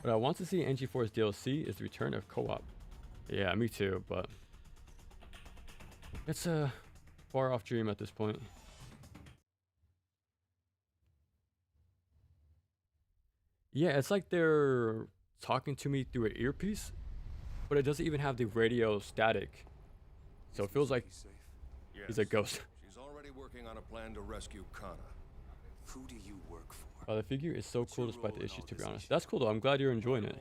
Speaker 1: What I want to see in NG4's DLC is the return of co-op. Yeah, me too, but it's a far off dream at this point. Yeah, it's like they're talking to me through an earpiece, but it doesn't even have the radio static. So it feels like he's a ghost.
Speaker 10: She's already working on a plan to rescue Kana.
Speaker 5: Who do you work for?
Speaker 1: The figure is so cool despite the issues, to be honest. That's cool though, I'm glad you're enjoying it.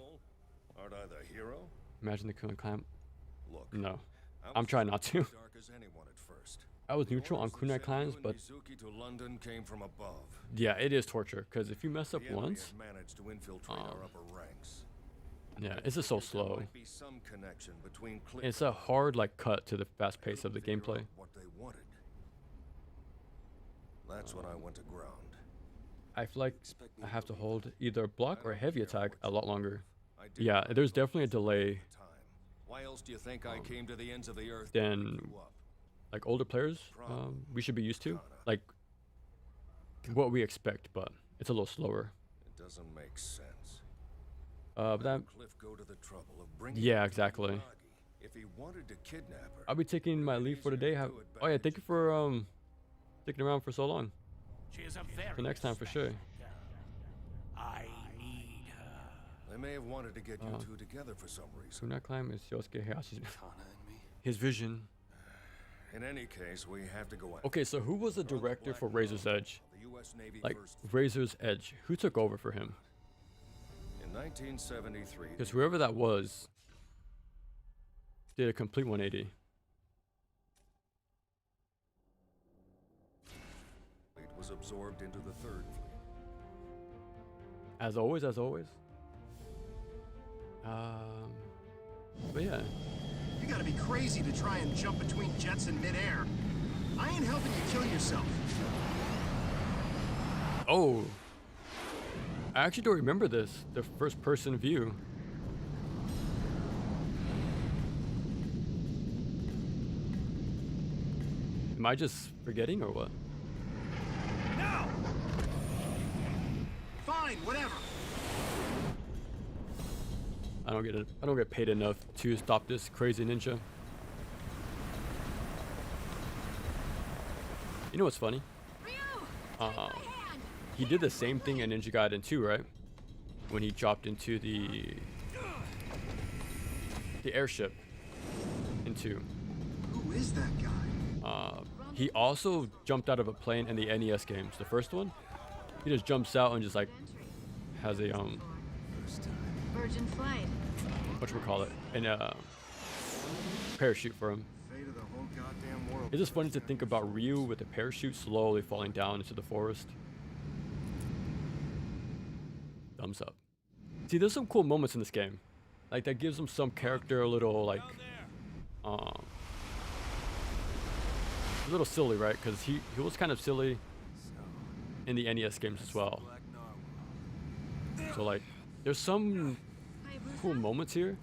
Speaker 10: Aren't I the hero?
Speaker 1: Imagine the kunai climb.
Speaker 10: Look,
Speaker 1: No, I'm trying not to.
Speaker 10: dark as anyone at first.
Speaker 1: I was neutral on kunai climbs, but
Speaker 10: Mizuki to London came from above.
Speaker 1: yeah, it is torture, because if you mess up
Speaker 10: The enemy
Speaker 1: once,
Speaker 10: had managed to infiltrate our upper ranks.
Speaker 1: yeah, it's just so
Speaker 10: There
Speaker 1: slow.
Speaker 10: might be some connection between
Speaker 1: It's a hard like cut to the fast pace of the
Speaker 10: figure
Speaker 1: gameplay.
Speaker 10: out what they wanted. That's when I went to ground.
Speaker 1: I feel like I have to hold either a block or a heavy attack a lot longer.
Speaker 10: I did
Speaker 1: Yeah,
Speaker 10: what
Speaker 1: there's
Speaker 10: was
Speaker 1: definitely a
Speaker 10: best for me
Speaker 1: delay
Speaker 10: at the time. Why else do you think I came to the ends of the earth?
Speaker 1: than
Speaker 10: and grew up?
Speaker 1: like older players we should be used to, like what we expect, but it's a little slower.
Speaker 10: It doesn't make sense.
Speaker 1: But that,
Speaker 10: Cliff go to the trouble of bringing
Speaker 1: yeah,
Speaker 10: her to
Speaker 1: exactly.
Speaker 10: Miyagi. If he wanted to kidnap her,
Speaker 1: I'll be taking my leave for today. Oh yeah, thank you for sticking around for so long.
Speaker 4: She is a very
Speaker 1: For next time for sure.
Speaker 4: I need her.
Speaker 10: they may have wanted to get you two together for some reason.
Speaker 1: Kunai climb is Yosuke Hayashi's
Speaker 5: Kana and me?
Speaker 1: his vision.
Speaker 10: In any case, we have to go out.
Speaker 1: Okay, so who was the director for Razor's Edge?
Speaker 10: The U.S. Navy
Speaker 1: Like
Speaker 10: first
Speaker 1: Razor's Edge, who took over for him?
Speaker 10: in 1973.
Speaker 1: Because whoever that was did a complete 180.
Speaker 10: It was absorbed into the Third Fleet.
Speaker 1: As always, as always. But yeah.
Speaker 12: You gotta be crazy to try and jump between jets in midair. I ain't helping you kill yourself.
Speaker 1: Oh. I actually don't remember this. The first person view. Am I just forgetting or what?
Speaker 12: No! Fine, whatever.
Speaker 1: I don't get paid enough to stop this crazy ninja. You know what's funny? He did the same thing in Ninja Gaiden 2, right? When he dropped into the airship in 2.
Speaker 12: Who is that guy?
Speaker 1: He also jumped out of a plane in the NES games. The first one, he just jumps out and just like has a
Speaker 2: Virgin flight.
Speaker 1: whatchamacallit, and parachute for him.
Speaker 12: Fate of the whole goddamn world.
Speaker 1: It's just funny to think about Ryu with a parachute slowly falling down into the forest. Thumbs up. See, there's some cool moments in this game. Like, that gives him some character, a little, like, a little silly, right? Because he was kind of silly in the NES games as well. So, like, there's some cool moments here.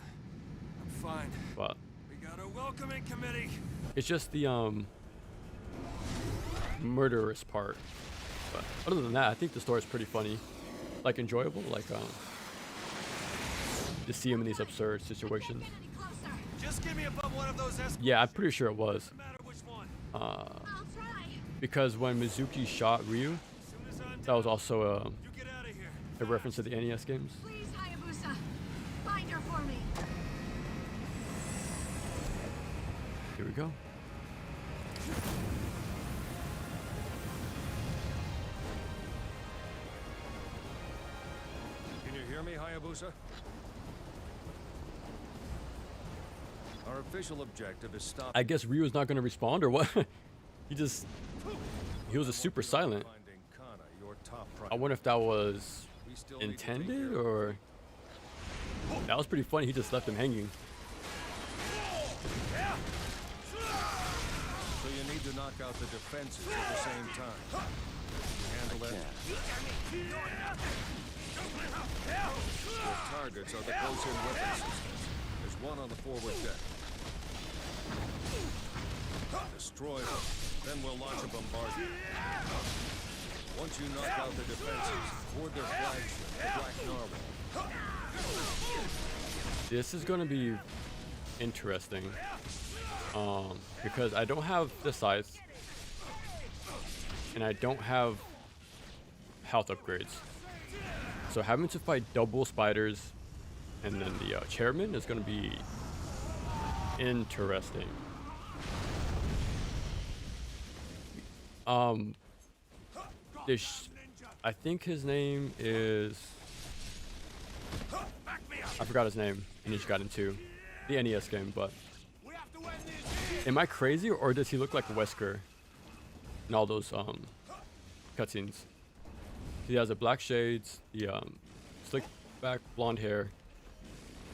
Speaker 11: I'm fine.
Speaker 1: But
Speaker 11: We got a welcoming committee.
Speaker 1: it's just the, murderous part. But other than that, I think the story is pretty funny, like enjoyable. Like to see him in these absurd situations.
Speaker 11: Just get me above one of those
Speaker 1: Yeah, I'm pretty sure it was. Because when Mizuki shot Ryu, that was also a reference to the NES games.
Speaker 6: Please, Hayabusa, find her for me.
Speaker 1: Here we go.
Speaker 10: Can you hear me, Hayabusa? Our official objective is stop.
Speaker 1: I guess Ryu is not going to respond, or what? He was a super silent. I wonder if that was intended, or that was pretty funny. He just left him hanging.
Speaker 10: So you need to knock out the defenses at the same time. You handle that? Your targets are the close-in weapon systems. There's one on the forward deck. Destroy them, then we'll launch a bombardment. Once you knock out the defenses, board their flagship, the Black Narwhal.
Speaker 1: This is going to be interesting, because I don't have the size, and I don't have health upgrades. So having to fight double spiders and then the chairman is going to be interesting. I think his name is, I forgot his name in Ninja Gaiden 2, the NES game, but am I crazy, or does he look like Wesker in all those cutscenes? He has the black shades, the slick back blonde hair,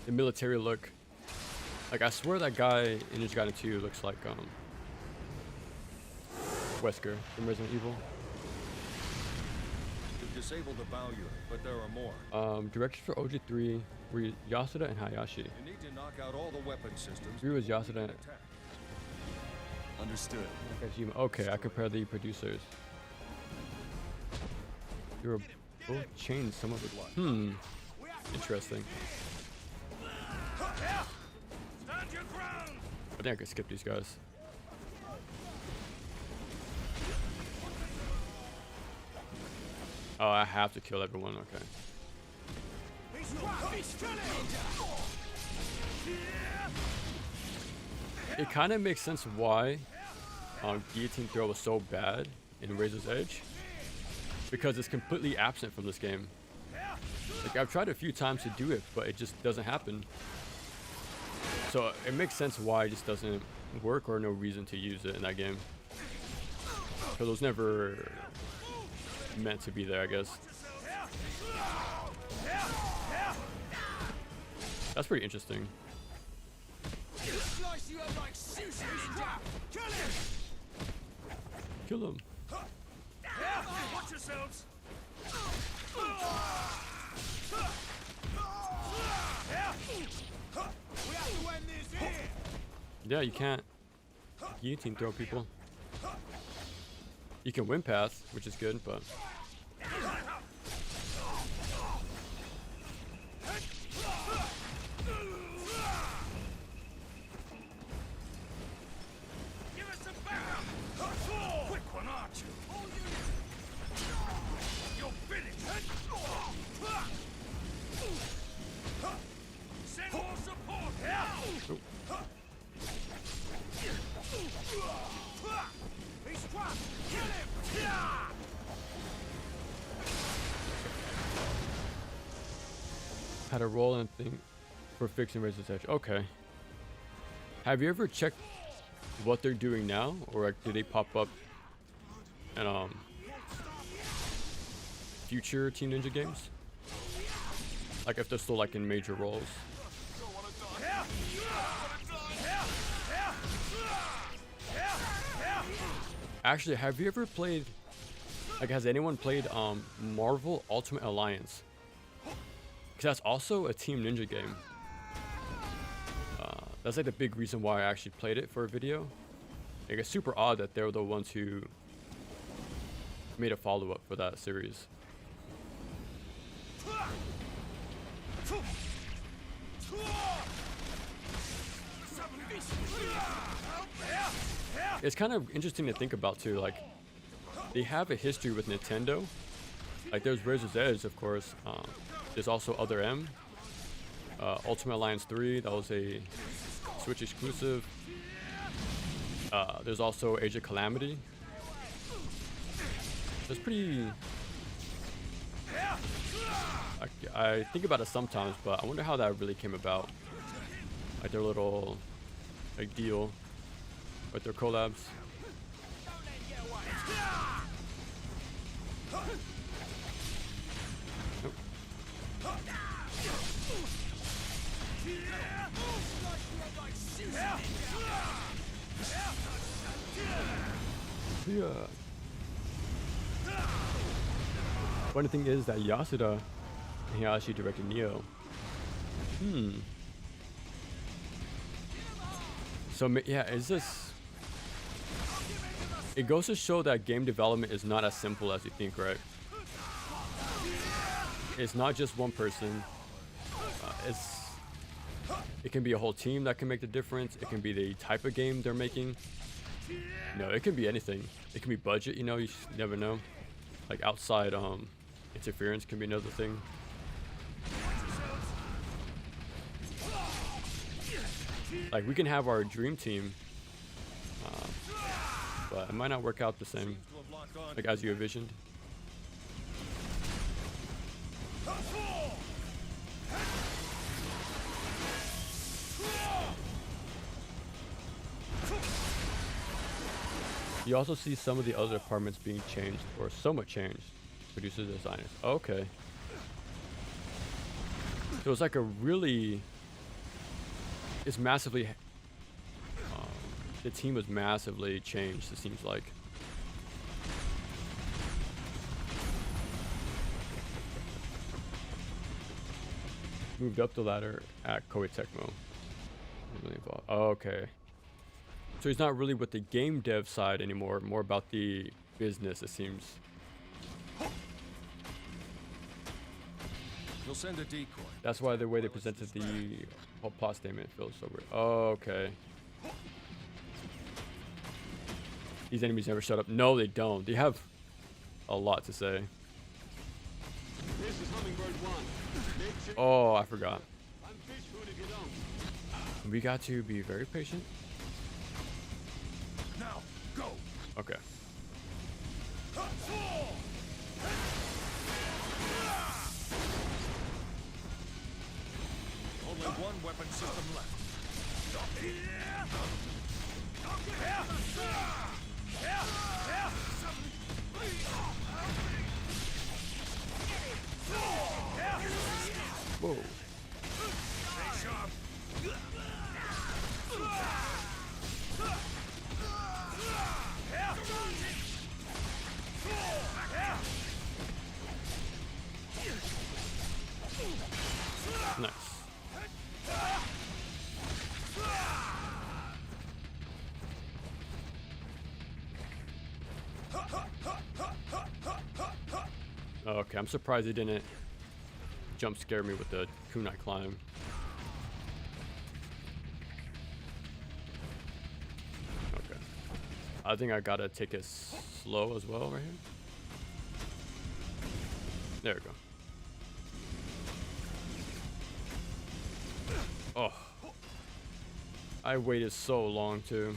Speaker 1: the military look. Like, I swear that guy in Ninja Gaiden 2 looks like Wesker from Resident Evil.
Speaker 10: You've disabled the bow unit, but there are more.
Speaker 1: Directions for OG3 were Yasuda and Hayashi.
Speaker 10: You need to knock out all the weapon systems.
Speaker 1: 3 was Yasuda.
Speaker 5: Understood.
Speaker 1: Okay, I compare the producers. You were both changed some of it. Interesting. I think I could skip these guys. Oh, I have to kill everyone. Okay. It kind of makes sense why guillotine throw was so bad in Razor's Edge, because it's completely absent from this game. Like, I've tried a few times to do it, but it just doesn't happen. So it makes sense why it just doesn't work, or no reason to use it in that game. Because it was never meant to be there, I guess. That's pretty interesting. Kill him.
Speaker 4: Watch yourselves.
Speaker 1: Yeah, you can't guillotine throw people. You can win path, which is good, but
Speaker 4: Give us some backup. Quick one, aren't you? You're finished. Send more support. He's trapped. Kill him.
Speaker 1: had a role in thing for fixing Razor's Edge. Okay. Have you ever checked what they're doing now, or like, do they pop up in future Team Ninja games? Like, if they're still like in major roles. Actually, have you ever played, like, has anyone played Marvel Ultimate Alliance? Because that's also a Team Ninja game. That's like the big reason why I actually played it for a video. Like, it's super odd that they're the ones who made a follow-up for that series. It's kind of interesting to think about too, like they have a history with Nintendo. Like there's Razor's Edge, of course. There's also Other M, Ultimate Alliance 3, that was a Switch exclusive. There's also Age of Calamity. It's pretty... I think about it sometimes, but I wonder how that really came about. Like their little like deal with their collabs. Nope. Yeah. Funny thing is that Yasuda, he actually directed Neo. So yeah, is this? It goes to show that game development is not as simple as you think, right? It's not just one person. It can be a whole team that can make the difference. It can be the type of game they're making. No, it can be anything. It can be budget, you know, you never know. Like outside interference can be another thing. Like we can have our dream team, but it might not work out the same, like as you envisioned. You also see some of the other departments being changed, or somewhat changed. Producers, designers. Okay. So it's like a really... It's massively... the team was massively changed, it seems like. Moved up the ladder at Koei Tecmo. Oh, okay. So he's not really with the game dev side anymore, more about the business, it seems.
Speaker 10: You'll send a decoy.
Speaker 1: That's why the way they presented the whole plot statement feels so weird. Oh, okay. These enemies never shut up. No, they don't. They have a lot to say.
Speaker 13: This is Hummingbird 1.
Speaker 1: Oh, I forgot.
Speaker 13: I'm Fishhoon if you don't.
Speaker 1: We got to be very patient.
Speaker 4: Now, go.
Speaker 1: Okay.
Speaker 4: Only one weapon system left.
Speaker 1: Whoa. Nice. Okay, I'm surprised he didn't jump scare me with the kunai climb. Okay. I think I gotta take it slow as well right here. There we go. Oh. I waited so long too.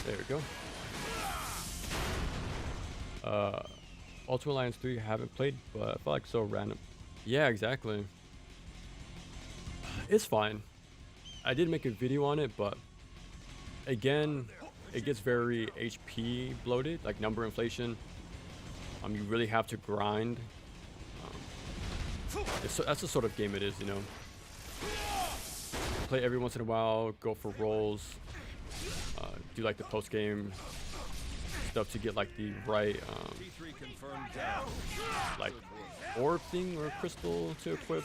Speaker 1: There we go. Ultimate Alliance 3 haven't played, but I feel like so random. Yeah, exactly. It's fine. I did make a video on it, but again, it gets very HP bloated, like number inflation. You really have to grind. That's the sort of game it is, you know. Play every once in a while, go for rolls. Do like the post game stuff to get like the right like orb thing or crystal to equip.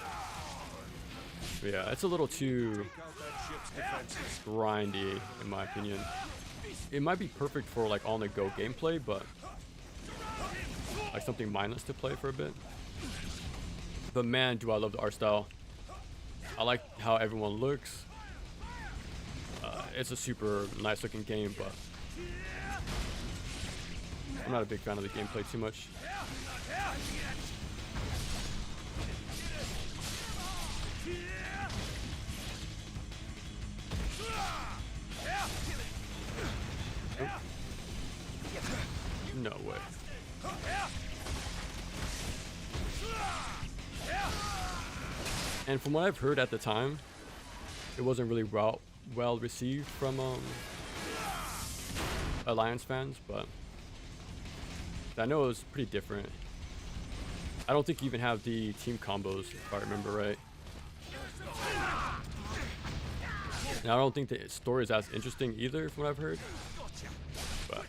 Speaker 1: But yeah, it's a little too grindy in my opinion. It might be perfect for like on-the-go gameplay, but like something mindless to play for a bit. But man, do I love the art style. I like how everyone looks. It's a super nice looking game, but I'm not a big fan of the gameplay too much. Oh. No way. And from what I've heard at the time, it wasn't really well received from Alliance fans, but I know it was pretty different. I don't think you even have the team combos, if I remember right. And I don't think the story is as interesting either, from what I've heard. But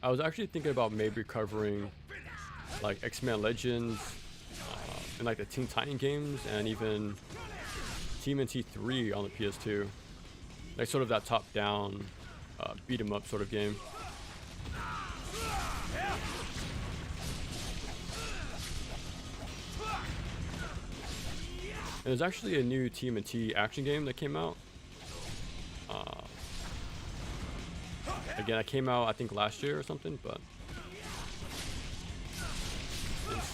Speaker 1: I was actually thinking about maybe covering like X-Men Legends and like the Teen Titan games and even TMNT 3 on the PS2. Like sort of that top-down beat 'em up sort of game. And there's actually a new TMNT action game that came out. Again, it came out I think last year or something, but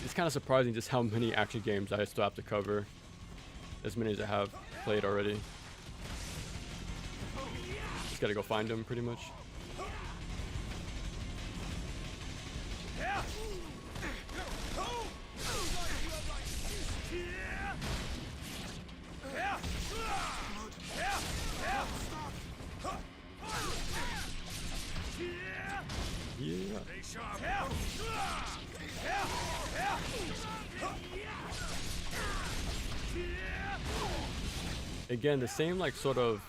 Speaker 1: it's kind of surprising just how many action games I still have to cover. As many as I have played already. Just gotta go find them pretty much. Yeah. Again, the same like sort of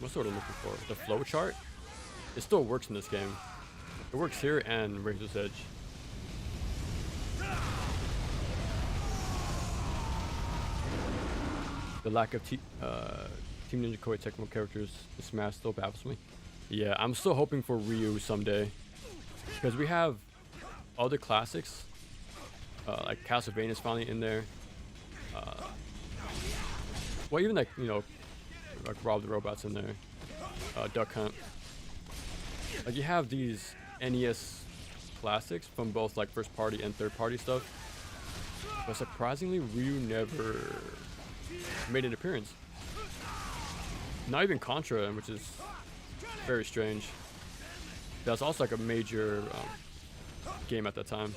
Speaker 1: what sort of looking for? The flow chart? It still works in this game. It works here and Razor's Edge. The lack of Team Ninja Koei technical characters in Smash still baffles me. Yeah, I'm still hoping for Ryu someday. Because we have other classics. Like Castlevania's finally in there. Well, even like, you know, like Rob the Robot's in there. Duck Hunt. Like you have these NES classics from both like first party and third party stuff. But surprisingly, Ryu never made an appearance. Not even Contra, which is very strange. That's also like a major game at that time.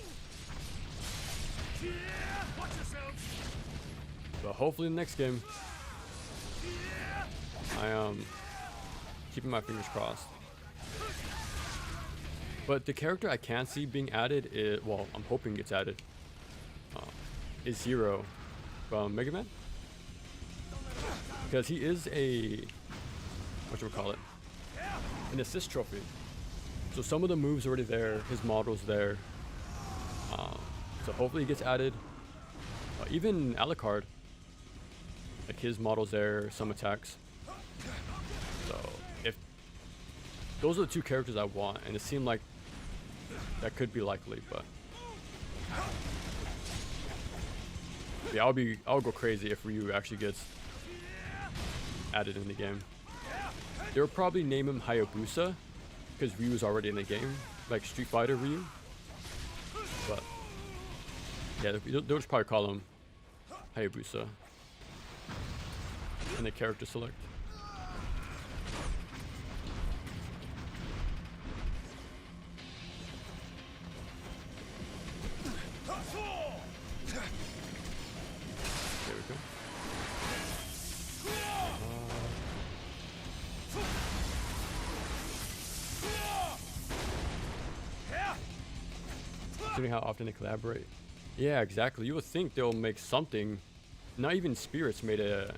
Speaker 1: But hopefully the next game. I am keeping my fingers crossed. But the character I can see being added is, well, I'm hoping it's added, is Zero from Mega Man. Because he is a, whatchamacallit, an assist trophy. So some of the moves are already there, his model's there. So hopefully he gets added. Even Alucard, like his model's there, some attacks. So if those are the two characters I want, and it seemed like that could be likely, but yeah, I'll go crazy if Ryu actually gets added in the game. They'll probably name him Hayabusa because Ryu is already in the game, like Street Fighter Ryu. But yeah, they'll just probably call him Hayabusa in the character select. There we go. Considering how often they collaborate. Yeah, exactly. You would think they'll make something. Not even Spirits made an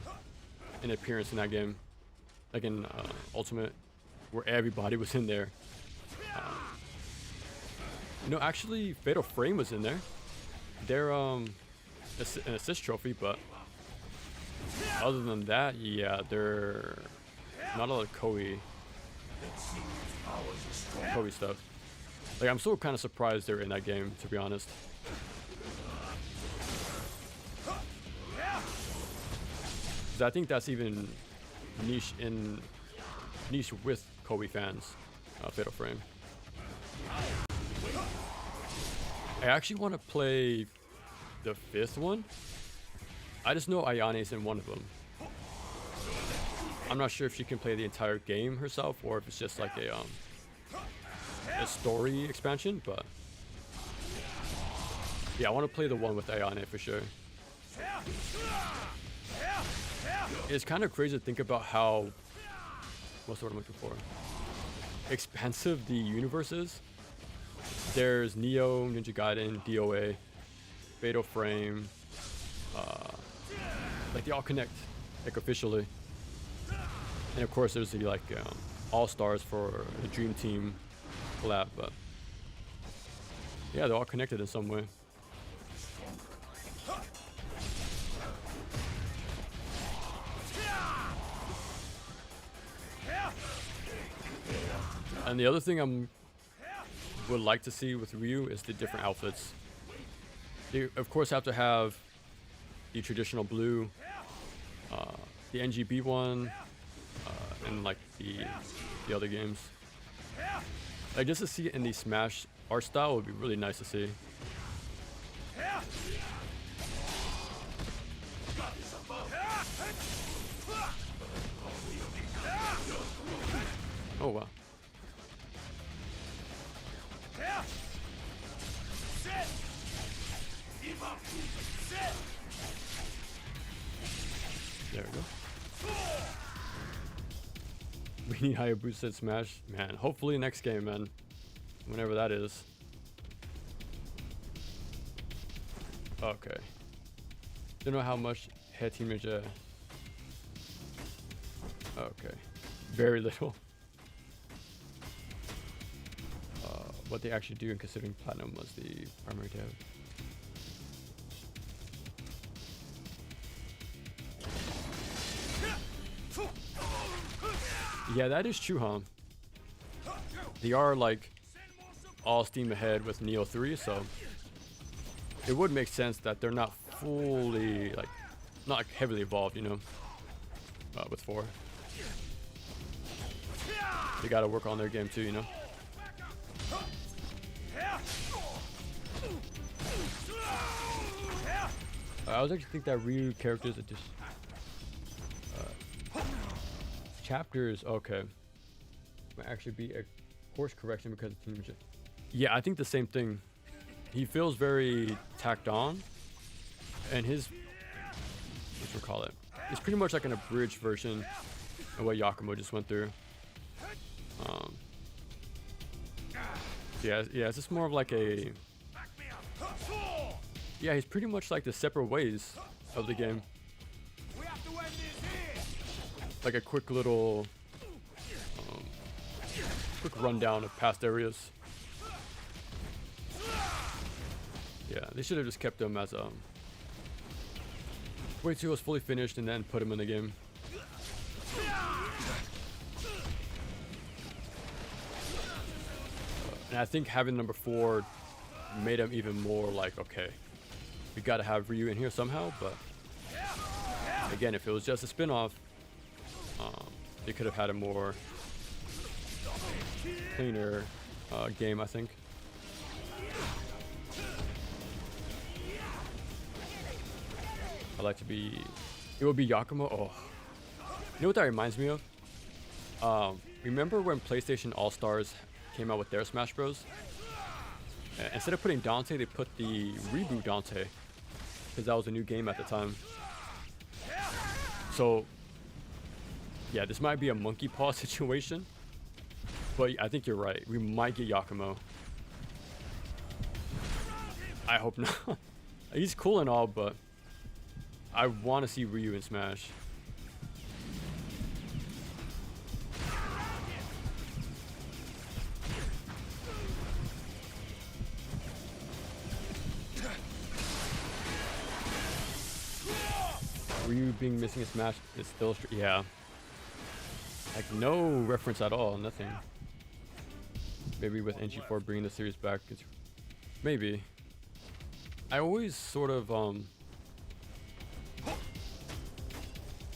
Speaker 1: appearance in that game. Like in Ultimate, where everybody was in there. You know, actually, Fatal Frame was in there. They're an assist trophy, but other than that, yeah, they're not a lot of Koei stuff. Like, I'm still kind of surprised they're in that game, to be honest. Because I think that's even niche with Koei fans, Fatal Frame. I actually want to play the 5th one. I just know Ayane's in one of them. I'm not sure if she can play the entire game herself or if it's just like a story expansion, but yeah, I want to play the one with Ayane for sure. It's kind of crazy to think about how, what's the word I'm looking for? Expansive the universe is. There's Neo, Ninja Gaiden, DOA, Fatal Frame, like they all connect, like officially. And of course there's the like All-Stars for the Dream Team collab, but yeah, they're all connected in some way. And the other thing would like to see with Ryu is the different outfits. You of course have to have the traditional blue, the NGB one, and like the other games. Like just to see it in the Smash art style would be really nice to see. Oh wow. There we go. We need Hayabusa Smash. Man, hopefully next game, man. Whenever that is. Okay. Don't know how much head team is. Okay. Very little. What they actually do, and considering Platinum was the primary dev. Yeah, that is true, huh? They are like all steam ahead with Neo 3, so it would make sense that they're not fully like not like heavily evolved, you know, with 4. They gotta work on their game too, you know. I was actually think that Ryu characters are just chapters. Okay, might actually be a course correction because of team. Yeah, I think the same thing. He feels very tacked on, and his what you call it? It's pretty much like an abridged version of what Yakumo just went through. Yeah, it's just more of like a. Yeah, he's pretty much like the separate ways of the game. Like a quick little, quick rundown of past areas. Yeah, they should have just kept him as wait till it was fully finished and then put him in the game. And I think having number 4 made him even more like, okay, we gotta have Ryu in here somehow. But again, if it was just a spin-off, they could have had a more cleaner game, I think. I'd like to be. It would be Yakumo. Oh, you know what that reminds me of? Remember when PlayStation All-Stars came out with their Smash Bros? Instead of putting Dante, they put the reboot Dante, because that was a new game at the time. So, yeah, this might be a monkey paw situation, but I think you're right. We might get Yakumo. I hope not. He's cool and all, but I want to see Ryu in Smash. Ryu being missing a smash is still yeah. Like no reference at all, nothing. Maybe with NG4 bringing the series back, it's maybe. I always sort of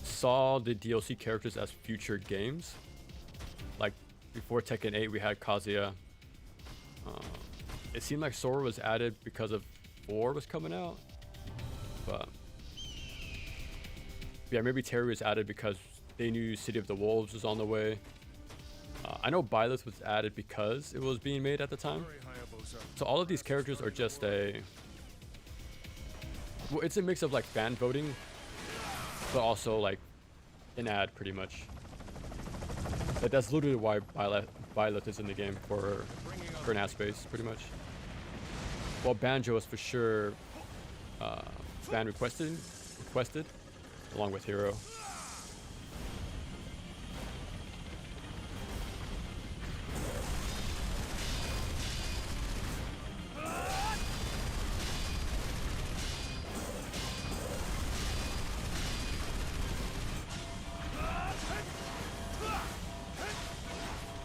Speaker 1: saw the DLC characters as future games. Like before Tekken 8, we had Kazuya. It seemed like Sora was added because of 4 was coming out, but yeah, maybe Terry was added because they knew City of the Wolves was on the way. I know Byleth was added because it was being made at the time. So all of these characters are just well, it's a mix of like fan voting, but also like an ad pretty much. Like, that's literally why Byleth is in the game for an ad space pretty much. Well, Banjo is for sure fan requested along with Hero.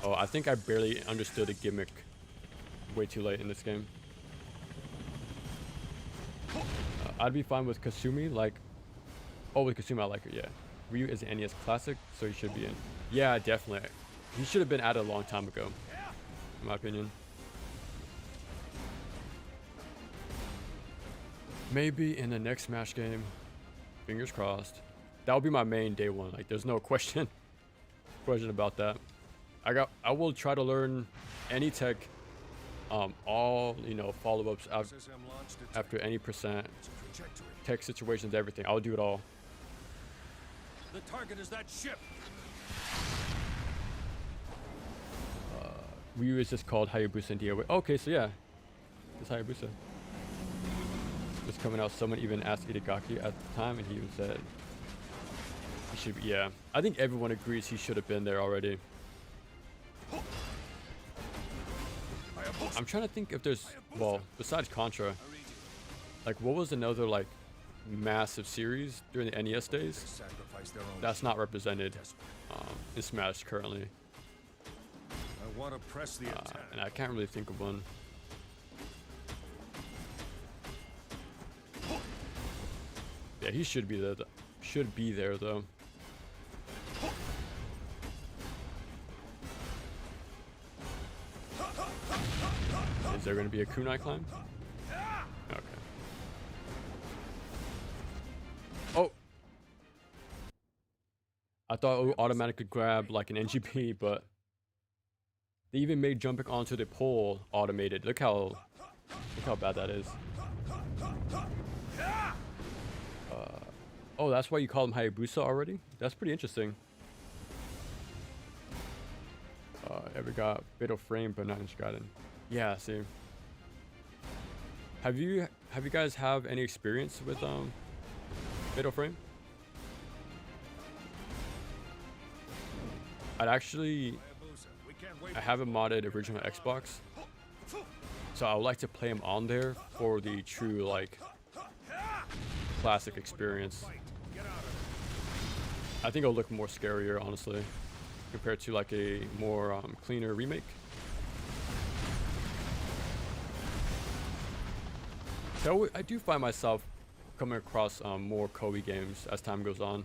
Speaker 1: Oh, I think I barely understood the gimmick way too late in this game. I'd be fine with Kasumi, like... Oh, with Kasumi I like her, yeah. Ryu is an NES classic, so he should be in. Yeah, definitely. He should have been added a long time ago, in my opinion. Maybe in the next Smash game. Fingers crossed. That would be my main day one, like there's no question about that. I will try to learn any tech, all, you know, follow-ups after any percent, tech situations, everything. I'll do it all.
Speaker 4: The target is that ship.
Speaker 1: Ryu is just called Hayabusa in DOA. Okay, so yeah, it's Hayabusa. Just coming out. Someone even asked Itagaki at the time, and he even said he should be. Yeah, I think everyone agrees he should have been there already. I'm trying to think if there's, well, besides Contra, like what was another like massive series during the NES days that's not represented in Smash currently?
Speaker 10: I want to press the attack.
Speaker 1: And I can't really think of one. Yeah, he should be there. Should be there though. Is there going to be a kunai climb? Okay. Oh! I thought it would automatically grab like an NGP, but they even made jumping onto the pole automated. Look how bad that is. Oh, that's why you call him Hayabusa already? That's pretty interesting. Ever got Fatal Frame but not in Gaiden? Yeah, see. Have you guys have any experience with Fatal Frame? I haven't modded original Xbox, so I would like to play them on there for the true like classic experience. I think it'll look more scarier, honestly, compared to like a more cleaner remake. So I do find myself coming across more Koei games as time goes on.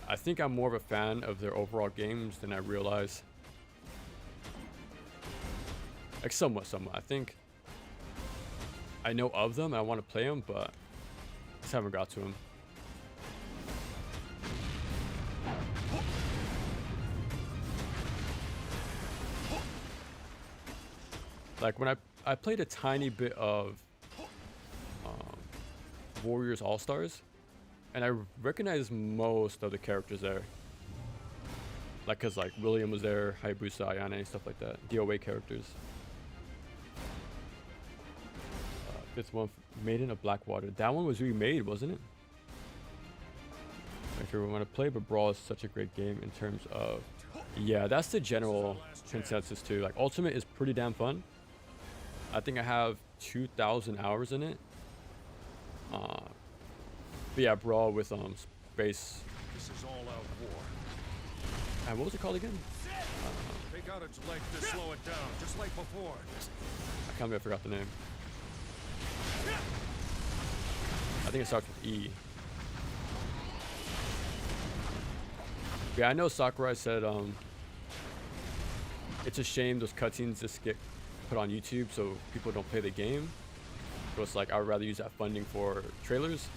Speaker 1: I think I'm more of a fan of their overall games than I realize. Like somewhat. I think I know of them and I want to play them, but just haven't got to them. Like when I played a tiny bit of Warriors All-Stars, and I recognized most of the characters there. Like, cause like William was there, Hayabusa, Ayane, stuff like that. DOA characters. Fifth one, Maiden of Blackwater. That one was remade, wasn't it? If you want to play, but Brawl is such a great game in terms of... Yeah, that's the general consensus too. Like, Ultimate is pretty damn fun. I think I have 2,000 hours in it. But yeah, Brawl with space.
Speaker 10: This is all out war.
Speaker 1: And what was it called again?
Speaker 10: Take out its leg to slow it down, just like before.
Speaker 1: I can't believe I forgot the name. I think it starts with E. Yeah, I know Sakurai said it's a shame those cutscenes just get put on YouTube so people don't play the game. So it's like I would rather use that funding for trailers.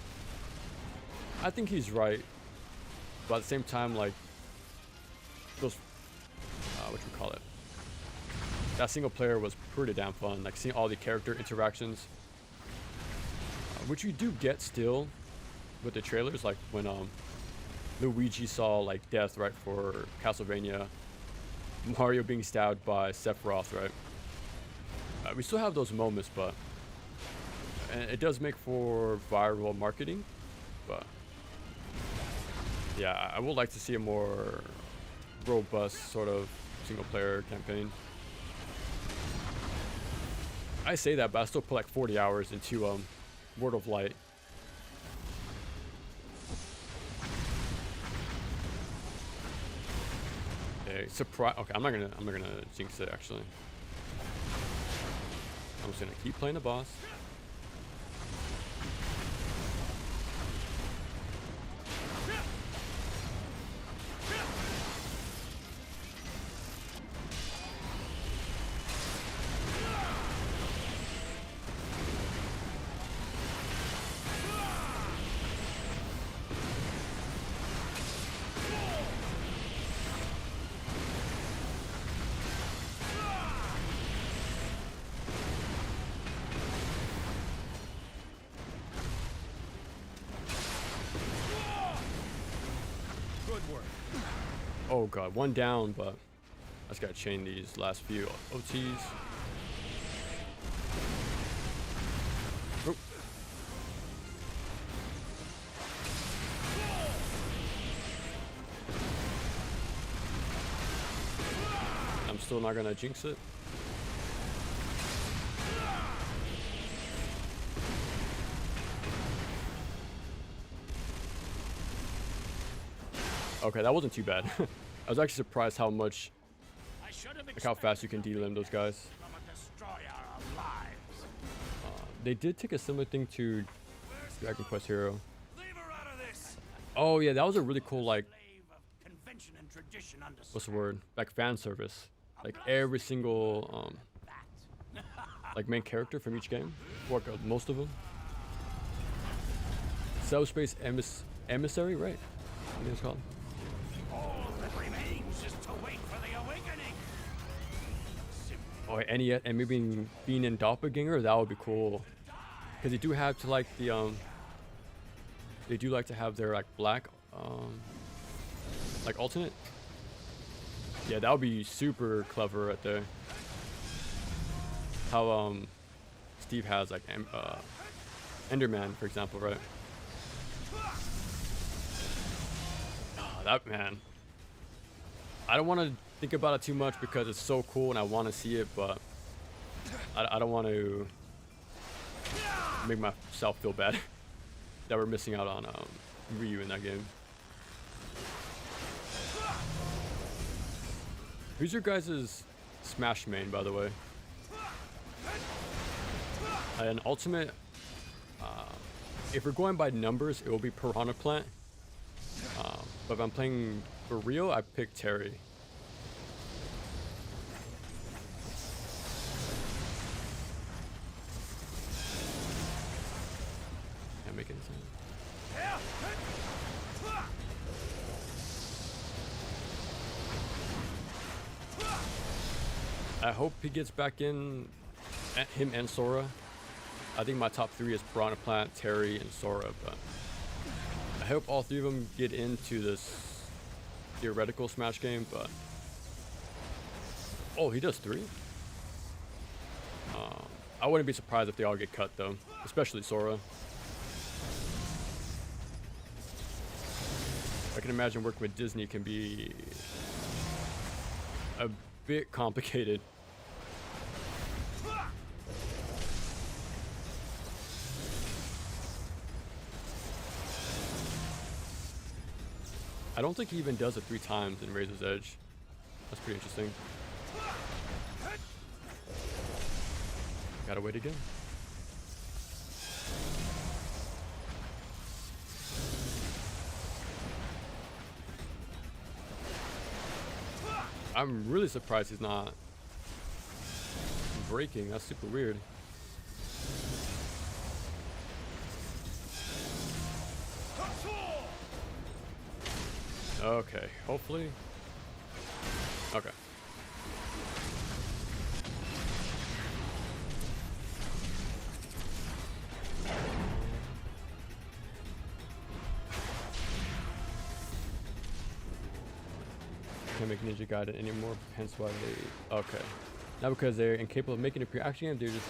Speaker 1: I think he's right, but at the same time, like those what you call it, that single player was pretty damn fun. Like seeing all the character interactions, which you do get still with the trailers, like when Luigi saw like death right for Castlevania, Mario being stabbed by Sephiroth, right? We still have those moments, but and it does make for viral marketing, but yeah, I would like to see a more robust sort of single player campaign. I say that, but I still put like 40 hours into World of Light. Okay, surprise. Okay, I'm not gonna jinx it actually. I'm just gonna keep playing the boss. Oh god, one down, but I just gotta chain these last few OTs. Oop. I'm still not gonna jinx it. Okay, that wasn't too bad. I was actually surprised how much, like how fast you can delimb those guys. They did take a similar thing to Dragon Quest Hero. Oh yeah, that was a really cool, like, what's the word? Like fan service. Like every single like main character from each game, or most of them. Subspace Emissary, right? I think it's called. Oh, and maybe being in Doppelganger, that would be cool. Because they do have to like the they do like to have their like black like alternate. Yeah, that would be super clever right there. How Steve has like Enderman, for example, right? Oh, that man. I don't want to think about it too much because it's so cool and I want to see it, but I don't want to make myself feel bad that we're missing out on Ryu in that game. Who's your guys' Smash main, by the way? An ultimate, if we're going by numbers, it will be Piranha Plant. But if I'm playing for real, I pick Terry. Can't make any sense. I hope he gets back in, him and Sora. I think my top 3 is Piranha Plant, Terry, and Sora, but I hope all 3 of them get into this theoretical Smash game, but oh, he does 3? I wouldn't be surprised if they all get cut though, especially Sora. I can imagine working with Disney can be a bit complicated. I don't think he even does it 3 times in Razor's Edge. That's pretty interesting. Gotta wait again. I'm really surprised he's not breaking. That's super weird. Okay, hopefully. Okay. Can't make Ninja Gaiden anymore, hence why they... Okay. Not because they're incapable of making a pure action game, they're just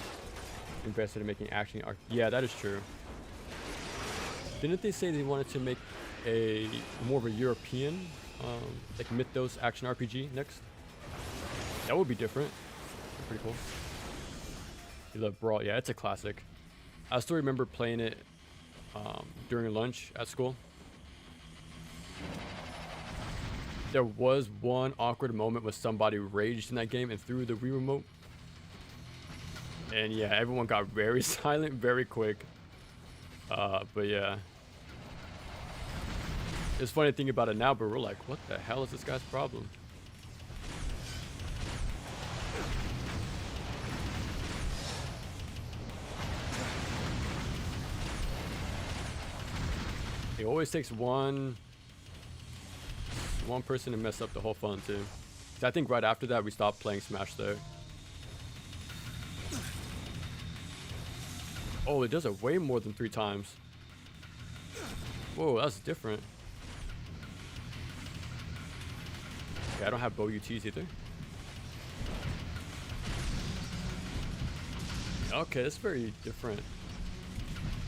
Speaker 1: invested in making action art. Yeah, that is true. Didn't they say they wanted to make a more of a European, like Mythos action RPG next? That would be different. Pretty cool. You love Brawl. Yeah, it's a classic. I still remember playing it during lunch at school. There was one awkward moment where somebody raged in that game and threw the Wii remote. And yeah, everyone got very silent very quick. But yeah. It's funny to think about it now, but we're like, what the hell is this guy's problem? It always takes one person to mess up the whole fun too. So I think right after that we stopped playing Smash there. Oh, it does it way more than 3 times. Whoa, that's different. Okay, I don't have bow UTs either. Okay, that's very different.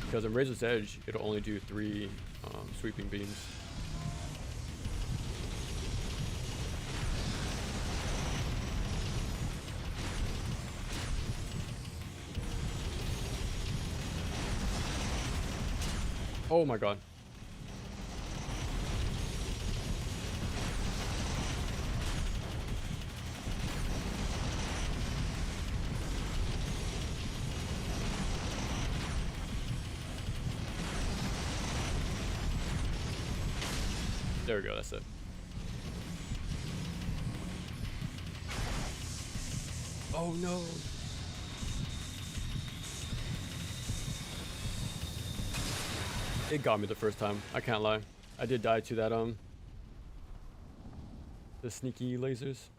Speaker 1: Because in Razor's Edge, it'll only do 3 sweeping beams. Oh my god. There we go, that's it. Oh no. It got me the first time, I can't lie. I did die to that the sneaky lasers.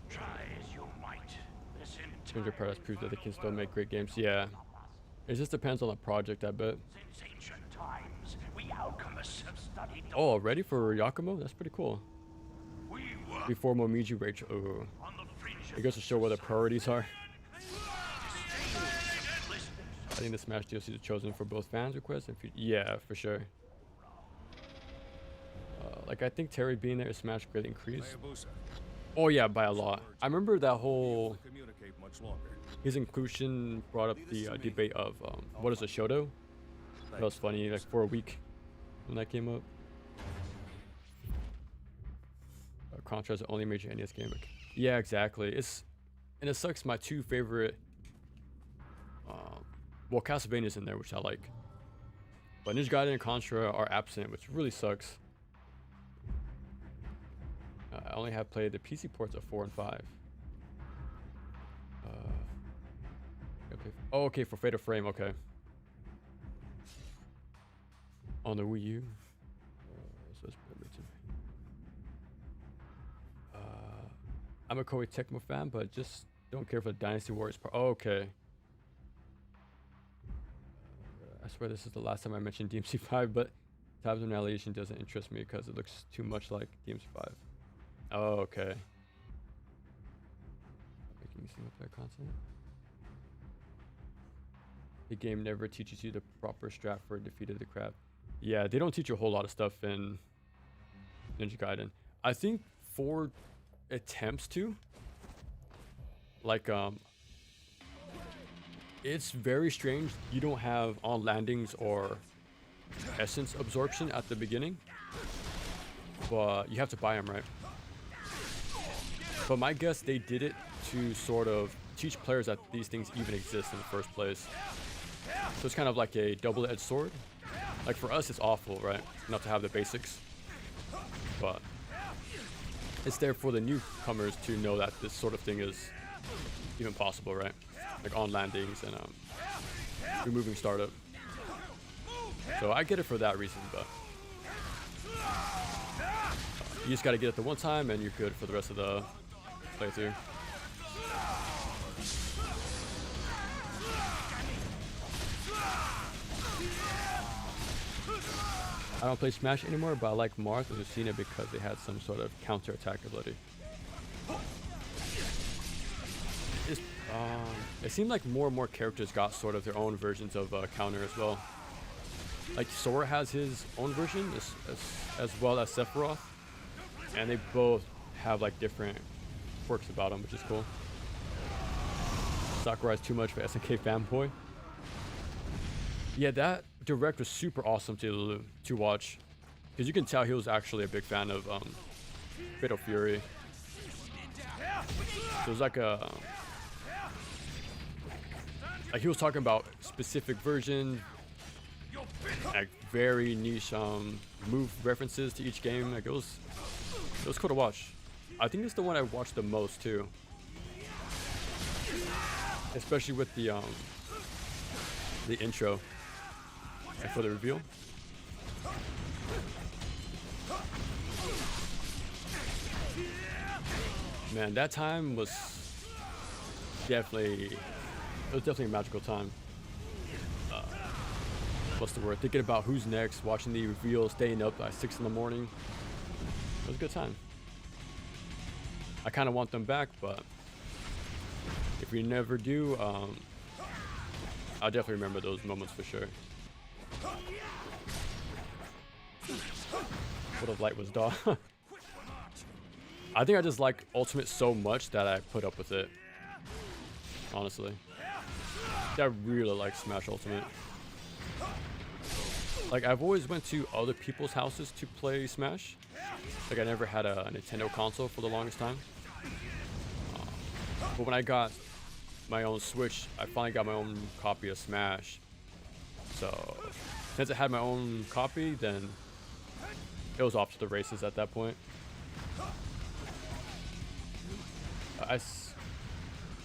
Speaker 4: Try as you might. This
Speaker 1: Stranger Paradise proves that they can still make great games. Yeah. It just depends on the project, I bet.
Speaker 4: Since ancient times, we alchemists have studied the
Speaker 1: Oh, ready for Yakumo? That's pretty cool. Before Momiji Rage. Oh. It goes to show where the priorities are. I think the Smash DLC is chosen for both fans' requests and yeah, for sure. Like I think Terry being there is Smash greatly increased. Oh yeah, by a lot. I remember that whole his inclusion brought up the debate of what is a Shoto. That was funny, like for a week when that came up. Contra is the only major NES game. Yeah, exactly. And it sucks. My 2 favorite. Well, Castlevania's in there, which I like. But Ninja Gaiden and Contra are absent, which really sucks. I only have played the PC ports of 4 and 5. Okay. Oh, okay, for Fatal Frame, okay. On the Wii U. So it's I'm a Koei Tecmo fan, but just don't care for the Dynasty Warriors part. Oh, okay. I swear this is the last time I mentioned DMC5, but Tabs Annihilation doesn't interest me because it looks too much like DMC5. Oh, okay. Making single player content. The game never teaches you the proper strat for Defeat of the Crab. Yeah, they don't teach you a whole lot of stuff in Ninja Gaiden. I think 4 attempts to. Like, it's very strange. You don't have on landings or essence absorption at the beginning, but you have to buy them, right? But my guess, they did it to sort of teach players that these things even exist in the first place. So it's kind of like a double-edged sword. Like for us, it's awful, right? Not to have the basics, but it's there for the newcomers to know that this sort of thing is even possible, right? Like on landings and removing startup. So I get it for that reason, but you just gotta get it the one time and you're good for the rest of the playthrough. I don't play Smash anymore, but I like Marth and Lucina because they had some sort of counter-attack ability. It seemed like more and more characters got sort of their own versions of counter as well. Like Sora has his own version as well as Sephiroth, and they both have like different quirks about them, which is cool. Sakurai's too much for SNK fanboy. Yeah, that direct was super awesome to watch, because you can tell he was actually a big fan of Fatal Fury. So it was like a he was talking about specific version, like very niche move references to each game. Like it was cool to watch. I think it's the one I watched the most too, especially with the intro and for the reveal. Man, that time was definitely a magical time. What's the word? Thinking about who's next, watching the reveal, staying up by 6 in the morning. It was a good time. I kind of want them back, but if we never do, I'll definitely remember those moments for sure. What if light was dull? I think I just like Ultimate so much that I put up with it. Honestly. I really like Smash Ultimate. Like I've always went to other people's houses to play Smash. Like I never had a Nintendo console for the longest time. But when I got my own Switch, I finally got my own copy of Smash. So since I had my own copy, then it was off to the races at that point.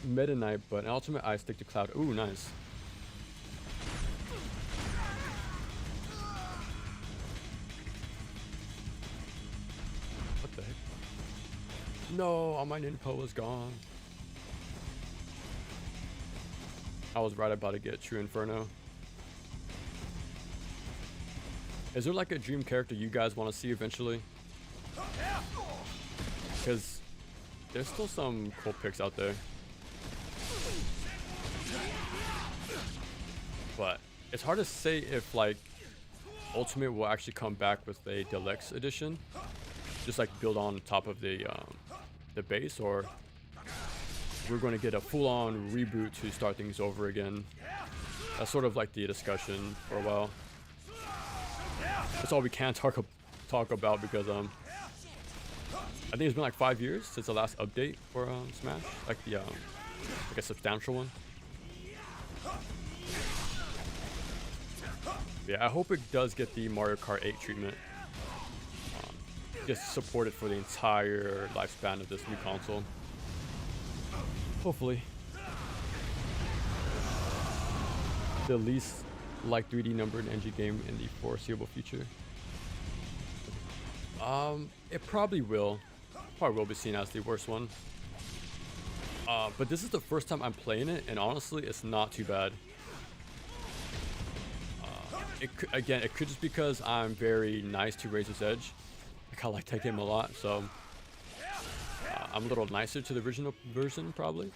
Speaker 1: Meta Knight, but in Ultimate I stick to Cloud. Ooh, nice. What the heck? No, all my Ninpo was gone. I was right about to get True Inferno. Is there like a dream character you guys want to see eventually? Because there's still some cool picks out there. But it's hard to say if like Ultimate will actually come back with a deluxe edition, just like build on top of the base, or we're going to get a full-on reboot to start things over again. That's sort of like the discussion for a while. That's all we can talk about because I think it's been like 5 years since the last update for Smash, like the like a substantial one. Yeah, I hope it does get the Mario Kart 8 treatment. Just support it for the entire lifespan of this new console. Hopefully. The least like 3D numbered NG game in the foreseeable future. It probably will. Probably will be seen as the worst one. But this is the first time I'm playing it, and honestly, it's not too bad. Again, it could just because I'm very nice to Razor's Edge. Like, I like that game a lot, so I'm a little nicer to the original version, probably.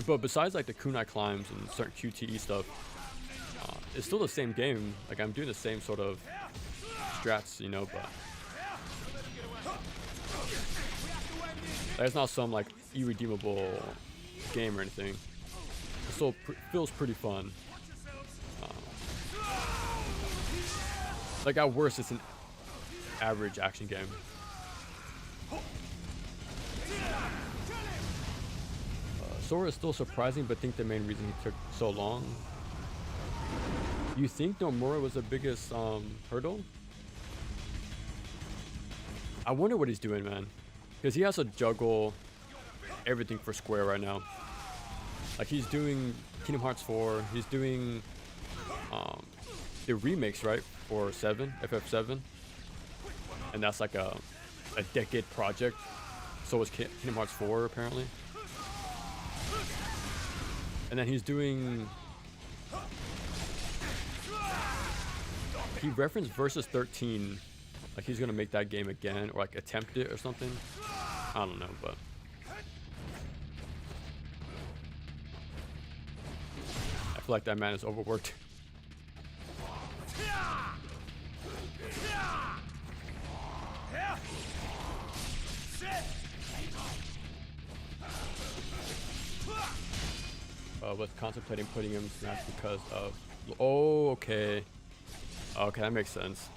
Speaker 1: But besides like the kunai climbs and certain QTE stuff, it's still the same game. Like, I'm doing the same sort of strats, you know, but it's not some like irredeemable game or anything. It still feels pretty fun. Like at worst, it's an average action game. Sora is still surprising, but think the main reason he took so long. You think Nomura was the biggest hurdle? I wonder what he's doing, man. Because he has to juggle everything for Square right now. Like he's doing Kingdom Hearts 4, he's doing the remakes, right, for 7, FF7. And that's like a decade project. So is Kingdom Hearts 4 apparently. And then he's doing... He referenced Versus 13. Like he's gonna make that game again, or like attempt it or something. I don't know, but... I feel like that man is overworked. Was contemplating putting him in Smash because of... Oh, okay. Okay, that makes sense.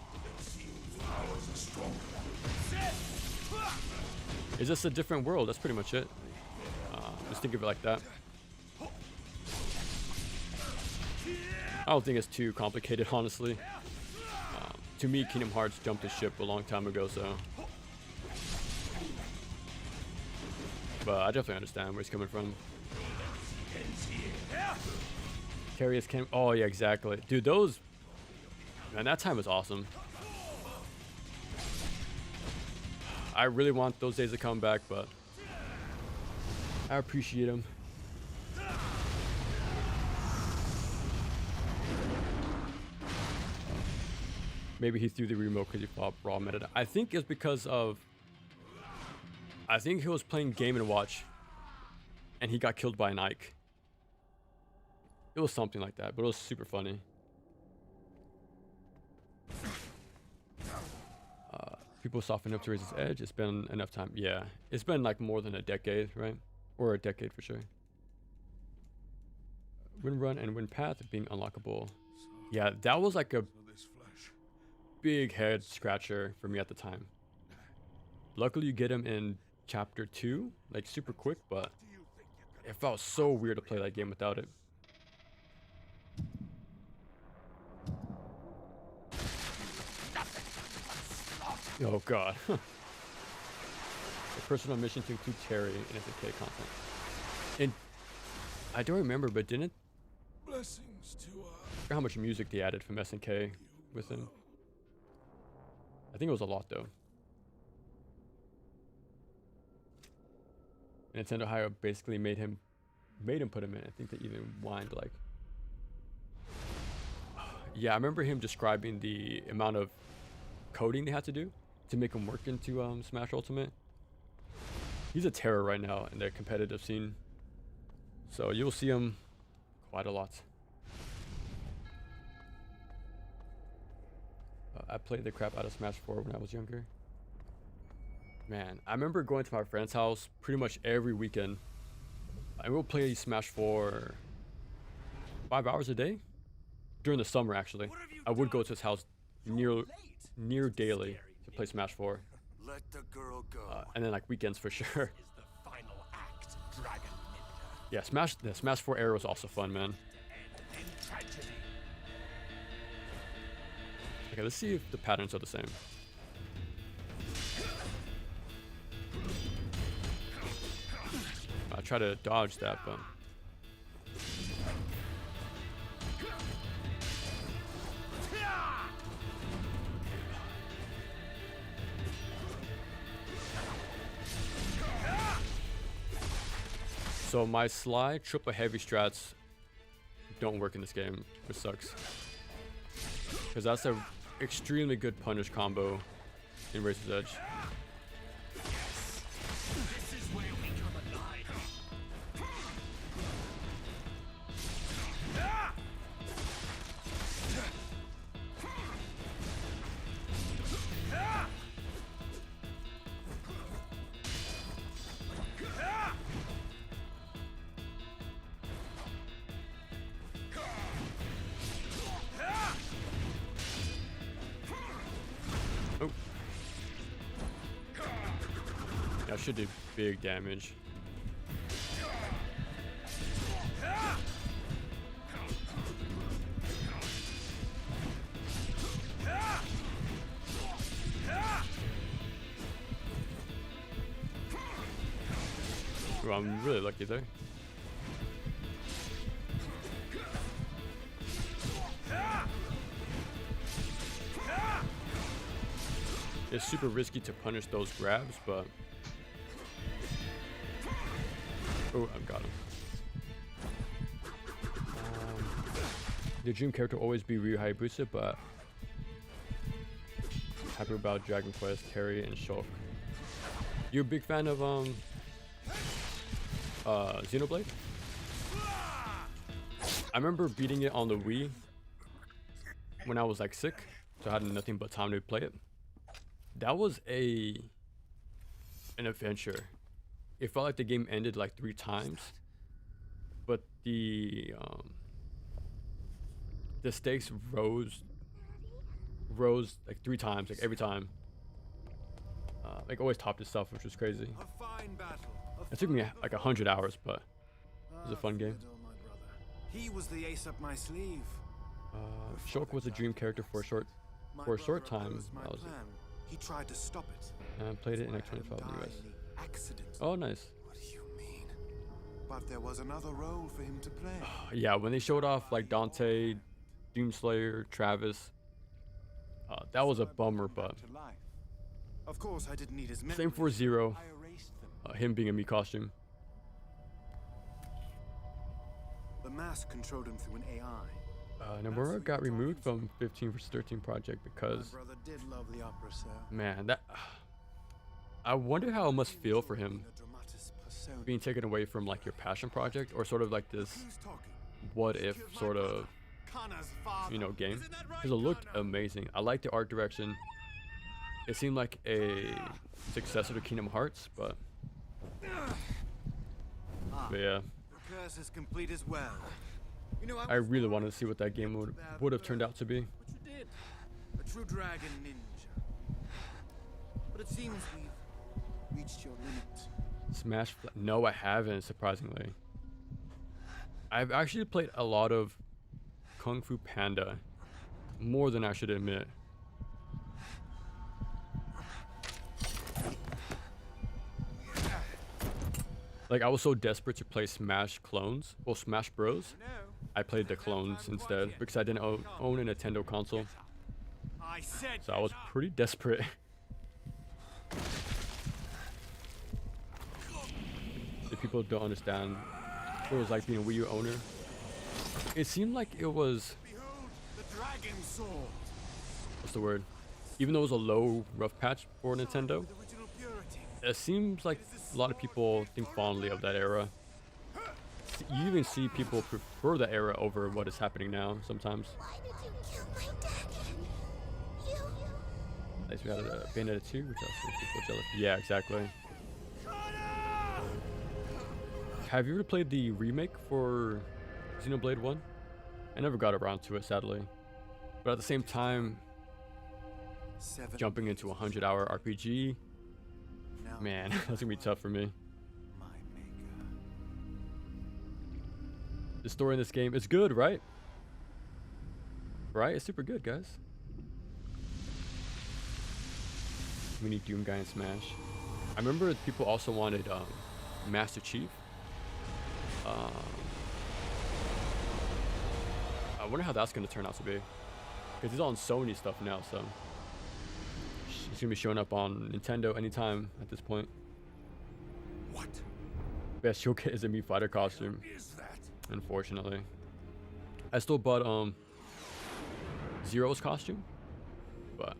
Speaker 1: It's just a different world, that's pretty much it. Just think of it like that. I don't think it's too complicated, honestly. To me, Kingdom Hearts jumped the ship a long time ago, so... But I definitely understand where he's coming from. Carius can... Oh, yeah, exactly. Dude, those... Man, that time was awesome. I really want those days to come back, but... I appreciate them. Maybe he threw the remote because he thought Raw met it. I think it's because of... I think he was playing Game & Watch. And he got killed by an Ike. It was something like that, but it was super funny. People soften up to raise his edge. It's been enough time. Yeah, it's been like more than a decade, right? Or a decade for sure. Wind run and wind path being unlockable. Yeah, that was like a big head scratcher for me at the time. Luckily, you get him in chapter 2, like super quick, but it felt so weird to play that game without it. Oh god. A personal mission to include Terry in SNK content. And I don't remember, but didn't...
Speaker 3: Blessings to
Speaker 1: I forgot how much music they added from SNK with him. I think it was a lot though. Nintendo Ohio basically made him put him in. I think they even whined like... Yeah, I remember him describing the amount of coding they had to do to make him work into Smash Ultimate. He's a terror right now in the competitive scene. So you'll see him quite a lot. I played the crap out of Smash 4 when I was younger. Man, I remember going to my friend's house pretty much every weekend. I will play Smash 4 5 hours a day. During the summer, actually. I would go to his house near daily to play Smash 4.
Speaker 5: Let the girl go.
Speaker 1: And then like weekends for sure.
Speaker 4: Is the final act, Dragon Ninja.
Speaker 1: Yeah, the Smash 4 era was also fun, man.
Speaker 4: In tragedy.
Speaker 1: Okay, let's see if the patterns are the same. I try to dodge that, but... So my slide triple heavy strats don't work in this game, which sucks. Because that's a extremely good punish combo in Razor's Edge.
Speaker 4: This is where we come alive.
Speaker 1: That should do big damage. Ooh, I'm really lucky there. It's super risky to punish those grabs, but oh, I've got him. The dream character will always be Ryu Hayabusa, but happy about Dragon Quest, Terry, and Shulk. You a big fan of Xenoblade? I remember beating it on the Wii when I was like sick, so I had nothing but time to play it. That was an adventure. It felt like the game ended like 3 times, but the stakes rose like 3 times, like every time. Like always topped itself, which was crazy. It took me like 100 hours, but it was a fun game.
Speaker 11: He was the ace up my sleeve.
Speaker 1: Shulk was a dream character for a short time.
Speaker 11: He tried to stop it.
Speaker 1: And played it in X25 in the US. Oh, nice.
Speaker 11: What do you mean? But there was another role for him to play.
Speaker 1: Yeah, when they showed off like Dante, Doomslayer, Travis, that was a bummer, but
Speaker 11: of course I didn't need his
Speaker 1: same for Zero, him being a Mii costume.
Speaker 11: The mask controlled him through an AI.
Speaker 1: Nomura got removed from 15 vs 13 project because,
Speaker 11: my brother did love the opera, sir.
Speaker 1: man, that I wonder how it must feel for him being taken away from like your passion project, or sort of like this what if sort of, you know, game, because it looked amazing. I liked the art direction. It seemed like a successor to Kingdom Hearts, but yeah,
Speaker 11: The curse is complete as well. You know,
Speaker 1: I really wanted to see what that game would have turned out to be.
Speaker 11: But you did. A true dragon ninja. But it seems we've reached your limit.
Speaker 1: Smash? No, I haven't, surprisingly. I've actually played a lot of Kung Fu Panda, more than I should admit. Like, I was so desperate to play Smash clones, well, Smash Bros. I played the clones instead because I didn't own a Nintendo console. So I was pretty desperate. If people don't understand what it was like being a Wii U owner, it seemed like it was, what's the word? Even though it was a low rough patch for Nintendo, it seems like a lot of people think fondly of that era. You even see people prefer that era over what is happening now sometimes. Nice, we had a Bayonetta 2, which also people jealous. Yeah, exactly. Have you ever played the remake for Xenoblade 1? I never got around to it, sadly. But at the same time, jumping into a 100-hour RPG, man, that's gonna be tough for me. The story in this game is good, right? Right? It's super good, guys. We need Doom Guy and Smash. I remember people also wanted Master Chief. I wonder how that's going to turn out to be. Because he's on Sony stuff now, so he's going to be showing up on Nintendo anytime at this point.
Speaker 4: What?
Speaker 1: Best you'll get is a Mii Fighter costume. Unfortunately. I still bought Zero's costume, but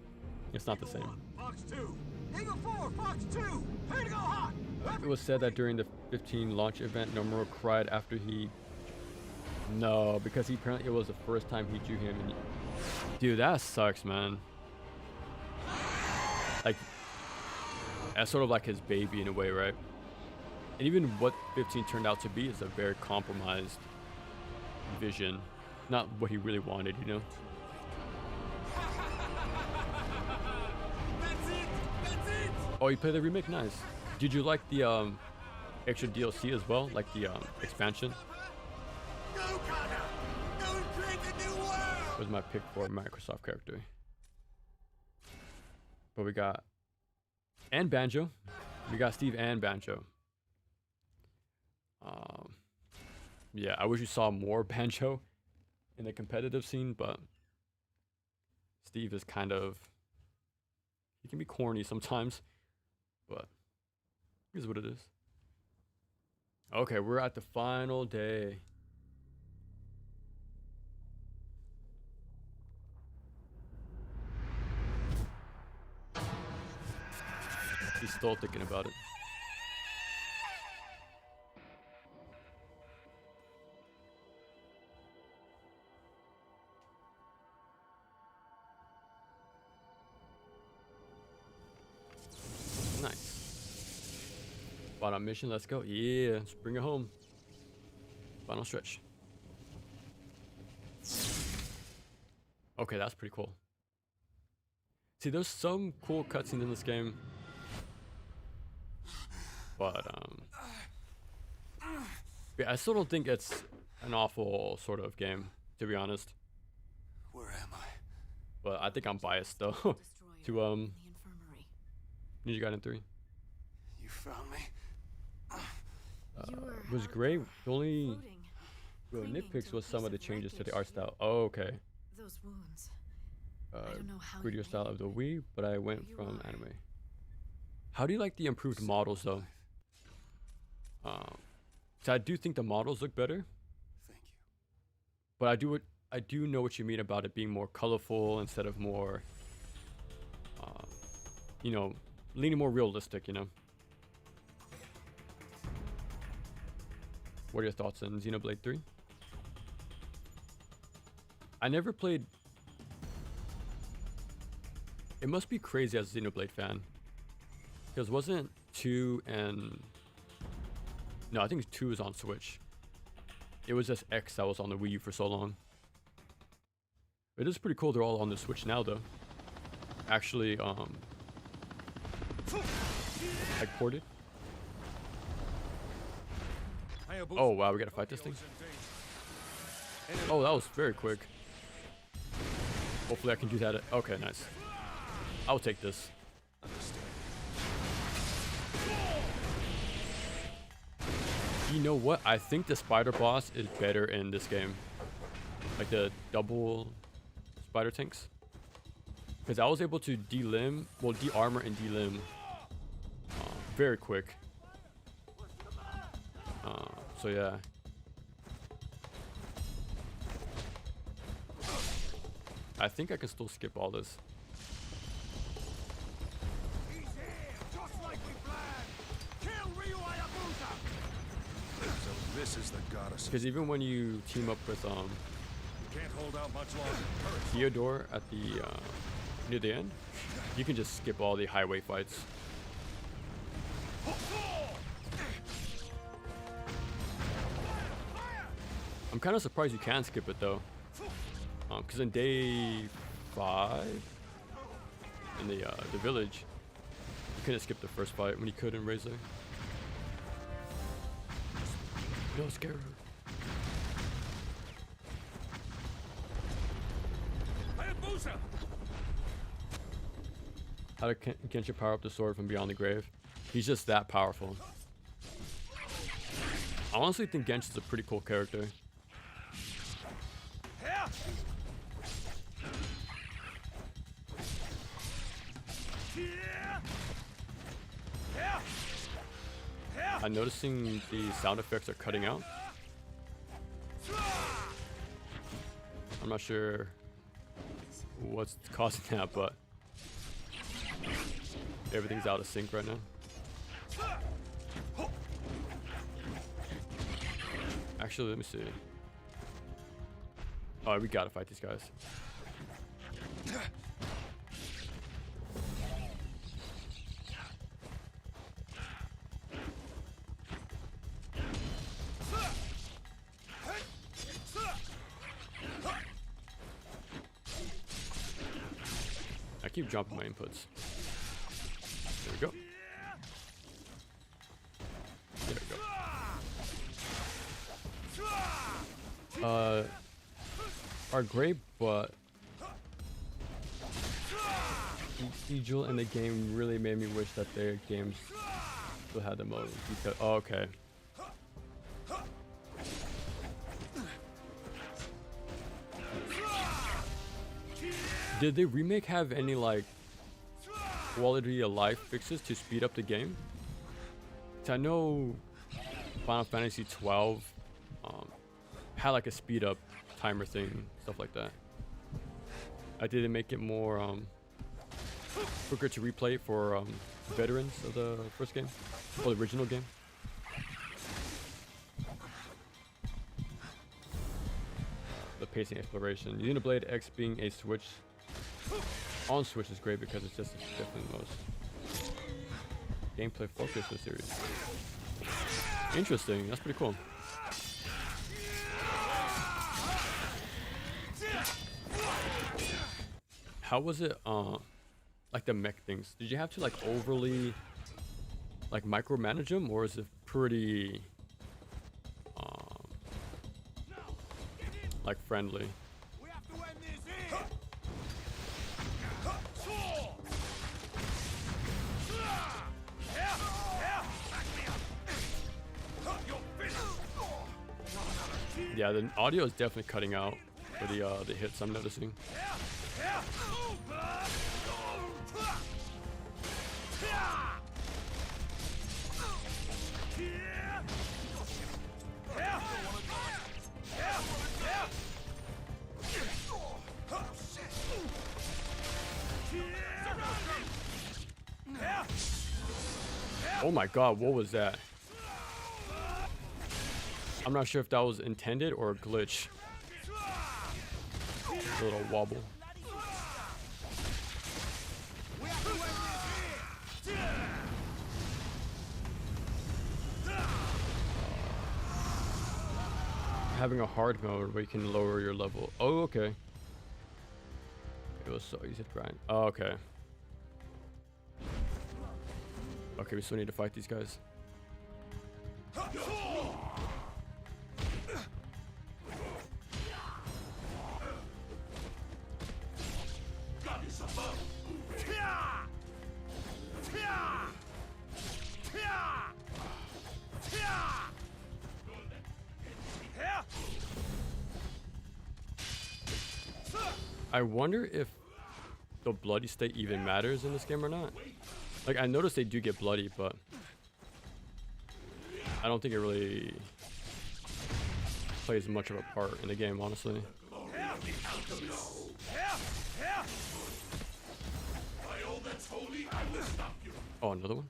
Speaker 1: it's not the same.
Speaker 4: Fox 2! Eagle 4! Fox 2! Ready to go hot!
Speaker 1: It was said that during the 15 launch event, Nomura cried after he... No, because he apparently it was the first time he drew him. And dude, that sucks, man. Like, that's sort of like his baby in a way, right? And even what 15 turned out to be is a very compromised vision. Not what he really wanted, you know?
Speaker 4: That's it! That's it!
Speaker 1: Oh, you played the remake? Nice. Did you like the extra DLC as well, like the expansion? Was my pick for Microsoft character. But we got and Banjo. We got Steve and Banjo. Yeah, I wish you saw more Banjo in the competitive scene, but Steve is kind of, he can be corny sometimes, but here's what it is. Okay, we're at the final day. He's still thinking about it. Nice. Final mission, let's go. Yeah, let's bring it home. Final stretch. Okay, that's pretty cool. See, there's some cool cutscenes in this game. But, yeah, I still don't think it's an awful sort of game, to be honest.
Speaker 5: Where am I?
Speaker 1: But I think I'm biased, though, to, Ninja Gaiden 3.
Speaker 5: You found me?
Speaker 1: It was great. The only real nitpicks was some of the changes to the art style. Oh, okay.
Speaker 2: Those wounds. I don't know how you
Speaker 1: Grittier
Speaker 2: made
Speaker 1: style
Speaker 2: it.
Speaker 1: of the Wii, but I went from anime. How do you like the improved models, though? So I do think the models look better.
Speaker 5: Thank you.
Speaker 1: But I do know what you mean about it being more colorful instead of more, you know, leaning more realistic, you know. What are your thoughts on Xenoblade 3? I never played. It must be crazy as a Xenoblade fan. Because wasn't 2 and... No, I think 2 is on Switch. It was just X that was on the Wii U for so long. It is pretty cool they're all on the Switch now, though. Actually, like ported. Oh wow, we gotta fight this thing. Oh, that was very quick. Hopefully I can do that. Okay, nice. I'll take this. You know what? I think the spider boss is better in this game. Like the double spider tanks. Because I was able to de-limb, well, de-armor and de-limb very quick. So yeah. I think I can still skip all this.
Speaker 10: So this is the goddess.
Speaker 1: Because even when you team up with
Speaker 10: Can't hold out much longer.
Speaker 1: Theodore at the near the end, you can just skip all the highway fights. I'm kind of surprised you can skip it though, because in day 5 in the village, you couldn't skip the first fight when you could in Razor. No scare. How to Genshin power up the sword from beyond the grave? He's just that powerful. I honestly think Genshin's a pretty cool character. I'm noticing the sound effects are cutting out. I'm not sure what's causing that, but everything's out of sync right now. Actually, let me see. Oh, we gotta fight these guys. I keep dropping my inputs. There we go. are great, but Ejul in the game really made me wish that their games still had the most detail. Oh, okay. Did the remake have any like quality of life fixes to speed up the game? 'Cause I know Final Fantasy 12 had like a speed up timer thing, stuff like that. I did make it more quicker to replay for veterans of the first game, or the original game. The pacing exploration. Xenoblade X being a Switch on Switch is great because it's just definitely the most gameplay focused of the series. Interesting. That's pretty cool. How was it? Like the mech things. Did you have to like overly like micromanage them, or is it pretty like friendly? Yeah, the audio is definitely cutting out for the hits I'm noticing. Oh my god, what was that? I'm not sure if that was intended or a glitch. A little wobble. Having a hard mode where you can lower your level. Oh, okay. It was so easy to grind. Oh, okay. Okay, we still need to fight these guys. I wonder if the bloody state even matters in this game or not. Like, I noticed they do get bloody, but I don't think it really plays much of a part in the game, honestly. Oh, another one?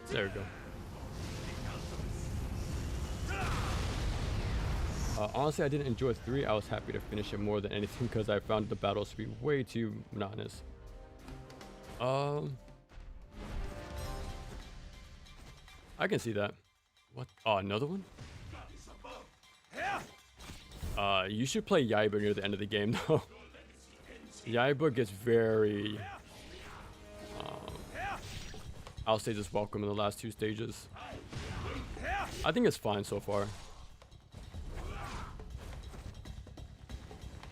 Speaker 1: There we go. Honestly, I didn't enjoy 3. I was happy to finish it more than anything because I found the battles to be way too monotonous. I can see that. What? Oh, another one? You should play Yaiba near the end of the game, though. Yaiba gets very... I'll say just welcome in the last 2 stages. I think it's fine so far.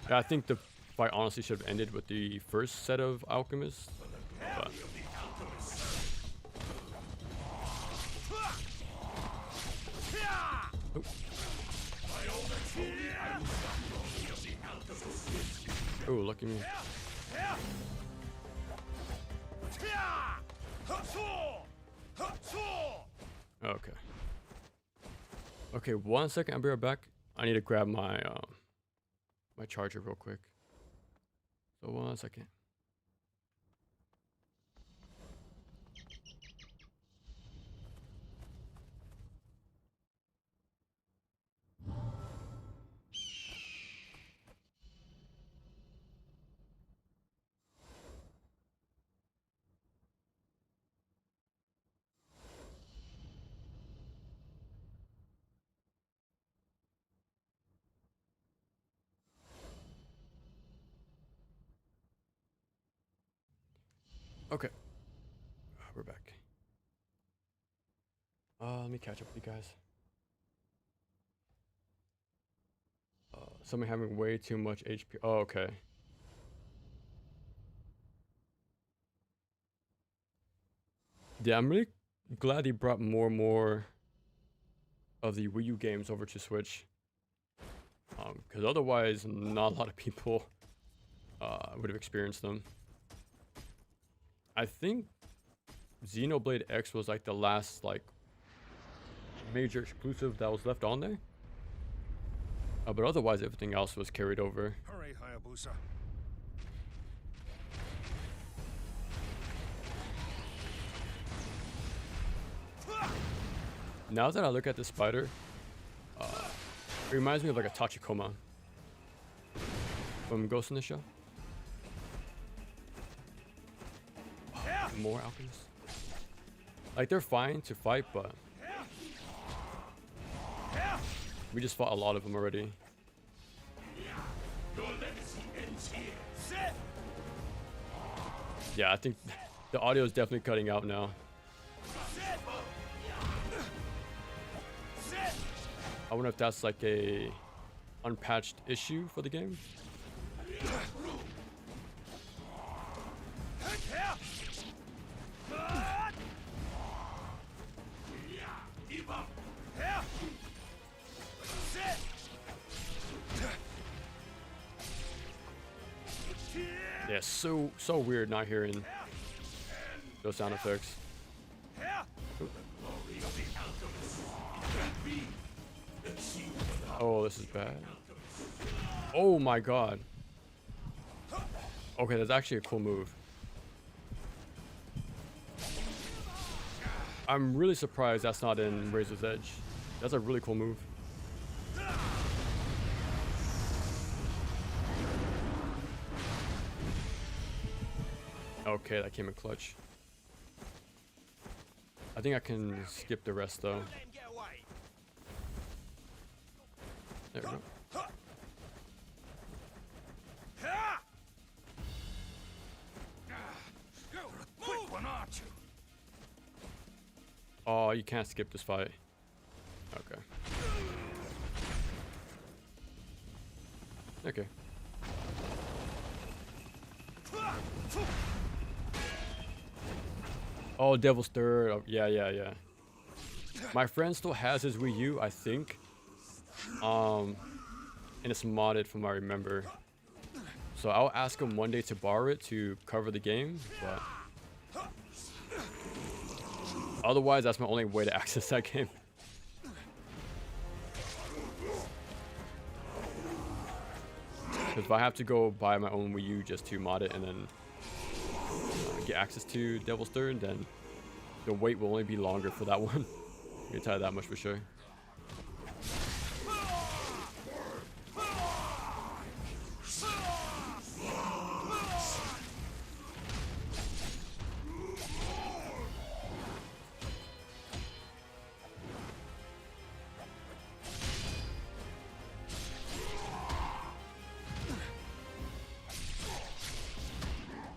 Speaker 1: Yeah, I think the fight honestly should have ended with the first set of alchemists. But oh, lucky me. Okay. Okay, 1 second. I'll be right back. I need to grab my my charger real quick. So 1 second. Okay. We're back. Let me catch up with you guys. Someone having way too much HP. Oh, okay. Yeah, I'm really glad he brought more and more of the Wii U games over to Switch. Because otherwise, not a lot of people would have experienced them. I think Xenoblade X was like the last like major exclusive that was left on there. But otherwise, everything else was carried over.
Speaker 10: Hurry, Hayabusa.
Speaker 1: Now that I look at the spider, it reminds me of like a Tachikoma from Ghost in the Shell. More alchemists. Like, they're fine to fight, but we just fought a lot of them already. Yeah, I think the audio is definitely cutting out now. I wonder if that's like a unpatched issue for the game. Yeah, so weird not hearing those sound effects. Oh, this is bad. Oh my god. Okay, that's actually a cool move. I'm really surprised that's not in Razor's Edge. That's a really cool move. Okay, that came in clutch. I think I can skip the rest though. There we go.
Speaker 4: Quick one, aren't you?
Speaker 1: Oh, you can't skip this fight. Okay. Okay. Oh, Devil's Third. Oh, yeah. My friend still has his Wii U, I think. And it's modded from what I remember. So I'll ask him one day to borrow it to cover the game, but otherwise that's my only way to access that game. Because if I have to go buy my own Wii U just to mod it and then get access to Devil's Third, then the wait will only be longer for that one. I can tell you that much for sure.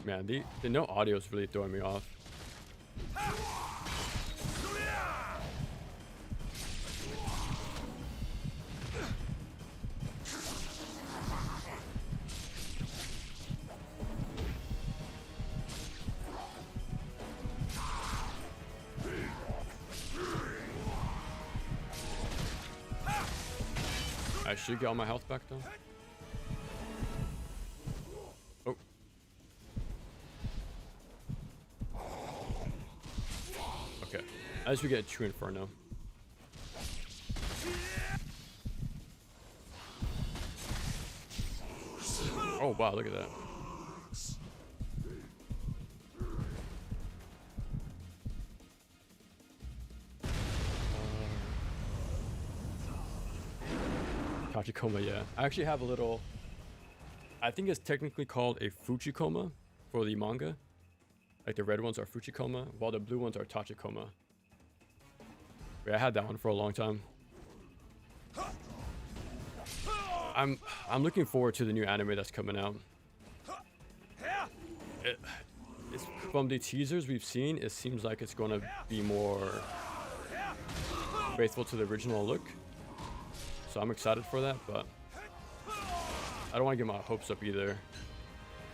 Speaker 1: Man, the no audio is really throwing me off. I should get all my health back though. Oh. Okay. At least we get a true Inferno. Oh wow, look at that. Tachikoma, yeah. I actually have a little, I think it's technically called a Fuchikoma for the manga. Like the red ones are Fuchikoma, while the blue ones are Tachikoma. Yeah, I had that one for a long time. I'm looking forward to the new anime that's coming out. from the teasers we've seen, it seems like it's going to be more faithful to the original look. So I'm excited for that, but I don't want to get my hopes up either.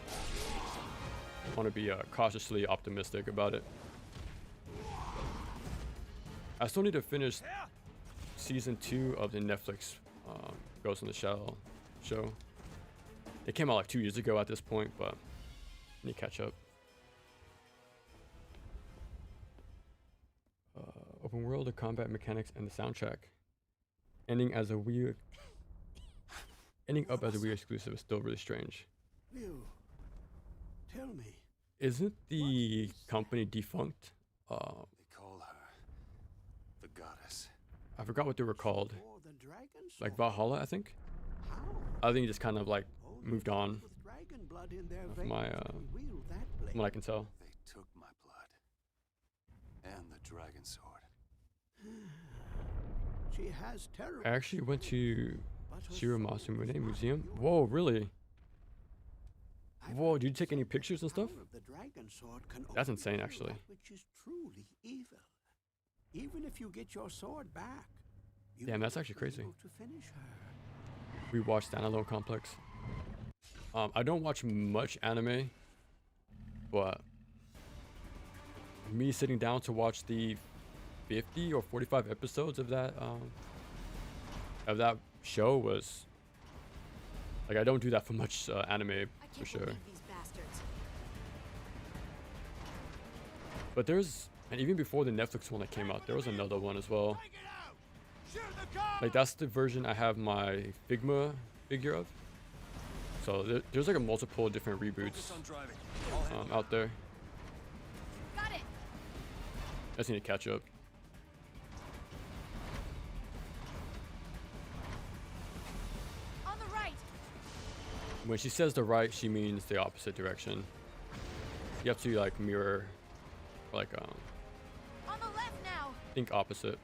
Speaker 1: I want to be cautiously optimistic about it. I still need to finish season 2 of the Netflix Ghost in the Shell show. It came out like 2 years ago at this point, but I need to catch up. Open world, the combat mechanics, and the soundtrack. Ending up as a Wii exclusive is still really strange.
Speaker 3: Liu, tell me.
Speaker 1: Isn't the company defunct?
Speaker 5: They call her the goddess.
Speaker 1: I forgot what they were called.
Speaker 3: For the dragon
Speaker 1: Like Valhalla, I think.
Speaker 3: How?
Speaker 1: I think it just kind of like moved on.
Speaker 3: With dragon blood in their
Speaker 1: From my
Speaker 3: veins can wield that blade.
Speaker 1: from what I can tell.
Speaker 5: They took my blood and the dragon sword.
Speaker 3: She has terrible.
Speaker 1: I actually went to
Speaker 3: but her
Speaker 1: Shiro
Speaker 3: soul
Speaker 1: Masumune
Speaker 3: is not
Speaker 1: Museum.
Speaker 3: yours.
Speaker 1: Whoa, really?
Speaker 3: I've
Speaker 1: Whoa,
Speaker 3: heard
Speaker 1: did you take any
Speaker 3: that
Speaker 1: pictures and
Speaker 3: the
Speaker 1: stuff?
Speaker 3: power of the dragon sword can
Speaker 1: That's
Speaker 3: only
Speaker 1: insane,
Speaker 3: kill
Speaker 1: actually.
Speaker 3: that which is truly evil. Even if you get your sword back, you
Speaker 1: Damn, that's
Speaker 3: won't
Speaker 1: actually
Speaker 3: be
Speaker 1: crazy.
Speaker 3: able to finish her.
Speaker 1: We watched Standalone Complex. I don't watch much anime, but me sitting down to watch the 50 or 45 episodes of that show was like, I don't do that for much anime
Speaker 2: I
Speaker 1: for
Speaker 2: can't
Speaker 1: sure.
Speaker 2: believe these bastards.
Speaker 1: But there's, and even before the Netflix one that came out, there was another one as well. Like that's the version I have my Figma figure of. So there's like a multiple different reboots out there.
Speaker 6: Got it.
Speaker 1: I just need to catch up.
Speaker 6: On the right.
Speaker 1: When she says the right, she means the opposite direction. You have to like mirror, like
Speaker 6: On the left now.
Speaker 1: think opposite.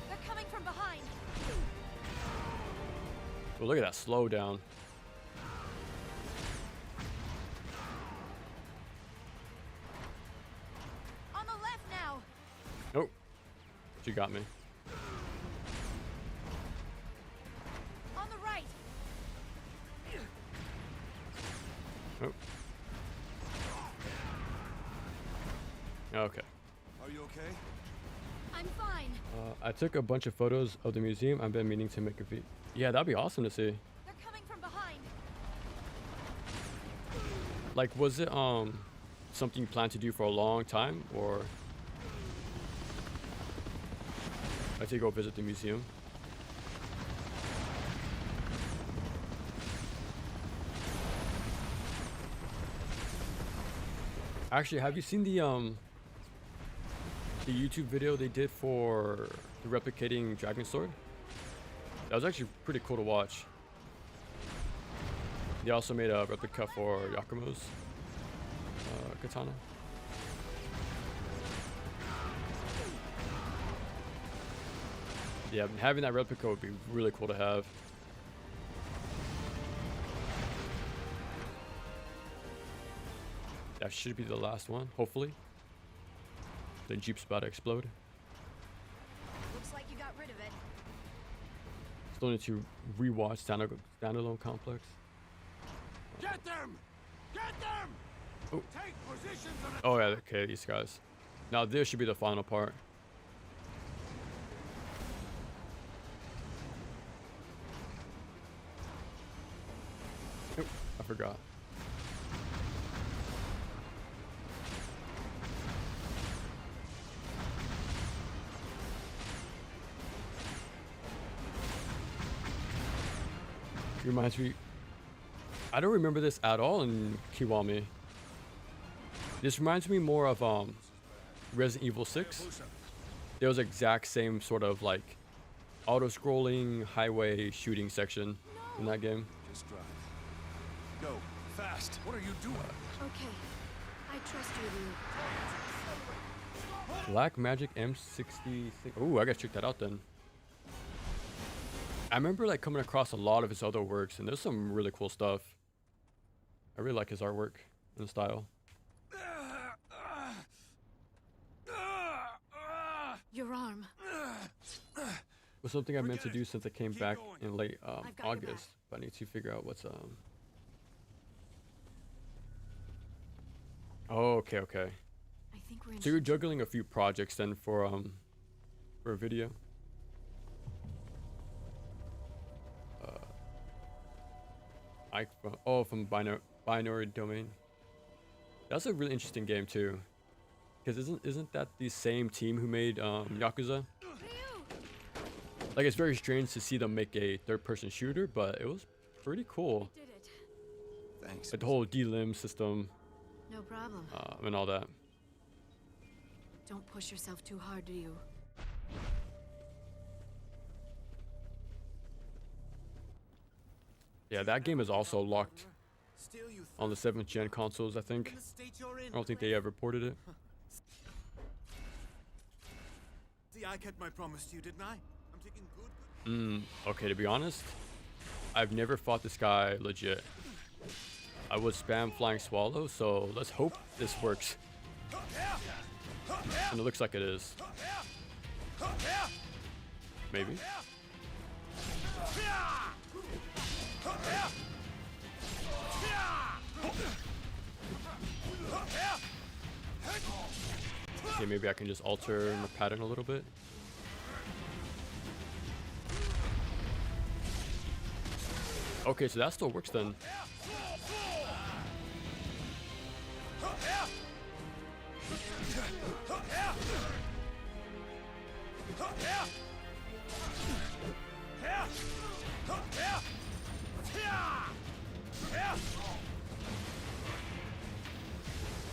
Speaker 6: They're coming from behind.
Speaker 1: Oh, look at that slow down.
Speaker 6: On the left now.
Speaker 1: Nope. She got me.
Speaker 6: On the right.
Speaker 1: Nope. Okay.
Speaker 5: Are you okay?
Speaker 6: I'm fine.
Speaker 1: I took a bunch of photos of the museum. I've been meaning to make a video. Yeah, that'd be awesome to see.
Speaker 6: They're coming from behind.
Speaker 1: Like, was it something you planned to do for a long time, or like to go visit the museum? Actually, have you seen the YouTube video they did for the replicating dragon sword? That was actually pretty cool to watch. They also made a replica for Yakumo's katana. Yeah, having that replica would be really cool to have. That should be the last one, hopefully. The Jeep's about to explode.
Speaker 6: Looks like you got rid of it.
Speaker 1: Still need to rewatch Standalone Complex.
Speaker 3: Get them! Get them!
Speaker 1: Oh.
Speaker 3: Take positions on
Speaker 1: Oh yeah, okay, these guys. Now this should be the final part. Oop, I forgot. Reminds me, I don't remember this at all in Kiwami. This reminds me more of Resident Evil 6. There was exact same sort of like auto-scrolling highway shooting section in that game.
Speaker 5: Just drive. Go fast. What are you doing?
Speaker 2: Okay. I trust you, Liu.
Speaker 1: Black Magic M66. Oh, I gotta check that out then. I remember like coming across a lot of his other works, and there's some really cool stuff. I really like his artwork and style.
Speaker 2: Your arm.
Speaker 1: It was something I meant to do since I came back in late August, but I need to figure out what's Oh, okay.
Speaker 2: I think we're in
Speaker 1: So you're juggling a few projects then for a video. From Binary Domain. That's a really interesting game too, because isn't that the same team who made Yakuza? Like, it's very strange to see them make a third-person shooter, but it was pretty cool.
Speaker 2: did it.
Speaker 5: Thanks.
Speaker 1: Like the whole D-limb system
Speaker 2: No problem.
Speaker 1: and all that.
Speaker 2: Don't push yourself too hard, do you?
Speaker 1: Yeah, that game is also locked
Speaker 11: Still you
Speaker 1: on the 7th gen consoles, I think.
Speaker 11: the state you're in.
Speaker 1: I don't think they ever ported it.
Speaker 11: See, I kept my promise to you, didn't I? I'm taking good.
Speaker 1: Okay, to be honest, I've never fought this guy legit. I would spam Flying Swallow, so let's hope this works. And it looks like it is. Maybe. Okay, maybe I can just alter my pattern a little bit. Okay, so that still works then.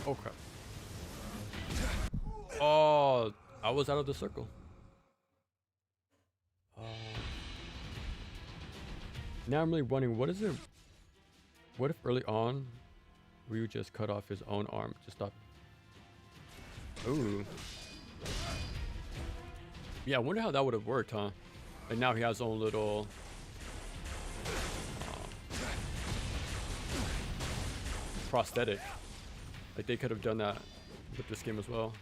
Speaker 1: Oh crap. Oh, I was out of the circle. Now I'm really wondering, what is it? What if early on Ryu just cut off his own arm to stop? Ooh. Yeah, I wonder how that would have worked, huh? And now he has his own little prosthetic. Like, they could have done that with this game as well.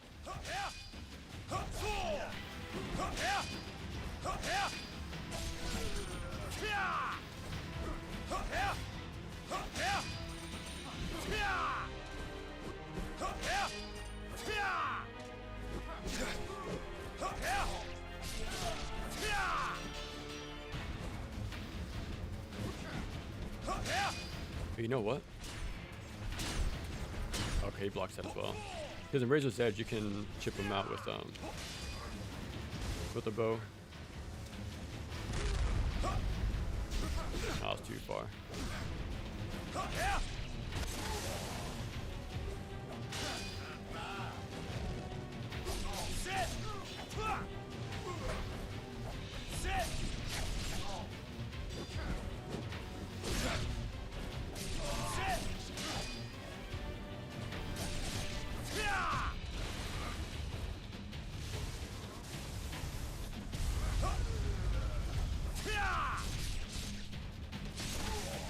Speaker 1: But you know what? Okay, he blocks that as well. Because in Razor's Edge, you can chip him out with a bow. That was too far.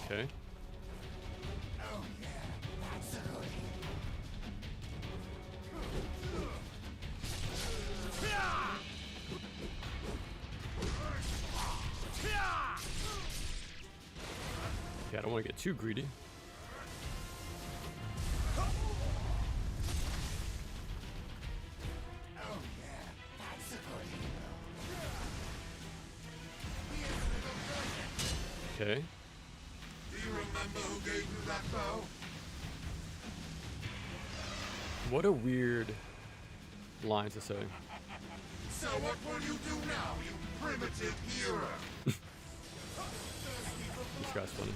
Speaker 1: Okay. Okay, I don't want to get too greedy. Okay.
Speaker 3: Do you remember who gave you that bow?
Speaker 1: What a weird line to say.
Speaker 3: So what will you do now, you primitive hero?
Speaker 1: This guy's funny.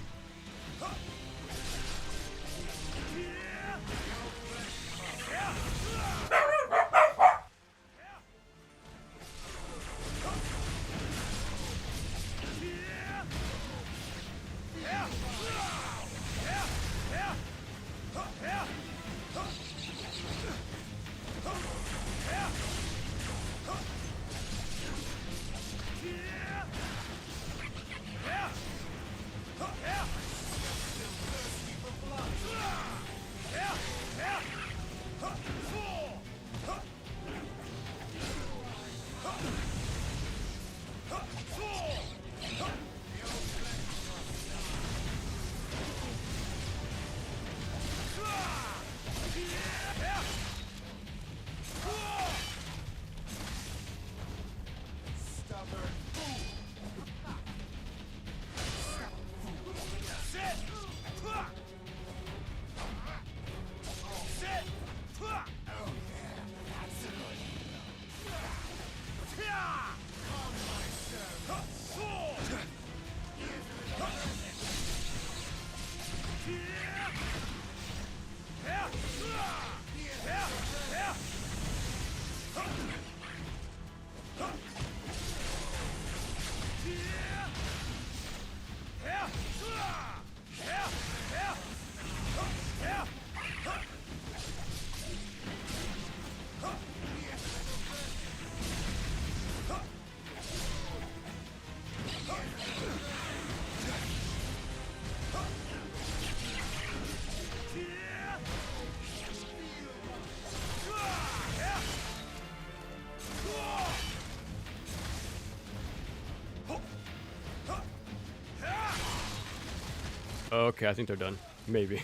Speaker 1: Okay, I think they're done. Maybe.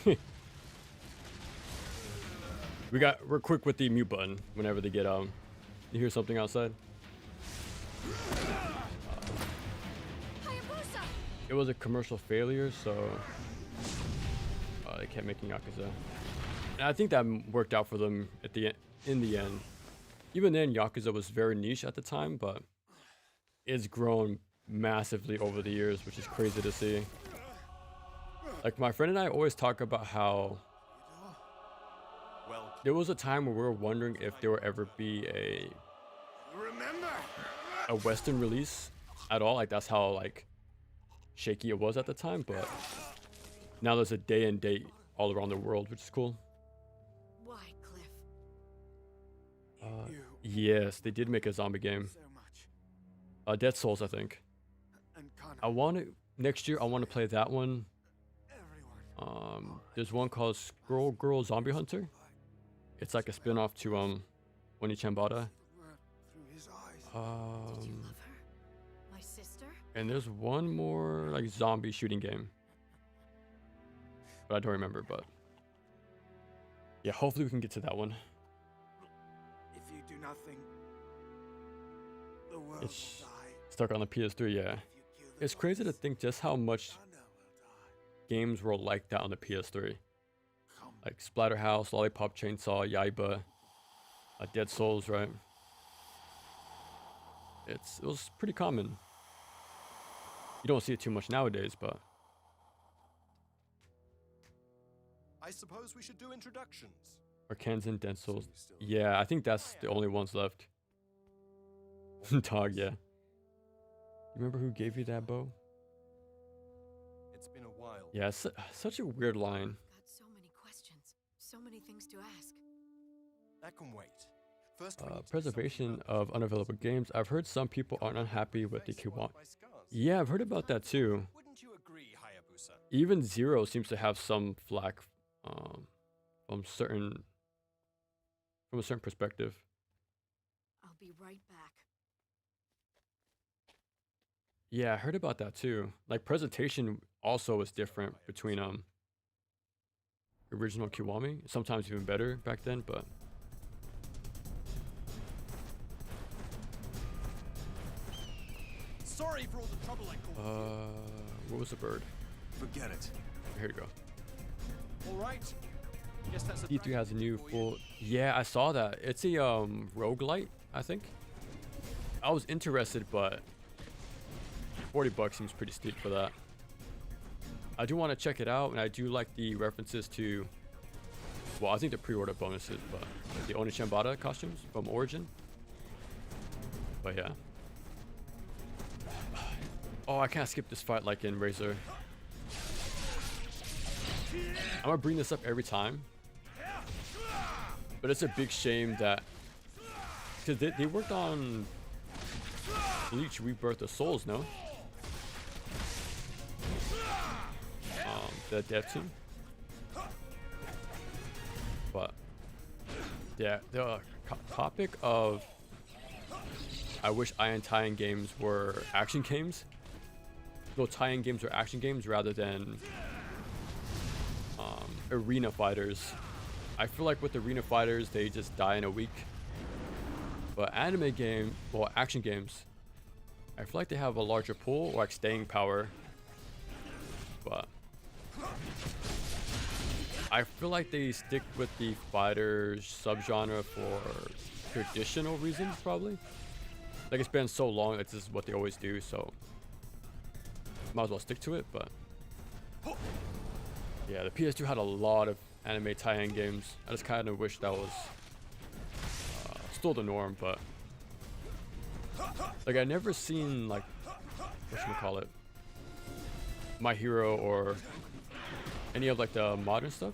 Speaker 1: We're quick with the mute button whenever they get you hear something outside. It was a commercial failure, so they kept making Yakuza. And I think that worked out for them at the in the end. Even then, Yakuza was very niche at the time, but it's grown massively over the years, which is crazy to see. Like, my friend and I always talk about how there was a time where we were wondering if there would ever be a Western release at all. Like, that's how like shaky it was at the time, but now there's a day and date all around the world, which is cool.
Speaker 2: Why, Cliff?
Speaker 1: Yes, they did make a zombie game. Dead Souls, I think. Next year I want to play that one. There's one called Scroll Girl Zombie Hunter. It's like a spin-off to Oni Chambada.
Speaker 2: My sister?
Speaker 1: And there's one more like zombie shooting game, but I don't remember. But yeah, hopefully we can get to that one.
Speaker 3: If you do nothing, the world
Speaker 1: It's
Speaker 3: will die.
Speaker 1: stuck on the PS3. Yeah, it's crazy to think just how much games were like that on the PS3. Like Splatterhouse, Lollipop Chainsaw, Yaiba, Dead Souls, right? It was pretty common. You don't see it too much nowadays, but
Speaker 10: I suppose we should do introductions.
Speaker 1: Arkans and Dead Souls. Yeah, I think that's the only ones left. Dog, yeah. You remember who gave you that bow?
Speaker 10: It's been a while.
Speaker 1: Yeah, such a weird line.
Speaker 2: Got so many questions, so many things to ask.
Speaker 10: That can wait. First,
Speaker 1: Preservation of unavailable games. I've heard some people aren't unhappy with the Kiwami. Yeah, I've heard about that too.
Speaker 10: Wouldn't you agree, Hayabusa?
Speaker 1: Even Zero seems to have some flack from a certain perspective.
Speaker 2: I'll be right back.
Speaker 1: Yeah, I heard about that too. Like, presentation also was different between original Kiwami. Sometimes even better back then, but
Speaker 4: Sorry for all the trouble I caused.
Speaker 1: what was the bird?
Speaker 5: Forget it.
Speaker 1: Here you go.
Speaker 4: All right. Guess that's a
Speaker 1: D3 has a new full. Yeah, I saw that. It's a roguelite, I think. I was interested, but $40 seems pretty steep for that. I do want to check it out, and I do like the references to, well, I think the pre-order bonuses, but the Oni Chambada costumes from Origin. But yeah. Oh, I can't skip this fight like in Razor. I'm gonna bring this up every time, but it's a big shame that, because they worked on Bleach Rebirth of Souls, no? The dev team. But yeah, the topic of I wish Iron tie-in games were action games. No, tie-in games are action games rather than arena fighters. I feel like with arena fighters, they just die in a week. But action games, I feel like they have a larger pool or like staying power. But I feel like they stick with the fighters subgenre for traditional reasons, probably. Like, it's been so long that this is what they always do, so might as well stick to it. But yeah, the PS2 had a lot of anime tie-in games. I just kind of wish that was still the norm, but like, I never seen like, whatchamacallit, My Hero or any of like the modern stuff.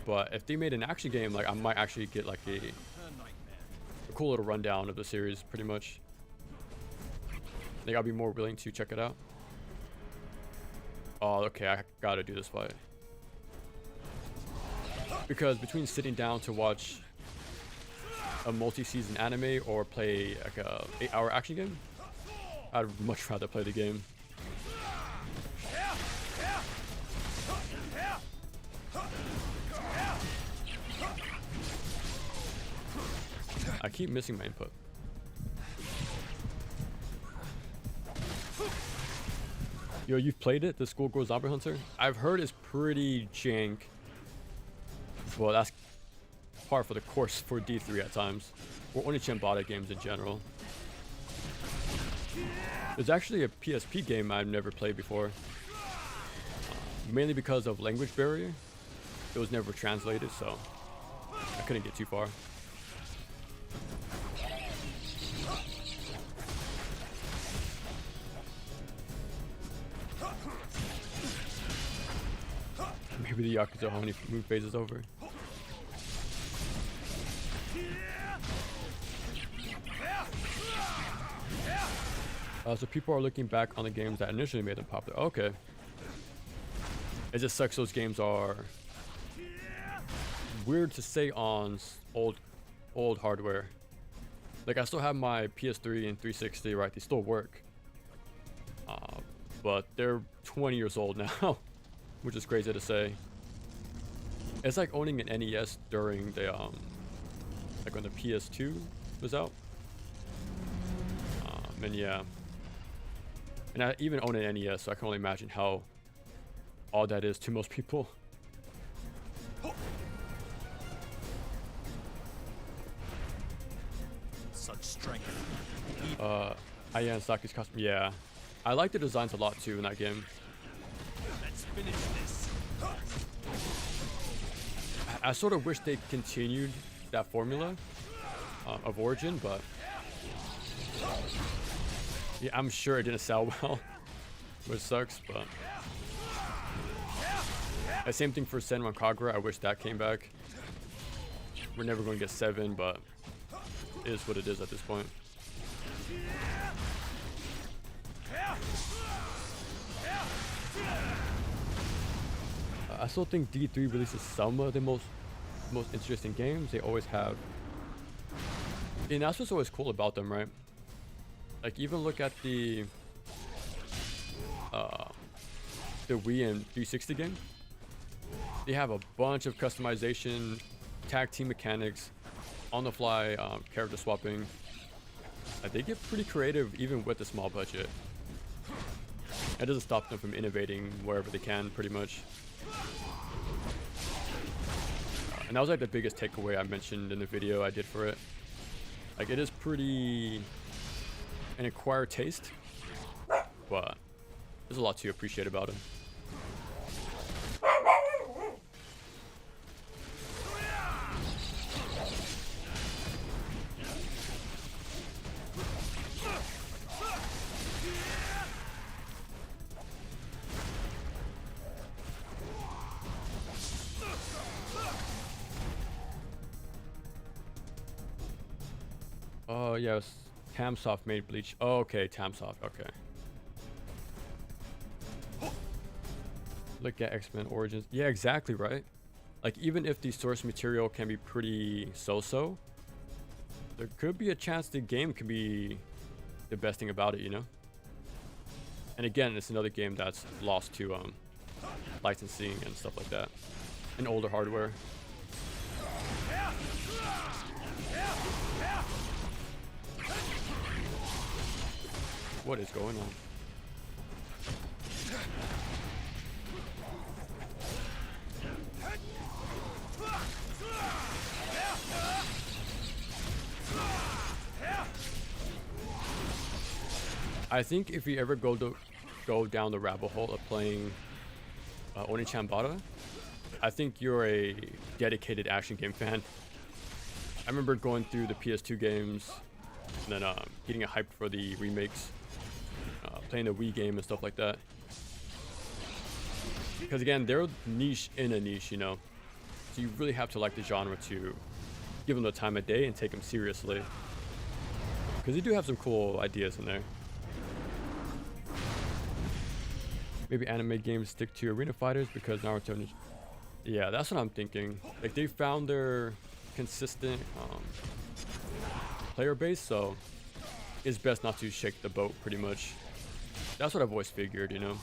Speaker 1: But if they made an action game, like, I might actually get like a cool little rundown of the series, pretty much. I think I'll be more willing to check it out. Oh, okay, I gotta do this fight. Because between sitting down to watch a multi-season anime or play like a 8-hour action game, I'd much rather play the game. I keep missing my input. Yo, you've played it, the Schoolgirl Zombie Hunter? I've heard it's pretty jank. Well, that's par for the course for D3 at times, or only Chimbata games in general. There's actually a PSP game I've never played before, mainly because of language barrier. It was never translated, so I couldn't get too far. Maybe the Yakuza honeymoon phase is over. So people are looking back on the games that initially made them popular. Okay. It just sucks those games are weird to say on old hardware. Like, I still have my PS3 and 360, right? They still work. But they're 20 years old now, which is crazy to say. It's like owning an NES during the like when the PS2 was out. And yeah. And I even own an NES, so I can only imagine how odd that is to most people.
Speaker 4: Such strength.
Speaker 1: Ayan Saki's costume. Yeah. I like the designs a lot too in that game.
Speaker 4: Let's finish this.
Speaker 1: I sort of wish they continued that formula of Origin, but yeah, I'm sure it didn't sell well, which sucks, but the same thing for Senran Kagura. I wish that came back. We're never going to get 7, but it is what it is at this point. I still think D3 releases some of the most interesting games. They always have. And that's what's always cool about them, right? Like, even look at the Wii and 360 game. They have a bunch of customization, tag team mechanics, on the fly character swapping. They get pretty creative even with a small budget. It doesn't stop them from innovating wherever they can, pretty much. And that was like the biggest takeaway I mentioned in the video I did for it. Like, it is pretty an acquired taste, but there's a lot to appreciate about it. Oh, yes. Tamsoft made Bleach. Oh, okay, Tamsoft. Okay. Look at X-Men Origins. Yeah, exactly, right? Like, even if the source material can be pretty so-so, there could be a chance the game could be the best thing about it, you know? And again, it's another game that's lost to licensing and stuff like that. And older hardware. What is going on? I think if you ever go down the rabbit hole of playing Oni-chan-bata, I think you're a dedicated action game fan. I remember going through the PS2 games and then getting hyped for the remakes, playing the Wii game and stuff like that. Because again, they're niche in a niche, you know. So you really have to like the genre to give them the time of day and take them seriously. Because they do have some cool ideas in there. Maybe anime games stick to arena fighters because Naruto. Yeah, that's what I'm thinking. Like, they found their consistent player base, so it's best not to shake the boat, pretty much. That's what I've always figured, you know.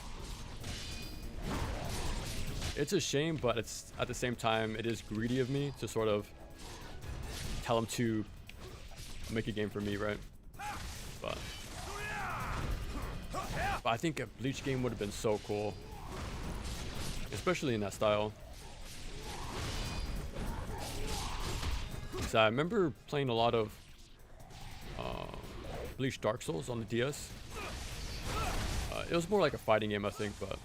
Speaker 1: It's a shame, but it's at the same time, it is greedy of me to sort of tell them to make a game for me, right? But I think a Bleach game would have been so cool, especially in that style. So I remember playing a lot of Bleach Dark Souls on the DS. It was more like a fighting game, I think, but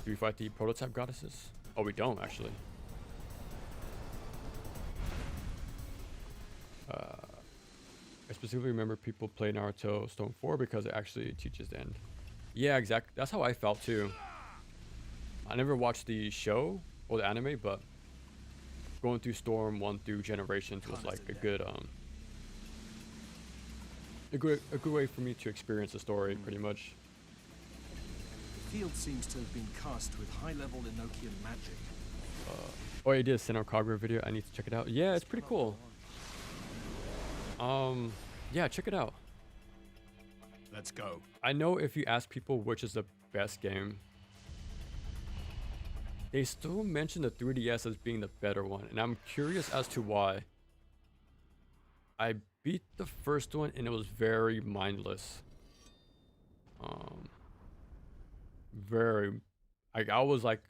Speaker 1: do we fight the prototype goddesses? Oh, we don't actually. I specifically remember people play Naruto Stone 4 because it actually teaches the end. Yeah, exactly. That's how I felt too. I never watched the show or the anime, but going through Storm 1 through Generations was like a good way for me to experience the story, pretty much.
Speaker 14: The field seems to have been cast with high-level Enochian magic.
Speaker 1: Oh, I did a Senna Kagura video. I need to check it out. Yeah, it's pretty cool. Yeah, check it out.
Speaker 14: Let's go.
Speaker 1: I know if you ask people which is the best game, they still mention the 3DS as being the better one, and I'm curious as to why. I beat the first one and it was very mindless. I was like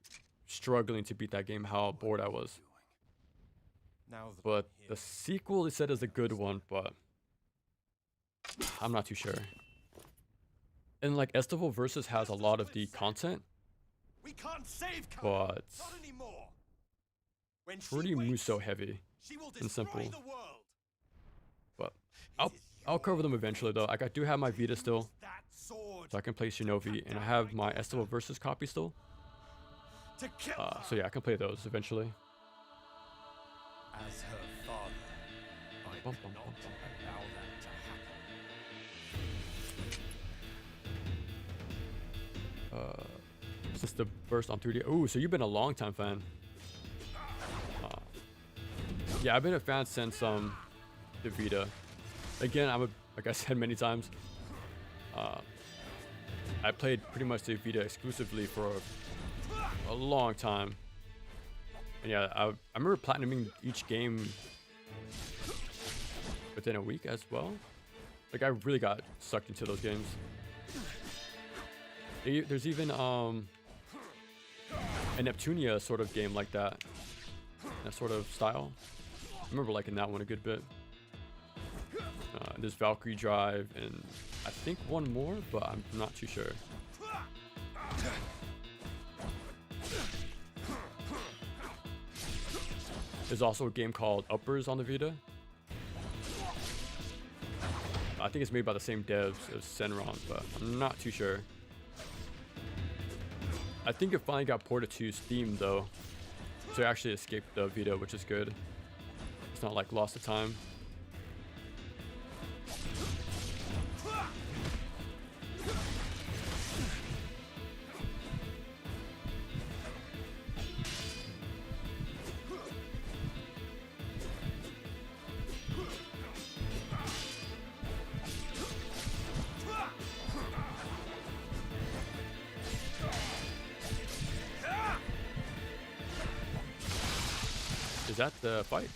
Speaker 1: struggling to beat that game, how bored I was. But the sequel they said is a good one, but I'm not too sure. And like Estival Versus has a lot of the content,
Speaker 4: We can't save
Speaker 1: but
Speaker 4: not anymore. When
Speaker 1: pretty Muso heavy
Speaker 4: she will
Speaker 1: and simple.
Speaker 4: destroy the world.
Speaker 1: But I'll cover them eventually though. Like I do have my Vita still, so I can play Shinobi, and I have my Estival Versus copy still. So yeah, I can play those eventually.
Speaker 4: As her father, I cannot allow that to happen.
Speaker 1: Since the burst on 3D. Ooh, so you've been a long time fan. Yeah, I've been a fan since the Vita. Again, like I said many times, I played pretty much the Vita exclusively for a long time. And yeah, I remember platinuming each game within a week as well. Like I really got sucked into those games. There's even a Neptunia sort of game like that sort of style. I remember liking that one a good bit. There's Valkyrie Drive and I think one more, but I'm not too sure. There's also a game called Uppers on the Vita. I think it's made by the same devs as Senron, but I'm not too sure. I think it finally got ported to Steam though, so it actually escaped the Vita, which is good. It's not like lost to time. Is that the fight?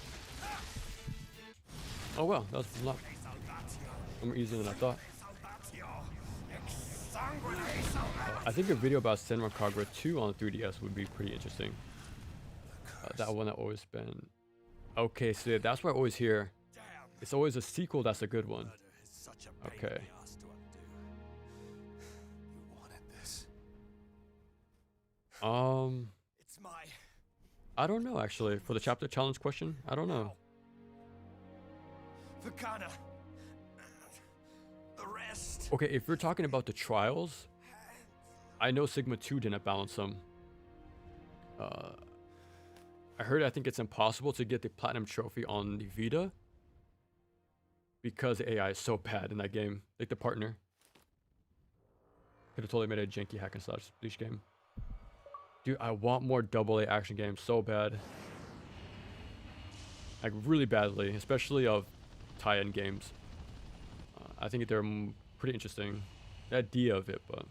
Speaker 1: Oh well, that was a lot more easier than I thought. I think a video about Senran Kagura 2 on the 3DS would be pretty interesting. That one I've always been... Okay, so yeah, that's what I always hear. It's always a sequel that's a good one. Okay. I don't know actually. For the chapter challenge question, I don't know.
Speaker 4: Vakana. The rest.
Speaker 1: Okay, if you're talking about the trials, I know Sigma 2 didn't balance them. I think it's impossible to get the platinum trophy on the Vita because the AI is so bad in that game. Like the partner could have totally made a janky hack and slash Bleach game. Dude, I want more AA action games so bad. Like really badly, especially of tie-in games. I think they're pretty interesting. The idea of it, but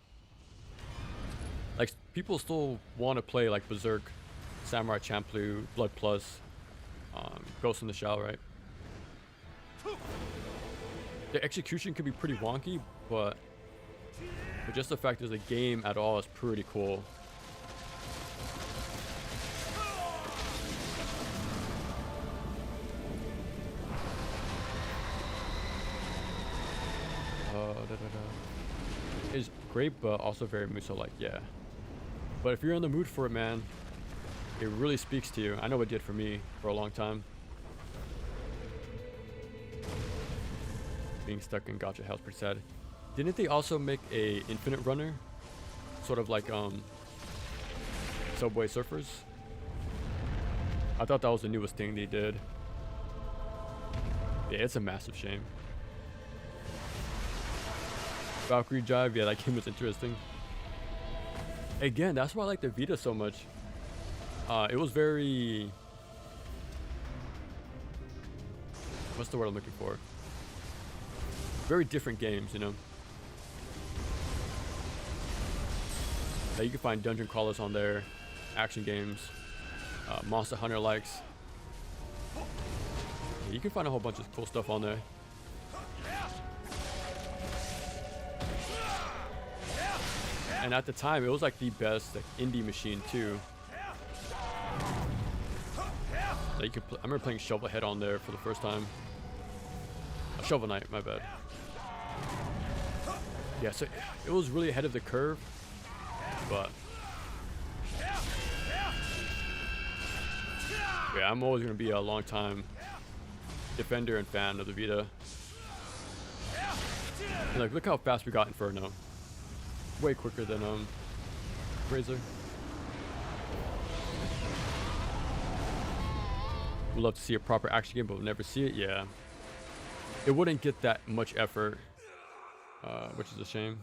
Speaker 1: like people still want to play like Berserk, Samurai Champloo, Blood Plus, Ghost in the Shell, right? The execution could be pretty wonky, but just the fact there's a game at all is pretty cool. It's great, but also very Muso-like, yeah. But if you're in the mood for it, man, it really speaks to you. I know it did for me for a long time. Being stuck in gacha hell's pretty sad. Didn't they also make a Infinite Runner? Sort of like Subway Surfers? I thought that was the newest thing they did. Yeah, it's a massive shame. Valkyrie Jive, yeah, that game was interesting. Again, that's why I like the Vita so much. It was very... What's the word I'm looking for? Very different games, you know? You can find dungeon crawlers on there, action games, Monster Hunter likes. Yeah, you can find a whole bunch of cool stuff on there. And at the time, it was like the best like indie machine too. That you could I remember playing Shovel Head on there for the first time. Shovel Knight, my bad. Yeah, so it was really ahead of the curve, but yeah, I'm always gonna be a long time defender and fan of the Vita. And like, look how fast we got Inferno. Way quicker than Razor. We'd love to see a proper action game, but we'll never see it. Yeah, it wouldn't get that much effort, which is a shame.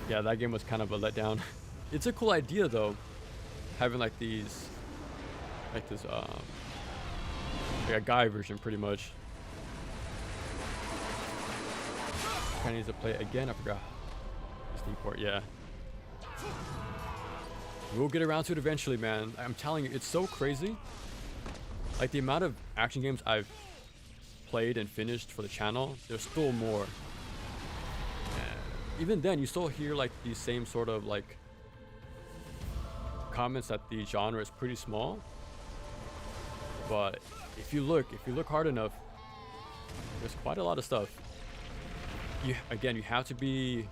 Speaker 1: Yeah, that game was kind of a letdown. It's a cool idea though, having like these, like this, like a guy version pretty much. I need to play it again. I forgot. Steam port, yeah. We'll get around to it eventually, man. I'm telling you, it's so crazy. Like the amount of action games I've played and finished for the channel, there's still more. And even then, you still hear like these same sort of like comments that the genre is pretty small. But if you look hard enough, there's quite a lot of stuff. You have to be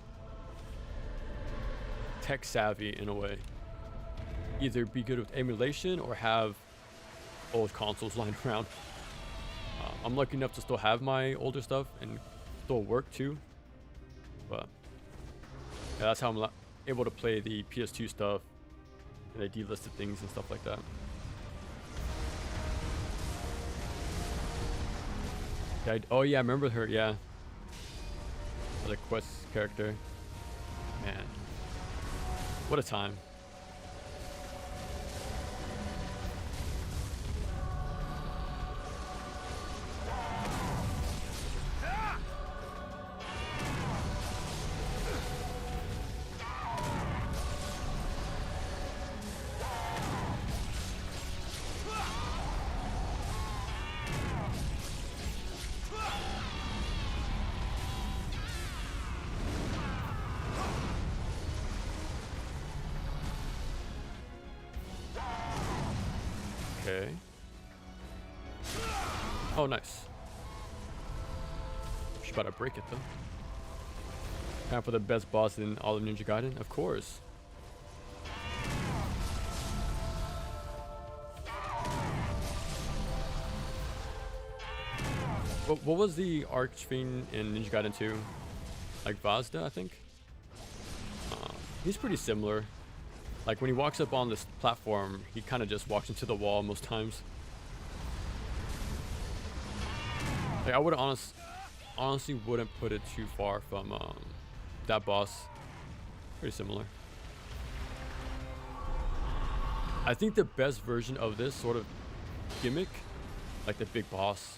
Speaker 1: tech savvy in a way. Either be good with emulation or have old consoles lying around. I'm lucky enough to still have my older stuff and still work too. But yeah, that's how I'm able to play the PS2 stuff and the delisted things and stuff like that. Oh yeah, I remember her, yeah. The quest character. Man. What a time. Okay. Oh, nice. She's about to break it, though. Time for the best boss in all of Ninja Gaiden? Of course. What was the Archfiend in Ninja Gaiden 2? Like Vazda, I think? He's pretty similar. Like when he walks up on this platform, he kind of just walks into the wall most times. Like I would honestly wouldn't put it too far from that boss. Pretty similar. I think the best version of this sort of gimmick, like the big boss,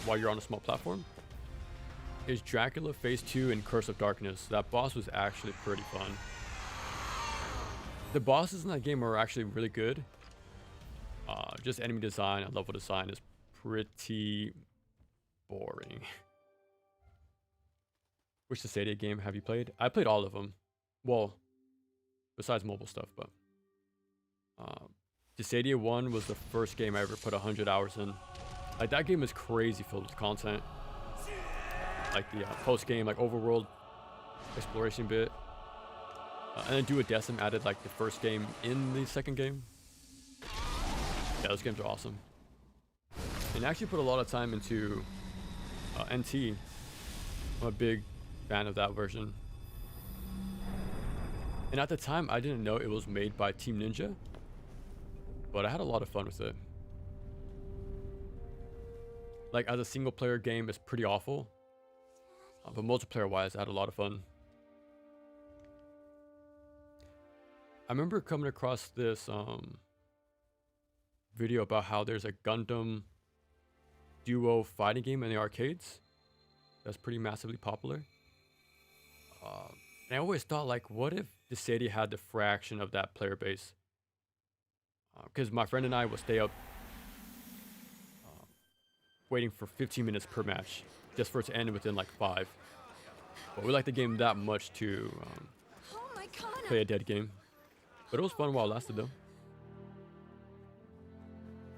Speaker 1: while you're on a small platform, is Dracula Phase 2 and Curse of Darkness. That boss was actually pretty fun. The bosses in that game are actually really good. Just enemy design and level design is pretty boring. Which Stadia game have you played? I played all of them. Well, besides mobile stuff, but Stadia 1 was the first game I ever put 100 hours in. Like, that game is crazy filled with content. Like the post-game, like overworld exploration bit. And then Duodecim added like the first game in the second game. Yeah, those games are awesome. And actually put a lot of time into NT. I'm a big fan of that version. And at the time, I didn't know it was made by Team Ninja. But I had a lot of fun with it. Like, as a single player game, it's pretty awful. But multiplayer wise, I had a lot of fun. I remember coming across this video about how there's a Gundam duo fighting game in the arcades that's pretty massively popular. And I always thought, like, what if the city had the fraction of that player base? Because my friend and I would stay up waiting for 15 minutes per match just for it to end within like 5. But we like the game that much to play a dead game. But it was fun while it lasted though.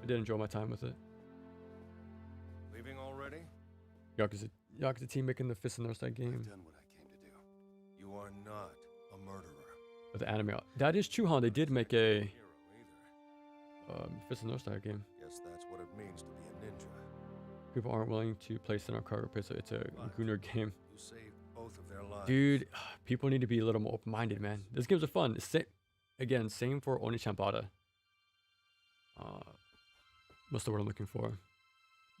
Speaker 1: I did enjoy my time with it.
Speaker 10: Leaving already?
Speaker 1: Yakuza team making the Fist and North Side game.
Speaker 10: I've done what I came to do. You are not a murderer.
Speaker 1: With the anime. That is true, huh? They did make a Fist and North Side game.
Speaker 10: Guess that's what it means to be a ninja.
Speaker 1: People aren't willing to play in our cargo pit, so it's a Gunner game.
Speaker 10: You saved both of their lives.
Speaker 1: Dude, people need to be a little more open-minded, man. These games are fun. Again, same for Oni-chan. What's the word I'm looking for?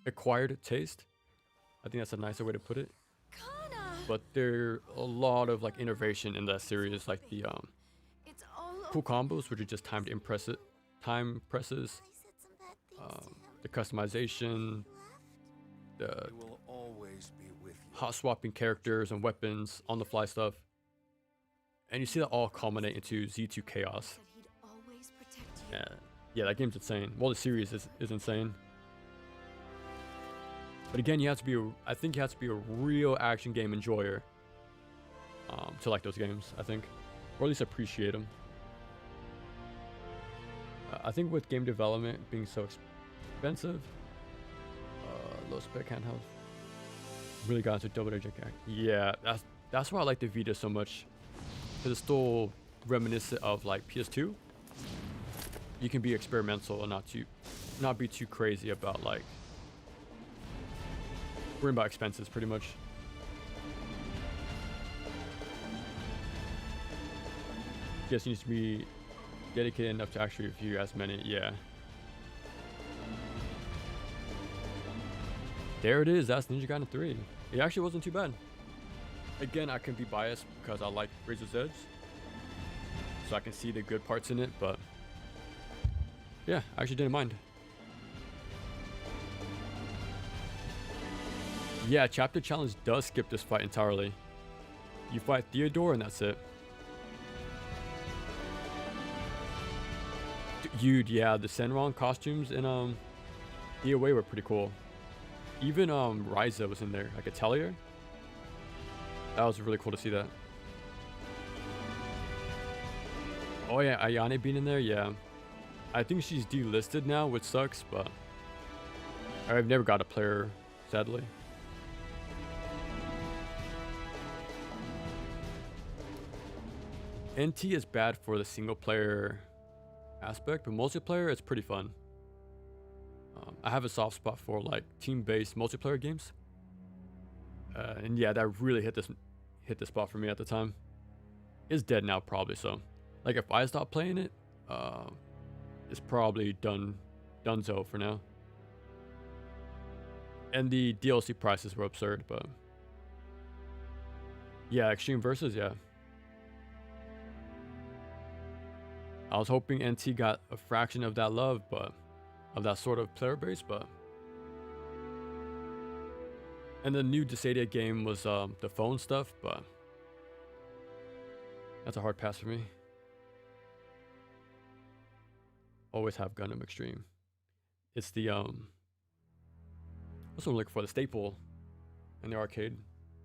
Speaker 1: Acquired taste. I think that's a nicer way to put it. But there are a lot of like innovation in that series, like the cool combos, which are just time presses, the customization, the hot swapping characters and weapons, on the fly stuff. And you see that all culminate into Z2 Chaos. Yeah, that game's insane. Well, the series is insane. But again, I think you have to be a real action game enjoyer to like those games, I think. Or at least appreciate them. I think with game development being so expensive, low spec handheld, really got into double digit. Yeah, that's why I like the Vita so much. Because it's still reminiscent of like PS2. You can be experimental and not be too crazy about like worrying about expenses pretty much. Guess you need to be dedicated enough to actually review as many. Yeah. There it is. That's Ninja Gaiden 3. It actually wasn't too bad. Again, I can be biased because I like Razor's Edge, so I can see the good parts in it, but yeah, I actually didn't mind. Yeah, Chapter Challenge does skip this fight entirely. You fight Theodore and that's it. Dude, yeah, the Senron costumes in DOA were pretty cool. Even Ryza was in there, like Atelier. That was really cool to see that. Oh yeah, Ayane being in there, yeah. I think she's delisted now, which sucks, but I've never got to play her, sadly. NT is bad for the single player aspect, but multiplayer it's pretty fun. I have a soft spot for like team-based multiplayer games, and yeah, that really hit the spot for me at the time. It's dead now probably, so like if I stop playing it, it's probably donezo for now. And the DLC prices were absurd, but yeah, Extreme Versus, yeah. I was hoping NT got a fraction of that love, but of that sort of player base, but. And the new Dissidia game was the phone stuff, but that's a hard pass for me. always have Gundam Extreme. It's the what's I'm looking for, the staple in the arcade.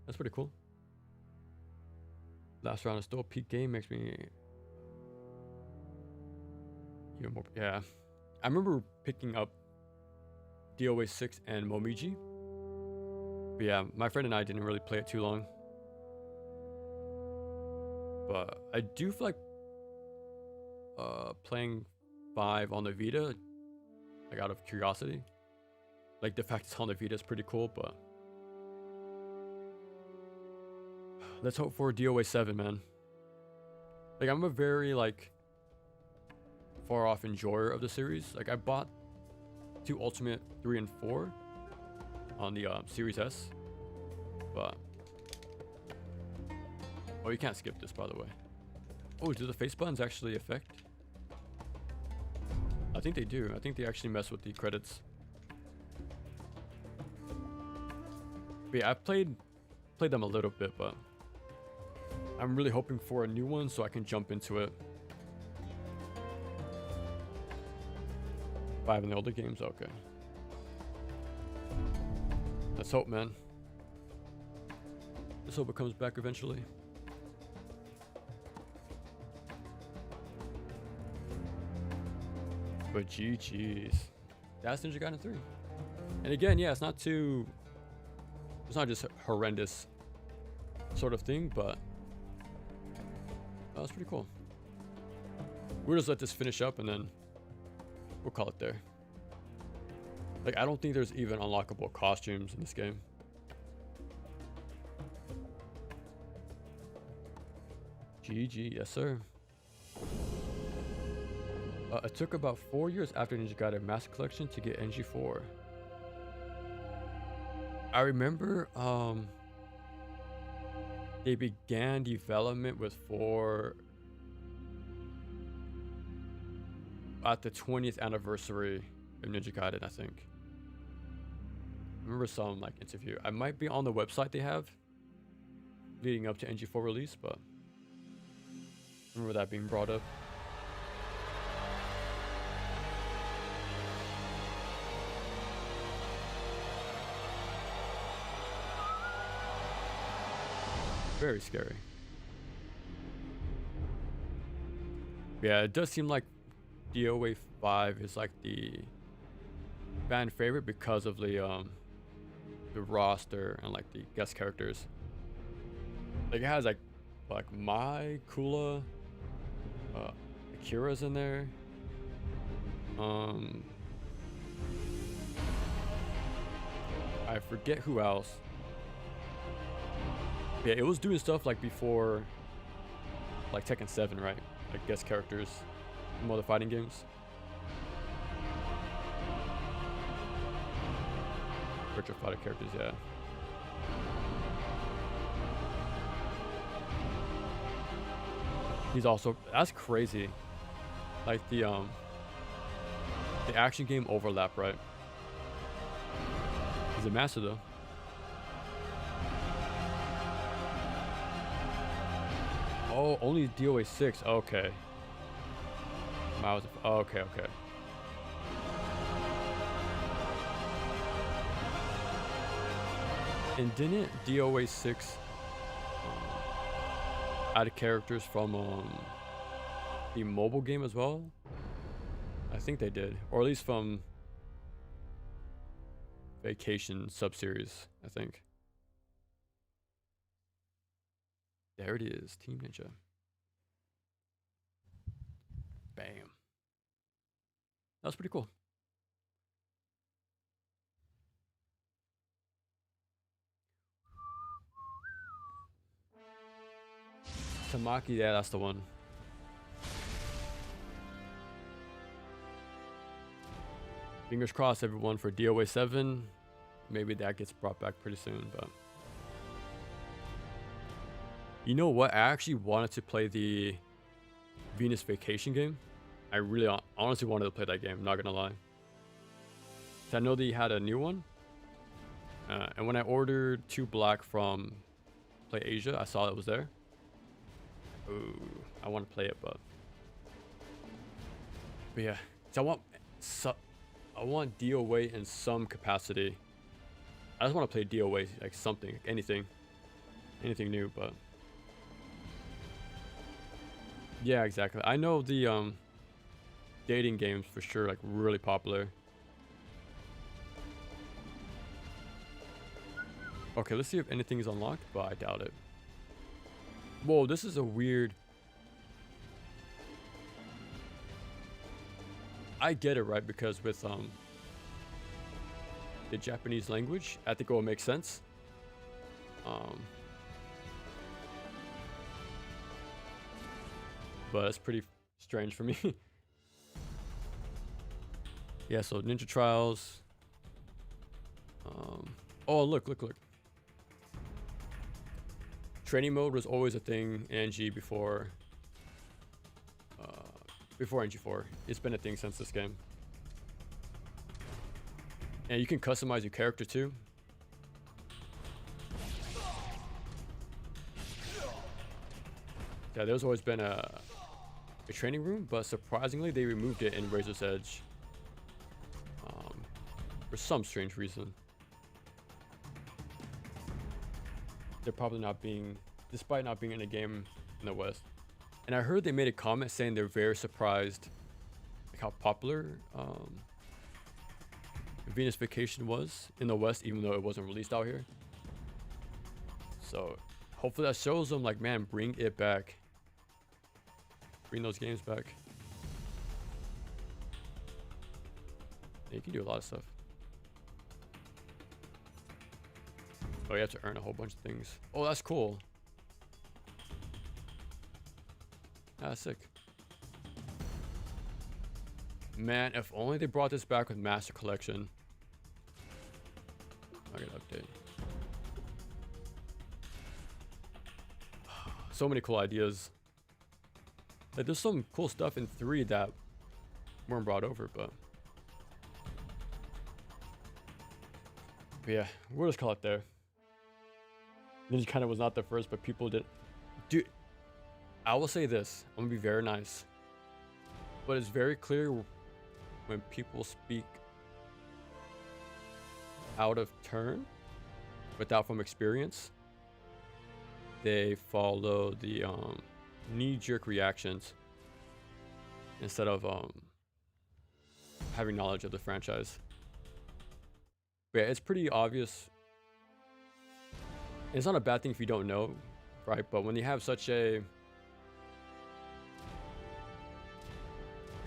Speaker 1: That's pretty cool. Last round is still a peak game, makes me even more. Yeah, I remember picking up DOA 6 and Momiji. But yeah, my friend and I didn't really play it too long. But I do feel like playing 5 on the Vita, like out of curiosity. Like the fact it's on the Vita is pretty cool, but let's hope for DOA 7, man. Like I'm a very like far off enjoyer of the series. Like I bought 2 Ultimate 3 and 4 on the Series S, but oh, you can't skip this, by the way. Oh, do the face buttons actually affect? I think they do. I think they actually mess with the credits. But yeah, I've played them a little bit, but I'm really hoping for a new one so I can jump into it. 5 in the older games? Okay. Let's hope, man. Let's hope it comes back eventually. But GG's. That's Ninja Gaiden 3. And again, yeah, it's not just a horrendous sort of thing, but that's pretty cool. We'll just let this finish up and then we'll call it there. Like, I don't think there's even unlockable costumes in this game. GG, yes sir. It took about 4 years after Ninja Gaiden Master Collection to get NG4. I remember they began development with 4 at the 20th anniversary of Ninja Gaiden, I think. I remember some like interview. I might be on the website they have leading up to NG4 release, but I remember that being brought up. Very scary. Yeah, it does seem like DOA 5 is like the fan favorite because of the roster and like the guest characters. Like it has like Mai, Kula, Akira's in there. I forget who else. Yeah, it was doing stuff like before, like Tekken 7, right? Like guest characters from other fighting games. Virtual fighter characters, yeah. He's also, that's crazy. Like the action game overlap, right? He's a master though. Oh, only DOA 6. Okay. Okay, okay. And didn't DOA 6 add characters from the mobile game as well? I think they did, or at least from Vacation sub-series, I think. There it is, Team Ninja. Bam. That was pretty cool. Tamaki, yeah, that's the one. Fingers crossed, everyone, for DOA 7. Maybe that gets brought back pretty soon, but... You know what? I actually wanted to play the Venus Vacation game. I really honestly wanted to play that game, not gonna lie. I know they had a new one. And when I ordered 2 Black from Play Asia, I saw it was there. Ooh, I want to play it, but yeah, So I want DOA in some capacity. I just want to play DOA, like something, anything new, but yeah, exactly. I know the dating games for sure, like really popular. Okay, let's see if anything is unlocked, but I doubt it. Whoa, this is a weird. I get it, right? Because with the Japanese language, I think it will make sense. But it's pretty strange for me. Yeah, so Ninja Trials. Oh, look. Training mode was always a thing in NG before NG4. It's been a thing since this game. And you can customize your character too. Yeah, there's always been a training room, but surprisingly they removed it in Razor's Edge. For some strange reason. They're probably not being, despite not being in a game in the West. And I heard they made a comment saying they're very surprised like how popular Venus Vacation was in the West, even though it wasn't released out here. So hopefully that shows them like, man, bring it back. Bring those games back. Yeah, you can do a lot of stuff. Oh, you have to earn a whole bunch of things. Oh, that's cool. That's sick. Man, if only they brought this back with Master Collection. I gotta update. So many cool ideas. Like, there's some cool stuff in 3 that weren't brought over, but yeah, we'll just call it there. Ninja Gaiden was not the first, but people did. Dude, I will say this. I'm gonna be very nice. But it's very clear when people speak out of turn, without from experience, they follow the knee-jerk reactions instead of having knowledge of the franchise. But yeah, it's pretty obvious. It's not a bad thing if you don't know, right? But when you have such a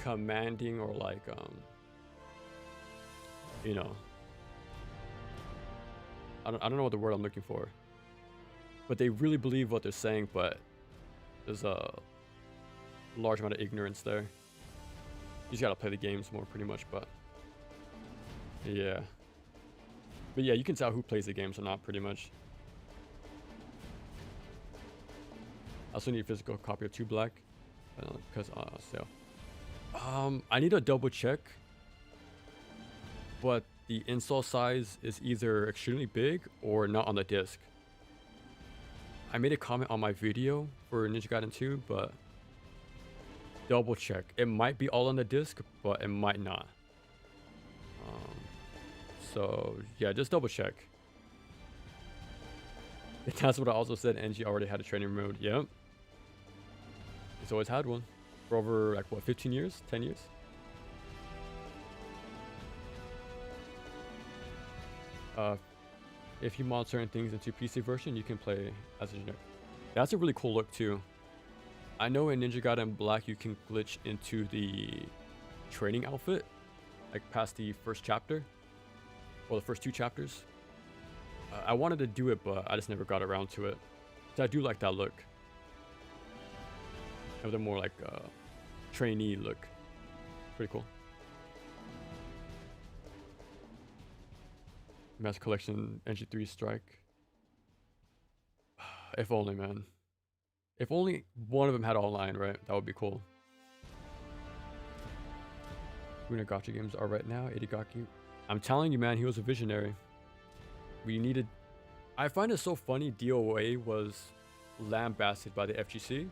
Speaker 1: commanding or like you know, I don't know what the word I'm looking for, but they really believe what they're saying, but there's a large amount of ignorance there. You just gotta play the games more, pretty much. But yeah, you can tell who plays the games or not, pretty much. I also need a physical copy of 2 Black because sale. I need to double check, but the install size is either extremely big or not on the disc. I made a comment on my video for Ninja Gaiden 2, but double check. It might be all on the disc, but it might not. So yeah, just double check. That's what I also said. NG already had a training mode. Yep. It's always had one for over like what, 15 years, 10 years. If you mod certain things into PC version, you can play as a generic. That's a really cool look too. I know in Ninja Gaiden Black you can glitch into the training outfit, like past the first chapter, or the first 2 chapters. I wanted to do it, but I just never got around to it. So I do like that look. Have the more like trainee look. Pretty cool. Master Collection NG3 Strike. If only, man. If only one of them had online, right? That would be cool. Where gacha games are right now, Idigaki. I'm telling you, man, he was a visionary. We needed. I find it so funny. DOA was lambasted by the FGC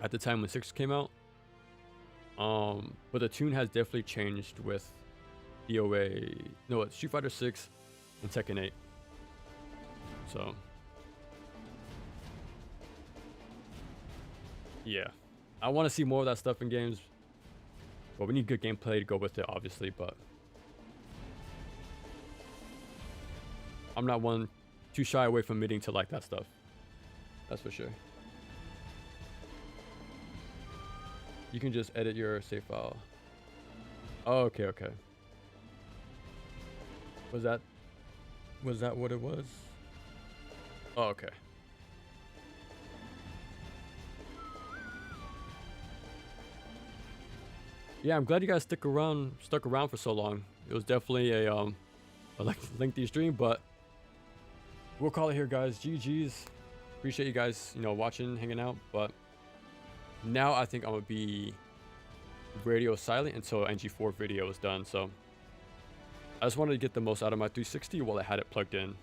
Speaker 1: at the time when 6 came out. But the tune has definitely changed with DOA, no, it's Street Fighter 6 and Tekken 8. So yeah, I want to see more of that stuff in games, but we need good gameplay to go with it, obviously. But I'm not one too shy away from admitting to like that stuff, that's for sure. You can just edit your save file. Oh, okay, okay. Was that what it was? Oh, okay. Yeah, I'm glad you guys stuck around for so long. It was definitely a lengthy stream, but we'll call it here, guys. GG's. Appreciate you guys, watching, hanging out. But now I think I'm gonna be radio silent until NG4 video is done. So I just wanted to get the most out of my 360 while I had it plugged in.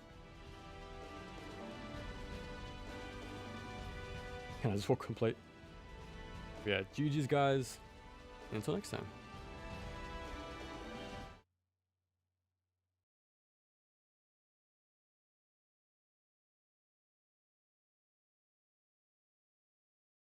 Speaker 1: And I just will complete. Yeah, GG's, guys. Until next time.